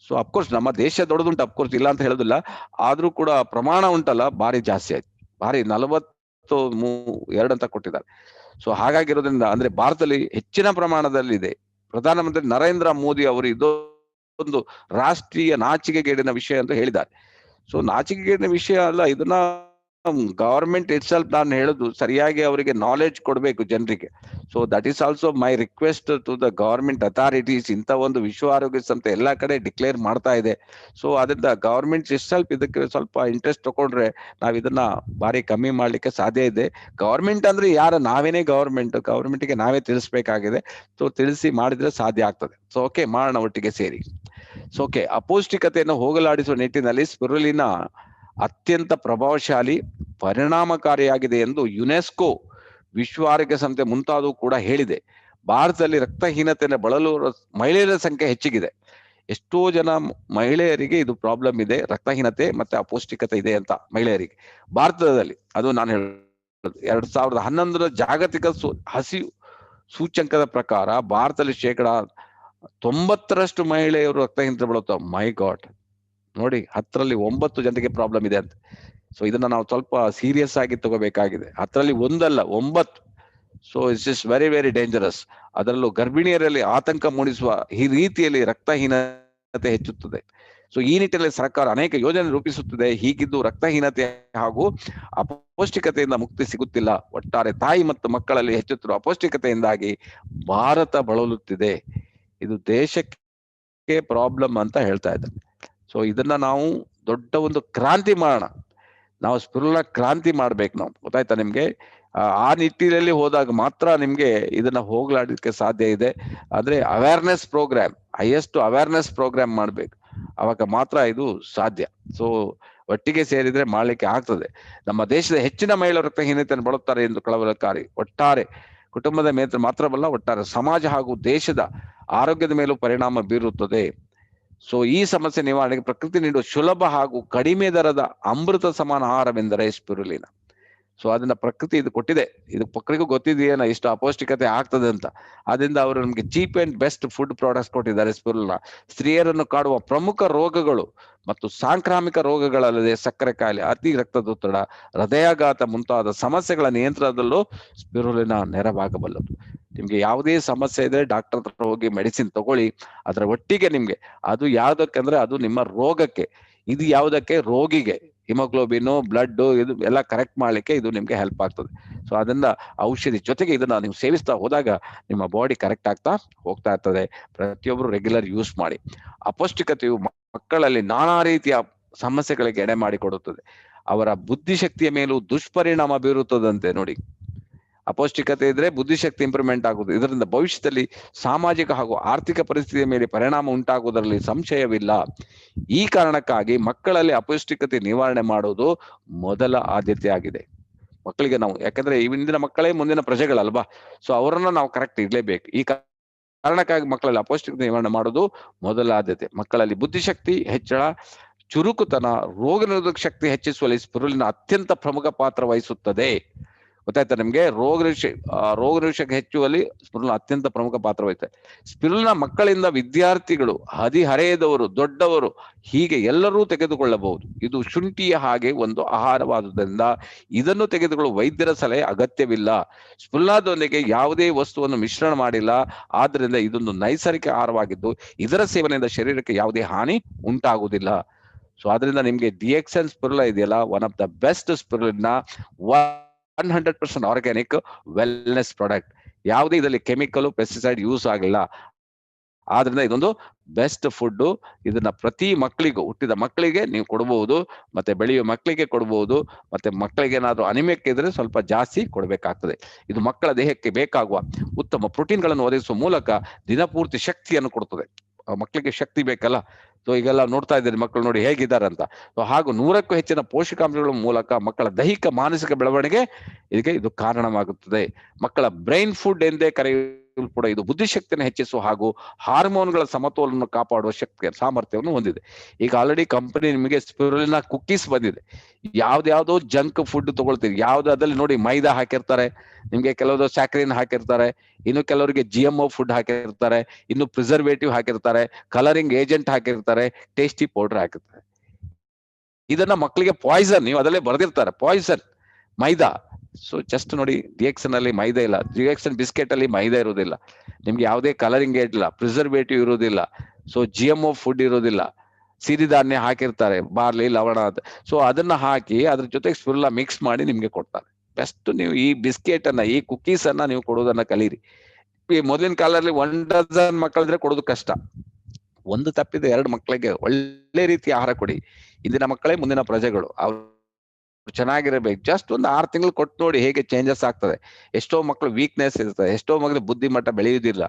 ಸೊ ಅಫ್ಕೋರ್ಸ್ ನಮ್ಮ ದೇಶ ದೊಡ್ಡದುಂಟು, ಅಫ್ಕೋರ್ಸ್ ಇಲ್ಲ ಅಂತ ಹೇಳೋದಿಲ್ಲ, ಆದ್ರೂ ಕೂಡ ಪ್ರಮಾಣ ಉಂಟಲ್ಲ ಭಾರಿ ಜಾಸ್ತಿ ಆಯ್ತು. ಭಾರಿ 42 ಅಂತ ಕೊಟ್ಟಿದ್ದಾರೆ. ಸೊ ಹಾಗಾಗಿರೋದ್ರಿಂದ ಅಂದ್ರೆ ಭಾರತದಲ್ಲಿ ಹೆಚ್ಚಿನ ಪ್ರಮಾಣದಲ್ಲಿ ಇದೆ. ಪ್ರಧಾನಮಂತ್ರಿ ನರೇಂದ್ರ ಮೋದಿ ಅವರು ಇದೊಂದು ರಾಷ್ಟ್ರೀಯ ನಾಚಿಕೆಗೇಡಿನ ವಿಷಯ ಅಂತ ಹೇಳಿದ್ದಾರೆ. ಸೊ ನಾಚಿಕೆಗೇಡಿನ ವಿಷಯ ಅಲ್ಲ, ಇದನ್ನ ಗವರ್ಮೆಂಟ್ ಇಟ್ ಸೆಲ್ಫ್, ನಾನು ಹೇಳುದು ಸರಿಯಾಗಿ ಅವರಿಗೆ ನಾಲೆಡ್ಜ್ ಕೊಡಬೇಕು ಜನರಿಗೆ. So that is also my request to the government authorities. ಇಂಥ ಒಂದು ವಿಶ್ವ ಆರೋಗ್ಯ ಸಂಸ್ಥೆ ಎಲ್ಲಾ ಕಡೆ ಡಿಕ್ಲೇರ್ ಮಾಡ್ತಾ ಇದೆ. ಸೊ ಅದರಿಂದ ಗವರ್ಮೆಂಟ್ ಇಟ್ ಸೆಲ್ಫ್ ಇದಕ್ಕೆ ಸ್ವಲ್ಪ ಇಂಟ್ರೆಸ್ಟ್ ತಗೊಂಡ್ರೆ ನಾವ್ ಇದನ್ನ ಭಾರಿ ಕಮ್ಮಿ ಮಾಡ್ಲಿಕ್ಕೆ ಸಾಧ್ಯ ಇದೆ. ಗವರ್ಮೆಂಟ್ ಅಂದ್ರೆ ನಾವೇನೇ ಗವರ್ಮೆಂಟ್ಗೆ ನಾವೇ ತಿಳಿಸ್ಬೇಕಾಗಿದೆ. ಸೊ ತಿಳಿಸಿ ಮಾಡಿದ್ರೆ ಸಾಧ್ಯ ಆಗ್ತದೆ. ಸೊ ಓಕೆ, ಮಾಡೋಣ ಒಟ್ಟಿಗೆ ಸೇರಿ. ಸೊ ಓಕೆ, ಅಪೌಷ್ಟಿಕತೆಯನ್ನು ಹೋಗಲಾಡಿಸುವ ನಿಟ್ಟಿನಲ್ಲಿ ಸ್ಪಿರುಲಿನಾ ಅತ್ಯಂತ ಪ್ರಭಾವಶಾಲಿ, ಪರಿಣಾಮಕಾರಿಯಾಗಿದೆ ಎಂದು ಯುನೆಸ್ಕೋ, ವಿಶ್ವ ಆರೋಗ್ಯ ಸಂಸ್ಥೆ ಮುಂತಾದವು ಕೂಡ ಹೇಳಿದೆ. ಭಾರತದಲ್ಲಿ ರಕ್ತಹೀನತೆಯನ್ನು ಬಳಲುವ ಮಹಿಳೆಯರ ಸಂಖ್ಯೆ ಹೆಚ್ಚಿಗಿದೆ. ಎಷ್ಟೋ ಜನ ಮಹಿಳೆಯರಿಗೆ ಇದು ಪ್ರಾಬ್ಲಮ್ ಇದೆ, ರಕ್ತಹೀನತೆ ಮತ್ತೆ ಅಪೌಷ್ಟಿಕತೆ ಇದೆ ಅಂತ ಮಹಿಳೆಯರಿಗೆ ಭಾರತದಲ್ಲಿ. ಅದು ನಾನು ಹೇಳೋದು 2011 ಜಾಗತಿಕ ಹಸಿವು ಸೂಚ್ಯಂಕದ ಪ್ರಕಾರ ಭಾರತದಲ್ಲಿ 90% ಮಹಿಳೆಯರು ರಕ್ತಹೀನತೆ ಬಳಲ್ತಾವ. ಮೈ ಗಾಡ್, ನೋಡಿ 10ರಲ್ಲಿ 9 ಜನರಿಗೆ ಪ್ರಾಬ್ಲಮ್ ಇದೆ ಅಂತ. ಸೊ ಇದನ್ನ ನಾವು ಸ್ವಲ್ಪ ಸೀರಿಯಸ್ ಆಗಿ ತಗೋಬೇಕಾಗಿದೆ. 10ರಲ್ಲಿ 1 ಅಲ್ಲ, 9. So it's is very very dangerous. ಅದರಲ್ಲೂ ಗರ್ಭಿಣಿಯರಲ್ಲಿ ಆತಂಕ ಮೂಡಿಸುವ ಈ ರೀತಿಯಲ್ಲಿ ರಕ್ತಹೀನತೆ ಹೆಚ್ಚುತ್ತದೆ. ಸೊ ಈ ನಿಟ್ಟಿನಲ್ಲಿ ಸರ್ಕಾರ ಅನೇಕ ಯೋಜನೆ ರೂಪಿಸುತ್ತಿದೆ. ಹೀಗಿದ್ದು ರಕ್ತಹೀನತೆ ಹಾಗೂ ಅಪೌಷ್ಟಿಕತೆಯಿಂದ ಮುಕ್ತಿ ಸಿಗುತ್ತಿಲ್ಲ. ಒಟ್ಟಾರೆ ತಾಯಿ ಮತ್ತು ಮಕ್ಕಳಲ್ಲಿ ಹೆಚ್ಚುತ್ತಿರುವ ಅಪೌಷ್ಟಿಕತೆಯಿಂದಾಗಿ ಭಾರತ ಬಳಲುತ್ತಿದೆ. ಇದು ದೇಶಕ್ಕೆ ಪ್ರಾಬ್ಲಮ್ ಅಂತ ಹೇಳ್ತಾ ಇದ್ದಾರೆ. ಸೊ ಇದನ್ನ ನಾವು ದೊಡ್ಡ ಒಂದು ಕ್ರಾಂತಿ ಮಾಡೋಣ. ನಾವು ಸ್ಪಿರುಲಿನಾ ಕ್ರಾಂತಿ ಮಾಡ್ಬೇಕು ನಾವು, ಗೊತ್ತಾಯ್ತಾ ನಿಮ್ಗೆ? ಆ ನಿಟ್ಟಿನಲ್ಲಿ ಹೋದಾಗ ಮಾತ್ರ ನಿಮ್ಗೆ ಇದನ್ನ ಹೋಗ್ಲಾಡಲಿಕ್ಕೆ ಸಾಧ್ಯ ಇದೆ. ಆದ್ರೆ awareness programme, highest awareness programme ಮಾಡ್ಬೇಕು, ಅವಾಗ ಮಾತ್ರ ಇದು ಸಾಧ್ಯ. ಸೊ ಒಟ್ಟಿಗೆ ಸೇರಿದ್ರೆ ಮಾಡ್ಲಿಕ್ಕೆ ಆಗ್ತದೆ. ನಮ್ಮ ದೇಶದ ಹೆಚ್ಚಿನ ಮಹಿಳೆಯರು ರಕ್ತಹೀನತೆಯನ್ನು ಬಳಲುತ್ತಾರೆ ಎಂದು ಕಳವಳಕಾರಿ. ಒಟ್ಟಾರೆ ಕುಟುಂಬದ ಮೇಲೆ ಮಾತ್ರವಲ್ಲ, ಒಟ್ಟಾರೆ ಸಮಾಜ ಹಾಗೂ ದೇಶದ ಆರೋಗ್ಯದ ಮೇಲೂ ಪರಿಣಾಮ ಬೀರುತ್ತದೆ. ಸೊ ಈ ಸಮಸ್ಯೆ ನಿವಾರಣೆಗೆ ಪ್ರಕೃತಿ ನೀಡುವ ಸುಲಭ ಹಾಗೂ ಕಡಿಮೆ ದರದ ಅಮೃತ ಸಮಾನ ಆಹಾರವೆಂದರೆ ಸ್ಪಿರುಲಿನಾ. ಸೊ ಅದನ್ನ ಪ್ರಕೃತಿ ಇದು ಕೊಟ್ಟಿದೆ. ಇದು ಮಕ್ಕಳಿಗೂ ಗೊತ್ತಿದೆಯೇನ ಇಷ್ಟು ಅಪೌಷ್ಟಿಕತೆ ಆಗ್ತದೆ ಅಂತ. ಅದರಿಂದ ಅವರು ನಮ್ಗೆ cheap and best food products ಕೊಟ್ಟಿದ್ದಾರೆ ಸ್ಪಿರುಲಿನಾ. ಸ್ತ್ರೀಯರನ್ನು ಕಾಡುವ ಪ್ರಮುಖ ರೋಗಗಳು ಮತ್ತು ಸಾಂಕ್ರಾಮಿಕ ರೋಗಗಳಲ್ಲದೆ ಸಕ್ಕರೆ ಕಾಯಿಲೆ, ಅತಿ ರಕ್ತದೊತ್ತಡ, ಹೃದಯಾಘಾತ ಮುಂತಾದ ಸಮಸ್ಯೆಗಳ ನಿಯಂತ್ರಣದಲ್ಲೂ ಸ್ಪಿರುಲಿನಾ ನೆರವಾಗಬಲ್ಲದು. ನಿಮ್ಗೆ ಯಾವುದೇ ಸಮಸ್ಯೆ ಇದ್ರೆ ಡಾಕ್ಟರ್ ಹತ್ರ ಹೋಗಿ ಮೆಡಿಸಿನ್ ತಗೊಳ್ಳಿ. ಅದರ ಒಟ್ಟಿಗೆ ನಿಮ್ಗೆ ಅದು ಯಾವ್ದಕ್ಕಂದ್ರೆ ಅದು ನಿಮ್ಮ ರೋಗಕ್ಕೆ, ಇದು ಯಾವುದಕ್ಕೆ, ರೋಗಿಗೆ ಹಿಮೋಗ್ಲೋಬಿನ್, ಬ್ಲಡ್ ಇದು ಎಲ್ಲ ಕರೆಕ್ಟ್ ಮಾಡ್ಲಿಕ್ಕೆ ಇದು ನಿಮ್ಗೆ ಹೆಲ್ಪ್ ಆಗ್ತದೆ. ಸೊ ಅದರಿಂದ ಔಷಧಿ ಜೊತೆಗೆ ಇದನ್ನ ನೀವು ಸೇವಿಸ್ತಾ ಹೋದಾಗ ನಿಮ್ಮ ಬಾಡಿ ಕರೆಕ್ಟ್ ಆಗ್ತಾ ಹೋಗ್ತಾ ಇರ್ತದೆ. ಪ್ರತಿಯೊಬ್ರು ರೆಗ್ಯುಲರ್ ಯೂಸ್ ಮಾಡಿ. ಅಪೌಷ್ಟಿಕತೆಯು ಮಕ್ಕಳಲ್ಲಿ ನಾನಾ ರೀತಿಯ ಸಮಸ್ಯೆಗಳಿಗೆ ಎಡೆ ಮಾಡಿಕೊಡುತ್ತದೆ. ಅವರ ಬುದ್ಧಿಶಕ್ತಿಯ ಮೇಲೂ ದುಷ್ಪರಿಣಾಮ ಬೀರುತ್ತದಂತೆ. ನೋಡಿ, ಅಪೌಷ್ಟಿಕತೆ ಇದ್ರೆ ಬುದ್ಧಿಶಕ್ತಿ ಇಂಪ್ರೂವ್ಮೆಂಟ್ ಆಗುವುದು. ಇದರಿಂದ ಭವಿಷ್ಯದಲ್ಲಿ ಸಾಮಾಜಿಕ ಹಾಗೂ ಆರ್ಥಿಕ ಪರಿಸ್ಥಿತಿಯ ಮೇಲೆ ಪರಿಣಾಮ ಉಂಟಾಗುವುದರಲ್ಲಿ ಸಂಶಯವಿಲ್ಲ. ಈ ಕಾರಣಕ್ಕಾಗಿ ಮಕ್ಕಳಲ್ಲಿ ಅಪೌಷ್ಟಿಕತೆ ನಿವಾರಣೆ ಮಾಡುವುದು ಮೊದಲ ಆದ್ಯತೆ ಆಗಿದೆ. ಮಕ್ಕಳಿಗೆ ನಾವು, ಯಾಕಂದ್ರೆ ಇಂದಿನ ಮಕ್ಕಳೇ ಮುಂದಿನ ಪ್ರಜೆಗಳಲ್ವಾ. ಸೊ ಅವರನ್ನ ನಾವು ಕರೆಕ್ಟ್ ಇರ್ಲೇಬೇಕು. ಈ ಕಾರಣಕ್ಕಾಗಿ ಮಕ್ಕಳಲ್ಲಿ ಅಪೌಷ್ಟಿಕತೆ ನಿವಾರಣೆ ಮಾಡೋದು ಮೊದಲ ಆದ್ಯತೆ. ಮಕ್ಕಳಲ್ಲಿ ಬುದ್ಧಿಶಕ್ತಿ ಹೆಚ್ಚಳ, ಚುರುಕುತನ, ರೋಗ ನಿರೋಧಕ ಶಕ್ತಿ ಹೆಚ್ಚಿಸುವಲ್ಲಿ ಸ್ಪಿರುಲಿನಾ ಅತ್ಯಂತ ಪ್ರಮುಖ ಪಾತ್ರ ವಹಿಸುತ್ತದೆ. ಗೊತ್ತಾಯ್ತಾ ನಿಮ್ಗೆ? ರೋಗ ನಿರೋಧಕ ಹೆಚ್ಚುವಲ್ಲಿ ಸ್ಪಿರುಲಿನಾ ಅತ್ಯಂತ ಪ್ರಮುಖ ಪಾತ್ರ ವಹಿಸುತ್ತೆ. ಸ್ಪಿರುಲಿನಾ ಮಕ್ಕಳಿಂದ ವಿದ್ಯಾರ್ಥಿಗಳು, ಹದಿಹರೆಯದವರು, ದೊಡ್ಡವರು ಹೀಗೆ ಎಲ್ಲರೂ ತೆಗೆದುಕೊಳ್ಳಬಹುದು. ಇದು ಶುಂಠಿಯ ಹಾಗೆ ಒಂದು ಆಹಾರವಾದುದರಿಂದ ಇದನ್ನು ತೆಗೆದುಕೊಳ್ಳುವ ವೈದ್ಯರ ಸಲಹೆ ಅಗತ್ಯವಿಲ್ಲ. ಸ್ಪಿರುಲಿನಾದೊಂದಿಗೆ ಯಾವುದೇ ವಸ್ತುವನ್ನು ಮಿಶ್ರಣ ಮಾಡಿಲ್ಲ. ಆದ್ರಿಂದ ಇದೊಂದು ನೈಸರ್ಗಿಕ ಆಹಾರವಾಗಿದ್ದು ಇದರ ಸೇವನೆಯಿಂದ ಶರೀರಕ್ಕೆ ಯಾವುದೇ ಹಾನಿ ಉಂಟಾಗುವುದಿಲ್ಲ. ಸೊ ಆದ್ರಿಂದ ನಿಮ್ಗೆ DXN ಸ್ಪಿರುಲಿನಾ ಇದೆಯಲ್ಲ, one of the best spirulina, 100% organic wellness product. ಯಾವುದೇ ಇದರಲ್ಲಿ ಕೆಮಿಕಲ್, ಪೆಸ್ಟಿಸೈಡ್ ಯೂಸ್ ಆಗಿಲ್ಲ. ಆದ್ರಿಂದ ಇದೊಂದು ಬೆಸ್ಟ್ ಫುಡ್. ಇದನ್ನ ಪ್ರತಿ ಮಕ್ಕಳಿಗೂ, ಹುಟ್ಟಿದ ಮಕ್ಕಳಿಗೆ ನೀವು ಕೊಡಬಹುದು, ಮತ್ತೆ ಬೆಳೆಯುವ ಮಕ್ಕಳಿಗೆ ಕೊಡಬಹುದು. ಮತ್ತೆ ಮಕ್ಕಳಿಗೆ ಏನಾದ್ರು ಅನಿಮಿಕ್ ಇದ್ರೆ ಸ್ವಲ್ಪ ಜಾಸ್ತಿ ಕೊಡಬೇಕಾಗ್ತದೆ. ಇದು ಮಕ್ಕಳ ದೇಹಕ್ಕೆ ಬೇಕಾಗುವ ಉತ್ತಮ ಪ್ರೋಟೀನ್ಗಳನ್ನು ಒದಗಿಸುವ ಮೂಲಕ ದಿನಪೂರ್ತಿ ಶಕ್ತಿಯನ್ನು ಕೊಡುತ್ತದೆ. ಮಕ್ಕಳಿಗೆ ಶಕ್ತಿ ಬೇಕಲ್ಲ. ಸೊ ಈಗೆಲ್ಲ ನೋಡ್ತಾ ಇದ್ದೀರಿ ಮಕ್ಕಳು ನೋಡಿ ಹೇಗಿದ್ದಾರಂತ. ಸೊ ಹಾಗೂ 100ಕ್ಕೂ ಹೆಚ್ಚಿನ ಪೋಷಕಾಂಶಗಳ ಮೂಲಕ ಮಕ್ಕಳ ದೈಹಿಕ ಮಾನಸಿಕ ಬೆಳವಣಿಗೆ ಇದಕ್ಕೆ ಇದು ಕಾರಣವಾಗುತ್ತದೆ. ಮಕ್ಕಳ ಬ್ರೈನ್ ಫುಡ್ ಎಂದೇ ಕರೆಯುವ ಕೂಡ ಇದು ಬುದ್ಧಿಶಕ್ತಿಯನ್ನು ಹೆಚ್ಚಿಸುವ ಹಾಗೂ ಹಾರ್ಮೋನ್ಗಳ ಸಮತೋಲನ ಕಾಪಾಡುವ ಶಕ್ತಿ ಸಾಮರ್ಥ್ಯವನ್ನು ಹೊಂದಿದೆ. ಈಗ ಆಲ್ರೆಡಿ ಕಂಪನಿ ನಿಮಗೆ ಸ್ಪಿರುಲಿನಾ ಕುಕ್ಕೀಸ್ ಬಂದಿದೆ. ಯಾವ್ದಾವ್ದೋ ಜಂಕ್ ಫುಡ್ ತಗೊಳ್ತೀವಿ, ಯಾವ್ದಾದಲ್ಲಿ ನೋಡಿ ಮೈದಾ ಹಾಕಿರ್ತಾರೆ, ನಿಮ್ಗೆ ಕೆಲವರು ಸ್ಯಾಕ್ರಿನ್ ಹಾಕಿರ್ತಾರೆ, ಇನ್ನು ಕೆಲವರಿಗೆ GMO ಫುಡ್ ಹಾಕಿರ್ತಾರೆ, ಇನ್ನು ಪ್ರಿಸರ್ವೇಟಿವ್ ಹಾಕಿರ್ತಾರೆ, ಕಲರಿಂಗ್ ಏಜೆಂಟ್ ಹಾಕಿರ್ತಾರೆ, ಟೇಸ್ಟಿ ಪೌಡರ್ ಹಾಕಿರ್ತಾರೆ. ಇದನ್ನ ಮಕ್ಕಳಿಗೆ ಪಾಯ್ಸನ್, ನೀವು ಅದಲ್ಲೇ ಬರೆದಿರ್ತಾರೆ ಪಾಯ್ಸನ್ ಮೈದಾ. ಸೊ ಜಸ್ಟ್ ನೋಡಿ, ಡಿಎಕ್ಸನ್ ಅಲ್ಲಿ ಮೈದಾ ಇಲ್ಲ, ಡಿಎಕ್ಸನ್ ಬಿಸ್ಕೆಟ್ ಅಲ್ಲಿ ಮೈದಾ ಇರೋದಿಲ್ಲ, ನಿಮ್ಗೆ ಯಾವುದೇ ಕಲರಿಂಗ್ ಏಜ್ ಇಲ್ಲ, ಪ್ರಿಸರ್ವೇಟಿವ್ ಇರೋದಿಲ್ಲ, ಸೊ GMO ಫುಡ್ ಇರೋದಿಲ್ಲ, ಸಿರಿಧಾನ್ಯ ಹಾಕಿರ್ತಾರೆ, ಬಾರ್ಲಿ, ಲವಣ ಅಂತ. ಸೊ ಅದನ್ನ ಹಾಕಿ ಅದ್ರ ಜೊತೆಗೆ ಸ್ಪಿರುಲಿನಾ ಮಿಕ್ಸ್ ಮಾಡಿ ನಿಮ್ಗೆ ಕೊಡ್ತಾರೆ. ಬೆಸ್ಟ್ ನೀವು ಈ ಬಿಸ್ಕೆಟ್ ಅನ್ನ, ಈ ಕುಕೀಸ್ ಅನ್ನ ನೀವು ಕೊಡೋದನ್ನ ಕಲೀರಿ. ಈ ಮೊದಲಿನ ಕಾಲದಲ್ಲಿ 1 ಡಜನ್ ಮಕ್ಕಳಿದ್ರೆ ಕೊಡೋದು ಕಷ್ಟ, ಒಂದು ತಪ್ಪಿದ 2 ಮಕ್ಕಳಿಗೆ ಒಳ್ಳೆ ರೀತಿಯ ಆಹಾರ ಕೊಡಿ. ಇಂದಿನ ಮಕ್ಕಳೇ ಮುಂದಿನ ಪ್ರಜೆಗಳು, ಅವ್ರು ಚೆನ್ನಾಗಿರಬೇಕು. ಜಸ್ಟ್ ಒಂದು 6 ತಿಂಗಳು ಕೊಟ್ಟು ನೋಡಿ ಹೇಗೆ ಚೇಂಜಸ್ ಆಗ್ತದೆ. ಎಷ್ಟೋ ಮಕ್ಕಳು ವೀಕ್ನೆಸ್ ಇರ್ತದೆ, ಎಷ್ಟೋ ಮಕ್ಕಳು ಬುದ್ಧಿಮಟ್ಟ ಬೆಳೆಯುವುದಿಲ್ಲ,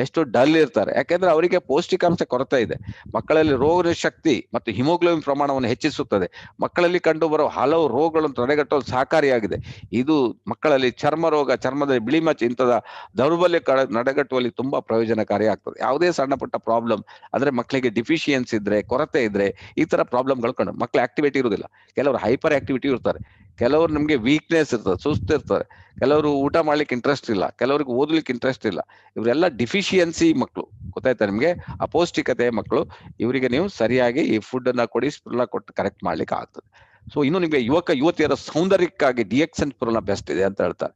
ಎಷ್ಟೋ ಡಲ್ ಇರ್ತಾರೆ, ಯಾಕೆಂದ್ರೆ ಅವರಿಗೆ ಪೌಷ್ಟಿಕಾಂಶ ಕೊರತೆ ಇದೆ. ಮಕ್ಕಳಲ್ಲಿ ರೋಗ ಶಕ್ತಿ ಮತ್ತು ಹಿಮೋಗ್ಲೋಬಿನ್ ಪ್ರಮಾಣವನ್ನು ಹೆಚ್ಚಿಸುತ್ತದೆ. ಮಕ್ಕಳಲ್ಲಿ ಕಂಡು ಬರುವ ಹಲವು ರೋಗಗಳನ್ನು ತಡೆಗಟ್ಟಲು ಸಹಕಾರಿಯಾಗಿದೆ. ಇದು ಮಕ್ಕಳಲ್ಲಿ ಚರ್ಮ ರೋಗ, ಚರ್ಮದ ಬಿಳಿಮಚ್ಚ ಇಂಥದ ದೌರ್ಬಲ್ಯ ತಡೆಗಟ್ಟುವಲ್ಲಿ ತುಂಬಾ ಪ್ರಯೋಜನಕಾರಿ ಆಗ್ತದೆ. ಯಾವುದೇ ಸಣ್ಣ ಪುಟ್ಟ ಪ್ರಾಬ್ಲಮ್ ಅಂದ್ರೆ ಮಕ್ಕಳಿಗೆ ಡಿಫಿಷಿಯನ್ಸಿ ಇದ್ರೆ, ಕೊರತೆ ಇದ್ರೆ, ಈ ತರ ಪ್ರಾಬ್ಲಮ್ಗಳು ಕಂಡು ಮಕ್ಕಳು ಆಕ್ಟಿವಿಟಿ ಇರುವುದಿಲ್ಲ. ಕೆಲವರು ಹೈಪರ್ ಆಕ್ಟಿವಿಟಿ ಇರ್ತಾರೆ, ಕೆಲವರು ನಿಮ್ಗೆ ವೀಕ್ನೆಸ್ ಇರ್ತದೆ, ಸುಸ್ತು ಇರ್ತಾರೆ, ಕೆಲವರು ಊಟ ಮಾಡ್ಲಿಕ್ಕೆ ಇಂಟ್ರೆಸ್ಟ್ ಇಲ್ಲ, ಕೆಲವರಿಗೆ ಓದ್ಲಿಕ್ಕೆ ಇಂಟ್ರೆಸ್ಟ್ ಇಲ್ಲ. ಇವರೆಲ್ಲ ಡಿಫಿಷಿಯನ್ಸಿ ಮಕ್ಕಳು, ಗೊತ್ತಾಯ್ತಾ ನಿಮ್ಗೆ, ಅಪೌಷ್ಟಿಕತೆಯ ಮಕ್ಕಳು. ಇವರಿಗೆ ನೀವು ಸರಿಯಾಗಿ ಈ ಫುಡ್ ಅನ್ನ ಕೊಡಿ, ಸ್ಪಿರುಲಿನಾ ಕೊಟ್ಟು ಕರೆಕ್ಟ್ ಮಾಡ್ಲಿಕ್ಕೆ ಆಗ್ತದೆ. ಸೊ ಇನ್ನು ನಿಮ್ಗೆ ಯುವತಿಯರ ಸೌಂದರ್ಯಕ್ಕಾಗಿ ಡಿಎಕ್ಸನ್ ಸ್ಪಿರುಲಿನಾ ಬೆಸ್ಟ್ ಇದೆ ಅಂತ ಹೇಳ್ತಾರೆ.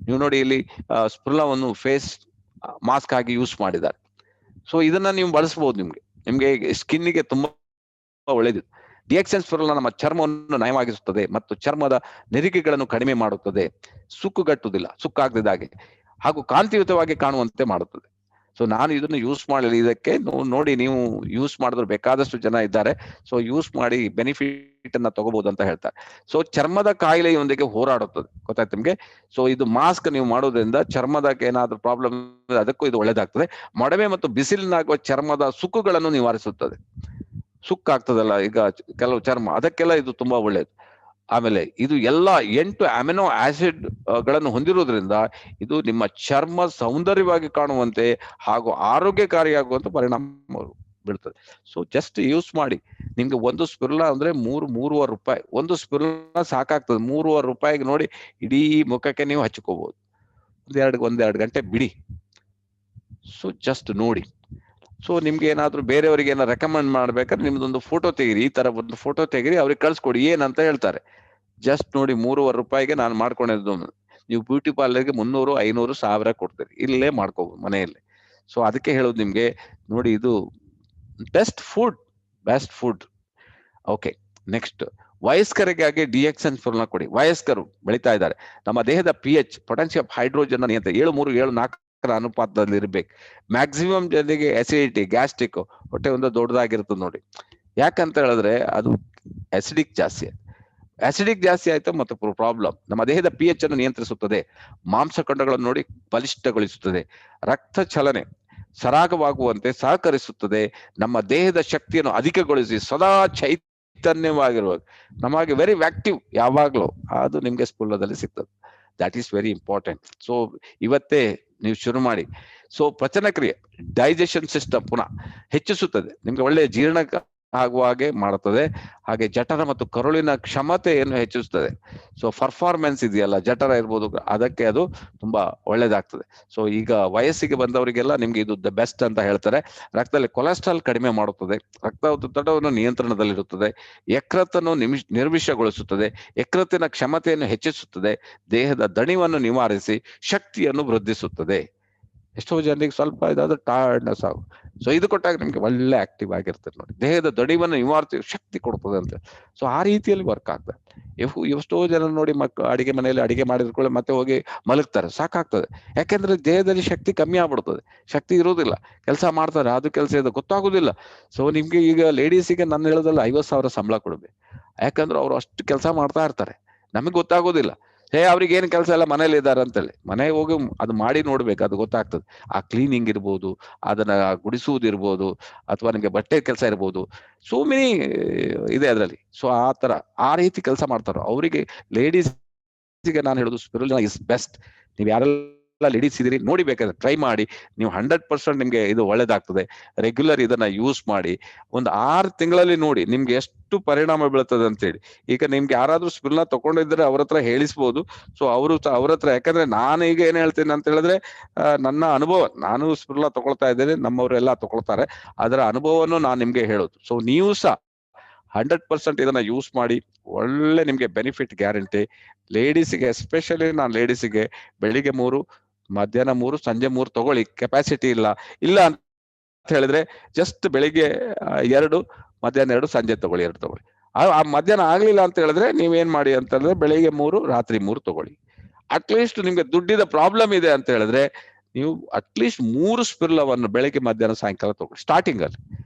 ನೀವು ನೋಡಿ ಇಲ್ಲಿ ಸ್ಪಿರುಲಿನಾವನ್ನು ಫೇಸ್ ಮಾಸ್ಕ್ ಆಗಿ ಯೂಸ್ ಮಾಡಿದ್ದಾರೆ. ಸೊ ಇದನ್ನ ನೀವು ಬಳಸಬಹುದು, ನಿಮ್ಗೆ ಸ್ಕಿನ್ನಿಗೆ ತುಂಬಾ ಒಳ್ಳೇದು. ಡಿಎಕ್ಸನ್ ಸ್ಪಿರುಲಿನಾ ನಮ್ಮ ಚರ್ಮವನ್ನು ನಯವಾಗಿಸುತ್ತದೆ ಮತ್ತು ಚರ್ಮದ ನೆರಿಗೆಗಳನ್ನು ಕಡಿಮೆ ಮಾಡುತ್ತದೆ, ಸುಕ್ಕುಗಟ್ಟುವುದಿಲ್ಲ, ಸುಕ್ಕಾಗದಿದ್ದಾಗೆ ಹಾಗೂ ಕಾಂತಿಯುತವಾಗಿ ಕಾಣುವಂತೆ ಮಾಡುತ್ತದೆ. ಸೊ ನಾನು ಇದನ್ನು ಯೂಸ್ ಮಾಡಲಿ, ಇದಕ್ಕೆ ನೋಡಿ ನೀವು ಯೂಸ್ ಮಾಡಿದ್ರೆ ಬೇಕಾದಷ್ಟು ಜನ ಇದ್ದಾರೆ. ಸೊ ಯೂಸ್ ಮಾಡಿ ಬೆನಿಫಿಟ್ ಅನ್ನ ತಗೋಬಹುದು ಅಂತ ಹೇಳ್ತಾರೆ. ಸೊ ಚರ್ಮದ ಕಾಯಿಲೆಯೊಂದಿಗೆ ಹೋರಾಡುತ್ತದೆ, ಗೊತ್ತಾಯ್ತು ನಿಮ್ಗೆ. ಸೊ ಇದು ಮಾಸ್ಕ್ ನೀವು ಮಾಡೋದ್ರಿಂದ ಚರ್ಮದಕ್ಕೆ ಏನಾದ್ರೂ ಪ್ರಾಬ್ಲಮ್ ಅದಕ್ಕೂ ಇದು ಒಳ್ಳೇದಾಗ್ತದೆ. ಮೊಡವೆ ಮತ್ತು ಬಿಸಿಲಿನಾಗುವ ಚರ್ಮದ ಸುಕ್ಕುಗಳನ್ನು ನಿವಾರಿಸುತ್ತದೆ. ಸುಕ್ಕಾಗ್ತದಲ್ಲ ಈಗ ಕೆಲವು ಚರ್ಮ, ಅದಕ್ಕೆಲ್ಲ ಇದು ತುಂಬಾ ಒಳ್ಳೇದು. ಆಮೇಲೆ ಇದು ಎಲ್ಲ 8 ಅಮಿನೋ ಆಸಿಡ್ ಗಳನ್ನು ಹೊಂದಿರುವುದರಿಂದ ಇದು ನಿಮ್ಮ ಚರ್ಮ ಸೌಂದರ್ಯವಾಗಿ ಕಾಣುವಂತೆ ಹಾಗೂ ಆರೋಗ್ಯಕಾರಿಯಾಗುವಂತ ಪರಿಣಾಮ ಬೀಳ್ತದೆ. ಸೊ ಜಸ್ಟ್ ಯೂಸ್ ಮಾಡಿ. ನಿಮ್ಗೆ ಒಂದು ಸ್ಪಿರುಲಿನಾ ಅಂದ್ರೆ 3-3.5 ರೂಪಾಯಿ ಒಂದು ಸ್ಪಿರುಲಿನಾ ಸಾಕಾಗ್ತದೆ. 3.5 ರೂಪಾಯಿಗೆ ನೋಡಿ ಇಡೀ ಮುಖಕ್ಕೆ ನೀವು ಹಚ್ಕೋಬಹುದು. ಒಂದೆರಡು ಗಂಟೆ ಬಿಡಿ. ಸೊ ಜಸ್ಟ್ ನೋಡಿ. ಸೊ ನಿಮ್ಗೆ ಏನಾದ್ರು ಬೇರೆಯವರಿಗೆ ಏನಾದ್ರು ರೆಕಮೆಂಡ್ ಮಾಡ್ಬೇಕಾದ್ರೆ ನಿಮ್ದೊಂದು ಫೋಟೋ ತೆಗಿರಿ, ಈ ತರ ಒಂದು ಫೋಟೋ ತೆಗಿರಿ, ಅವ್ರಿಗೆ ಕಳ್ಸ್ಕೊಡಿ, ಏನಂತ ಹೇಳ್ತಾರೆ. ಜಸ್ಟ್ ನೋಡಿ 3.5 ರೂಪಾಯಿಗೆ ನಾನು ಮಾಡ್ಕೊಂಡಿದ್ದು. ನೀವು ಬ್ಯೂಟಿ ಪಾರ್ಲರ್ಗೆ 300, 500, 1000 ಕೊಡ್ತೀರಿ, ಇಲ್ಲೇ ಮಾಡ್ಕೋಬಹುದು ಮನೆಯಲ್ಲೇ. ಸೊ ಅದಕ್ಕೆ ಹೇಳೋದು ನಿಮ್ಗೆ, ನೋಡಿ ಇದು ಬೆಸ್ಟ್ ಫುಡ್. ಓಕೆ, ನೆಕ್ಸ್ಟ್ ವಯಸ್ಕರಿಗಾಗಿ ಡಿಎಕ್ಸನ್ ಸ್ಪಿರುಲಿನಾ ಕೊಡಿ. ವಯಸ್ಕರು ಬೆಳೀತಾ ಇದ್ದಾರೆ, ನಮ್ಮ ದೇಹದ pH ಪೊಟೆನ್ಶಿಯಂ ಹೈಡ್ರೋಜನ್ ನಿಯಂತ್ರಣ 7:3, 7:4 ಅನುಪಾತದಲ್ಲಿ ಇರ್ಬೇಕು. ಮ್ಯಾಕ್ಸಿಮಮ್ ಜನರಿಗೆ ಅಸಿಡಿಟಿ, ಗ್ಯಾಸ್ಟ್ರಿಕ್, ಹೊಟ್ಟೆ ಒಂದು ದೊಡ್ಡದಾಗಿರ್ತದೆ ನೋಡಿ. ಯಾಕಂತ ಹೇಳಿದ್ರೆ ಅದು ಅಸಿಡಿಕ್ ಜಾಸ್ತಿ ಆಯ್ತು ಮತ್ತು ಪ್ರಾಬ್ಲಮ್. ನಮ್ಮ ದೇಹದ pH ಅನ್ನು ನಿಯಂತ್ರಿಸುತ್ತದೆ, ಮಾಂಸಖಂಡಗಳನ್ನು ನೋಡಿ ಬಲಿಷ್ಠಗೊಳಿಸುತ್ತದೆ, ರಕ್ತ ಚಲನೆ ಸರಾಗವಾಗುವಂತೆ ಸಹಕರಿಸುತ್ತದೆ, ನಮ್ಮ ದೇಹದ ಶಕ್ತಿಯನ್ನು ಅಧಿಕಗೊಳಿಸಿ ಸದಾ ಚೈತನ್ಯವಾಗಿರುವ, ನಮಗೆ ವೆರಿ ಆಕ್ಟಿವ್ ಯಾವಾಗ್ಲೂ, ಅದು ನಿಮ್ಗೆ ಸ್ಪಿರುಲಿನಾದಲ್ಲಿ ಸಿಗ್ತದೆ. That is very important. So ಇವತ್ತೇ ನೀವು ಶುರು ಮಾಡಿ. ಸೊ ಪಚನ ಕ್ರಿಯೆ, ಡೈಜೆಷನ್ ಸಿಸ್ಟಮ್ ಪುನಃ ಹೆಚ್ಚಿಸುತ್ತದೆ, ನಿಮ್ಗೆ ಒಳ್ಳೆಯ ಜೀರ್ಣ ಆಗುವ ಹಾಗೆ ಮಾಡುತ್ತದೆ. ಹಾಗೆ ಜಠರ ಮತ್ತು ಕರುಳಿನ ಕ್ಷಮತೆಯನ್ನು ಹೆಚ್ಚಿಸುತ್ತದೆ. ಸೊ ಪರ್ಫಾರ್ಮೆನ್ಸ್ ಇದೆಯಲ್ಲ, ಜಠರ ಇರ್ಬೋದು, ಅದಕ್ಕೆ ಅದು ತುಂಬಾ ಒಳ್ಳೇದಾಗ್ತದೆ. ಸೊ ಈಗ ವಯಸ್ಸಿಗೆ ಬಂದವರಿಗೆಲ್ಲ ನಿಮ್ಗೆ ಇದು ದ ಬೆಸ್ಟ್ ಅಂತ ಹೇಳ್ತಾರೆ. ರಕ್ತದಲ್ಲಿ ಕೊಲೆಸ್ಟ್ರಾಲ್ ಕಡಿಮೆ ಮಾಡುತ್ತದೆ, ರಕ್ತದೊತ್ತಡವನ್ನು ನಿಯಂತ್ರಣದಲ್ಲಿರುತ್ತದೆ, ಯಕೃತ್ತನ್ನು ನಿರ್ವಿಷಗೊಳಿಸುತ್ತದೆ, ಯಕೃತ್ತಿನ ಕ್ಷಮತೆಯನ್ನು ಹೆಚ್ಚಿಸುತ್ತದೆ, ದೇಹದ ದಣಿವನ್ನು ನಿವಾರಿಸಿ ಶಕ್ತಿಯನ್ನು ವೃದ್ಧಿಸುತ್ತದೆ. ಎಷ್ಟೋ ಜನರಿಗೆ ಸ್ವಲ್ಪ ಇದಾದ್ರೆ ಟಯರ್ಡ್ನೆಸ್ ಆಗು. ಸೊ ಇದು ಕೊಟ್ಟಾಗ ನಿಮ್ಗೆ ಒಳ್ಳೆ ಆಕ್ಟಿವ್ ಆಗಿರ್ತದೆ ನೋಡಿ, ದೇಹದ ದಣಿವನ್ನು ನಿವಾರಿಸಿ ಶಕ್ತಿ ಕೊಡ್ತದೆ ಅಂತ. ಸೊ ಆ ರೀತಿಯಲ್ಲಿ ವರ್ಕ್ ಆಗ್ತದೆ. ಎಷ್ಟೋ ಜನ ನೋಡಿ ಅಡಿಗೆ ಮನೆಯಲ್ಲಿ ಅಡಿಗೆ ಮಾಡಿದ್ಕೊಳ್ಳಿ ಮತ್ತೆ ಹೋಗಿ ಮಲಗ್ತಾರೆ, ಸಾಕಾಗ್ತದೆ. ಯಾಕೆಂದ್ರೆ ದೇಹದಲ್ಲಿ ಶಕ್ತಿ ಕಮ್ಮಿ ಆಗ್ಬಿಡ್ತದೆ, ಶಕ್ತಿ ಇರೋದಿಲ್ಲ, ಕೆಲಸ ಮಾಡ್ತಾರೆ, ಅದು ಕೆಲಸ ಇದೆ ಗೊತ್ತಾಗುದಿಲ್ಲ. ಸೊ ನಿಮ್ಗೆ ಈಗ ಲೇಡೀಸಿಗೆ ನಾನು ಹೇಳೋದಲ್ಲ 50,000 ಸಂಬಳ ಕೊಡ್ಬೇಕು, ಯಾಕಂದ್ರೆ ಅವ್ರು ಅಷ್ಟು ಕೆಲಸ ಮಾಡ್ತಾ ಇರ್ತಾರೆ, ನಮಗೆ ಗೊತ್ತಾಗೋದಿಲ್ಲ. ಅವ್ರಿಗೆ ಏನ್ ಕೆಲಸ ಎಲ್ಲ ಮನೇಲಿ ಇದ್ದಾರೆ ಅಂತೇಳಿ, ಮನೆಗೆ ಹೋಗಿ ಅದು ಮಾಡಿ ನೋಡ್ಬೇಕು, ಅದು ಗೊತ್ತಾಗ್ತದೆ. ಆ ಕ್ಲೀನಿಂಗ್ ಇರ್ಬೋದು, ಅದನ್ನ ಗುಡಿಸುವುದಿರ್ಬೋದು, ಅಥವಾ ನಿಮ್ಗೆ ಬಟ್ಟೆ ಕೆಲಸ ಇರ್ಬೋದು, ಸೋ ಮೆನಿ ಇದೆ ಅದರಲ್ಲಿ. ಸೊ ಆ ರೀತಿ ಕೆಲಸ ಮಾಡ್ತಾರೋ ಅವರಿಗೆ, ಲೇಡೀಸ್ಗೆ ನಾನು ಹೇಳೋದು ಸ್ಪಿರುಲಿನಾ ಇಸ್ ಬೆಸ್ಟ್. ನೀವು ಯಾರೆಲ್ಲ ಲೇಡೀಸ್ ಇದೀರಿ ನೋಡಿ, ಬೇಕಾದ್ರೆ ಟ್ರೈ ಮಾಡಿ. ನೀವು 100% ನಿಮ್ಗೆ ಇದು ಒಳ್ಳೇದಾಗ್ತದೆ. ರೆಗ್ಯುಲರ್ ಇದನ್ನ ಯೂಸ್ ಮಾಡಿ. ಒಂದು 6 ತಿಂಗಳಲ್ಲಿ ನೋಡಿ ನಿಮ್ಗೆ ಎಷ್ಟು ಪರಿಣಾಮ ಬೀಳ್ತದೆ ಅಂತ ಹೇಳಿ. ಈಗ ನಿಮ್ಗೆ ಯಾರಾದ್ರೂ ಸ್ಪಿರುಲಿನಾ ತಗೊಂಡಿದ್ರೆ ಅವ್ರ ಹತ್ರ ಹೇಳಿಸ್ಬೋದು. ಸೊ ಅವ್ರ ಹತ್ರ, ಯಾಕಂದ್ರೆ ನಾನು ಈಗ ಏನ್ ಹೇಳ್ತೇನೆ ಅಂತ ಹೇಳಿದ್ರೆ, ನನ್ನ ಅನುಭವ, ನಾನು ಸ್ಪಿರುಲಿನಾ ತಗೊಳ್ತಾ ಇದ್ದೇನೆ, ನಮ್ಮವರೆಲ್ಲ ತಗೊಳ್ತಾರೆ, ಅದರ ಅನುಭವವನ್ನು ನಾನು ನಿಮ್ಗೆ ಹೇಳೋದು. ಸೊ ನೀವು ಸಹ 100% ಇದನ್ನ ಯೂಸ್ ಮಾಡಿ. ಒಳ್ಳೆ ನಿಮ್ಗೆ ಬೆನಿಫಿಟ್ ಗ್ಯಾರಂಟಿ. ಲೇಡೀಸಿಗೆ ಎಸ್ಪೆಷಲಿ, ನಾನು ಲೇಡೀಸಿಗೆ ಬೆಳಿಗ್ಗೆ 3, ಮಧ್ಯಾಹ್ನ 3, ಸಂಜೆ 3 ತಗೊಳ್ಳಿ. ಕೆಪಾಸಿಟಿ ಇಲ್ಲ ಅಂತ ಹೇಳಿದ್ರೆ ಜಸ್ಟ್ ಬೆಳಿಗ್ಗೆ 2, ಮಧ್ಯಾಹ್ನ 2, ಸಂಜೆ ತಗೊಳ್ಳಿ 2 ತಗೊಳ್ಳಿ. ಆ ಮಧ್ಯಾಹ್ನ ಆಗ್ಲಿಲ್ಲ ಅಂತ ಹೇಳಿದ್ರೆ ನೀವೇನ್ ಮಾಡಿ ಅಂತ ಹೇಳಿದ್ರೆ ಬೆಳಿಗ್ಗೆ 3, ರಾತ್ರಿ 3 ತಗೊಳ್ಳಿ. ಅಟ್ಲೀಸ್ಟ್ ನಿಮ್ಗೆ ದುಡ್ಡಿದ ಪ್ರಾಬ್ಲಮ್ ಇದೆ ಅಂತ ಹೇಳಿದ್ರೆ ನೀವು ಅಟ್ಲೀಸ್ಟ್ 3 ಸ್ಪಿರುಲವನ್ನು ಬೆಳಿಗ್ಗೆ, ಮಧ್ಯಾಹ್ನ, ಸಾಯಂಕಾಲ ತಗೊಳ್ಳಿ ಸ್ಟಾರ್ಟಿಂಗ್ ಅಲ್ಲಿ.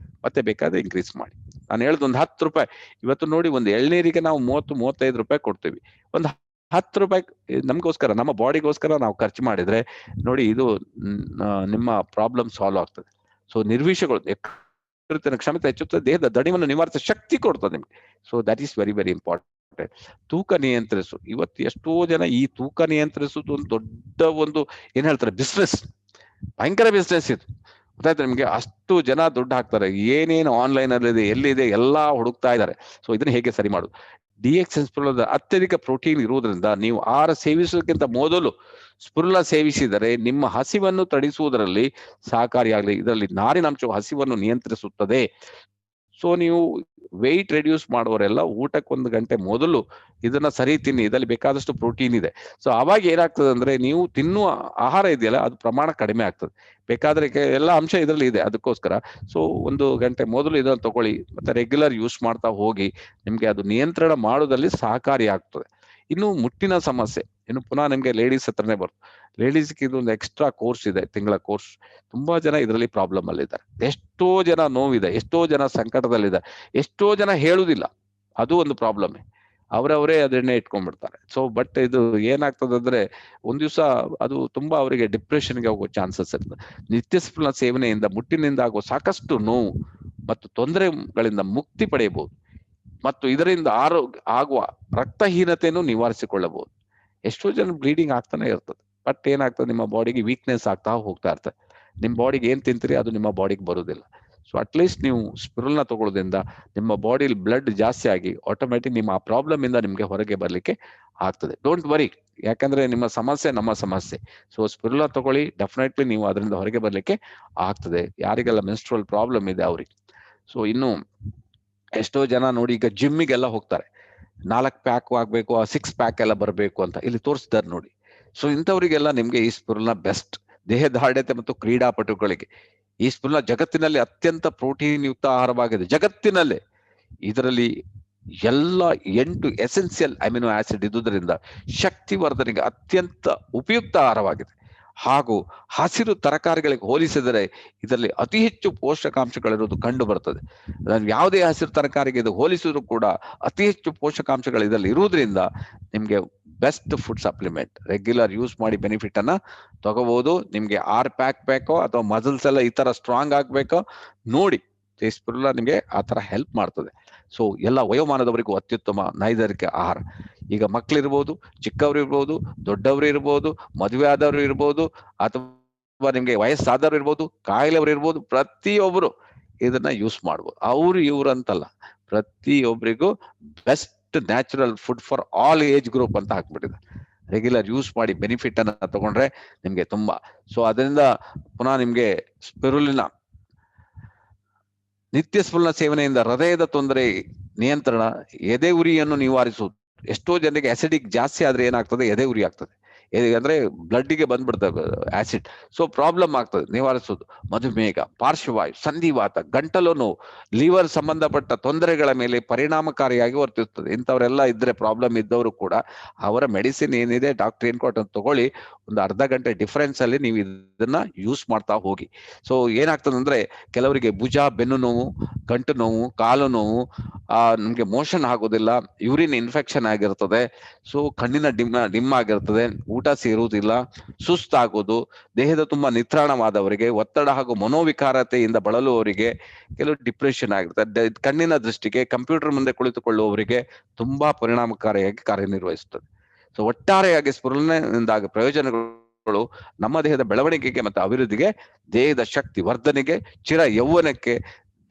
ಮತ್ತೆ ಬೇಕಾದ್ರೆ ಇನ್ಕ್ರೀಸ್ ಮಾಡಿ. ನಾನು ಹೇಳುದು ಒಂದು 10 ರೂಪಾಯಿ. ಇವತ್ತು ನೋಡಿ, ಒಂದು ಎಳ್ನೀರಿಗೆ ನಾವು 30-35 ರೂಪಾಯಿ ಕೊಡ್ತೀವಿ. ಒಂದು 10 ರೂಪಾಯಿ ನಮಗೋಸ್ಕರ, ನಮ್ಮ ಬಾಡಿಗೋಸ್ಕರ ನಾವು ಖರ್ಚು ಮಾಡಿದ್ರೆ ನೋಡಿ, ಇದು ನಿಮ್ಮ ಪ್ರಾಬ್ಲಮ್ ಸಾಲ್ವ್ ಆಗ್ತದೆ. ಸೊ ನಿರ್ವಿಷಯಗಳು, ಕ್ಷಮತೆ ಹೆಚ್ಚುತ್ತದೆ, ದೇಹದ ದಣಿವನ್ನು ನಿವಾರಿಸುವ ಶಕ್ತಿ ಕೊಡ್ತದೆ ನಿಮ್ಗೆ. So that is very very important. ತೂಕ ನಿಯಂತ್ರಿಸು. ಇವತ್ತು ಎಷ್ಟೋ ಜನ ಈ ತೂಕ ನಿಯಂತ್ರಿಸುವುದು ಒಂದು ದೊಡ್ಡ ಒಂದು ಏನ್ ಹೇಳ್ತಾರೆ ಬಿಸ್ನೆಸ್, ಭಯಂಕರ ಬಿಸ್ನೆಸ್ ಇದು. ಗೊತ್ತಾಯ್ತು ನಿಮ್ಗೆ? ಅಷ್ಟು ಜನ ದುಡ್ಡು ಹಾಕ್ತಾರೆ, ಏನೇನು ಆನ್ಲೈನ್ ಅಲ್ಲಿ ಇದೆ, ಎಲ್ಲಿದೆ, ಎಲ್ಲಾ ಹುಡುಕ್ತಾ ಇದ್ದಾರೆ. ಸೊ ಇದನ್ನ ಹೇಗೆ ಸರಿ ಮಾಡುದು? DHN ಸ್ಪಿರುಲಿನಾ ಅತ್ಯಧಿಕ ಪ್ರೋಟೀನ್ ಇರುವುದರಿಂದ ನೀವು ಆಹಾರ ಸೇವಿಸೋದಕ್ಕಿಂತ ಮೊದಲು ಸ್ಪಿರುಲಿನಾ ಸೇವಿಸಿದರೆ ನಿಮ್ಮ ಹಸಿವನ್ನು ತಡಿಸುವುದರಲ್ಲಿ ಸಹಕಾರಿಯಾಗಲಿ. ಇದರಲ್ಲಿ ನಾರಿನಾಂಶವು ಹಸಿವನ್ನು ನಿಯಂತ್ರಿಸುತ್ತದೆ. ಸೊ ನೀವು ವೆಯ್ಟ್ ರೆಡ್ಯೂಸ್ ಮಾಡುವವರೆಲ್ಲ ಊಟಕ್ಕೆ 1 ಗಂಟೆ ಮೊದಲು ಇದನ್ನ ಸರಿ ತಿನ್ನಿ. ಇದರಲ್ಲಿ ಬೇಕಾದಷ್ಟು ಪ್ರೋಟೀನ್ ಇದೆ. ಸೊ ಅವಾಗ ಏನಾಗ್ತದೆ ಅಂದ್ರೆ ನೀವು ತಿನ್ನುವ ಆಹಾರ ಇದೆಯಲ್ಲ, ಅದು ಪ್ರಮಾಣ ಕಡಿಮೆ ಆಗ್ತದೆ. ಬೇಕಾದ್ರೆ ಎಲ್ಲ ಅಂಶ ಇದರಲ್ಲಿ ಇದೆ. ಅದಕ್ಕೋಸ್ಕರ ಸೊ 1 ಗಂಟೆ ಮೊದಲು ಇದನ್ನು ತಗೊಳ್ಳಿ, ಮತ್ತೆ ರೆಗ್ಯುಲರ್ ಯೂಸ್ ಮಾಡ್ತಾ ಹೋಗಿ. ನಿಮ್ಗೆ ಅದು ನಿಯಂತ್ರಣ ಮಾಡೋದ್ರಲ್ಲಿ ಸಹಕಾರಿ ಆಗ್ತದೆ. ಇನ್ನು ಮುಟ್ಟಿನ ಸಮಸ್ಯೆ, ಇನ್ನು ಪುನಃ ನಿಮ್ಗೆ ಲೇಡೀಸ್ ಹತ್ರನೇ ಬರುತ್ತೆ. ಲೇಡೀಸ್ಗೆ ಇದು ಒಂದು ಎಕ್ಸ್ಟ್ರಾ ಕೋರ್ಸ್ ಇದೆ, ತಿಂಗಳ ಕೋರ್ಸ್. ತುಂಬಾ ಜನ ಇದರಲ್ಲಿ ಪ್ರಾಬ್ಲಮ್ ಅಲ್ಲಿ ಇದ್ದಾರೆ. ಎಷ್ಟೋ ಜನ ನೋವಿದೆ, ಎಷ್ಟೋ ಜನ ಸಂಕಟದಲ್ಲಿದ್ದಾರೆ, ಎಷ್ಟೋ ಜನ ಹೇಳುದಿಲ್ಲ. ಅದು ಒಂದು ಪ್ರಾಬ್ಲಮ್. ಅವರವರೇ ಅದನ್ನೇ ಇಟ್ಕೊಂಡ್ಬಿಡ್ತಾರೆ. ಸೊ ಬಟ್ ಇದು ಏನಾಗ್ತದೆ ಅಂದ್ರೆ ಒಂದ್ ದಿವಸ ಅದು ತುಂಬಾ ಅವರಿಗೆ ಡಿಪ್ರೆಷನ್ಗೆ ಹೋಗೋ ಚಾನ್ಸಸ್ ಇರ್ತದೆ. ನಿತ್ಯ ಸ್ಪಿರುಲಿನಾ ಸೇವನೆಯಿಂದ ಮುಟ್ಟಿನಿಂದ ಆಗೋ ಸಾಕಷ್ಟು ನೋವು ಮತ್ತು ತೊಂದರೆಗಳಿಂದ ಮುಕ್ತಿ ಪಡೆಯಬಹುದು, ಮತ್ತು ಇದರಿಂದ ಆಗುವ ರಕ್ತಹೀನತೆಯನ್ನು ನಿವಾರಿಸಿಕೊಳ್ಳಬಹುದು. ಎಷ್ಟೋ ಜನ ಬ್ಲೀಡಿಂಗ್ ಆಗ್ತಾನೆ ಇರ್ತದೆ, ಬಟ್ ಏನಾಗ್ತದೆ, ನಿಮ್ಮ ಬಾಡಿಗೆ ವೀಕ್ನೆಸ್ ಆಗ್ತಾ ಹೋಗ್ತಾ ಇರ್ತದೆ. ನಿಮ್ ಬಾಡಿಗೆ ಏನ್ ತಿಂತೀರಿ ಅದು ನಿಮ್ಮ ಬಾಡಿಗೆ ಬರುವುದಿಲ್ಲ. ಸೊ ಅಟ್ಲೀಸ್ಟ್ ನೀವು ಸ್ಪಿರುಲಿನಾ ತಗೊಳ್ಳೋದ್ರಿಂದ ನಿಮ್ಮ ಬಾಡಿಲಿ ಬ್ಲಡ್ ಜಾಸ್ತಿ ಆಗಿ ಆಟೋಮೆಟಿಕ್ ನಿಮ್ಮ ಆ ಪ್ರಾಬ್ಲಮ್ ಇಂದ ನಿಮ್ಗೆ ಹೊರಗೆ ಬರ್ಲಿಕ್ಕೆ ಆಗ್ತದೆ. ಡೋಂಟ್ ವರಿ, ಯಾಕಂದ್ರೆ ನಿಮ್ಮ ಸಮಸ್ಯೆ ನಮ್ಮ ಸಮಸ್ಯೆ. ಸೊ ಸ್ಪಿರುಲಿನಾ ತಗೊಳ್ಳಿ, ಡೆಫಿನೆಟ್ಲಿ ನೀವು ಅದರಿಂದ ಹೊರಗೆ ಬರ್ಲಿಕ್ಕೆ ಆಗ್ತದೆ. ಯಾರಿಗೆಲ್ಲ ಮೆನ್ಸ್ಟ್ರುವಲ್ ಪ್ರಾಬ್ಲಮ್ ಇದೆ ಅವ್ರಿಗೆ. ಸೊ ಇನ್ನು ಎಷ್ಟೋ ಜನ ನೋಡಿ, ಈಗ ಜಿಮ್ಮಿಗೆಲ್ಲ ಹೋಗ್ತಾರೆ, 4 ಪ್ಯಾಕ್ ಆಗ್ಬೇಕು, 6 ಪ್ಯಾಕ್ ಎಲ್ಲ ಬರಬೇಕು ಅಂತ ಇಲ್ಲಿ ತೋರಿಸಿದಾರೆ ನೋಡಿ. ಸೊ ಇಂಥವರಿಗೆಲ್ಲ ನಿಮ್ಗೆ ಈ ಸ್ಪಿರುಲಿನಾ ಬೆಸ್ಟ್. ದೇಹದಾರ್ಢ್ಯತೆ ಮತ್ತು ಕ್ರೀಡಾಪಟುಗಳಿಗೆ ಈ ಸ್ಪಿರುಲಿನಾ ಜಗತ್ತಿನಲ್ಲಿ ಅತ್ಯಂತ ಪ್ರೋಟೀನ್ ಯುಕ್ತ ಆಹಾರವಾಗಿದೆ, ಜಗತ್ತಿನಲ್ಲೇ. ಇದರಲ್ಲಿ ಎಲ್ಲ 8 ಎಸೆನ್ಸಿಯಲ್ ಅಮಿನೋ ಆಸಿಡ್ ಇದ್ದುದರಿಂದ ಶಕ್ತಿವರ್ಧನೆಗೆ ಅತ್ಯಂತ ಉಪಯುಕ್ತ ಆಹಾರವಾಗಿದೆ. ಹಾಗೂ ಹಸಿರು ತರಕಾರಿಗಳಿಗೆ ಹೋಲಿಸಿದರೆ ಇದರಲ್ಲಿ ಅತಿ ಹೆಚ್ಚು ಪೋಷಕಾಂಶಗಳಿರುವುದು ಕಂಡು ಬರ್ತದೆ. ಯಾವುದೇ ಹಸಿರು ತರಕಾರಿಗೆ ಇದು ಹೋಲಿಸಿದ್ರು ಕೂಡ ಅತಿ ಹೆಚ್ಚು ಪೋಷಕಾಂಶಗಳು ಇದರಲ್ಲಿ ಇರುವುದರಿಂದ ನಿಮ್ಗೆ best food supplement. Regular use ಮಾಡಿ ಬೆನಿಫಿಟ್ ಅನ್ನ ತಗೋಬಹುದು. ನಿಮ್ಗೆ 6 ಪ್ಯಾಕ್ ಬೇಕೋ ಅಥವಾ ಮಸಲ್ಸ್ ಎಲ್ಲ ಈ ತರ ಸ್ಟ್ರಾಂಗ್ ಆಗ್ಬೇಕೋ ನೋಡಿ, ಸ್ಪಿರುಲಿನಾ ನಿಮ್ಗೆ ಆ ತರ ಹೆಲ್ಪ್ ಮಾಡ್ತದೆ. ಸೊ ಎಲ್ಲ ವಯೋಮಾನದವರಿಗೂ ಅತ್ಯುತ್ತಮ ನೈಸರ್ಗಿಕ ಆಹಾರ. ಈಗ ಮಕ್ಳಿರ್ಬೋದು, ಚಿಕ್ಕವ್ರು ಇರ್ಬೋದು, ದೊಡ್ಡವರು ಇರ್ಬೋದು, ಮದುವೆ ಆದವರು ಇರ್ಬೋದು, ಅಥವಾ ನಿಮ್ಗೆ ವಯಸ್ಸಾದವ್ರು ಇರ್ಬೋದು, ಕಾಯಿಲೆಯವರು ಇರ್ಬೋದು, ಪ್ರತಿಯೊಬ್ಬರು ಇದನ್ನ ಯೂಸ್ ಮಾಡ್ಬೋದು. ಇವ್ರು ಅಂತಲ್ಲ, ಪ್ರತಿಯೊಬ್ಬರಿಗೂ best natural food for all age group ಅಂತ ಹಾಕ್ಬಿಟ್ಟಿದೆ. ರೆಗ್ಯುಲರ್ ಯೂಸ್ ಮಾಡಿ ಬೆನಿಫಿಟ್ ಅನ್ನ ತಗೊಂಡ್ರೆ ನಿಮ್ಗೆ ತುಂಬಾ. ಸೊ ಅದರಿಂದ ಪುನಃ ನಿಮ್ಗೆ ಸ್ಪಿರುಲಿನಾ ನಿತ್ಯ ಸ್ಪಿರುಲಿನಾ ಸೇವನೆಯಿಂದ ಹೃದಯದ ತೊಂದರೆ ನಿಯಂತ್ರಣ, ಎದೆ ಉರಿಯನ್ನು ನಿವಾರಿಸುವುದು. ಎಷ್ಟೋ ಜನರಿಗೆ ಅಸಿಡಿಕ್ ಜಾಸ್ತಿ ಆದ್ರೆ ಏನಾಗ್ತದೆ, ಎದೆ ಉರಿ ಆಗ್ತದೆ. ಅಂದ್ರೆ ಬ್ಲಡ್ಗೆ ಬಂದ್ಬಿಡ್ತದೆ ಆಸಿಡ್. ಸೊ ಪ್ರಾಬ್ಲಮ್ ಆಗ್ತದೆ, ನಿವಾರಿಸುವುದು. ಮಧುಮೇಹ, ಪಾರ್ಶ್ವವಾಯು, ಸಂಧಿವಾತ, ಗಂಟಲು ನೋವು, ಲಿವರ್ ಸಂಬಂಧಪಟ್ಟ ತೊಂದರೆಗಳ ಮೇಲೆ ಪರಿಣಾಮಕಾರಿಯಾಗಿ ವರ್ತಿಸ್ತದೆ. ಇಂಥವರೆಲ್ಲ ಇದ್ರೆ, ಪ್ರಾಬ್ಲಮ್ ಇದ್ದವರು ಕೂಡ ಅವರ ಮೆಡಿಸಿನ್ ಏನಿದೆ, ಡಾಕ್ಟರ್ ಏನ್ ಕೊಟ್ಟು ತಗೊಳ್ಳಿ, ಒಂದು ಅರ್ಧ ಗಂಟೆ ಡಿಫರೆನ್ಸ್ ಅಲ್ಲಿ ನೀವು ಇದನ್ನ ಯೂಸ್ ಮಾಡ್ತಾ ಹೋಗಿ. ಸೊ ಏನಾಗ್ತದೆ ಅಂದ್ರೆ ಕೆಲವರಿಗೆ ಭುಜ, ಬೆನ್ನು ನೋವು, ಗಂಟು ನೋವು, ಕಾಲು ನೋವು, ನಮ್ಗೆ ಮೋಷನ್ ಆಗೋದಿಲ್ಲ, ಯೂರಿನ್ ಇನ್ಫೆಕ್ಷನ್ ಆಗಿರ್ತದೆ. ಸೊ ಕಣ್ಣಿನ ಡಿಮ್ ಆಗಿರ್ತದೆ, ಊಟ ಸೇರುವುದಿಲ್ಲ, ಸುಸ್ತಾಗೋದು, ದೇಹದ ತುಂಬಾ ನಿತ್ರಾಣವಾದವರಿಗೆ, ಒತ್ತಡ ಹಾಗೂ ಮನೋವಿಕಾರತೆಯಿಂದ ಬಳಲುವವರಿಗೆ, ಕೆಲವು ಡಿಪ್ರೆಷನ್ ಆಗಿರ್ತದೆ, ಕಣ್ಣಿನ ದೃಷ್ಟಿಗೆ, ಕಂಪ್ಯೂಟರ್ ಮುಂದೆ ಕುಳಿತುಕೊಳ್ಳುವವರಿಗೆ ತುಂಬಾ ಪರಿಣಾಮಕಾರಿಯಾಗಿ ಕಾರ್ಯನಿರ್ವಹಿಸುತ್ತದೆ. ಸೊ ಒಟ್ಟಾರೆಯಾಗಿ ಸ್ಪಿರುಲಿನಾದಿಂದ ಪ್ರಯೋಜನಗಳು ನಮ್ಮ ದೇಹದ ಬೆಳವಣಿಗೆಗೆ ಮತ್ತು ಅಭಿವೃದ್ಧಿಗೆ, ದೇಹದ ಶಕ್ತಿ ವರ್ಧನೆಗೆ, ಚಿರ ಯೌವನಕ್ಕೆ,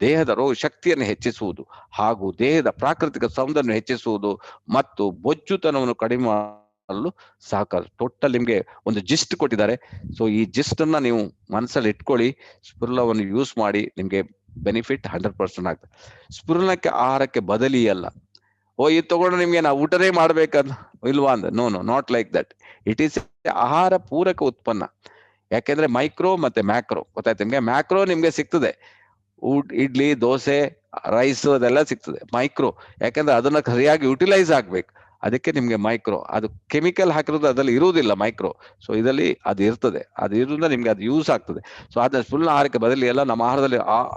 ದೇಹದ ರೋಗ ಶಕ್ತಿಯನ್ನು ಹೆಚ್ಚಿಸುವುದು ಹಾಗೂ ದೇಹದ ಪ್ರಾಕೃತಿಕ ಸೌಂದರ್ಯ ಹೆಚ್ಚಿಸುವುದು ಮತ್ತು ಬೊಜ್ಜುತನವನ್ನು ಕಡಿಮೆ ಮಾಡಲು ಸಹಕಾರ. ಟೋಟಲ್ ನಿಮ್ಗೆ ಒಂದು ಜಿಸ್ಟ್ ಕೊಟ್ಟಿದ್ದಾರೆ. ಸೊ ಈ ಜಿಸ್ಟ್ ಅನ್ನ ನೀವು ಮನಸ್ಸಲ್ಲಿ ಇಟ್ಕೊಳ್ಳಿ, ಸ್ಪಿರುಲಿನಾವನ್ನು ಯೂಸ್ ಮಾಡಿ, ನಿಮ್ಗೆ ಬೆನಿಫಿಟ್ 100% ಆಗ್ತದೆ. ಸ್ಪಿರುಲಿನಾಕ್ಕೆ ಆಹಾರಕ್ಕೆ ಬದಲಿ ಅಲ್ಲ. ಇದು ತಗೊಂಡು ನಿಮ್ಗೆ ನಾವು ಊಟನೇ ಮಾಡ್ಬೇಕಂತ ಇಲ್ವಾ ಅಂದ, no not like that. It is ಆಹಾರ ಪೂರಕ ಉತ್ಪನ್ನ. ಯಾಕೆಂದ್ರೆ ಮೈಕ್ರೋ ಮತ್ತೆ ಮ್ಯಾಕ್ರೋ ಗೊತ್ತಾಯ್ತು ನಿಮ್ಗೆ. ಮ್ಯಾಕ್ರೋ ನಿಮ್ಗೆ ಸಿಗ್ತದೆ, ಇಡ್ಲಿ, ದೋಸೆ, ರೈಸ್ ಅದೆಲ್ಲ ಸಿಗ್ತದೆ. ಮೈಕ್ರೋ ಯಾಕಂದ್ರೆ ಅದನ್ನ ಸರಿಯಾಗಿ ಯುಟಿಲೈಸ್ ಆಗ್ಬೇಕು, ಅದಕ್ಕೆ ನಿಮ್ಗೆ ಮೈಕ್ರೋ. ಅದು ಕೆಮಿಕಲ್ ಹಾಕಿರೋದು ಅದ್ರಲ್ಲಿ ಇರುವುದಿಲ್ಲ ಮೈಕ್ರೋ. ಸೊ ಇದರಲ್ಲಿ ಅದು ಇರ್ತದೆ, ಅದು ಇರೋದ್ರಿಂದ ನಿಮ್ಗೆ ಅದು ಯೂಸ್ ಆಗ್ತದೆ. ಸೊ ಅದ್ರ ಸ್ಪಿರುಲಿನಾ ಆಹಾರಕ್ಕೆ ಬದಲಿ ಎಲ್ಲ ನಮ್ಮ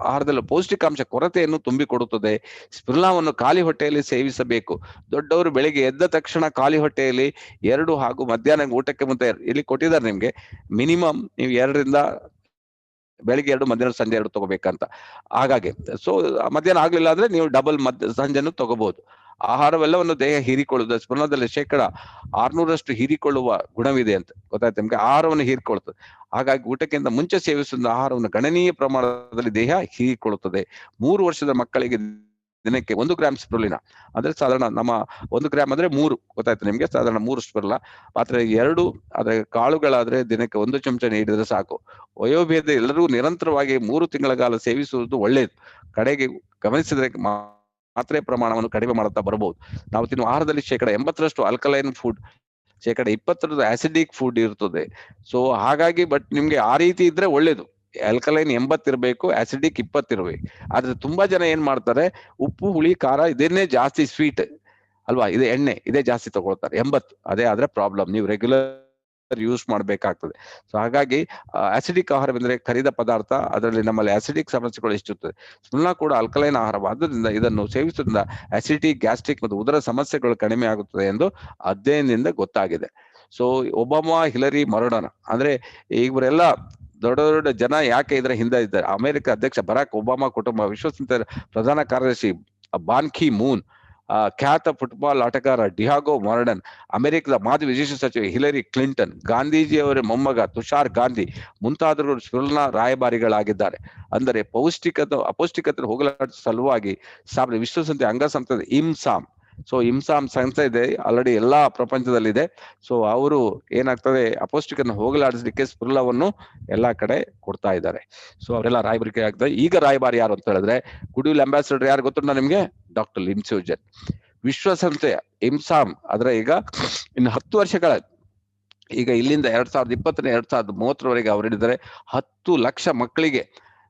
ಆಹಾರದಲ್ಲಿ ಪೌಷ್ಟಿಕಾಂಶ ಕೊರತೆಯನ್ನು ತುಂಬಿಕೊಡುತ್ತದೆ. ಸ್ಪಿರುಲಿನಾವನ್ನು ಖಾಲಿ ಹೊಟ್ಟೆಯಲ್ಲಿ ಸೇವಿಸಬೇಕು. ದೊಡ್ಡವರು ಬೆಳಿಗ್ಗೆ ಎದ್ದ ತಕ್ಷಣ ಖಾಲಿ ಹೊಟ್ಟೆಯಲ್ಲಿ 2 ಹಾಗೂ ಮಧ್ಯಾಹ್ನ ಊಟಕ್ಕೆ ಮುಂದೆ ಇಲ್ಲಿ ಕೊಟ್ಟಿದ್ದಾರೆ ನಿಮ್ಗೆ ಮಿನಿಮಮ್ ನೀವು 2ರಿಂದ ಬೆಳಿಗ್ಗೆ 2, ಮಧ್ಯಾಹ್ನ ಸಂಜೆ 2 ತಗೋಬೇಕಂತ. ಹಾಗಾಗಿ ಸೊ ಮಧ್ಯಾಹ್ನ ಆಗ್ಲಿಲ್ಲ ಅಂದ್ರೆ ನೀವು ಡಬಲ್ ಸಂಜೆನೂ ತಗೋಬಹುದು. ಆಹಾರವೆಲ್ಲವನ್ನು ದೇಹ ಹೀರಿಕೊಳ್ಳುವುದು. ಸ್ಪಿರುಲಿನಾದಲ್ಲಿ 600% ಹೀರಿಕೊಳ್ಳುವ ಗುಣವಿದೆ ಅಂತ ಗೊತ್ತಾಯ್ತು ನಿಮ್ಗೆ. ಆಹಾರವನ್ನು ಹೀರಿಕೊಳ್ಳುತ್ತದೆ. ಹಾಗಾಗಿ ಊಟಕ್ಕಿಂತ ಮುಂಚೆ ಸೇವಿಸುವ ಆಹಾರವನ್ನು ಗಣನೀಯ ಪ್ರಮಾಣದಲ್ಲಿ ದೇಹ ಹೀರಿಕೊಳ್ಳುತ್ತದೆ. 3 ವರ್ಷದ ಮಕ್ಕಳಿಗೆ ದಿನಕ್ಕೆ 1 ಗ್ರಾಂ ಸ್ಪಿರುಲಿನಾ ಅಂದ್ರೆ ಸಾಧಾರಣ ನಮ್ಮ 1 ಗ್ರಾಂ ಅಂದ್ರೆ 3 ಗೊತ್ತಾಯ್ತು ನಿಮ್ಗೆ, ಸಾಧಾರಣ 3 ಸ್ಪಿರುಲಿನಾ ಮಾತ್ರ 2 ಅದ್ರ ಕಾಳುಗಳಾದ್ರೆ ದಿನಕ್ಕೆ 1 ಚಮಚ ನೀಡಿದ್ರೆ ಸಾಕು. ವಯೋಭೇದ ಎಲ್ಲರಿಗೂ ನಿರಂತರವಾಗಿ 3 ತಿಂಗಳ ಕಾಲ ಸೇವಿಸುವುದು ಒಳ್ಳೆಯದು. ಕಡೆಗೆ ಗಮನಿಸಿದ್ರೆ ಮಾತ್ರೆ ಪ್ರಮಾಣವನ್ನು ಕಡಿಮೆ ಮಾಡುತ್ತಾ ಬರಬಹುದು. ನಾವು ತಿನ್ನುವ ಆಹಾರದಲ್ಲಿ 80% ಆಲ್ಕಲೈನ್ ಫುಡ್, 20% ಆಸಿಡಿಕ್ ಫುಡ್ ಇರ್ತದೆ. ಸೊ ಹಾಗಾಗಿ ಬಟ್ ನಿಮ್ಗೆ ಆ ರೀತಿ ಇದ್ರೆ ಒಳ್ಳೇದು. ಆಲ್ಕಲೈನ್ 80 ಇರಬೇಕು, ಆಸಿಡಿಕ್ 20 ಇರಬೇಕು. ಆದ್ರೆ ತುಂಬಾ ಜನ ಏನ್ ಮಾಡ್ತಾರೆ, ಉಪ್ಪು, ಹುಳಿ, ಖಾರ ಇದನ್ನೇ ಜಾಸ್ತಿ, ಸ್ವೀಟ್ ಅಲ್ವಾ, ಇದು ಎಣ್ಣೆ ಇದೇ ಜಾಸ್ತಿ ತಗೊಳ್ತಾರೆ. 80 ಅದೇ ಆದ್ರೆ ಪ್ರಾಬ್ಲಮ್. ನೀವು ರೆಗ್ಯುಲರ್ ಯೂಸ್ ಮಾಡ್ಬೇಕಾಗ್ತದೆ. ಸೊ ಹಾಗಾಗಿ ಆಸಿಡಿಕ್ ಆಹಾರವೆಂದರೆ ಕರಿದ ಪದಾರ್ಥ, ಅದರಲ್ಲಿ ನಮ್ಮಲ್ಲಿ ಆಸಿಡಿಕ್ ಸಮಸ್ಯೆಗಳು ಹೆಚ್ಚುತ್ತದೆ. ಸ್ಪಿರುಲಿನಾ ಕೂಡ ಆಲ್ಕಲೈನ್ ಆಹಾರವಾದ್ದರಿಂದ ಇದನ್ನು ಸೇವಿಸುವುದರಿಂದ ಆಸಿಡಿಟಿ, ಗ್ಯಾಸ್ಟ್ರಿಕ್ ಮತ್ತು ಉದರ ಸಮಸ್ಯೆಗಳು ಕಡಿಮೆ ಆಗುತ್ತದೆ ಎಂದು ಅಧ್ಯಯನದಿಂದ ಗೊತ್ತಾಗಿದೆ. ಸೊ ಒಬಾಮಾ, ಹಿಲರಿ, ಮರೋಡೋನಾ ಅಂದ್ರೆ ಇವರೆಲ್ಲ ದೊಡ್ಡ ದೊಡ್ಡ ಜನ ಯಾಕೆ ಇದರ ಹಿಂದೆ ಇದ್ದಾರೆ. ಅಮೆರಿಕ ಅಧ್ಯಕ್ಷ ಬರಾಕ್ ಒಬಾಮಾ ಕುಟುಂಬ, ವಿಶ್ವಸಂಸ್ಥೆಯ ಪ್ರಧಾನ ಕಾರ್ಯದರ್ಶಿ ಬಾನ್ ಕಿ ಮೂನ್, ಖ್ಯಾತ ಫುಟ್ಬಾಲ್ ಆಟಗಾರ ಡಿಯಾಗೋ ಮಾರಡನ್, ಅಮೆರಿಕದ ಮಾಜಿ ವಿದೇಶ ಸಚಿವ ಹಿಲರಿ ಕ್ಲಿಂಟನ್, ಗಾಂಧೀಜಿಯವರ ಮೊಮ್ಮಗ ತುಷಾರ್ ಗಾಂಧಿ ಮುಂತಾದವರು ಸ್ಪಿರುಲಿನಾ ರಾಯಭಾರಿಗಳಾಗಿದ್ದಾರೆ. ಅಂದರೆ ಅಪೌಷ್ಟಿಕತೆ ಹೋಗಲಾಡಿಸುವ ಸಲುವಾಗಿ ವಿಶ್ವಸಂಸ್ಥೆ ಅಂಗಸಂಸ್ಥೆ ಇಮ್ಸಾಮ್, ಸೊ ಇಮ್ಸಾಮ್ ಸಂಸ್ಥೆ ಇದೆ ಆಲ್ರೆಡಿ ಎಲ್ಲಾ ಪ್ರಪಂಚದಲ್ಲಿದೆ. ಸೊ ಅವರು ಏನಾಗ್ತದೆ, ಅಪೌಷ್ಟಿಕತೆಯನ್ನು ಹೋಗಲಾಡಿಸಲಿಕ್ಕೆ ಸ್ಪಿರುಲಿನಾವನ್ನು ಎಲ್ಲಾ ಕಡೆ ಕೊಡ್ತಾ ಇದ್ದಾರೆ. ಸೊ ಅವರೆಲ್ಲ ರಾಯಭಾರಿ ಆಗ್ತದೆ. ಈಗ ರಾಯಭಾರಿ ಯಾರು ಅಂತ ಹೇಳಿದ್ರೆ, ಗುಡ್ವಿಲ್ ಅಂಬಾಸಿಡರ್ ಯಾರು ಗೊತ್ತುಂಟ ನಿಮ್ಗೆ? Doctor Lim Siow Jin. ವಿಶ್ವಸಂಸ್ಥೆಯ ಇಮ್ಸಾಮ್ ಆದ್ರೆ ಈಗ ಇನ್ನು 10 ವರ್ಷಗಳ, ಈಗ ಇಲ್ಲಿಂದ 2020 2030 ಅವ್ರು ಹಿಡಿದರೆ 10 ಲಕ್ಷ ಮಕ್ಕಳಿಗೆ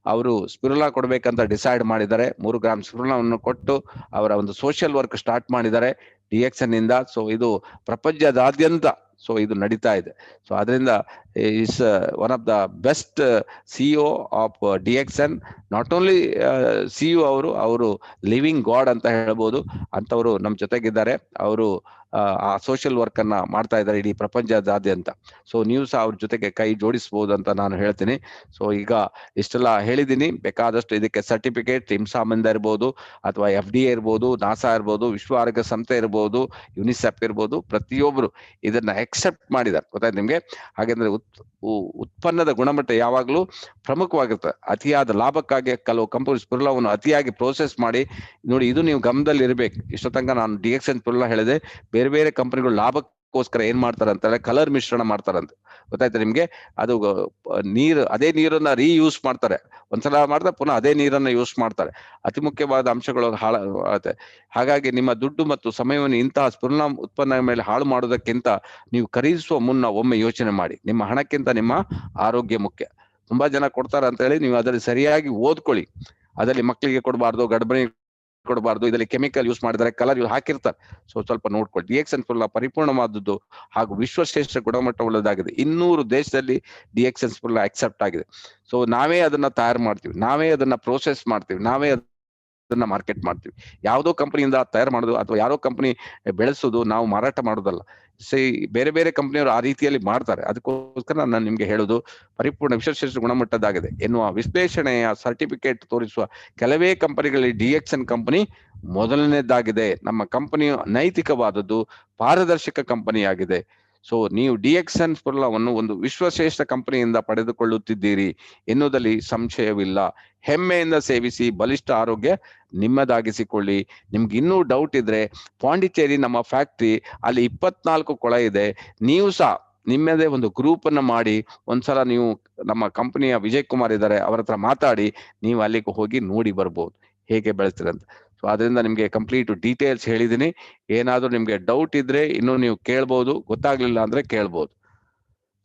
ಅವರು ಸ್ಪಿರುಲಿನಾ ಕೊಡ್ಬೇಕಂತ ಡಿಸೈಡ್ ಮಾಡಿದ್ದಾರೆ. 3 ಗ್ರಾಂ ಸ್ಪಿರುಲಿನಾವನ್ನು ಕೊಟ್ಟು ಅವರ ಒಂದು ಸೋಷಿಯಲ್ ವರ್ಕ್ ಸ್ಟಾರ್ಟ್ ಮಾಡಿದ್ದಾರೆ DXN ಇಂದ. ಸೊ ಇದು ಪ್ರಪಂಚದಾದ್ಯಂತ ಸೊ ಇದು ನಡೀತಾ ಇದೆ. ಸೊ ಅದರಿಂದ is one of the best CEO of DXN. Not only CEO, ಅವರು ಲಿವಿಂಗ್ ಗಾಡ್ ಅಂತ ಹೇಳ್ಬೋದು. ಅಂತವರು ನಮ್ಮ ಜೊತೆಗಿದ್ದಾರೆ. ಅವರು ಆ ಸೋಷಿಯಲ್ ವರ್ಕ್ ಅನ್ನ ಮಾಡ್ತಾ ಇದ್ದಾರೆ ಇಡೀ ಪ್ರಪಂಚದಾದ್ಯಂತ. ಸೊ ನೀವು ಸಹ ಅವ್ರ ಜೊತೆಗೆ ಕೈ ಜೋಡಿಸಬಹುದು ಅಂತ ನಾನು ಹೇಳ್ತೀನಿ. ಸೊ ಈಗ ಇಷ್ಟೆಲ್ಲ ಹೇಳಿದೀನಿ. ಬೇಕಾದಷ್ಟು ಇದಕ್ಕೆ ಸರ್ಟಿಫಿಕೇಟ್ ಇಮ್ಸಾಮ್ ಇಂದ ಇರ್ಬೋದು, ಅಥವಾ FDA ಇರ್ಬೋದು, ನಾಸಾ ಇರ್ಬೋದು, ವಿಶ್ವ ಆರೋಗ್ಯ ಸಂಸ್ಥೆ ಇರ್ಬೋದು, ಯುನಿಸೆಫ್ ಇರ್ಬೋದು, ಪ್ರತಿಯೊಬ್ರು ಇದನ್ನ ಎಕ್ಸೆಪ್ಟ್ ಮಾಡಿದ್ದಾರೆ. ಗೊತ್ತಾಯ್ತು ನಿಮ್ಗೆ. ಹಾಗೆಂದ್ರೆ ಉತ್ಪನ್ನದ ಗುಣಮಟ್ಟ ಯಾವಾಗ್ಲೂ ಪ್ರಮುಖವಾಗಿರ್ತದೆ. ಅತಿಯಾದ ಲಾಭಕ್ಕಾಗಿ ಕೆಲವು ಕಂಪನಿ ಸ್ಪಿರುಲಿನಾವನ್ನು ಅತಿಯಾಗಿ ಪ್ರೋಸೆಸ್ ಮಾಡಿ ನೋಡಿ, ಇದು ನೀವು ಗಮನದಲ್ಲಿ ಇರ್ಬೇಕು. ಇಷ್ಟ ತನಕ ನಾನು DXN ಸ್ಪಿರುಲಿನಾ ಹೇಳಿದೆ. ಬೇರೆ ಬೇರೆ ಕಂಪನಿಗಳು ಲಾಭಕ್ಕೋಸ್ಕರ ಏನ್ ಮಾಡ್ತಾರೆ ಅಂತಂದ್ರೆ ಕಲರ್ ಮಿಶ್ರಣ ಮಾಡ್ತಾರಂತೆ. ಗೊತ್ತಾಯ್ತು ನಿಮ್ಗೆ. ಅದು ಅದೇ ನೀರನ್ನ ರೀಯೂಸ್ ಮಾಡ್ತಾರೆ. ಒಂದ್ಸಲ ಮಾಡ್ತಾರೆ, ಪುನಃ ಅದೇ ನೀರನ್ನ ಯೂಸ್ ಮಾಡ್ತಾರೆ. ಅತಿ ಮುಖ್ಯವಾದ ಅಂಶಗಳು ಹಾಳಾಗುತ್ತೆ. ಹಾಗಾಗಿ ನಿಮ್ಮ ದುಡ್ಡು ಮತ್ತು ಸಮಯವನ್ನು ಇಂತಹ ಸ್ಪಿರುಲಿನಾ ಉತ್ಪನ್ನ ಮೇಲೆ ಹಾಳು ಮಾಡೋದಕ್ಕಿಂತ ನೀವು ಖರೀದಿಸುವ ಮುನ್ನ ಒಮ್ಮೆ ಯೋಚನೆ ಮಾಡಿ. ನಿಮ್ಮ ಹಣಕ್ಕಿಂತ ನಿಮ್ಮ ಆರೋಗ್ಯ ಮುಖ್ಯ. ತುಂಬಾ ಜನ ಕೊಡ್ತಾರೆ ಅಂತ ಹೇಳಿ ನೀವು ಅದರಲ್ಲಿ ಸರಿಯಾಗಿ ಓದ್ಕೊಳ್ಳಿ. ಅದರಲ್ಲಿ ಮಕ್ಕಳಿಗೆ ಕೊಡಬಾರ್ದು, ಗರ್ಭಿಣಿ ಕೊಡಬಾರ್ದು, ಇದರಲ್ಲಿ ಕೆಮಿಕಲ್ ಯೂಸ್ ಮಾಡಿದ್ದಾರೆ, ಕಲರ್ ಹಾಕಿರ್ತಾರೆ. ಸೊ ಸ್ವಲ್ಪ ನೋಡ್ಕೊಳ್ಳಿ. DXN ಸ್ಪಿರುಲಿನಾ ಪರಿಪೂರ್ಣವಾದದ್ದು ಹಾಗೂ ವಿಶ್ವಶ್ರೇಷ್ಠ ಗುಣಮಟ್ಟ ಉಳ್ಳದಾಗಿದೆ. 200 ದೇಶದಲ್ಲಿ DXN ಸ್ಪಿರುಲಿನಾ ಅಕ್ಸೆಪ್ಟ್ ಆಗಿದೆ. ಸೊ ನಾವೇ ಅದನ್ನ ತಯಾರು ಮಾಡ್ತೀವಿ, ನಾವೇ ಅದನ್ನ ಪ್ರೋಸೆಸ್ ಮಾಡ್ತೀವಿ, ನಾವೇ ಅದನ್ನ ಮಾರ್ಕೆಟ್ ಮಾಡ್ತೀವಿ. ಯಾವುದೋ ಕಂಪನಿಯಿಂದ ತಯಾರು ಮಾಡೋದು ಅಥವಾ ಯಾರೋ ಕಂಪನಿ ಬೆಳೆಸೋದು, ನಾವು ಮಾರಾಟ ಮಾಡೋದಲ್ಲ. ಬೇರೆ ಬೇರೆ ಕಂಪನಿಯವರು ಆ ರೀತಿಯಲ್ಲಿ ಮಾಡ್ತಾರೆ. ಅದಕ್ಕೋಸ್ಕರ ನಾನು ನಿಮ್ಗೆ ಹೇಳುದು, ಪರಿಪೂರ್ಣ ವಿಶ್ವಶ್ರೇಷ್ಠ ಗುಣಮಟ್ಟದಾಗಿದೆ ಎನ್ನುವ ವಿಶ್ಲೇಷಣೆಯ ಸರ್ಟಿಫಿಕೇಟ್ ತೋರಿಸುವ ಕೆಲವೇ ಕಂಪನಿಗಳಲ್ಲಿ DXN ಕಂಪನಿ ಮೊದಲನೇದಾಗಿದೆ. ನಮ್ಮ ಕಂಪನಿಯು ನೈತಿಕವಾದದ್ದು, ಪಾರದರ್ಶಕ ಕಂಪನಿಯಾಗಿದೆ. ಸೊ ನೀವು ಡಿಎಕ್ಸನ್ ಸ್ಪುರ್ಲಾವನ್ನು ಒಂದು ವಿಶ್ವಶ್ರೇಷ್ಠ ಕಂಪನಿಯಿಂದ ಪಡೆದುಕೊಳ್ಳುತ್ತಿದ್ದೀರಿ ಎನ್ನುವುದಲ್ಲಿ ಸಂಶಯವಿಲ್ಲ. ಹೆಮ್ಮೆಯಿಂದ ಸೇವಿಸಿ, ಬಲಿಷ್ಠ ಆರೋಗ್ಯ ನಿಮ್ಮದಾಗಿಸಿಕೊಳ್ಳಿ. ನಿಮ್ಗೆ ಇನ್ನೂ ಡೌಟ್ ಇದ್ರೆ ಪಾಂಡಿಚೇರಿ ನಮ್ಮ ಫ್ಯಾಕ್ಟ್ರಿ ಅಲ್ಲಿ 24 ಕೊಳ ಇದೆ. ನೀವು ಸಹ ನಿಮ್ಮದೇ ಒಂದು ಗ್ರೂಪ್ ಅನ್ನ ಮಾಡಿ ಒಂದ್ಸಲ ನೀವು ನಮ್ಮ ಕಂಪನಿಯ ವಿಜಯ್ ಕುಮಾರ್ ಇದ್ದಾರೆ, ಅವ್ರ ಹತ್ರ ಮಾತಾಡಿ ನೀವು ಅಲ್ಲಿಗೆ ಹೋಗಿ ನೋಡಿ ಬರ್ಬೋದು ಹೇಗೆ ಬೆಳೆಸ್ತೀರಂತ. ಸೊ ಅದರಿಂದ ನಿಮ್ಗೆ ಕಂಪ್ಲೀಟ್ ಡೀಟೇಲ್ಸ್ ಹೇಳಿದೀನಿ. ಏನಾದ್ರೂ ನಿಮ್ಗೆ ಡೌಟ್ ಇದ್ರೆ ಇನ್ನು ನೀವು ಕೇಳ್ಬೋದು, ಗೊತ್ತಾಗ್ಲಿಲ್ಲ ಅಂದ್ರೆ ಕೇಳ್ಬೋದು.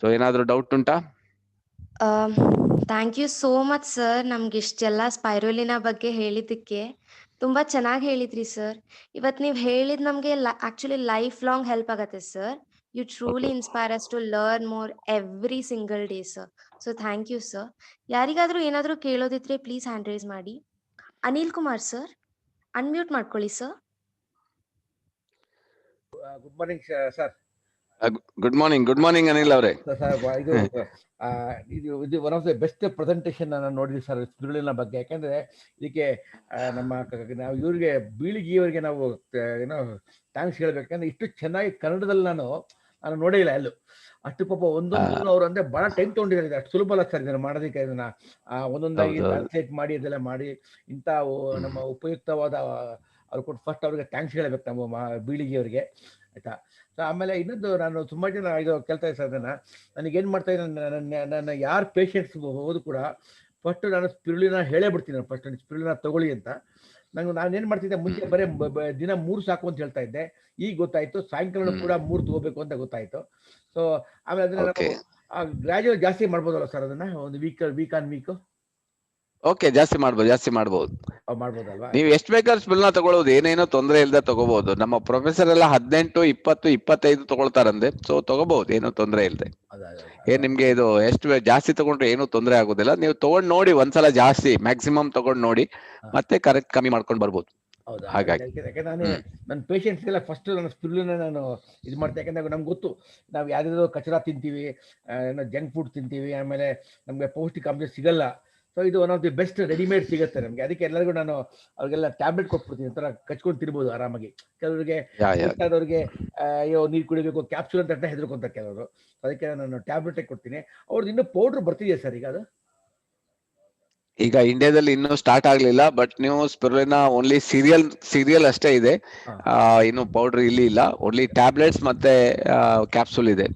ಸೊ ಏನಾದ್ರೂ ಡೌಟ್ ಉಂಟಾ? Thank you so much sir, ನಮ್ಗೆ ಇಷ್ಟೆಲ್ಲ ಸ್ಪೈರುಲಿನಾ ಬಗ್ಗೆ ಹೇಳಿದ್ದಕ್ಕೆ. ತುಂಬ ಚೆನ್ನಾಗಿ ಹೇಳಿದ್ರಿ ಸರ್. ಇವತ್ತು ನೀವು ಹೇಳಿದ್ ನಮಗೆ ಆಕ್ಚುಲಿ ಲೈಫ್ ಲಾಂಗ್ ಹೆಲ್ಪ್ ಆಗತ್ತೆ sir. You truly inspire us to learn more every single day sir. So thank you sir. ಯಾರಿಗಾದ್ರೂ ಏನಾದರೂ ಕೇಳೋದಿದ್ರೆ ಪ್ಲೀಸ್ ಹ್ಯಾಂಡ್ ರೈಸ್ ಮಾಡಿ. ಅನಿಲ್ ಕುಮಾರ್ ಸರ್, ಅನ್ಮ್ಯೂಟ್ ಮಾಡ್ಕೊಳ್ಳಿ sir. Good morning sir. Good morning Anil ಅವರೇ. ಇದು one of the best presentation ನಾನು ನೋಡಿದ್ವಿ sir spirulina ಬಗ್ಗೆ. ಯಾಕಂದ್ರೆ ಇದಕ್ಕೆ ನಾವು ಇವ್ರಿಗೆ ಬೀಳಿಗೆಯವರಿಗೆ ನಾವು ಏನೋ ಥ್ಯಾಂಕ್ಸ್ ಹೇಳ್ಬೇಕಂದ್ರೆ ಇಷ್ಟು ಚೆನ್ನಾಗಿ ಕನ್ನಡದಲ್ಲಿ ನಾನು ನೋಡೇ ಇಲ್ಲ ಎಲ್ಲೂ. ಅಷ್ಟು ಪಾಪ ಒಂದೊಂದು ಅವ್ರು ಅಂದ್ರೆ ಬಹಳ ಟೈಮ್ ತಗೊಂಡಿದ್ದಾರೆ. ಅಷ್ಟು ಸುಲಭ ಅಲ್ಲ ಸರ್ ಇದನ್ನ ಮಾಡೋದಕ್ಕೆ. ಇದನ್ನ ಒಂದೊಂದಾಗಿ ಟ್ರಾನ್ಸ್ಲೇಟ್ ಮಾಡಿ ಇದೆಲ್ಲ ಮಾಡಿ ಇಂಥ ನಮ್ಮ ಉಪಯುಕ್ತವಾದ ಅವ್ರು ಕೊಟ್ಟು ಫಸ್ಟ್ ಅವ್ರಿಗೆ ಥ್ಯಾಂಕ್ಸ್ ಹೇಳ್ಬೇಕು ನಮ್ಮ ಬೀಳಿಗೆಯವರಿಗೆ, ಆಯ್ತಾ. ಸೊ ಆಮೇಲೆ ಇನ್ನೊಂದು, ನಾನು ತುಂಬಾ ಜನ ಇದು ಕೇಳ್ತಾ ಇದ್ದೆ ಸರ್, ನನಗೇನು ಮಾಡ್ತಾ ಇದ್ದೀನಿ, ನನ್ನ ಯಾರು ಪೇಷಂಟ್ಸ್ ಹೋದ್ರು ಕೂಡ ಫಸ್ಟ್ ನಾನು ಸ್ಪಿರುಲಿನಾ ಹೇಳೇ ಬಿಡ್ತೀನಿ. ಫಸ್ಟ್ ಸ್ಪಿರುಲಿನಾ ತಗೊಳ್ಳಿ ಅಂತ. ನಾನೇನು ಮಾಡ್ತಿದ್ದೆ ಮುಂಚೆ ಬರೀ ದಿನ 3 ಸಾಕು ಅಂತ ಹೇಳ್ತಾ ಇದ್ದೆ. ಈಗ ಗೊತ್ತಾಯ್ತು ಸಾಯಂಕಾಲ ಕೂಡ 3 ತಗೋಬೇಕು ಅಂತ ಗೊತ್ತಾಯ್ತು. ಸೊ ಆಮೇಲೆ ಅದನ್ನ ಗ್ರಾಜುಯಲ್ ಜಾಸ್ತಿ ಮಾಡ್ಬೋದಲ್ಲ ಸರ್ ಅದನ್ನ, ಒಂದು ವೀಕ್ ಆನ್ ವೀಕ್? ಓಕೆ, ಜಾಸ್ತಿ ಮಾಡ್ಬೋದು. ನೀವು ಎಷ್ಟು ಬೇಕಾದ್ರೂ ಸ್ಪಿರುಲಿನಾ ತಗೊಳ್ಳೋದು, ಏನೇನೋ ತೊಂದರೆ ಇಲ್ಲದೆ ತಗೋಬಹುದು. ನಮ್ಮ ಪ್ರೊಫೆಸರ್ ಎಲ್ಲ 18, 20, 25 ತಗೊಳ್ತಾರಂದೆ. ಸೊ ತಗೋಬಹುದು, ಏನೋ ತೊಂದರೆ ಇಲ್ಲದೆ. ನಿಮ್ಗೆ ಇದು ಎಷ್ಟು ಜಾಸ್ತಿ ತಗೊಂಡ್ರೆ ಏನು ತೊಂದರೆ ಆಗೋದಿಲ್ಲ. ನೀವು ತಗೊಂಡ್ ನೋಡಿ ಒಂದ್ಸಲ, ಜಾಸ್ತಿ ಮ್ಯಾಕ್ಸಿಮಮ್ ತಗೊಂಡ್ ನೋಡಿ, ಮತ್ತೆ ಕರೆಕ್ಟ್ ಕಮ್ಮಿ ಮಾಡ್ಕೊಂಡು ಬರ್ಬೋದು. ಹಾಗಾಗಿ ನನ್ನ ಪೇಷಂಟ್ಸ್ಗೆಲ್ಲ ಫಸ್ಟ್ ನನ್ನ ಸ್ಪಿರುಲಿನಾ ನಾನು ಇದು ಮಾಡ್ತಾ. ಯಾಕಂದ್ರೆ ನಮ್ಗೆ ಗೊತ್ತು ನಾವು ಯಾವ್ದಾದ್ರು ಕಚರ ತಿಂತೀವಿ, ಜಂಕ್ ಫುಡ್ ತಿಂತೀವಿ, ಆಮೇಲೆ ನಮ್ಗೆ ಪೌಷ್ಟಿಕಾಂಶ ಸಿಗಲ್ಲ. ಸೊ ಇದು one of the best readymade ಸಿಗುತ್ತೆ ನಮ್ಗೆ. ಅದಕ್ಕೆ ಎಲ್ಲರಿಗೂ ನಾನು ಅವ್ರಿಗೆಲ್ಲ ಟ್ಯಾಬ್ಲೆಟ್ ಕೊಟ್ಬಿಡ್ತೀನಿ, ಒಂಥರ ಕಚ್ಕೊಂಡು ತಿನ್ಬೋದು ಆರಾಮಾಗಿ. ಕೆಲವರಿಗೆ ವಯಸ್ಸಾದವ್ರಿಗೆ ಅಯ್ಯೋ ನೀರು ಕುಡಿಬೇಕು, ಕ್ಯಾಪ್ಸೂಲ್ ಅಂತ ಹೆದರ್ಕೊಂತಾರೆ ಕೆಲವರು. ಅದಕ್ಕೆ ನಾನು ಟ್ಯಾಬ್ಲೆಟೇ ಕೊಡ್ತೀನಿ. ಅವ್ರದ್ದು ಇನ್ನೂ ಪೌಡ್ರ್ ಬರ್ತಿದೆಯಾ ಸರ್ ಈಗ? ಅದು ಈಗ ಇಂಡಿಯಾದಲ್ಲಿ ಇನ್ನೂ ಸ್ಟಾರ್ಟ್ ಆಗ್ಲಿಲ್ಲ, ಬಟ್ ನೀವು ಸ್ಪಿರುಲಿನಾ ಓನ್ಲಿ ಸೀರಿಯಲ್ ಅಷ್ಟೇ ಇದೆ. ಇನ್ನು ಪೌಡರ್ ಇಲ್ಲಿ ಇಲ್ಲ, ಓನ್ಲಿ ಟ್ಯಾಬ್ಲೆಟ್ಸ್ ಮತ್ತೆ ಕ್ಯಾಪ್ಸೂಲ್ ಇದೆ.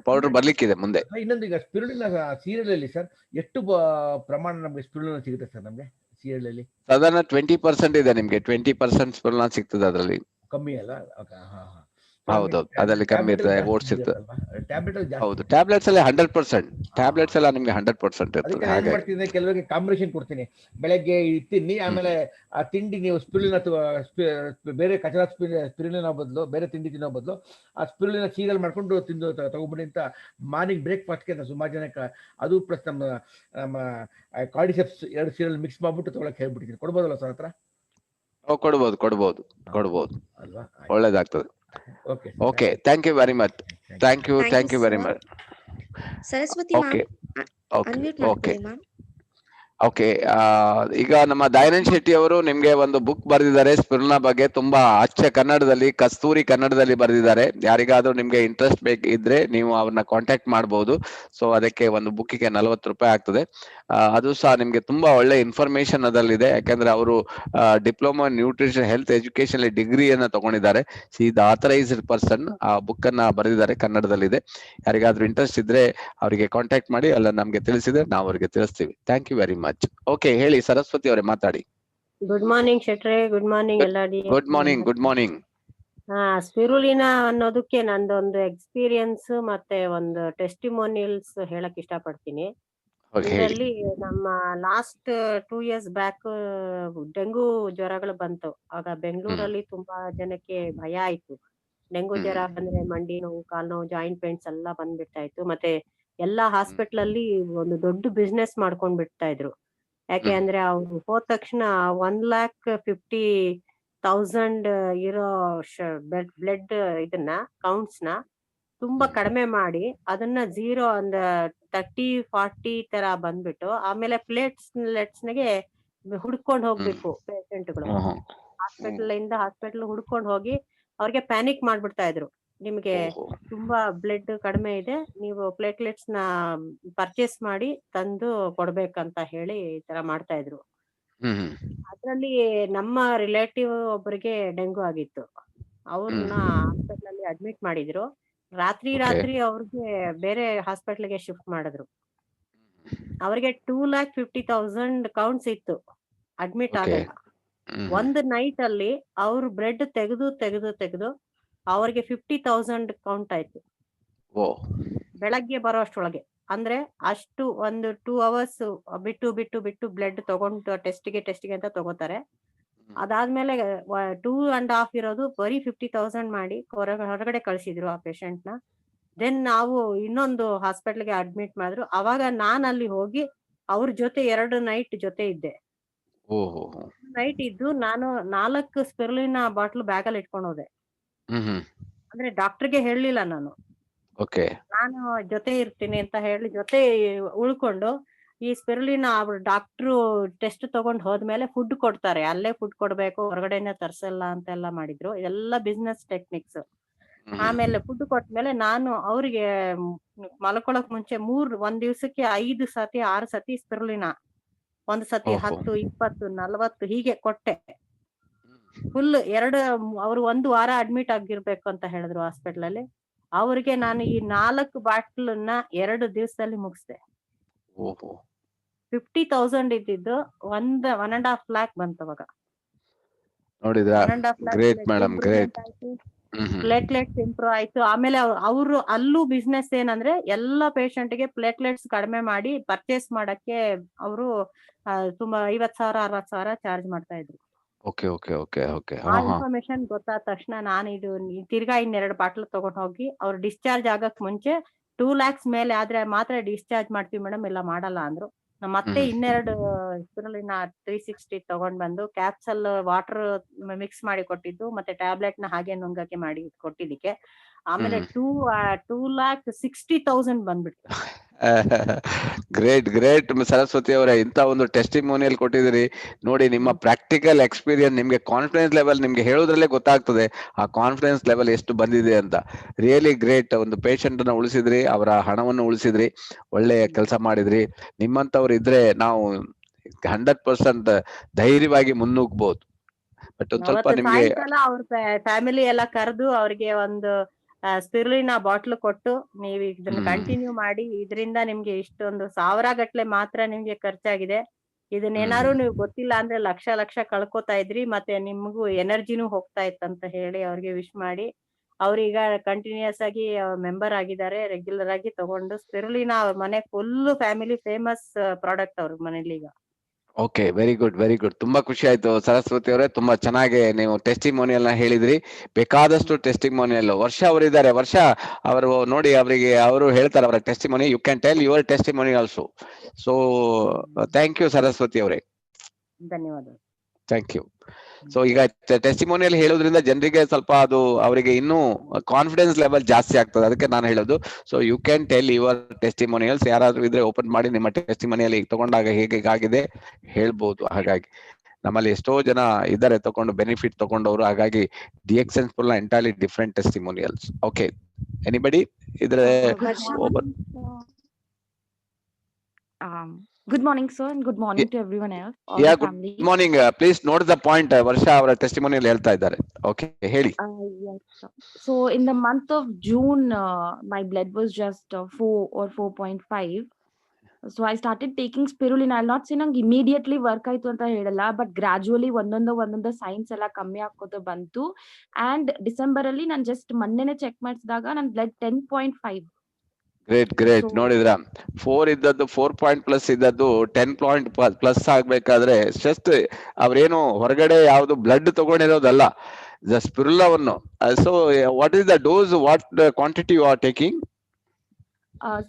ಪೌಡರ್ ಬರ್ಲಿಕ್ಕಿದೆ ಮುಂದೆ. ಇನ್ನೊಂದು, ಈಗ ಸ್ಪಿರುಲಿನಾ ಸೀರಿಯಲ್ ಅಲ್ಲಿ ಸರ್ ಎಷ್ಟು ಪ್ರಮಾಣ ನಮ್ಗೆ ಸ್ಪಿರುಲಿನಾ ಸಿಗುತ್ತೆ ಸರ್ ನಮ್ಗೆ ಸೀರಿಯಲ್ ಅಲ್ಲಿ? ಸಾಧಾರಣ 20% ಇದೆ ನಿಮ್ಗೆ. 20% ಸ್ಪಿರುಲಿನಾ ಸಿಗ್ತದೆ ಅದರಲ್ಲಿ. ಕಮ್ಮಿ ಅಲ್ಲ? ಹೌದೌದು, ಅದರಲ್ಲಿ ಕಮ್ಮಿ ಇರ್ತದೆ, ಓಟ್ಸ್ ಇರ್ತದೆ. ಹೌದು, ಟ್ಯಾಬ್ಲೆಟ್ಸ್ ಅಲ್ಲಿ 100%. ಟ್ಯಾಬ್ಲೆಟ್ಸ್ ಎಲ್ಲ ನಿಮ್ಗೆ 100% ಇರ್ತದೆ. ಹಾಗೆ ಕೆಲವರಿಗೆ ಕಾಂಬಿನೇಷನ್ ಕೊಡ್ತೀನಿ. ಬೆಳಗ್ಗೆ ತಿನ್ನಿ, ಆಮೇಲೆ ಆ ತಿಂಡಿ ನೀವು ಸ್ಪಿರುಲಿನಾ ಬೇರೆ ಕಚರ ಸ್ಪಿರುಲಿನಾ ಬದಲು ಬೇರೆ ತಿಂಡಿ ತಿನ್ನೋ ಬದಲು ಆ ಸ್ಪಿರುಲಿನಾ ಸೀರಿಯಲ್ ಮಾಡ್ಕೊಂಡು ತಿಂದು ತಗೊಬಿಡಿ ಅಂತ ಮಾರ್ನಿಂಗ್ ಬ್ರೇಕ್ಫಾಸ್ಟ್ಗೆ ನಾನು ಸುಮಾರು ಜನಕ್ಕೆ ಅದು ಪ್ಲಸ್ ನಮ್ಮ ಕಾರ್ಡಿಸೆಪ್ಸ್ 2 ಸೀರಿಯಲ್ ಮಿಕ್ಸ್ ಮಾಡ್ಬಿಟ್ಟು ತಗೊಳಕ್ ಹೇಳ್ಬಿಡ್ತೀನಿ. ಕೊಡ್ಬೋದಲ್ಲ ಸರ್ ಹತ್ರ? ಕೊಡ್ಬೋದು ಅಲ್ವಾ? ಒಳ್ಳೇದಾಗ್ತದೆ. Okay, thank you very much. Thank you very much. Saraswati okay, ಈಗ ನಮ್ಮ ದಯಾನಂದ್ ಶೆಟ್ಟಿ ಅವರು ನಿಮ್ಗೆ ಒಂದು ಬುಕ್ ಬರೆದಿದ್ದಾರೆ ಸ್ಪಿರುಲಿನಾ ಬಗ್ಗೆ. ತುಂಬಾ ಅಚ್ಚ ಕನ್ನಡದಲ್ಲಿ, ಕಸ್ತೂರಿ ಕನ್ನಡದಲ್ಲಿ ಬರೆದಿದ್ದಾರೆ. ಯಾರಿಗಾದ್ರೂ ನಿಮ್ಗೆ ಇಂಟ್ರೆಸ್ಟ್ ಬೇಕಿದ್ರೆ ನೀವು ಅವ್ರನ್ನ ಕಾಂಟ್ಯಾಕ್ಟ್ ಮಾಡಬಹುದು. ಸೊ ಅದಕ್ಕೆ ಒಂದು ಬುಕ್ಕಿಗೆ 40 ರೂಪಾಯಿ ಆಗ್ತದೆ. ಅದು ಸಹ ನಿಮ್ಗೆ ತುಂಬಾ ಒಳ್ಳೆ ಇನ್ಫಾರ್ಮೇಶನ್ ಅದರಲ್ಲಿದೆ. ಯಾಕಂದ್ರೆ ಅವರು ಡಿಪ್ಲೊಮಾ ನ್ಯೂಟ್ರಿಷನ್ ಹೆಲ್ತ್ ಎಜುಕೇಶನ್ ಡಿಗ್ರಿಯನ್ನ ತಗೊಂಡಿದ್ದಾರೆ. ದ ಆಥರೈಸ್ಡ್ ಪರ್ಸನ್ ಆ ಬುಕ್ ಅನ್ನ ಬರೆದಿದ್ದಾರೆ, ಕನ್ನಡದಲ್ಲಿದೆ. ಯಾರಿಗಾದ್ರೂ ಇಂಟ್ರೆಸ್ಟ್ ಇದ್ರೆ ಅವರಿಗೆ ಕಾಂಟ್ಯಾಕ್ಟ್ ಮಾಡಿ, ಅಲ್ಲ ನಮ್ಗೆ ತಿಳಿಸಿದ್ರೆ ನಾವು ಅವರಿಗೆ ತಿಳಿಸ್ತೀವಿ. Thank you very much. Okay, ಹೇಳಿ ಸರಸ್ವತಿ ಅವರೇ, ಮಾತಾಡಿ. ಗುಡ್ ಮಾರ್ನಿಂಗ್ ಶೆಟ್ರೆ. ಗುಡ್ ಮಾರ್ನಿಂಗ್ ಎಲ್ಲ. Good morning. ಸ್ಪಿರುಲಿನಾ ಅನ್ನೋದಕ್ಕೆ ನಂದೊಂದು ಎಕ್ಸ್ಪೀರಿಯನ್ಸ್ ಮತ್ತೆ ಒಂದು ಟೆಸ್ಟಿಮೋನಿಯಲ್ಸ್ ಹೇಳಕ್ ಇಷ್ಟಪಡ್ತೀನಿ. ಇದರಲ್ಲಿ ನಮ್ಮ ಲಾಸ್ಟ್ 2 years ಬ್ಯಾಕ್ ಡೆಂಗು ಜ್ವರಗಳು ಬಂತು. ಆಗ ಬೆಂಗಳೂರಲ್ಲಿ ತುಂಬಾ ಜನಕ್ಕೆ ಭಯ ಆಯ್ತು. ಡೆಂಗು ಜ್ವರ ಬಂದ್ರೆ ಮಂಡಿ ನೋವು, ಕಾಲ್ ನೋವು, ಜಾಯಿಂಟ್ ಪೇನ್ಸ್ ಎಲ್ಲ ಬಂದ್ಬಿಡ್ತಾ ಇತ್ತು. ಮತ್ತೆ ಎಲ್ಲಾ ಹಾಸ್ಪಿಟಲ್ ಅಲ್ಲಿ ಒಂದು ದೊಡ್ಡ ಬಿಸ್ನೆಸ್ ಮಾಡ್ಕೊಂಡ್ ಬಿಡ್ತಾ ಇದ್ರು. ಯಾಕೆ ಅಂದ್ರೆ ಅವ್ರು ಹೋದ ತಕ್ಷಣ 1,50,000 ಇರೋ ಬ್ಲಡ್ ಇದನ್ನ ಕೌಂಟ್ಸ್ ನ ತುಂಬಾ ಕಡಿಮೆ ಮಾಡಿ ಅದನ್ನ 0 ಒಂದು 30-40 ತರ ಬಂದ್ಬಿಟ್ಟು ಆಮೇಲೆ ಪ್ಲೇಟ್ಸ್ಗೆ ಹುಡ್ಕೊಂಡ್ ಹೋಗ್ಬೇಕು ಪೇಷಂಟ್ಗಳು. ಹಾಸ್ಪಿಟಲ್ ಹುಡ್ಕೊಂಡ್ ಹೋಗಿ ಅವ್ರಿಗೆ ಪ್ಯಾನಿಕ್ ಮಾಡ್ಬಿಡ್ತಾ ಇದ್ರು. ನಿಮಗೆ ಓಹೋ. ತುಂಬಾ ಬ್ಲಡ್ ಕಡಿಮೆ ಇದೆ, ನೀವು ಪ್ಲೇಟ್ಲೆಟ್ಸ್ ನ ಪರ್ಚೇಸ್ ಮಾಡಿ ತಂದು ಕೊಡ್ಬೇಕಂತ ಹೇಳಿ ಈ ತರ ಮಾಡ್ತಾ ಇದ್ರು. ಹ್ಮ್ ಅದ್ರಲ್ಲಿ ನಮ್ಮ ರಿಲೇಟಿವ್ ಒಬ್ಬರಿಗೆ ಡೆಂಗು ಆಗಿತ್ತು. ಅವ್ರನ್ನ ಹಾಸ್ಪಿಟಲ್ ಅಲ್ಲಿ ಅಡ್ಮಿಟ್ ಮಾಡಿದ್ರು. ಓಕೆ. ರಾತ್ರಿ ಅವ್ರಿಗೆ ಬೇರೆ ಹಾಸ್ಪಿಟ್ಲ್ಗೆ ಶಿಫ್ಟ್ ಮಾಡಿದ್ರು. ಅವ್ರಿಗೆ 2,50,000 ಕೌಂಟ್ಸ್ ಇತ್ತು ಅಡ್ಮಿಟ್ ಓಕೆ. ಆದಾಗ. ಒಂದು ನೈಟ್ ಅಲ್ಲಿ ಅವ್ರು ಬ್ಲಡ್ ತೆಗೆದು ಅವ್ರಿಗೆ 50,000 ಕೌಂಟ್ ಆಯ್ತು ಓ. ಬೆಳಗ್ಗೆ ಬರೋ ಅಷ್ಟೊಳಗೆ. ಅಂದ್ರೆ ಅಷ್ಟು ಒಂದು 2 hours ಬಿಟ್ಟು ಬ್ಲಡ್ ತಗೊಂಡು ಟೆಸ್ಟ್ಗೆ ಅಂತ ತಗೋತಾರೆ. ಅದಾದ್ಮೇಲೆ 2.5 ಇರೋದು ಬರೀ 50,000 ಮಾಡಿ ಹೊರಗಡೆ ಕಳ್ಸಿದ್ರು ಆ ಪೇಷಂಟ್ ನ. ದೆನ್ ನಾವು ಇನ್ನೊಂದು ಹಾಸ್ಪಿಟ್ಲ್ಗೆ ಅಡ್ಮಿಟ್ ಮಾಡಿದ್ರು. ಅವಾಗ ನಾನ್ ಅಲ್ಲಿ ಹೋಗಿ ಅವ್ರ ಜೊತೆ 2 ನೈಟ್ ಜೊತೆ ಇದ್ದೆ. ಓಹೋ. ನೈಟ್ ಇದ್ದು ನಾನು 4 ಸ್ಪಿರುಲಿನ ಬಾಟ್ಲ್ ಬ್ಯಾಗಲ್ಲಿ ಇಟ್ಕೊಂಡು ಹೋದೆ. ಅಂದ್ರೆ ಡಾಕ್ಟರ್ಗೆ ಹೇಳಲಿಲ್ಲ ನಾನು. ಓಕೆ. ನಾನು ಜೊತೆ ಇರ್ತೀನಿ ಅಂತ ಹೇಳಿ ಜೊತೆ ಉಳ್ಕೊಂಡು ಈ ಸ್ಪಿರುಲಿನ ಡಾಕ್ಟ್ರು ಟೆಸ್ಟ್ ತಗೊಂಡ್ ಹೋದ್ಮೇಲೆ ಫುಡ್ ಕೊಡ್ತಾರೆ, ಅಲ್ಲೇ ಫುಡ್ ಕೊಡ್ಬೇಕು, ಹೊರಗಡೆನೆ ತರ್ಸಲ್ಲ ಅಂತೆಲ್ಲ ಮಾಡಿದ್ರು. ಇದೆಲ್ಲ ಬಿಸ್ನೆಸ್ ಟೆಕ್ನಿಕ್ಸ್. ಆಮೇಲೆ ಫುಡ್ ಕೊಟ್ಮೇಲೆ ನಾನು ಅವ್ರಿಗೆ ಮಲ್ಕೊಳಕ್ ಮುಂಚೆ ಒಂದ್ ದಿವ್ಸಕ್ಕೆ 5 ಸತಿ 6 ಸತಿ ಸ್ಪಿರುಲಿನ, ಒಂದ್ ಸತಿ 10, 20, 40 ಹೀಗೆ ಕೊಟ್ಟೆ. ಫುಲ್ ಅವ್ರು 1 ವಾರ ಅಡ್ಮಿಟ್ ಆಗಿರ್ಬೇಕು ಅಂತ ಹೇಳಿದ್ರು ಹಾಸ್ಪಿಟಲ್ ಅಲ್ಲಿ. ಅವ್ರಿಗೆ ನಾನು ಈ 4 ಬಾಟ್ಲನ್ನ 2 ದಿವಸದಲ್ಲಿ ಮುಗಿಸ್ದೆ. 50,000 ಇದ್ದಿದ್ದು 1.5 lakh ಬಂತು ಅವಾಗ. ನೋಡಿದ್ರಾ? 1.5 lakh great madam, great. Platelets improve ಆಯ್ತು. ಆಮೇಲೆ ಅವರು ಅಲ್ಲೂ ಬಿಸ್ನೆಸ್ ಏನಂದ್ರೆ ಎಲ್ಲ ಪೇಷಂಟ್ ಗೆ ಪ್ಲೇಟ್ಲೆಟ್ಸ್ ಕಡಿಮೆ ಮಾಡಿ ಪರ್ಚೇಸ್ ಮಾಡಕ್ಕೆ ಅವರು ತುಂಬಾ 50,000 60,000 ಚಾರ್ಜ್ ಮಾಡ್ತಾ ಇದ್ರು. Okay okay okay okay. ಆ ಇನ್ಫಾರ್ಮೇಶನ್ ಗೊತ್ತಾದ ತಕ್ಷಣ ನಾನು ತಿರ್ಗಾ 2 ಬಾಟ್ಲ್ ತಗೊಂಡ್ ಹೋಗಿ ಅವ್ರು ಡಿಸ್ಚಾರ್ಜ್ ಆಗಕ್ ಮುಂಚೆ 2 lakhs ಮೇಲೆ ಆದ್ರೆ ಮಾತ್ರ ಡಿಸ್ಚಾರ್ಜ್ ಮಾಡ್ತೀವಿ ಮೇಡಮ್, ಇಲ್ಲ ಮಾಡಲ್ಲ ಅಂದ್ರು. ಮತ್ತೆ 2 ಸ್ಪಿರುಲಿನ 360 ತಗೊಂಡ್ ಬಂದು ಕ್ಯಾಪ್ಸಲ್ ವಾಟರ್ ಮಿಕ್ಸ್ ಮಾಡಿ ಕೊಟ್ಟಿದ್ದು, ಮತ್ತೆ ಟ್ಯಾಬ್ಲೆಟ್ ನ ಹಾಗೆ ನುಂಗಕ್ಕೆ ಮಾಡಿ ಕೊಟ್ಟಿದ್ದಕ್ಕೆ ಆಮೇಲೆ 2,60,000 ಬಂದ್ಬಿಟ್ಟು. ಗ್ರೇಟ್ ಗ್ರೇಟ್ ಸರಸ್ವತಿ ಅವರೇ, ಇಂತ ಒಂದು ಟೆಸ್ಟಿಮೋನಿಯಲ್ ಕೊಟ್ಟಿದ್ದೀರಿ ನೋಡಿ. ನಿಮ್ಮ ಪ್ರಾಕ್ಟಿಕಲ್ ಎಕ್ಸ್ಪೀರಿಯನ್ಸ್, ನಿಮ್ಗೆ ಕಾನ್ಫಿಡೆನ್ಸ್ ಲೆವೆಲ್ ನಿಮ್ಗೆ ಹೇಳೋದ್ರಲ್ಲೇ ಗೊತ್ತಾಗ್ತದೆ ಆ ಕಾನ್ಫಿಡೆನ್ಸ್ ಲೆವೆಲ್ ಎಷ್ಟು ಬಂದಿದೆ ಅಂತ. Really great. ಒಂದು ಪೇಷಂಟ್ ನ ಉಳಿಸಿದ್ರಿ, ಅವರ ಹಣವನ್ನು ಉಳಿಸಿದ್ರಿ, ಒಳ್ಳೆ ಕೆಲಸ ಮಾಡಿದ್ರಿ. ನಿಮ್ಮಂತವ್ರು ಇದ್ರೆ ನಾವು 100% ಧೈರ್ಯವಾಗಿ ಮುನ್ನುಗ್ಬಹುದು. ಬಟ್ ಒಂದ್ ಸ್ವಲ್ಪ ನಿಮ್ಗೆ ಅವ್ರ ಫ್ಯಾಮಿಲಿ ಎಲ್ಲ ಕರೆದು ಅವ್ರಿಗೆ ಒಂದು ಸ್ಪಿರುಲಿನ ಬಾಟ್ಲ್ ಕೊಟ್ಟು, ನೀವು ಇದನ್ನ ಕಂಟಿನ್ಯೂ ಮಾಡಿ, ಇದರಿಂದ ನಿಮ್ಗೆ ಇಷ್ಟೊಂದು 1,000 ಗಟ್ಲೆ ಮಾತ್ರ ನಿಮ್ಗೆ ಖರ್ಚಾಗಿದೆ, ಇದನ್ನೇನಾರು ನೀವು ಗೊತ್ತಿಲ್ಲ ಅಂದ್ರೆ ಲಕ್ಷ ಕಳ್ಕೊತಾ ಇದ್ರಿ, ಮತ್ತೆ ನಿಮ್ಗೂ ಎನರ್ಜಿನೂ ಹೋಗ್ತಾ ಇತ್ತಂತ ಹೇಳಿ ಅವ್ರಿಗೆ ವಿಶ್ ಮಾಡಿ, ಅವ್ರೀಗ ಕಂಟಿನ್ಯೂಸ್ ಆಗಿ ಮೆಂಬರ್ ಆಗಿದ್ದಾರೆ. ರೆಗ್ಯುಲರ್ ಆಗಿ ತಗೊಂಡು ಸ್ಪಿರುಲಿನ ಅವ್ರ ಮನೆ ಫುಲ್ ಫ್ಯಾಮಿಲಿ ಫೇಮಸ್ ಪ್ರಾಡಕ್ಟ್ ಅವ್ರ ಮನೇಲಿ ಈಗ. Okay, very good very good. ತುಂಬಾ ಖುಷಿ ಆಯ್ತು ಸರಸ್ವತಿ ಅವರೇ, ತುಂಬಾ ಚೆನ್ನಾಗಿ ನೀವು ಟೆಸ್ಟಿಮೋನಿಯಲ್ ನ ಹೇಳಿದ್ರಿ. ಬೇಕಾದಷ್ಟು ಟೆಸ್ಟಿಮೋನಿಯಲ್ ವರ್ಷ ಅವರಿದ್ದಾರೆ, ವರ್ಷ ಅವರು ನೋಡಿ, ಅವರಿಗೆ ಅವರು ಹೇಳ್ತಾರೆ ಅವರ testimony. You can tell your testimony also. So thank you Saraswati ಅವರೇ. ಧನ್ಯವಾದ. Thank you. ಸೊ ಈಗ ಟೆಸ್ಟಿಮೋನಿಯಲ್ ಹೇಳೋದ್ರಿಂದ ಜನರಿಗೆ ಸ್ವಲ್ಪ ಅದು ಅವರಿಗೆ ಇನ್ನೂ ಕಾನ್ಫಿಡೆನ್ಸ್ ಲೆವೆಲ್ ಜಾಸ್ತಿ ಆಗ್ತದೆ. ಅದಕ್ಕೆ ನಾನು ಹೇಳೋದು, so you can tell your testimonials. ಯಾರಾದ್ರೂ ಇದ್ರೆ ಓಪನ್ ಮಾಡಿ ನಿಮ್ಮ ಟೆಸ್ಟಿಮೋನಿಯಲ್ ಈಗ ತಗೊಂಡಾಗ ಹೇಗಾಗಿದೆ ಹೇಳ್ಬೋದು. ಹಾಗಾಗಿ ನಮ್ಮಲ್ಲಿ ಎಷ್ಟೋ ಜನ ಇದ್ದಾರೆ ತಗೊಂಡು ಬೆನಿಫಿಟ್ ತಗೊಂಡವರು. ಹಾಗಾಗಿ DXN full entirely different testimonials. Okay, anybody ಇದ್ರೆ open? Good morning, sir, and good morning to everyone else. Yeah, good morning. Please note the point. Varsha ಅವರ ಟೆಸ್ಟಿಮೋನಿಯಲ್ ಹೇಳ್ತಾ ಇದ್ದಾರೆ. ಓಕೆ, ಹೇಳಿ. Yes, sir. So in the month of June, my blood was just 4 or 4.5. So I started taking spirulina. I'll not say ನಂಗೆ immediately work ಆಯ್ತು ಅಂತ ಹೇಳಲ್ಲ, but gradually ಒಂದೊಂದು science ಎಲ್ಲ ಕಮ್ಮಿ ಆಗೋದು ಬಂತು. ಅಂಡ್ ಡಿಸೆಂಬರ್ ಅಲ್ಲಿ ನಾನು ಜಸ್ಟ್ ಮೊನ್ನೆನೆ ಚೆಕ್ ಮಾಡಿಸಿದಾಗ ನನ್ನ ಬ್ಲಡ್ 10.5. ಗ್ರೇಟ್. ನೋಡಿದ್ರ, 4 ಇದ್ದದ್ದು 4+ ಇದ್ದದ್ದು 10+ ಆಗ್ಬೇಕಾದ್ರೆ ಜಸ್ಟ್ ಅವ್ರೇನು ಹೊರಗಡೆ ಯಾವ್ದು ಬ್ಲಡ್ ತಗೊಂಡಿರೋದಲ್ಲ, ಸ್ಪಿರುಲಾವನ್ನು. So what is the dose, what quantity you are taking?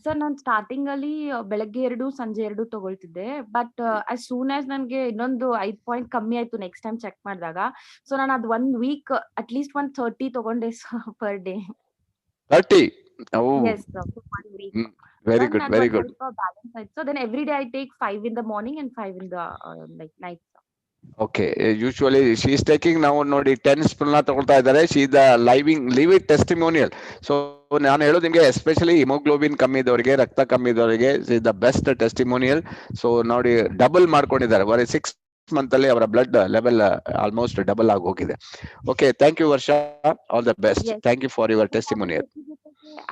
Sir, ನಾನು ಸ್ಟಾರ್ಟಿಂಗ್ ಅಲ್ಲಿ ಬೆಳಗ್ಗೆ 2 ಸಂಜೆ 2 ತಗೊಳ್ತಿದ್ದೆ. ಬಟ್ as soon as ನನ್ಗೆ ಇನ್ನೊಂದು 5 ಪಾಯಿಂಟ್ ಕಮ್ಮಿ ಆಯ್ತು ನೆಕ್ಸ್ಟ್ ಟೈಮ್ ಚೆಕ್ ಮಾಡಿದಾಗ, ಸೊ ನಾನು ಅದು 1 ವೀಕ್ ಅಟ್ಲೀಸ್ಟ್ 130 ತಗೊಂಡೆ per day. 30? Yes, sir, for 1 week. Very good, very good. Balance ಆಯ್ತು. So then every day I take 5 in the morning and 5 in the night. Okay, usually she is taking, ನಾವು ನೋಡಿ 10 spoon ತಗೊಳ್ತಾ ಇದ್ದಾರೆ. She the live it testimonial. So ನಾನು ಹೇಳೋದು ನಿಮಗೆ, especially haemoglobin ಕಮ್ಮಿ ಇದ್ದವರಿಗೆ, ರಕ್ತ ಕಮ್ಮಿ ಇದ್ದವರಿಗೆ ದ ಬೆಸ್ಟ್ ಟೆಸ್ಟಿಮೋನಿಯಲ್. ಸೊ ನೋಡಿ ಡಬಲ್ ಮಾಡ್ಕೊಂಡಿದ್ದಾರೆ, ಬರೀ 6 ಮಂತ್ ಅಲ್ಲಿ ಅವರ ಬ್ಲಡ್ ಲೆವೆಲ್ ಆಲ್ಮೋಸ್ಟ್ ಡಬಲ್ ಆಗಿ ಹೋಗಿದೆ. Okay, thank you Varsha, all the best. Yes. Thank you for your testimonial.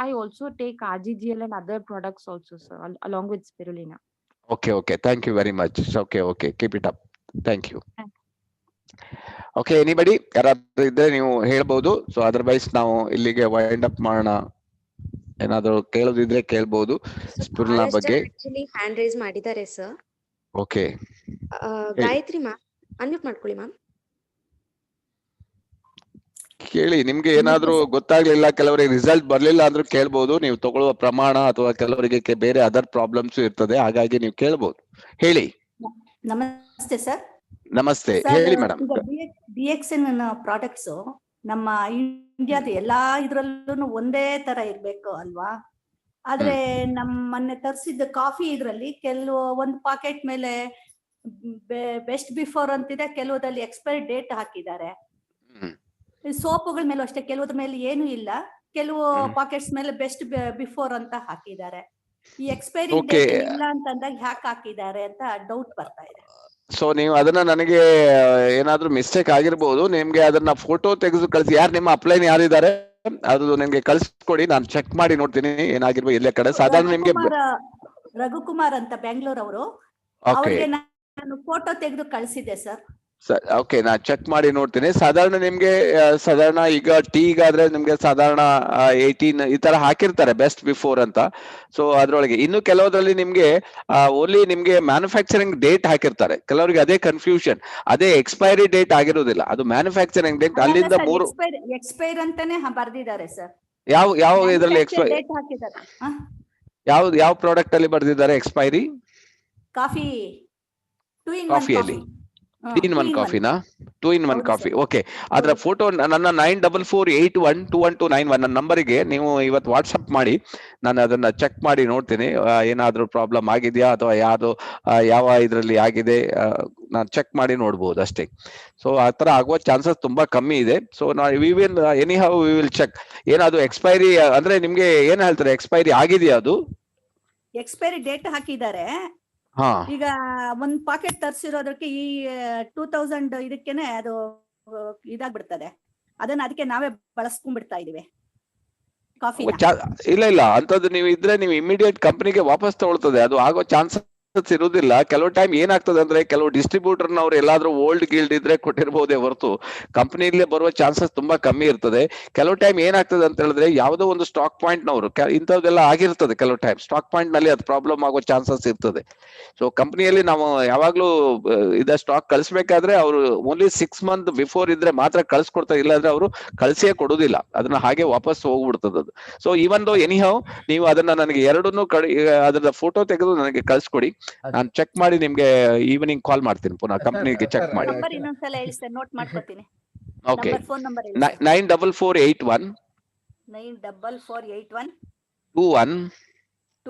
I also take RGGL and other products also, sir, along with spirulina. Okay, thank you very much. Okay, keep it up. Thank you. Okay, anybody ಯಾರಾದ್ರೂ ಇದ್ರೆ ನೀವು ಹೇಳ್ಬಹುದು. So otherwise ನಾವು ಇಲ್ಲಿಗೆ wind up ಮಾಡೋಣ. ಏನಾದ್ರು ಕೇಳೋದಿದ್ರೆ ಕೇಳ್ಬಹುದು spirulina ಬಗ್ಗೆ. Actually hand raise ಮಾಡಿದ್ದಾರೆ sir. Okay, Gayatri ma'am, unmute ಮಾಡ್ಕೊಳ್ಳಿ ಮ್ಯಾಮ್. ಕೇಳಿ. ನಿಮ್ಗೆ ಏನಾದ್ರೂ ಗೊತ್ತಾಗ್ಲಿಲ್ಲ, ಕೆಲವರಿಗೆ ರಿಸಲ್ಟ್ ಬರ್ಲಿಲ್ಲ ಅಂದ್ರೂ ಕೇಳ್ಬಹುದು. ನೀವು ತಗೊಳ್ಳುವ ಪ್ರಮಾಣ ಅಥವಾ ಕೆಲವರಿಗೆ ಬೇರೆ ಅದರ್ ಪ್ರಾಬ್ಲಮ್ಸ್ ಇರ್ತದೆ, ಹಾಗಾಗಿ ನೀವು ಕೇಳ್ಬಹುದು. ಹೇಳಿ. ನಮಸ್ತೆ ಸರ್. ನಮಸ್ತೆ, ಹೇಳಿ ಮೇಡಮ್. DXN ಪ್ರಾಡಕ್ಟ್ಸ್ ನಮ್ಮ ಇಂಡಿಯಾದ ಎಲ್ಲಾ ಇದ್ರಲ್ಲೂ ಒಂದೇ ತರ ಇರ್ಬೇಕು ಅಲ್ವಾ? ಆದ್ರೆ ನಮ್ಮ ಮೊನ್ನೆ ತರಿಸಿದ ಕಾಫಿ ಇದ್ರಲ್ಲಿ ಒಂದು ಪಾಕೆಟ್ ಮೇಲೆ ಬೆಸ್ಟ್ ಬಿಫೋರ್ ಅಂತಿದೆ, ಕೆಲವುದಲ್ಲಿ ಎಕ್ಸ್ಪೈರಿ ಡೇಟ್ ಹಾಕಿದ್ದಾರೆ. ಸೋಪುಗಳ ಮೇಲೆ ಅಷ್ಟೇ, ಕೆಲವುದ್ರ ಮೇಲೆ ಏನು ಇಲ್ಲ, ಕೆಲವು ಪಾಕೆಟ್ಸ್ ಮೇಲೆ ಬೆಸ್ಟ್ ಬಿಫೋರ್ ಅಂತ ಹಾಕಿದ್ದಾರೆ. ಈ ಎಕ್ಸ್ಪೈರಿ ಡೇಟ್ ಇಲ್ಲ ಅಂತಂದಾಗ ಹ್ಯಾಕ್ ಹಾಕಿದ್ದಾರೆ ಅಂತ ಡೌಟ್ ಬರ್ತಾ ಇದೆ. ಸೊ ನೀವು ಅದನ್ನ ನನಗೆ ಏನಾದ್ರೂ ಮಿಸ್ಟೇಕ್ ಆಗಿರ್ಬೋದು, ನಿಮ್ಗೆ ಅದನ್ನ ಫೋಟೋ ತೆಗೆದು ಕಳಿಸಿ. ಯಾರು ನಿಮ್ಮ ಅಪ್ಲೈನ್ ಯಾರಿದ್ದಾರೆ ಅದು ನಿಮ್ಗೆ ಕಳ್ಸಿಕೊಡಿ, ನಾನು ಚೆಕ್ ಮಾಡಿ ನೋಡ್ತೀನಿ ಏನಾಗಿರ್ಬೋದು. ಎಲ್ಲೇ ಕಡೆ ಸಾಧಾರಣ ನಿಮ್ಗೆ ರಘುಕುಮಾರ್ ಅಂತ ಬೆಂಗಳೂರು ಅವರು, ಅವ್ರಿಗೆ ನಾನು ಫೋಟೋ ತೆಗೆದು ಕಳಿಸಿದ್ದೆ ಸರ್. ಓಕೆ, ನಾನು ಚೆಕ್ ಮಾಡಿ ನೋಡ್ತೀನಿ. ಸಾಧಾರಣ ನಿಮ್ಗೆ ಸಾಧಾರಣ ಈಗ ಟೀಗಾದ್ರೆ ನಿಮ್ಗೆ ಸಾಧಾರಣ 18 ಈ ತರ ಹಾಕಿರ್ತಾರೆ ಬೆಸ್ಟ್ ಬಿಫೋರ್ ಅಂತ. ಸೊ ಅದ್ರೊಳಗೆ ಇನ್ನು ಕೆಲವರಲ್ಲಿ ನಿಮ್ಗೆ ಓನ್ಲಿ ನಿಮ್ಗೆ ಮ್ಯಾನುಫ್ಯಾಕ್ಚರಿಂಗ್ ಡೇಟ್ ಹಾಕಿರ್ತಾರೆ. ಕೆಲವರಿಗೆ ಅದೇ ಕನ್ಫ್ಯೂಷನ್, ಅದೇ ಎಕ್ಸ್ಪೈರಿ ಡೇಟ್ ಆಗಿರೋದಿಲ್ಲ, ಅದು ಮ್ಯಾನುಫ್ಯಾಕ್ಚರಿಂಗ್ ಡೇಟ್. ಅಲ್ಲಿಂದ ಮೂರು ಎಕ್ಸ್ಪೈರ್ ಅಂತಾನೆ ಬರ್ದಿದ್ದಾರೆ ಸರ್. ಯಾವ ಇದರಲ್ಲಿ ಎಕ್ಸ್ಪೈರಿ ಡೇಟ್ ಹಾಕಿದ್ದಾರೆ? ಯಾವ ಪ್ರಾಡಕ್ಟ್ ಅಲ್ಲಿ ಬರ್ದಿದ್ದಾರೆ ಎಕ್ಸ್ಪೈರಿ? ಕಾಫಿ, ಕಾಫಿಯಲ್ಲಿ 2-in-1 ಕಾಫಿನಾ? 2-in-1 coffee. ಓಕೆ, ಅದರ ಫೋಟೋ ನನ್ನ 9448121291 ನನ್ನ ನಂಬರಿಗೆ ನೀವು ಇವತ್ತು ವಾಟ್ಸಪ್ ಮಾಡಿ, ನಾನು ಅದನ್ನ ಚೆಕ್ ಮಾಡಿ ನೋಡ್ತೀನಿ ಏನಾದ್ರೂ ಪ್ರಾಬ್ಲಮ್ ಆಗಿದೆಯಾ ಅಥವಾ ಯಾವ ಇದರಲ್ಲಿ ಆಗಿದೆ ನಾನು ಚೆಕ್ ಮಾಡಿ ನೋಡ್ಬೋದು ಅಷ್ಟೇ. ಸೊ ಆ ತರ ಆಗುವ ಚಾನ್ಸಸ್ ತುಂಬಾ ಕಮ್ಮಿ ಇದೆ. So we will check. ಏನಾದ್ರು ಎಕ್ಸ್ಪೈರಿ ಅಂದ್ರೆ ನಿಮ್ಗೆ ಏನ್ ಹೇಳ್ತಾರೆ, ಎಕ್ಸ್ಪೈರಿ ಆಗಿದೆಯಾ? ಅದು ಎಕ್ಸ್ಪೈರಿ ಡೇಟ್ ಹಾಕಿದ್ದಾರೆ. ಈಗ ಒಂದ್ ಪಾಕೆಟ್ ತರಿಸಿರೋದಕ್ಕೆ ಈ 2000 ಇದಕ್ಕೇನೆ ಅದು ಇದಾಗ್ಬಿಡ್ತದೆ. ಅದಕ್ಕೆ ನಾವೇ ಬಳಸ್ಕೊಂಡ್ಬಿಡ್ತಾ ಇದೀವಿ ಕಾಫಿ. ಇಲ್ಲ ಅಂತದ್ದು ನೀವು ಇದ್ರೆ ನೀವು ಇಮಿಡಿಯೇಟ್ ಕಂಪನಿಗೆ ವಾಪಸ್ ತಗೊಳ್ತದೆ, ಅದು ಆಗೋ ಚಾನ್ಸಸ್ ಇರುವುದಿಲ್ಲ. ಕೆಲವು ಟೈಮ್ ಏನಾಗ್ತದೆ ಅಂದ್ರೆ, ಕೆಲವು ಡಿಸ್ಟ್ರಿಬ್ಯೂಟರ್ ನವ್ರು ಎಲ್ಲಾದ್ರೂ ಓಲ್ಡ್ ಗಿಲ್ಡ್ ಇದ್ರೆ ಕೊಟ್ಟಿರ್ಬೋದೇ ಹೊರತು ಕಂಪನಿಲೇ ಬರುವ ಚಾನ್ಸಸ್ ತುಂಬಾ ಕಮ್ಮಿ ಇರ್ತದೆ. ಕೆಲವು ಟೈಮ್ ಏನಾಗ್ತದೆ ಅಂತ ಹೇಳಿದ್ರೆ, ಯಾವುದೋ ಒಂದು ಸ್ಟಾಕ್ ಪಾಯಿಂಟ್ ನವರು ಇಂಥದ್ದೆಲ್ಲ ಆಗಿರ್ತದೆ. ಕೆಲವು ಟೈಮ್ ಸ್ಟಾಕ್ ಪಾಯಿಂಟ್ ನಲ್ಲಿ ಅದು ಪ್ರಾಬ್ಲಮ್ ಆಗೋ ಚಾನ್ಸಸ್ ಇರ್ತದೆ. ಸೊ ಕಂಪನಿಯಲ್ಲಿ ನಾವು ಯಾವಾಗ್ಲೂ ಇದ ಸ್ಟಾಕ್ ಕಳಿಸ್ಬೇಕಾದ್ರೆ ಅವರು ಓನ್ಲಿ 6 ಮಂತ್ ಬಿಫೋರ್ ಇದ್ರೆ ಮಾತ್ರ ಕಳ್ಸಿಕೊಡ್ತಾರೆ, ಇಲ್ಲಾಂದ್ರೆ ಅವರು ಕಳ್ಸಿಯೇ ಕೊಡುದಿಲ್ಲ, ಅದನ್ನ ಹಾಗೆ ವಾಪಸ್ ಹೋಗ್ಬಿಡ್ತದೆ ಅದು. ಸೊ ಈವನ್ ದೋ ಎನಿಹೌ ನೀವು ಅದನ್ನ ನನಗೆ ಎರಡನ್ನೂ ಅದರ ಫೋಟೋ ತೆಗೆದು ನನಗೆ ಕಳ್ಸಿಕೊಡಿ, ನಾನು ಚೆಕ್ ಮಾಡಿ ನಿಮ್ಗೆ ಈವ್ನಿಂಗ್ ಕಾಲ್ ಮಾಡ್ತೀನಿ ಪುನಃ ಕಂಪನಿಗೆ ಚೆಕ್ ಮಾಡಿ. ಇನ್ನೊಂದ್ಸಲ ಹೇಳಿ ಸರ್, ನೋಟ್ ಮಾಡ್ಕೊತೀನಿ. Okay, phone number 94481 94481 21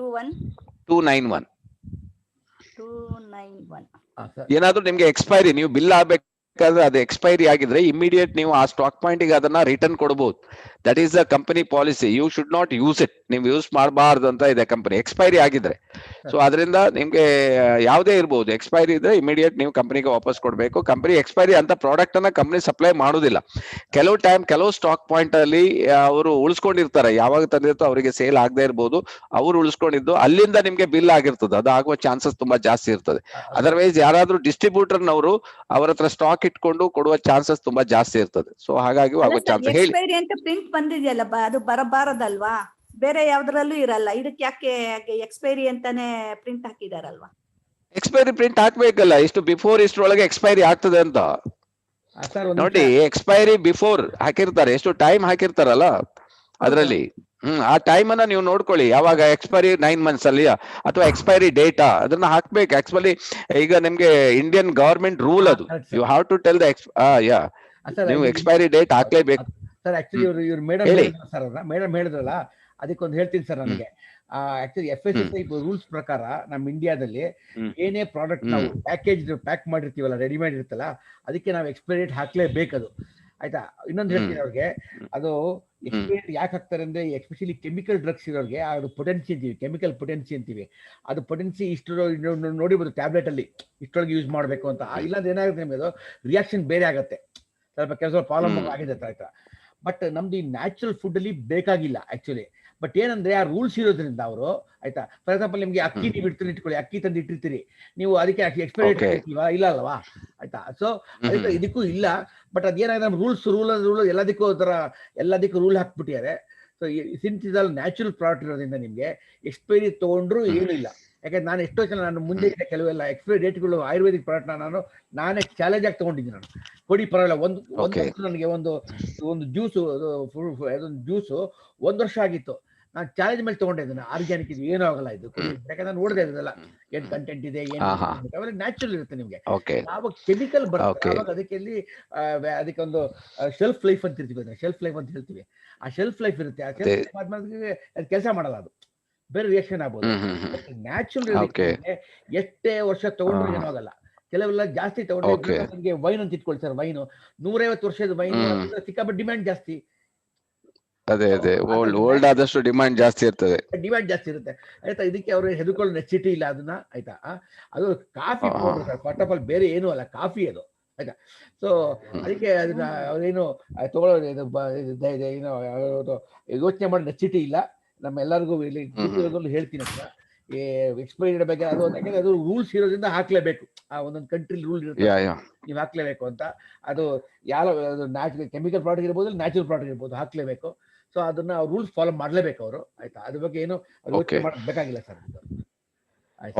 291. ಏನಾದ್ರೂ ನಿಮ್ಗೆ ಎಕ್ಸ್ಪೈರಿ, ನೀವು ಬಿಲ್ ಆಗ್ಬೇಕಾದ್ರೆ ಅದು ಎಕ್ಸ್ಪೈರಿ ಆಗಿದ್ರೆ ಇಮಿಡಿಯೇಟ್ ನೀವು ಆ ಸ್ಟಾಕ್ ಪಾಯಿಂಟ್ ಗೆ ಅದನ್ನ ರಿಟರ್ನ್ ಕೊಡಬಹುದು. That is the company policy. You should not use it, ನೀವು ಯೂಸ್ ಮಾಡಬಾರ್ದು ಅಂತ ಇದೆ ಕಂಪನಿ, ಎಕ್ಸ್ಪೈರಿ ಆಗಿದ್ರೆ. ಸೊ ಅದರಿಂದ ನಿಮ್ಗೆ ಯಾವುದೇ ಇರ್ಬೋದು, ಎಕ್ಸ್ಪೈರಿ ಇದ್ರೆ ಇಮಿಡಿಯೇಟ್ ನೀವು ಕಂಪನಿಗೆ ವಾಪಸ್ ಕೊಡ್ಬೇಕು. ಕಂಪನಿ ಎಕ್ಸ್ಪೈರಿ ಅಂತ ಪ್ರಾಡಕ್ಟ್ ಅನ್ನ ಕಂಪನಿ ಸಪ್ಲೈ ಮಾಡೋದಿಲ್ಲ. ಕೆಲವು ಟೈಮ್ ಕೆಲವು ಸ್ಟಾಕ್ ಪಾಯಿಂಟ್ ಅಲ್ಲಿ ಅವರು ಉಳಿಸ್ಕೊಂಡಿರ್ತಾರೆ, ಯಾವಾಗ ತಂದಿರ್ತೋ ಅವರಿಗೆ ಸೇಲ್ ಆಗದೆ ಇರ್ಬೋದು, ಅವ್ರು ಉಳಿಸ್ಕೊಂಡಿದ್ದು ಅಲ್ಲಿಂದ ನಿಮ್ಗೆ ಬಿಲ್ ಆಗಿರ್ತದೆ, ಅದು ಆಗುವ ಚಾನ್ಸಸ್ ತುಂಬಾ ಜಾಸ್ತಿ ಇರ್ತದೆ. ಅದರ್ವೈಸ್ ಯಾರಾದ್ರೂ ಡಿಸ್ಟ್ರಿಬ್ಯೂಟರ್ ನವರು ಅವರ ಹತ್ರ ಸ್ಟಾಕ್ ಇಟ್ಕೊಂಡು ಕೊಡುವ ಚಾನ್ಸಸ್ ತುಂಬಾ ಜಾಸ್ತಿ ಇರ್ತದೆ. ಸೊ ಹಾಗಾಗಿ ಆಗುವ ಚಾನ್ಸಸ್. ಹೇಳಿ. ಪ್ರಿಂಟ್ ಬಂದಿದೆಯಲ್ಲ, ಅದು ಬರಬಾರದಲ್ವಾ? ಬೇರೆ ಯಾವ್ದ್ರಲ್ಲೂ ಇರಲ್ಲ, ಇದಕ್ಕೆ ಯಾಕೆ ಎಕ್ಸ್ಪೈರಿ ಅಂತಾನೆ ಪ್ರಿಂಟ್ ಹಾಕಿದಾರಲ್ವಾ? ಎಕ್ಸ್ಪೈರಿ ಪ್ರಿಂಟ್ ಹಾಕ್ಬೇಕಲ್ಲ, ಇಷ್ಟು ಬಿಫೋರ್ ಇಷ್ಟರೊಳಗೆ ಎಕ್ಸ್ಪೈರಿ ಆಗ್ತದೆ ಅಂತ ನೋಡಿ. ಎಕ್ಸ್ಪೈರಿ ಬಿಫೋರ್ ಹಾಕಿರ್ತಾರೆ, ಎಷ್ಟು ಟೈಮ್ ಹಾಕಿರ್ತಾರಲ್ಲ ಅದರಲ್ಲಿ. ಆ ಟೈಮ್ ಅನ್ನ ನೀವು ನೋಡ್ಕೊಳ್ಳಿ, ಯಾವಾಗ ಎಕ್ಸ್ಪೈರಿ 9 months ಅಲ್ಲಿ ಅಥವಾ ಎಕ್ಸ್ಪೈರಿ ಡೇಟಾ ಅದನ್ನ ಹಾಕ್ಬೇಕು. ಆಕ್ಚುಲಿ ಈಗ ನಿಮ್ಗೆ ಇಂಡಿಯನ್ ಗವರ್ಮೆಂಟ್ ರೂಲ್ ಅದು, you have to tell the ನೀವು ಎಕ್ಸ್ಪೈರಿ ಡೇಟ್ ಹಾಕ್ಲೇಬೇಕು. ಸರ್ ಆಕ್ಚುಲಿ ಇವ್ರು ಮೇಡಮ್ ಹೇಳಿದ್ರಲ್ಲ, ಅದಕ್ಕೊಂದು ಹೇಳ್ತೀನಿ ಸರ್. ನನಗೆ ಆಕ್ಚುಲಿ FSSAI ರೂಲ್ಸ್ ಪ್ರಕಾರ ನಮ್ಮ ಇಂಡಿಯಾದಲ್ಲಿ ಏನೇ ಪ್ರಾಡಕ್ಟ್ ನಾವು ಪ್ಯಾಕ್ ಮಾಡಿರ್ತೀವಲ್ಲ, ರೆಡಿಮೇಡ್ ಇರುತ್ತಲ್ಲ, ಅದಕ್ಕೆ ನಾವು ಎಕ್ಸ್ಪೈರಿ ಡೇಟ್ ಹಾಕ್ಲೇಬೇಕದು. ಆಯ್ತಾ? ಇನ್ನೊಂದು ಹೇಳ್ತೀನಿ ಅವ್ರಿಗೆ, ಅದು ಎಕ್ಸ್ಪೈರಿ ಯಾಕೆ ಹಾಕ್ತಾರೆ ಅಂದ್ರೆ, ಎಸ್ಪೆಷಲಿ ಕೆಮಿಕಲ್ ಡ್ರಗ್ಸ್ ಇರೋರಿಗೆ ಅದು ಪೊಟೆನ್ಸಿ ಅಂತೀವಿ, ಕೆಮಿಕಲ್ ಪೊಟೆನ್ಸಿ ಅಂತೀವಿ. ಅದು ಪೊಟೆನ್ಸಿ ಇಷ್ಟು ನೋಡಿಬೋದು ಟ್ಯಾಬ್ಲೆಟ್ ಅಲ್ಲಿ ಇಷ್ಟೊಳಗೆ ಯೂಸ್ ಮಾಡಬೇಕು ಅಂತ. ಇಲ್ಲಾಂದ್ರೆ ಏನಾಗುತ್ತೆ ನಿಮಗೆ, ಅದು ರಿಯಾಕ್ಷನ್ ಬೇರೆ ಆಗುತ್ತೆ, ಸ್ವಲ್ಪ ಕೆಲಸ ಪ್ರಾಬ್ಲಮ್ ಆಗಿದೆ ಆಯ್ತಾ. ಬಟ್ ನಮ್ದು ಈ ನ್ಯಾಚುರಲ್ ಫುಡ್ ಅಲ್ಲಿ ಬೇಕಾಗಿಲ್ಲ ಆಕ್ಚುಲಿ. ಬಟ್ ಏನಂದ್ರೆ ಆ ರೂಲ್ಸ್ ಇರೋದ್ರಿಂದ ಅವರು, ಆಯ್ತಾ, ಫಾರ್ ಎಕ್ಸಾಂಪಲ್ ನಿಮ್ಗೆ ಅಕ್ಕಿ ನೀವು ಇಟ್ಕೊಳ್ಳಿ, ಅಕ್ಕಿ ತಂದು ಇಟ್ಟಿರ್ತೀರಿ ನೀವು, ಅದಕ್ಕೆ ಎಕ್ಸ್ಪೈರಿ ಡೇಟ್ ಇಲ್ಲ ಅಲ್ವಾ? ಆಯ್ತಾ? ಸೊ ಅದಕ್ಕೆ ಇದಕ್ಕೂ ಇಲ್ಲ. ಬಟ್ ಅದೇನಾಗಿದೆ, ನಮ್ಮ ರೂಲ್ ಎಲ್ಲದಕ್ಕೂ ರೂಲ್ ಹಾಕ್ಬಿಟ್ಟಿದ್ದಾರೆ. ಸೊ ಸಿನ್ಸ್ ಇದೆಲ್ಲ ನ್ಯಾಚುರಲ್ ಪ್ರಾಡಕ್ಟ್ ಇರೋದ್ರಿಂದ ನಿಮ್ಗೆ ಎಕ್ಸ್ಪೈರಿ ತಗೊಂಡ್ರು ಏನೂ ಇಲ್ಲ. ಯಾಕಂದ್ರೆ ನಾನು ಎಷ್ಟೋ ಜನ ನಾನು ಮುಂದೆ ಕೆಲವೆಲ್ಲ ಎಕ್ಸ್ಪೈರಿ ಡೇಟ್ಗಳು ಆಯುರ್ವೇದಿಕ್ ಪ್ರಾಡಕ್ಟ್ನ ನಾನೇ ಚಾಲೆಂಜ್ ಆಗಿ ತಗೊಂಡಿದ್ದೀನಿ. ನಾನು ಕೊಡಿ ಪರವಾಗಿಲ್ಲ, ಒಂದು ನನಗೆ ಒಂದು ಜ್ಯೂಸು 1 ವರ್ಷ ಆಗಿತ್ತು, ನಾನು ಚಾಲೆಂಜ್ ಮೇಲೆ ತಗೊಂಡಿದ್ದೇನೆ. ಆರ್ಗ್ಯಾನಿಕ್ ಇದು ಏನೂ ಆಗಲ್ಲ ಇದು, ಯಾಕಂದ್ರೆ ನಾನು ನೋಡಿದೆ ಇದೆಲ್ಲ ಏನ್ ಕಂಟೆಂಟ್ ಇದೆ, ಏನು ನ್ಯಾಚುರಲ್ ಇರುತ್ತೆ. ನಿಮ್ಗೆ ಯಾವಾಗ ಕೆಮಿಕಲ್ ಬರುತ್ತೆ ಅವಾಗ ಅದಕ್ಕೆ ಒಂದು ಶೆಲ್ಫ್ ಲೈಫ್ ಅಂತ ಇರ್ತೀವಿ, ಶೆಲ್ಫ್ ಲೈಫ್ ಅಂತ ಹೇಳ್ತೀವಿ. ಆ ಶೆಲ್ಫ್ ಲೈಫ್ ಇರುತ್ತೆ, ಆ ಶೆಲ್ಫ್ ಲೈಫ್ ಆದ್ಮೇಲೆ ಅದು ಕೆಲಸ ಮಾಡಲ್ಲ, ಅದು ಬೇರೆ ರಿಯಾಕ್ಷನ್ ಆಗ್ಬೋದು. ನ್ಯಾಚುರಲ್ ಎಷ್ಟೇ ವರ್ಷ ತಗೊಂಡ್ರು ಏನಾಗಲ್ಲ. ಕೆಲವೆಲ್ಲ ಜಾಸ್ತಿ ತಗೊಂಡ್ರೆ ನಿಮಗೆ ವೈನ್ ಅಂತ ಇಟ್ಕೊಳ್ಳಿ ಸರ್, ವೈನು 150 ವರ್ಷದ ವೈನ್ ಸಿಕ್ಕಾಪಟ್ಟೆ ಡಿಮ್ಯಾಂಡ್ ಜಾಸ್ತಿ. ಅದೇ ಓಲ್ಡ್ ಆದಷ್ಟು ಡಿಮ್ಯಾಂಡ್ ಜಾಸ್ತಿ ಇರ್ತದೆ, ಆಯ್ತಾ? ಇದಕ್ಕೆ ಅವರು ಹೆದರ್ಕೊಳ್ಳೋ ನೆಸಿಟಿ ಇಲ್ಲ ಅದನ್ನ, ಆಯ್ತಾ? ಅದು coffee powder sir, first of all ಬೇರೆ ಏನೂ ಅಲ್ಲ, ಕಾಫಿ ಅದು, ಆಯ್ತಾ? ಸೊ ಅದಕ್ಕೆ ಅದನ್ನ ಅವ್ರೇನು ತಗೊಳ್ಳೋದು ಯೋಚನೆ ಮಾಡೋ ನೆಸಿಟಿ ಇಲ್ಲ. ನಮ್ಮ ಎಲ್ಲರಿಗೂ ಇಲ್ಲಿ ಹೇಳ್ತೀನಿ ಅಂತ, ಎಕ್ಸ್ಪೈರಿ ಬಗ್ಗೆ ಅದು, ಯಾಕಂದ್ರೆ ಅದು ರೂಲ್ಸ್ ಇರೋದ್ರಿಂದ ಹಾಕ್ಲೇಬೇಕು. ಆ ಒಂದೊಂದು ಕಂಟ್ರಿ ರೂಲ್ ಇರುತ್ತೆ, ನೀವು ಹಾಕ್ಲೇಬೇಕು ಅಂತ. ಅದು ನ್ಯಾಚುರಲ್ ಕೆಮಿಕಲ್ ಪ್ರಾಡಕ್ಟ್ ಇರ್ಬೋದು, ನ್ಯಾಚುರಲ್ ಪ್ರಾಡಕ್ಟ್ ಇರ್ಬೋದು, ಹಾಕ್ಲೇಬೇಕು. ಸೊ ಅದನ್ನ ರೂಲ್ಸ್ ಫಾಲೋ ಮಾಡ್ಲೇಬೇಕು ಅವರು, ಆಯ್ತಾ? ಅದ್ರ ಬಗ್ಗೆ ಏನು ಬೇಕಾಗಿಲ್ಲ sir.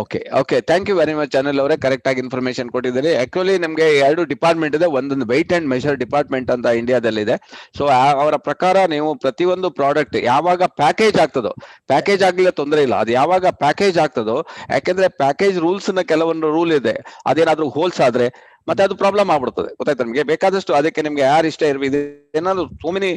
Okay thank you very much Anil ಅವರೇ, ಕರೆಕ್ಟ್ ಆಗಿ ಇನ್ಫಾರ್ಮೇಶನ್ ಕೊಟ್ಟಿದ್ದೀರಿ. ಆಕ್ಚುಲಿ ನಮ್ಗೆ 2 ಡಿಪಾರ್ಟ್ಮೆಂಟ್ ಇದೆ, ಒಂದೊಂದು ವೆಯ್ಟ್ ಅಂಡ್ ಮೆಷರ್ ಡಿಪಾರ್ಟ್ಮೆಂಟ್ ಅಂತ ಇಂಡಿಯಾದಲ್ಲಿದೆ. ಸೊ ಅವರ ಪ್ರಕಾರ ನೀವು ಪ್ರತಿಯೊಂದು ಪ್ರಾಡಕ್ಟ್ ಯಾವಾಗ ಪ್ಯಾಕೇಜ್ ಆಗ್ತದೋ, ಪ್ಯಾಕೇಜ್ ಆಗ್ಲಿಲ್ಲ ತೊಂದರೆ ಇಲ್ಲ, ಅದು ಯಾವಾಗ ಪ್ಯಾಕೇಜ್ ಆಗ್ತದೋ, ಯಾಕೆಂದ್ರೆ ಪ್ಯಾಕೇಜ್ ರೂಲ್ಸ್ ನ ಕೆಲವೊಂದು ರೂಲ್ ಇದೆ, ಅದೇನಾದ್ರೂ ಹೋಲ್ಸ್ ಆದ್ರೆ ಮತ್ತೆ ಅದು ಪ್ರಾಬ್ಲಮ್ ಆಗ್ಬಿಡ್ತದೆ, ಗೊತ್ತಾಯ್ತು? ನಿಮ್ಗೆ ಬೇಕಾದಷ್ಟು ಅದಕ್ಕೆ ನಿಮ್ಗೆ ಯಾರು ಇಷ್ಟ ಇರ್ಬೋದು, ಏನಾದ್ರು ಸೋಮಿನಿ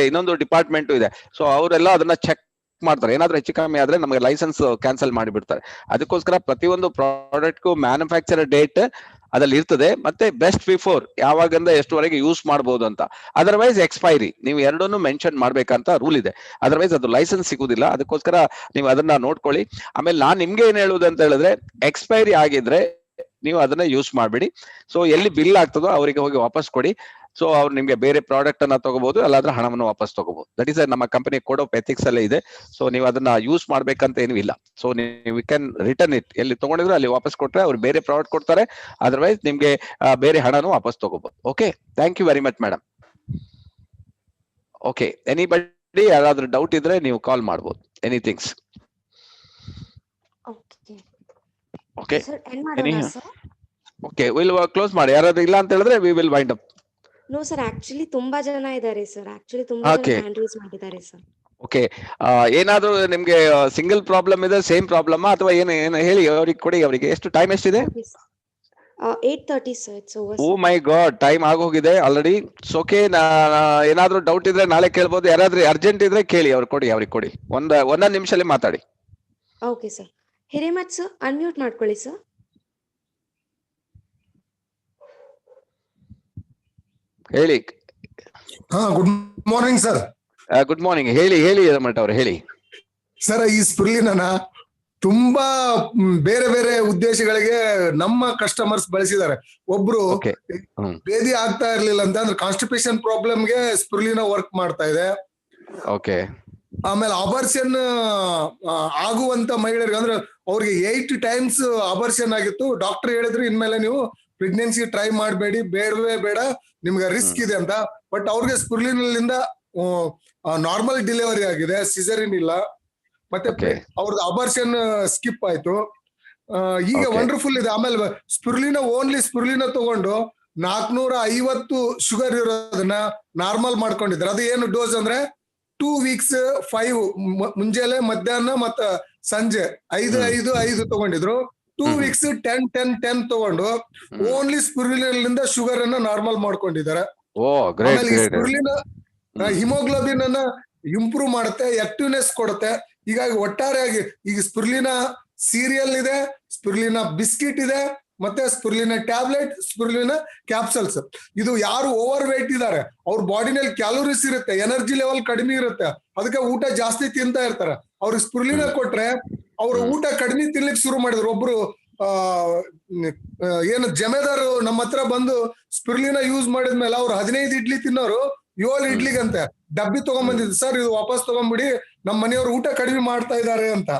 ಇನ್ನೊಂದು ಡಿಪಾರ್ಟ್ಮೆಂಟ್ ಇದೆ. ಸೊ ಅವರೆಲ್ಲ ಅದನ್ನ ಚೆಕ್ ಮಾಡ್ತಾರೆ, ಏನಾದ್ರೂ ಹೆಚ್ಚು ಕಮ್ಮಿ ಆದ್ರೆ ನಮಗೆ ಲೈಸೆನ್ಸ್ ಕ್ಯಾನ್ಸಲ್ ಮಾಡಿಬಿಡ್ತಾರೆ. ಅದಕ್ಕೋಸ್ಕರ ಪ್ರತಿಯೊಂದು ಪ್ರಾಡಕ್ಟ್ಗೂ ಮ್ಯಾನುಫ್ಯಾಕ್ಚರ್ ಡೇಟ್ ಅದ್ರಲ್ಲಿ ಇರ್ತದೆ, ಮತ್ತೆ ಬೆಸ್ಟ್ ಬಿಫೋರ್ ಯಾವಾಗಂದ ಎಷ್ಟುವರೆಗೆ ಯೂಸ್ ಮಾಡಬಹುದು ಅಂತ. ಅದರ್ವೈಸ್ ಎಕ್ಸ್ಪೈರಿ ನೀವು ಎರಡನ್ನೂ ಮೆನ್ಷನ್ ಮಾಡ್ಬೇಕಂತ ರೂಲ್ ಇದೆ, ಅದರ್ವೈಸ್ ಅದು ಲೈಸೆನ್ಸ್ ಸಿಗುದಿಲ್ಲ. ಅದಕ್ಕೋಸ್ಕರ ನೀವು ಅದನ್ನ ನೋಡ್ಕೊಳ್ಳಿ. ಆಮೇಲೆ ನಾನ್ ನಿಮ್ಗೆ ಏನ್ ಹೇಳುದು ಅಂತ ಹೇಳಿದ್ರೆ, ಎಕ್ಸ್ಪೈರಿ ಆಗಿದ್ರೆ ನೀವು ಅದನ್ನ ಯೂಸ್ ಮಾಡ್ಬಿಡಿ. ಸೊ ಎಲ್ಲಿ ಬಿಲ್ ಆಗ್ತದೋ ಅವರಿಗೆ ಹೋಗಿ ವಾಪಸ್ ಕೊಡಿ. ಸೊ ಅವ್ರು ನಿಮ್ಗೆ ಬೇರೆ ಪ್ರಾಡಕ್ಟ್ ಅನ್ನ ತಗೋಬಹುದು, ಅಲ್ಲಾದ್ರೆ ಹಣವನ್ನು ವಾಪಸ್ ತಗೋಬಹುದು. ದಟ್ ಈಸ್ ನಮ್ಮ ಕಂಪನಿ ಕೋಡ್ ಆಫ್ ಎಥಿಕ್ಸ್ ಅಲ್ಲೇ ಇದೆ. ಸೊ ನೀವು ಅದನ್ನ ಯೂಸ್ ಮಾಡ್ಬೇಕಂತ ಏನೂ ಇಲ್ಲ. ಸೊ ನೀವು ಕ್ಯಾನ್ ರಿಟರ್ನ್ ಇಟ್, ಎಲ್ಲಿ ತಗೊಂಡಿದ್ರೆ ಅಲ್ಲಿ ವಾಪಸ್ ಕೊಟ್ರೆ ಅವ್ರು ಬೇರೆ ಪ್ರಾಡಕ್ಟ್ ಕೊಡ್ತಾರೆ, ಅದರ್ವೈಸ್ ನಿಮ್ಗೆ ಬೇರೆ ಹಣನು ವಾಪಸ್ ತಗೋಬಹುದು. Okay, thank you very much madam. Okay, anybody ಯಾರಾದ್ರೂ ಡೌಟ್ ಇದ್ರೆ ನೀವು ಕಾಲ್ ಮಾಡ್ಬೋದು, anythings. Okay okay, will close ಮಾಡಿ. ಯಾರಾದ್ರೂ ಇಲ್ಲ ಅಂತ ಹೇಳಿದ್ರೆ we will wind up. No sir, actually ತುಂಬಾ ಜನ ಇದ್ದಾರೆ ಸರ್, ಆಕ್ಚುಲಿ ತುಂಬಾ ಜನ ಹ್ಯಾಂಡ್ ರೈಸ್ ಮಾಡಿದ್ದಾರೆ ಸರ್. ಓಕೆ, ಏನಾದ್ರೂ ನಿಮ್ಗೆ ಸಿಂಗಲ್ ಪ್ರಾಬ್ಲಮ್ ಇದೆ, ಸೇಮ್ ಪ್ರಾಬ್ಲಮ್ ಅಥವಾ ಏನು ಹೇಳಿ ಅವ್ರಿಗೆ ಕೊಡಿ. ಅವರಿಗೆ ಎಷ್ಟು ಟೈಮ್ ಎಷ್ಟಿದೆ? 8:30 sir, it's over. Oh my god, time ಆಗೋಗಿದೆ ಆಲ್ರೆಡಿ. ಓಕೆ, ಏನಾದ್ರೂ ಡೌಟ್ ಇದ್ರೆ ನಾಳೆ ಕೇಳ್ಬೋದು, ಯಾರಾದ್ರೂ ಅರ್ಜೆಂಟ್ ಇದ್ರೆ ಕೇಳಿ, ಅವ್ರಿಗೆ ಕೊಡಿ. ಒಂದೊಂದು ನಿಮಿಷದಲ್ಲಿ ಮಾತಾಡಿ. Okay sir. Hiremath sir, unmute ಮಾಡ್ಕೊಳ್ಳಿ ಸರ್. ಹೇಳಿ. Good morning sir. Good morning. ಹೇಳಿ ಹಿರೇಮಠ್ ಅವ್ರೆ, ಹೇಳಿ ಸರ್. ಈ ಸ್ಪಿರುಲಿನಾನ ತುಂಬಾ ಬೇರೆ ಬೇರೆ ಉದ್ದೇಶಗಳಿಗೆ ನಮ್ಮ ಕಸ್ಟಮರ್ಸ್ ಬಳಸಿದ್ದಾರೆ. ಒಬ್ರು ಭೇದಿ ಆಗ್ತಾ ಇರ್ಲಿಲ್ಲ ಅಂತ ಅಂದ್ರೆ ಕಾನ್ಸ್ಟಿಪೇಷನ್ ಪ್ರಾಬ್ಲಮ್ಗೆ ಸ್ಪಿರುಲಿನಾ ವರ್ಕ್ ಮಾಡ್ತಾ ಇದೆ. ಓಕೆ. ಆಮೇಲೆ ಅಬರ್ಷನ್ ಆಗುವಂತ ಮಹಿಳೆಯರಿಗೆ ಅಂದ್ರೆ ಅವ್ರಿಗೆ 8 times ಅಬರ್ಷನ್ ಆಗಿತ್ತು. ಡಾಕ್ಟರ್ ಹೇಳಿದ್ರು ಇನ್ಮೇಲೆ ನೀವು ಪ್ರೆಗ್ನೆನ್ಸಿ ಟ್ರೈ ಮಾಡಬೇಡಿ, ಬೇಡವೇ ಬೇಡ, ನಿಮ್ಗೆ ರಿಸ್ಕ್ ಇದೆ ಅಂತ. ಬಟ್ ಅವ್ರಿಗೆ ಸ್ಪಿರುಲಿನಿಂದ ನಾರ್ಮಲ್ ಡೆಲಿವರಿ ಆಗಿದೆ, ಸಿಸರಿನ್ ಇಲ್ಲ. ಮತ್ತೆ ಅವ್ರದ್ದು ಅಬರ್ಷನ್ ಸ್ಕಿಪ್ ಆಯ್ತು. ಈಗ ವಂಡರ್ಫುಲ್ ಇದೆ. ಆಮೇಲೆ ಓನ್ಲಿ ಸ್ಪಿರುಲಿನಾ ತಗೊಂಡು 450 ಶುಗರ್ ಇರೋದನ್ನ ನಾರ್ಮಲ್ ಮಾಡ್ಕೊಂಡಿದ್ದಾರೆ. ಅದು ಏನು ಡೋಸ್ ಅಂದ್ರೆ 2 weeks 5 ಮುಂಜಾನೆ ಮಧ್ಯಾಹ್ನ ಮತ್ತ ಸಂಜೆ 5 ತಗೊಂಡಿದ್ರು. 2 weeks 10 ತಗೊಂಡು ಓನ್ಲಿ ಸ್ಪಿರುಲಿನಿಂದ ಶುಗರ್ ಅನ್ನ ನಾರ್ಮಲ್ ಮಾಡ್ಕೊಂಡಿದ್ದಾರೆ. ಸ್ಪಿರುಲಿನಾ ಹಿಮೋಗ್ಲೋಬಿನ್ ಅನ್ನ ಇಂಪ್ರೂವ್ ಮಾಡುತ್ತೆ, ಆಕ್ಟಿವ್ನೆಸ್ ಕೊಡುತ್ತೆ. ಹೀಗಾಗಿ ಒಟ್ಟಾರೆಯಾಗಿ ಈಗ ಸ್ಪಿರುಲಿನಾ ಸೀರಿಯಲ್ ಇದೆ, ಸ್ಪಿರುಲಿನಾ ಬಿಸ್ಕಿಟ್ ಇದೆ, ಮತ್ತೆ ಸ್ಪಿರುಲಿನಾ ಟ್ಯಾಬ್ಲೆಟ್, ಸ್ಪಿರುಲಿನಾ ಕ್ಯಾಪ್ಸಲ್ಸ್. ಇದು ಯಾರು ಓವರ್ ವೇಟ್ ಇದ್ದಾರೆ, ಅವ್ರ ಬಾಡಿನಲ್ಲಿ ಕ್ಯಾಲೋರೀಸ್ ಇರುತ್ತೆ, ಎನರ್ಜಿ ಲೆವೆಲ್ ಕಡಿಮೆ ಇರುತ್ತೆ, ಅದಕ್ಕೆ ಊಟ ಜಾಸ್ತಿ ತಿಂತಾ ಇರ್ತಾರೆ. ಅವ್ರಿಗೆ ಸ್ಪಿರುಲಿನಾ ಕೊಟ್ರೆ ಅವ್ರ ಊಟ ಕಡಿಮೆ ತಿನ್ಲಿಕ್ಕೆ ಶುರು ಮಾಡಿದ್ರು. ಒಬ್ರು ಏನು ಜಮೆದಾರು ನಮ್ಮ ಹತ್ರ ಬಂದು ಸ್ಪಿರುಲಿನಾ ಯೂಸ್ ಮಾಡಿದ್ಮೇಲೆ ಅವ್ರು 15 ಇಡ್ಲಿ ತಿನ್ನೋರು 7 ಇಡ್ಲಿಗಂತೆ ಡಬ್ಬಿ ತಗೊಂಡ್ಬಂದಿದ್ರು. ಸರ್ ಇದು ವಾಪಸ್ ತಗೊಂಡ್ಬಿಡಿ, ನಮ್ಮ ಮನೆಯವ್ರು ಊಟ ಕಡಿಮೆ ಮಾಡ್ತಾ ಇದ್ದಾರೆ ಅಂತ.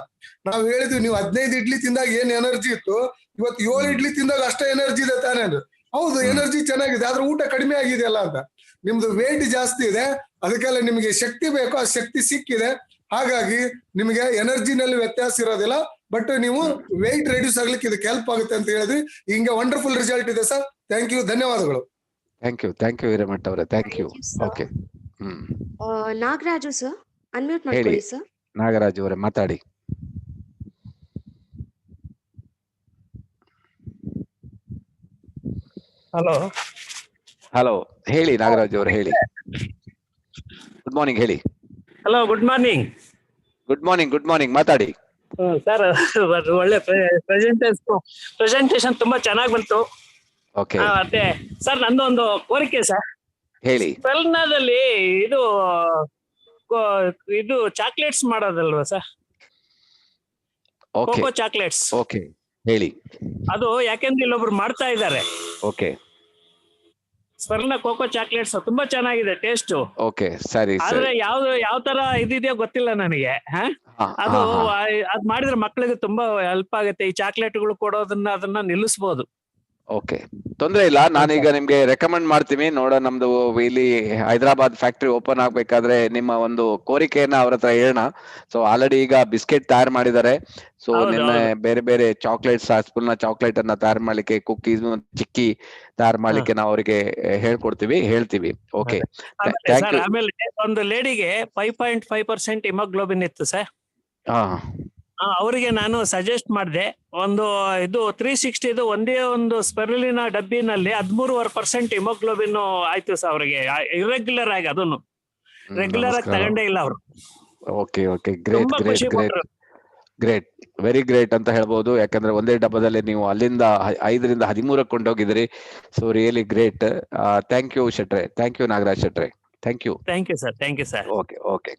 ನಾವ್ ಹೇಳಿದ್ವಿ, ನೀವು 15 ಇಡ್ಲಿ ತಿಂದಾಗ ಏನ್ ಎನರ್ಜಿ ಇತ್ತು, ಇವತ್ತು 7 ಇಡ್ಲಿ ತಿಂದಾಗ ಅಷ್ಟೇ ಎನರ್ಜಿ ಇದೆ ತಾನೇ ಅಂದ್ರೆ. ಹೌದು, ಎನರ್ಜಿ ಚೆನ್ನಾಗಿದೆ, ಆದ್ರೆ ಊಟ ಕಡಿಮೆ ಆಗಿದೆಯಲ್ಲ ಅಂತ. ನಿಮ್ದು ವೇಟ್ ಜಾಸ್ತಿ ಇದೆ, ಅದಕ್ಕೆಲ್ಲ ನಿಮ್ಗೆ ಶಕ್ತಿ ಬೇಕು, ಆ ಶಕ್ತಿ ಸಿಕ್ಕಿದೆ. ಹಾಗಾಗಿ ನಿಮಗೆ ಎನರ್ಜಿನಲ್ಲಿ ವ್ಯತ್ಯಾಸ ಇರೋದಿಲ್ಲ, ಬಟ್ ನೀವು ವೆಯ್ಟ್ ರೆಡ್ಯೂಸ್ ಆಗ್ಲಿಕ್ಕೆ ಇದಕ್ಕೆ ಹೆಲ್ಪ್ ಆಗುತ್ತೆ ಅಂತ ಹೇಳಿದ್ವಿ. ಹಿಂಗೆ ವಂಡರ್ಫುಲ್ ರಿಸಲ್ಟ್ ಇದೆ ಸರ್. ಥ್ಯಾಂಕ್ ಯು, ಧನ್ಯವಾದಗಳು. ಥ್ಯಾಂಕ್ ಯು ಹಿರೇಮಠ ಅವರೇ, thank you. Okay, Nagaraju sir, unmute ಮಾಡ್ಕೊಳ್ಳಿ ಸರ್. ನಾಗರಾಜು ಅವರೇ ಮಾತಾಡಿ. ಹಲೋ, ಹೇಳಿ ನಾಗರಾಜು ಅವರು, ಹೇಳಿ. ಗುಡ್ ಮಾರ್ನಿಂಗ್, ಹೇಳಿ. Hello, good morning. Good morning, ಮಾತಾಡಿ. ಸರ್, ಒಳ್ಳೆ ಪ್ರೆಸೆಂಟೇಶನ್ ತುಂಬಾ ಚೆನ್ನಾಗಿ ಬಂತು. ಓಕೆ, ಮತ್ತೆ ಸರ್, ನಂದೊಂದು ಕೋರಿಕೆ ಸರ್. ಹೇಳಿ. ಸ್ಪರ್ನಾದಲ್ಲಿ ಇದು ಚಾಕ್ಲೇಟ್ಸ್ ಮಾಡೋದಲ್ವಾ ಸರ್? Cocoa chocolates. ಓಕೆ, ಹೇಳಿ. ಅದು ಯಾಕೆಂದ್ರೆ ಇಲ್ಲೊಬ್ರು ಮಾಡ್ತಾ ಇದ್ದಾರೆ. ಓಕೆ, ಸ್ಪರ್ನ ಕೋಕೋ ಚಾಕ್ಲೇಟ್ಸ್ ತುಂಬಾ ಚೆನ್ನಾಗಿದೆ ಟೇಸ್ಟ್. ಓಕೆ, ಸರಿ. ಆದ್ರೆ ಯಾವ ತರ ಇದಿದೆಯೋ ಗೊತ್ತಿಲ್ಲ ನನಗೆ. ಅದು ಅದ್ ಮಾಡಿದ್ರೆ ಮಕ್ಕಳಿಗೆ ತುಂಬಾ ಹೆಲ್ಪ್ ಆಗುತ್ತೆ. ಈ ಚಾಕ್ಲೇಟ್ಗಳು ಅದನ್ನ ನಿಲ್ಲಿಸಬಹುದು. ಓಕೆ, ತೊಂದ್ರೆ ಇಲ್ಲ. ನಾನೀಗ ನಿಮ್ಗೆ ರೆಕಮೆಂಡ್ ಮಾಡ್ತೀನಿ. ನೋಡ, ನಮ್ದು ಇಲ್ಲಿ ಹೈದರಾಬಾದ್ ಫ್ಯಾಕ್ಟ್ರಿ ಓಪನ್ ಆಗ್ಬೇಕಾದ್ರೆ ನಿಮ್ಮ ಒಂದು ಕೋರಿಕೆಯನ್ನ ಅವ್ರ ಹತ್ರ ಹೇಳೋಣ. ಸೊ ಆಲ್ರೆಡಿ ಈಗ ಬಿಸ್ಕೆಟ್ ತಯಾರು ಮಾಡಿದ್ದಾರೆ. ಸೊ ನಿನ್ನೆ ಬೇರೆ ಬೇರೆ ಚಾಕ್ಲೇಟ್ಸ್, ಸ್ಪೂನ್ ಚಾಕ್ಲೇಟ್ ಅನ್ನ ತಯಾರು ಮಾಡ್ಲಿಕ್ಕೆ, ಕುಕ್ಕೀಸ್, ಚಿಕ್ಕಿ ತಯಾರು ಮಾಡ್ಲಿಕ್ಕೆ ನಾವು ಅವರಿಗೆ ಹೇಳ್ತೀವಿ. ಓಕೆ, ಆಮೇಲೆ ಒಂದು ಲೇಡಿಗೆ 5.5% ಹಿಮೋಗ್ಲೋಬಿನ್ ಇತ್ತು ಸರ್. ಅವರಿಗೆ ನಾನು ಸಜೆಸ್ಟ್ ಮಾಡಿದೆ, ಒಂದು ಇದು 360 ಒಂದೇ ಒಂದು ಸ್ಪೆರುಲಿನಾ ಡಬ್ಬಿನಲ್ಲಿ 13% ಹಿಮೋಗ್ಲೋಬಿನ್ ಆಯ್ತು ಸರ್ ಅವ್ರಿಗೆ. ಇರ್ರೆಗ್ಯುಲರ್ ಆಗಿ, ಅದನ್ನು ರೆಗ್ಯುಲರ್ ಆಗಿ ತಗೊಂಡೇ ಇಲ್ಲ ಅವರು. ಓಕೆ, ಗ್ರೇಟ್, ವೆರಿ ಗ್ರೇಟ್ ಅಂತ ಹೇಳ್ಬೋದು. ಯಾಕಂದ್ರೆ ಒಂದೇ ಡಬ್ಬದಲ್ಲಿ ನೀವು ಅಲ್ಲಿಂದ 5ರಿಂದ 13 ಕೊಂಡೋಗಿದ್ರಿ. So really great. Thank you ಶೆಟ್ರೆ, ಥ್ಯಾಂಕ್ ಯು ನಾಗರಾಜ್ ಶೆಟ್ರೆ, thank you sir. Okay,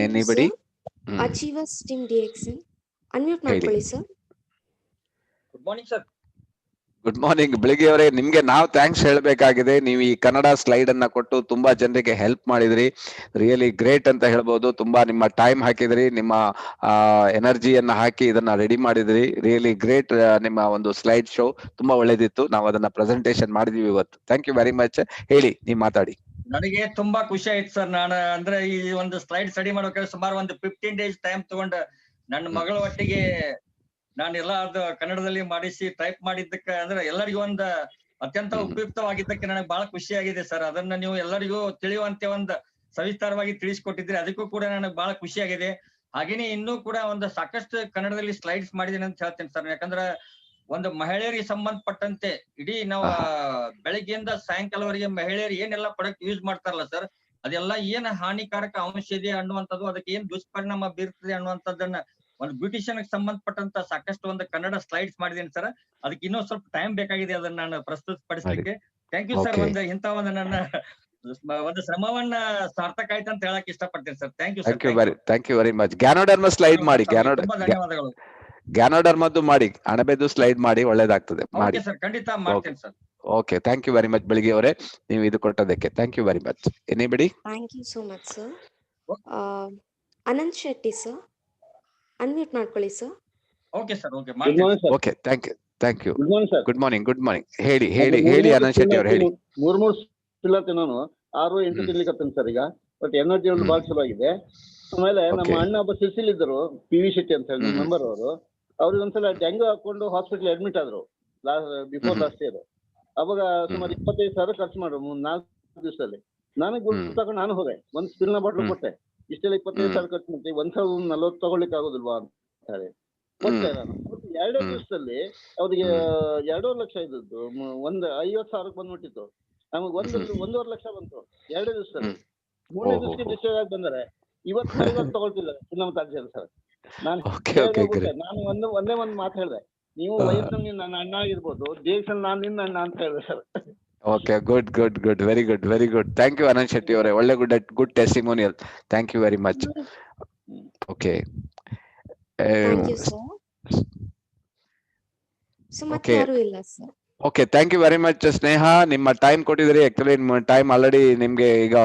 anybody? Achievers team DXN, unmute ಮಾಡ್ಕೊಳ್ಳಿ sir. Good morning sir. Good morning ಬೆಳಿಗ್ಗೆ ಅವರೇ. ನಿಮ್ಗೆ ನಾವು ಥ್ಯಾಂಕ್ಸ್ ಹೇಳ್ಬೇಕಾಗಿದೆ. ನೀವು ಈ ಕನ್ನಡ ಸ್ಲೈಡ್ ಅನ್ನ ಕೊಟ್ಟು ತುಂಬಾ ಜನರಿಗೆ ಹೆಲ್ಪ್ ಮಾಡಿದ್ರಿ. ರಿಯಲಿ ಗ್ರೇಟ್ ಅಂತ ಹೇಳ್ಬೋದು. ತುಂಬಾ ನಿಮ್ಮ ಟೈಮ್ ಹಾಕಿದ್ರಿ, ನಿಮ್ಮ ಎನರ್ಜಿಯನ್ನ ಹಾಕಿ ಇದನ್ನ ರೆಡಿ ಮಾಡಿದ್ರಿ. Really great. ನಿಮ್ಮ ಒಂದು ಸ್ಲೈಡ್ ಶೋ ತುಂಬಾ ಒಳ್ಳೇದಿತ್ತು. ನಾವು ಅದನ್ನ ಪ್ರೆಸೆಂಟೇಶನ್ ಮಾಡಿದೀವಿ ಇವತ್ತು. Thank you very much. ಹೇಳಿ, ನೀವು ಮಾತಾಡಿ. ನನಗೆ ತುಂಬಾ ಖುಷಿ ಆಯ್ತು ಸರ್. ನಾನು ಅಂದ್ರೆ ಈ ಒಂದು ಸ್ಲೈಡ್ ಸ್ಟಡಿ ಮಾಡೋಕೆ ಸುಮಾರು ಒಂದು 15 days ಟೈಮ್ ತಗೊಂಡ ನನ್ನ ಮಗಳ ಒಟ್ಟಿಗೆ ನಾನೆಲ್ಲ ಅದು ಕನ್ನಡದಲ್ಲಿ ಮಾಡಿಸಿ ಟೈಪ್ ಮಾಡಿದ್ದಕ್ಕೆ, ಅಂದ್ರೆ ಎಲ್ಲರಿಗೂ ಒಂದು ಅತ್ಯಂತ ಉಪಯುಕ್ತವಾಗಿದ್ದಕ್ಕೆ ನನಗೆ ಬಹಳ ಖುಷಿ ಆಗಿದೆ ಸರ್. ಅದನ್ನ ನೀವು ಎಲ್ಲರಿಗೂ ತಿಳಿಯುವಂತೆ ಒಂದು ಸವಿಸ್ತಾರವಾಗಿ ತಿಳಿಸ್ಕೊಟ್ಟಿದ್ರಿ, ಅದಕ್ಕೂ ಕೂಡ ನನಗೆ ಬಹಳ ಖುಷಿ ಆಗಿದೆ. ಹಾಗೇನೆ ಇನ್ನೂ ಕೂಡ ಒಂದು ಸಾಕಷ್ಟು ಕನ್ನಡದಲ್ಲಿ ಸ್ಲೈಡ್ಸ್ ಮಾಡಿದ್ದೀನಿ ಅಂತ ಹೇಳ್ತೇನೆ ಸರ್. ಯಾಕಂದ್ರೆ ಒಂದು ಮಹಿಳೆಯರಿಗೆ ಸಂಬಂಧಪಟ್ಟಂತೆ ಇಡೀ ನಾವು ಬೆಳಗ್ಗೆಯಿಂದ ಸಾಯಂಕಾಲವರೆಗೆ ಮಹಿಳೆಯರು ಏನೆಲ್ಲ ಪ್ರಾಡಕ್ಟ್ ಯೂಸ್ ಮಾಡ್ತಾರಲ್ಲ ಸರ್, ಅದೆಲ್ಲ ಏನ್ ಹಾನಿಕಾರಕ ಅಂಶ ಇದೆ ಅನ್ನುವಂಥದ್ದು, ಅದಕ್ಕೆ ಏನ್ ದುಷ್ಪರಿಣಾಮ ಬೀರ್ತದೆ ಅನ್ನುವಂಥದ್ದನ್ನ ಒಂದು ಬ್ಯೂಟಿಷಿಯನ್ ಸಂಬಂಧಪಟ್ಟಂತ ಸಾಕಷ್ಟು ಒಂದು ಕನ್ನಡ ಸ್ಲೈಡ್ಸ್ ಮಾಡಿದ್ದೀನಿ ಸರ್. ಅದಕ್ಕೆ ಇನ್ನೂ ಸ್ವಲ್ಪ ಟೈಮ್ ಬೇಕಾಗಿದೆ ಅದನ್ನ ನಾನು ಪ್ರಸ್ತುತಪಡಿಸಲಿಕ್ಕೆ. Thank you sir. ಒಂದು ಇಂಥ ಒಂದು ನನ್ನ ಒಂದು ಶ್ರಮವನ್ನ ಸಾರ್ಥಕ ಆಯ್ತು ಅಂತ ಹೇಳಕ್ ಇಷ್ಟಪಡ್ತೀನಿ sir. Thank you sir. Thank you very much. Ganoderma slide ಮಾಡಿ, ಧನ್ಯವಾದಗಳು. ಗ್ಯಾನೋಡರ್ಮದ್ದು ಮಾಡಿ, ಅಣಬೆದು ಸ್ಲೈಡ್ ಮಾಡಿ, ಒಳ್ಳೇದಾಗ್ತದೆ. ಮಾಡಿ ಸರ್, ಖಂಡಿತ ಮಾಡ್ತೀನಿ sir. Okay, thank you very much ಬೆಳಿಗ್ಗೆ ಅವರೇ, ನೀವು ಇದು ಕೊಟ್ಟದಕ್ಕೆ. Thank you very much. Anybody? Thank you so much sir. Anant Shetty sir, unmute ಮಾಡ್ಕೊಳ್ಳಿ sir. Okay sir. Okay, thank you. Good morning. ಹೇಳಿ ಅನಂತ್ ಶೆಟ್ಟಿ ಅವರು, ಹೇಳಿ. 3 ಪಿಲ್ಲರ್ ತಿನ್ನೋನು 6-8 ತಿನ್ಲಿಕ್ಕೆ ಸರ್ ಈಗ. ಬಟ್ ಎನರ್ಜಿ ಒಂದು ಬಹಳ ಚಲೋ ಆಗಿದೆ. ಆಮೇಲೆ ನಮ್ಮ ಅಣ್ಣ ಒಬ್ಬ ಸಿಸಿಲಿದ್ದರು, PV ಶೆಟ್ಟಿ ಅಂತ ಹೇಳಿ ಮೆಂಬರ್ ಅವರು. ಅವ್ರಿಗೆ ಒಂದ್ಸಲ ಡೆಂಗ್ಯೂ ಹಾಕೊಂಡು ಹಾಸ್ಪಿಟಲ್ ಅಡ್ಮಿಟ್ ಆದ್ರು ಬಿಫೋರ್ ಲಾಸ್ಟ್ ಇಯರ್. ಅವಾಗ ಸುಮಾರು 25,000 ಖರ್ಚು ಮಾಡ್ರು 4 ದಿವಸದಲ್ಲಿ. ನನಗೆ ಗುರುತು ತಗೊಂಡು ನಾನು ಹೋದೆ, ಒಂದು ಸ್ಪಿಲ್ನ ಬಾಟ್ಲು ಕೊಟ್ಟೆ. ಇಷ್ಟೆಲ್ಲ 25,000 ಖರ್ಚು ಮಾಡ್ತೀವಿ, 1,040 ತಗೊಳ್ಳಿಕ್ಕೆ ಆಗೋದಿಲ್ವಾ ಅಂತ ಹೇಳಿ ಕೊಟ್ಟೆ ನಾನು. 2 ದಿವಸದಲ್ಲಿ ಅವ್ರಿಗೆ 2.5 ಲಕ್ಷ ಇದ್ದದ್ದು ಒಂದು 50,000 ಬಂದ್ಬಿಟ್ಟಿತ್ತು. ನಮಗೆ 1.5 ಲಕ್ಷ ಬಂತು 2 ದಿವಸದಲ್ಲಿ. 3ನೇ ದಿವಸಕ್ಕೆ ಡಿಸ್ಚಾರ್ಜ್ ಆಗಿ ಬಂದರೆ ಇವತ್ತು ಮಾಡಿದ್ರೆ ತಗೊಳ್ತಿಲ್ಲ ಚಿನ್ನಮತಾಚಾರ್ಯ ಸರ್. ನಾನು ಓಕೆ ಹೇಳ್ದೆ ಓಕೆ ಗೊತ್ತೇ, ನಾನು ಒಂದೇ ಒಂದು ಮಾತು ಹೇಳಿದೆ, ನೀವು ವಯಸ್ಸಲ್ಲಿ ನನ್ನ ಅಣ್ಣ ಆಗಿರ್ಬೋದು, ದೇಶದಲ್ಲಿ ನಾನು ನಿನ್ನ ಅಣ್ಣ ಅಂತ ಹೇಳಿದೆ sir. Okay, good good good, very good very good. Thank you Anant Shetty ಅವರೇ, ಒಳ್ಳೆ good testimonial. Thank you very much. Okay thank you sir. So ಮತ್ತೆ ಯಾರು ಇಲ್ಲ sir. Okay, thank you very much Sneha, ನಿಮ್ಮ ಟೈಮ್ ಕೊಟ್ಟಿದ್ದೀರಿ. ಆಕ್ಚುಲಿ ಟೈಮ್ ಆಲ್ರೆಡಿ ನಿಮ್ಗೆ ಈಗ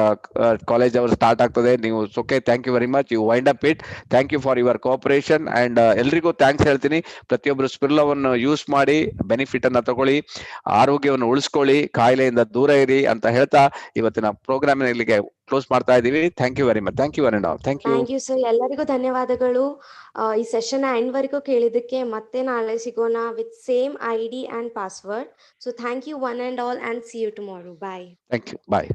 college hour start ಆಗ್ತದೆ. ನೀವು okay, thank you very much, you wind up it. Thank you for your cooperation and ಎಲ್ರಿಗೂ ಥ್ಯಾಂಕ್ಸ್ ಹೇಳ್ತೀನಿ. ಪ್ರತಿಯೊಬ್ಬರು ಸ್ಪಿರುಲಿನಾವನ್ನು ಯೂಸ್ ಮಾಡಿ ಬೆನಿಫಿಟ್ ಅನ್ನ ತಗೊಳ್ಳಿ, ಆರೋಗ್ಯವನ್ನು ಉಳಿಸ್ಕೊಳ್ಳಿ, ಕಾಯಿಲೆಯಿಂದ ದೂರ ಇರಿ ಅಂತ ಹೇಳ್ತಾ ಇವತ್ತಿನ ಪ್ರೋಗ್ರಾಮ್ ಇಲ್ಲಿಗೆ ಕ್ಲೋಸ್ ಮಾಡ್ತಾ ಇದೀವಿ. Thank you very much. Thank you and all. Thank you sir. ಎಲ್ಲರಿಗೂ ಧನ್ಯವಾದಗಳು ಈ ಸೆಷನ್ ಎಂಡ್ ವರೆಗೂ ಕೇಳಿದಕ್ಕೆ. ಮತ್ತೆ ನಾಳೆ ಸಿಗೋಣ with same ID and password. So thank you one and all and see you tomorrow. Bye. Thank you. Bye.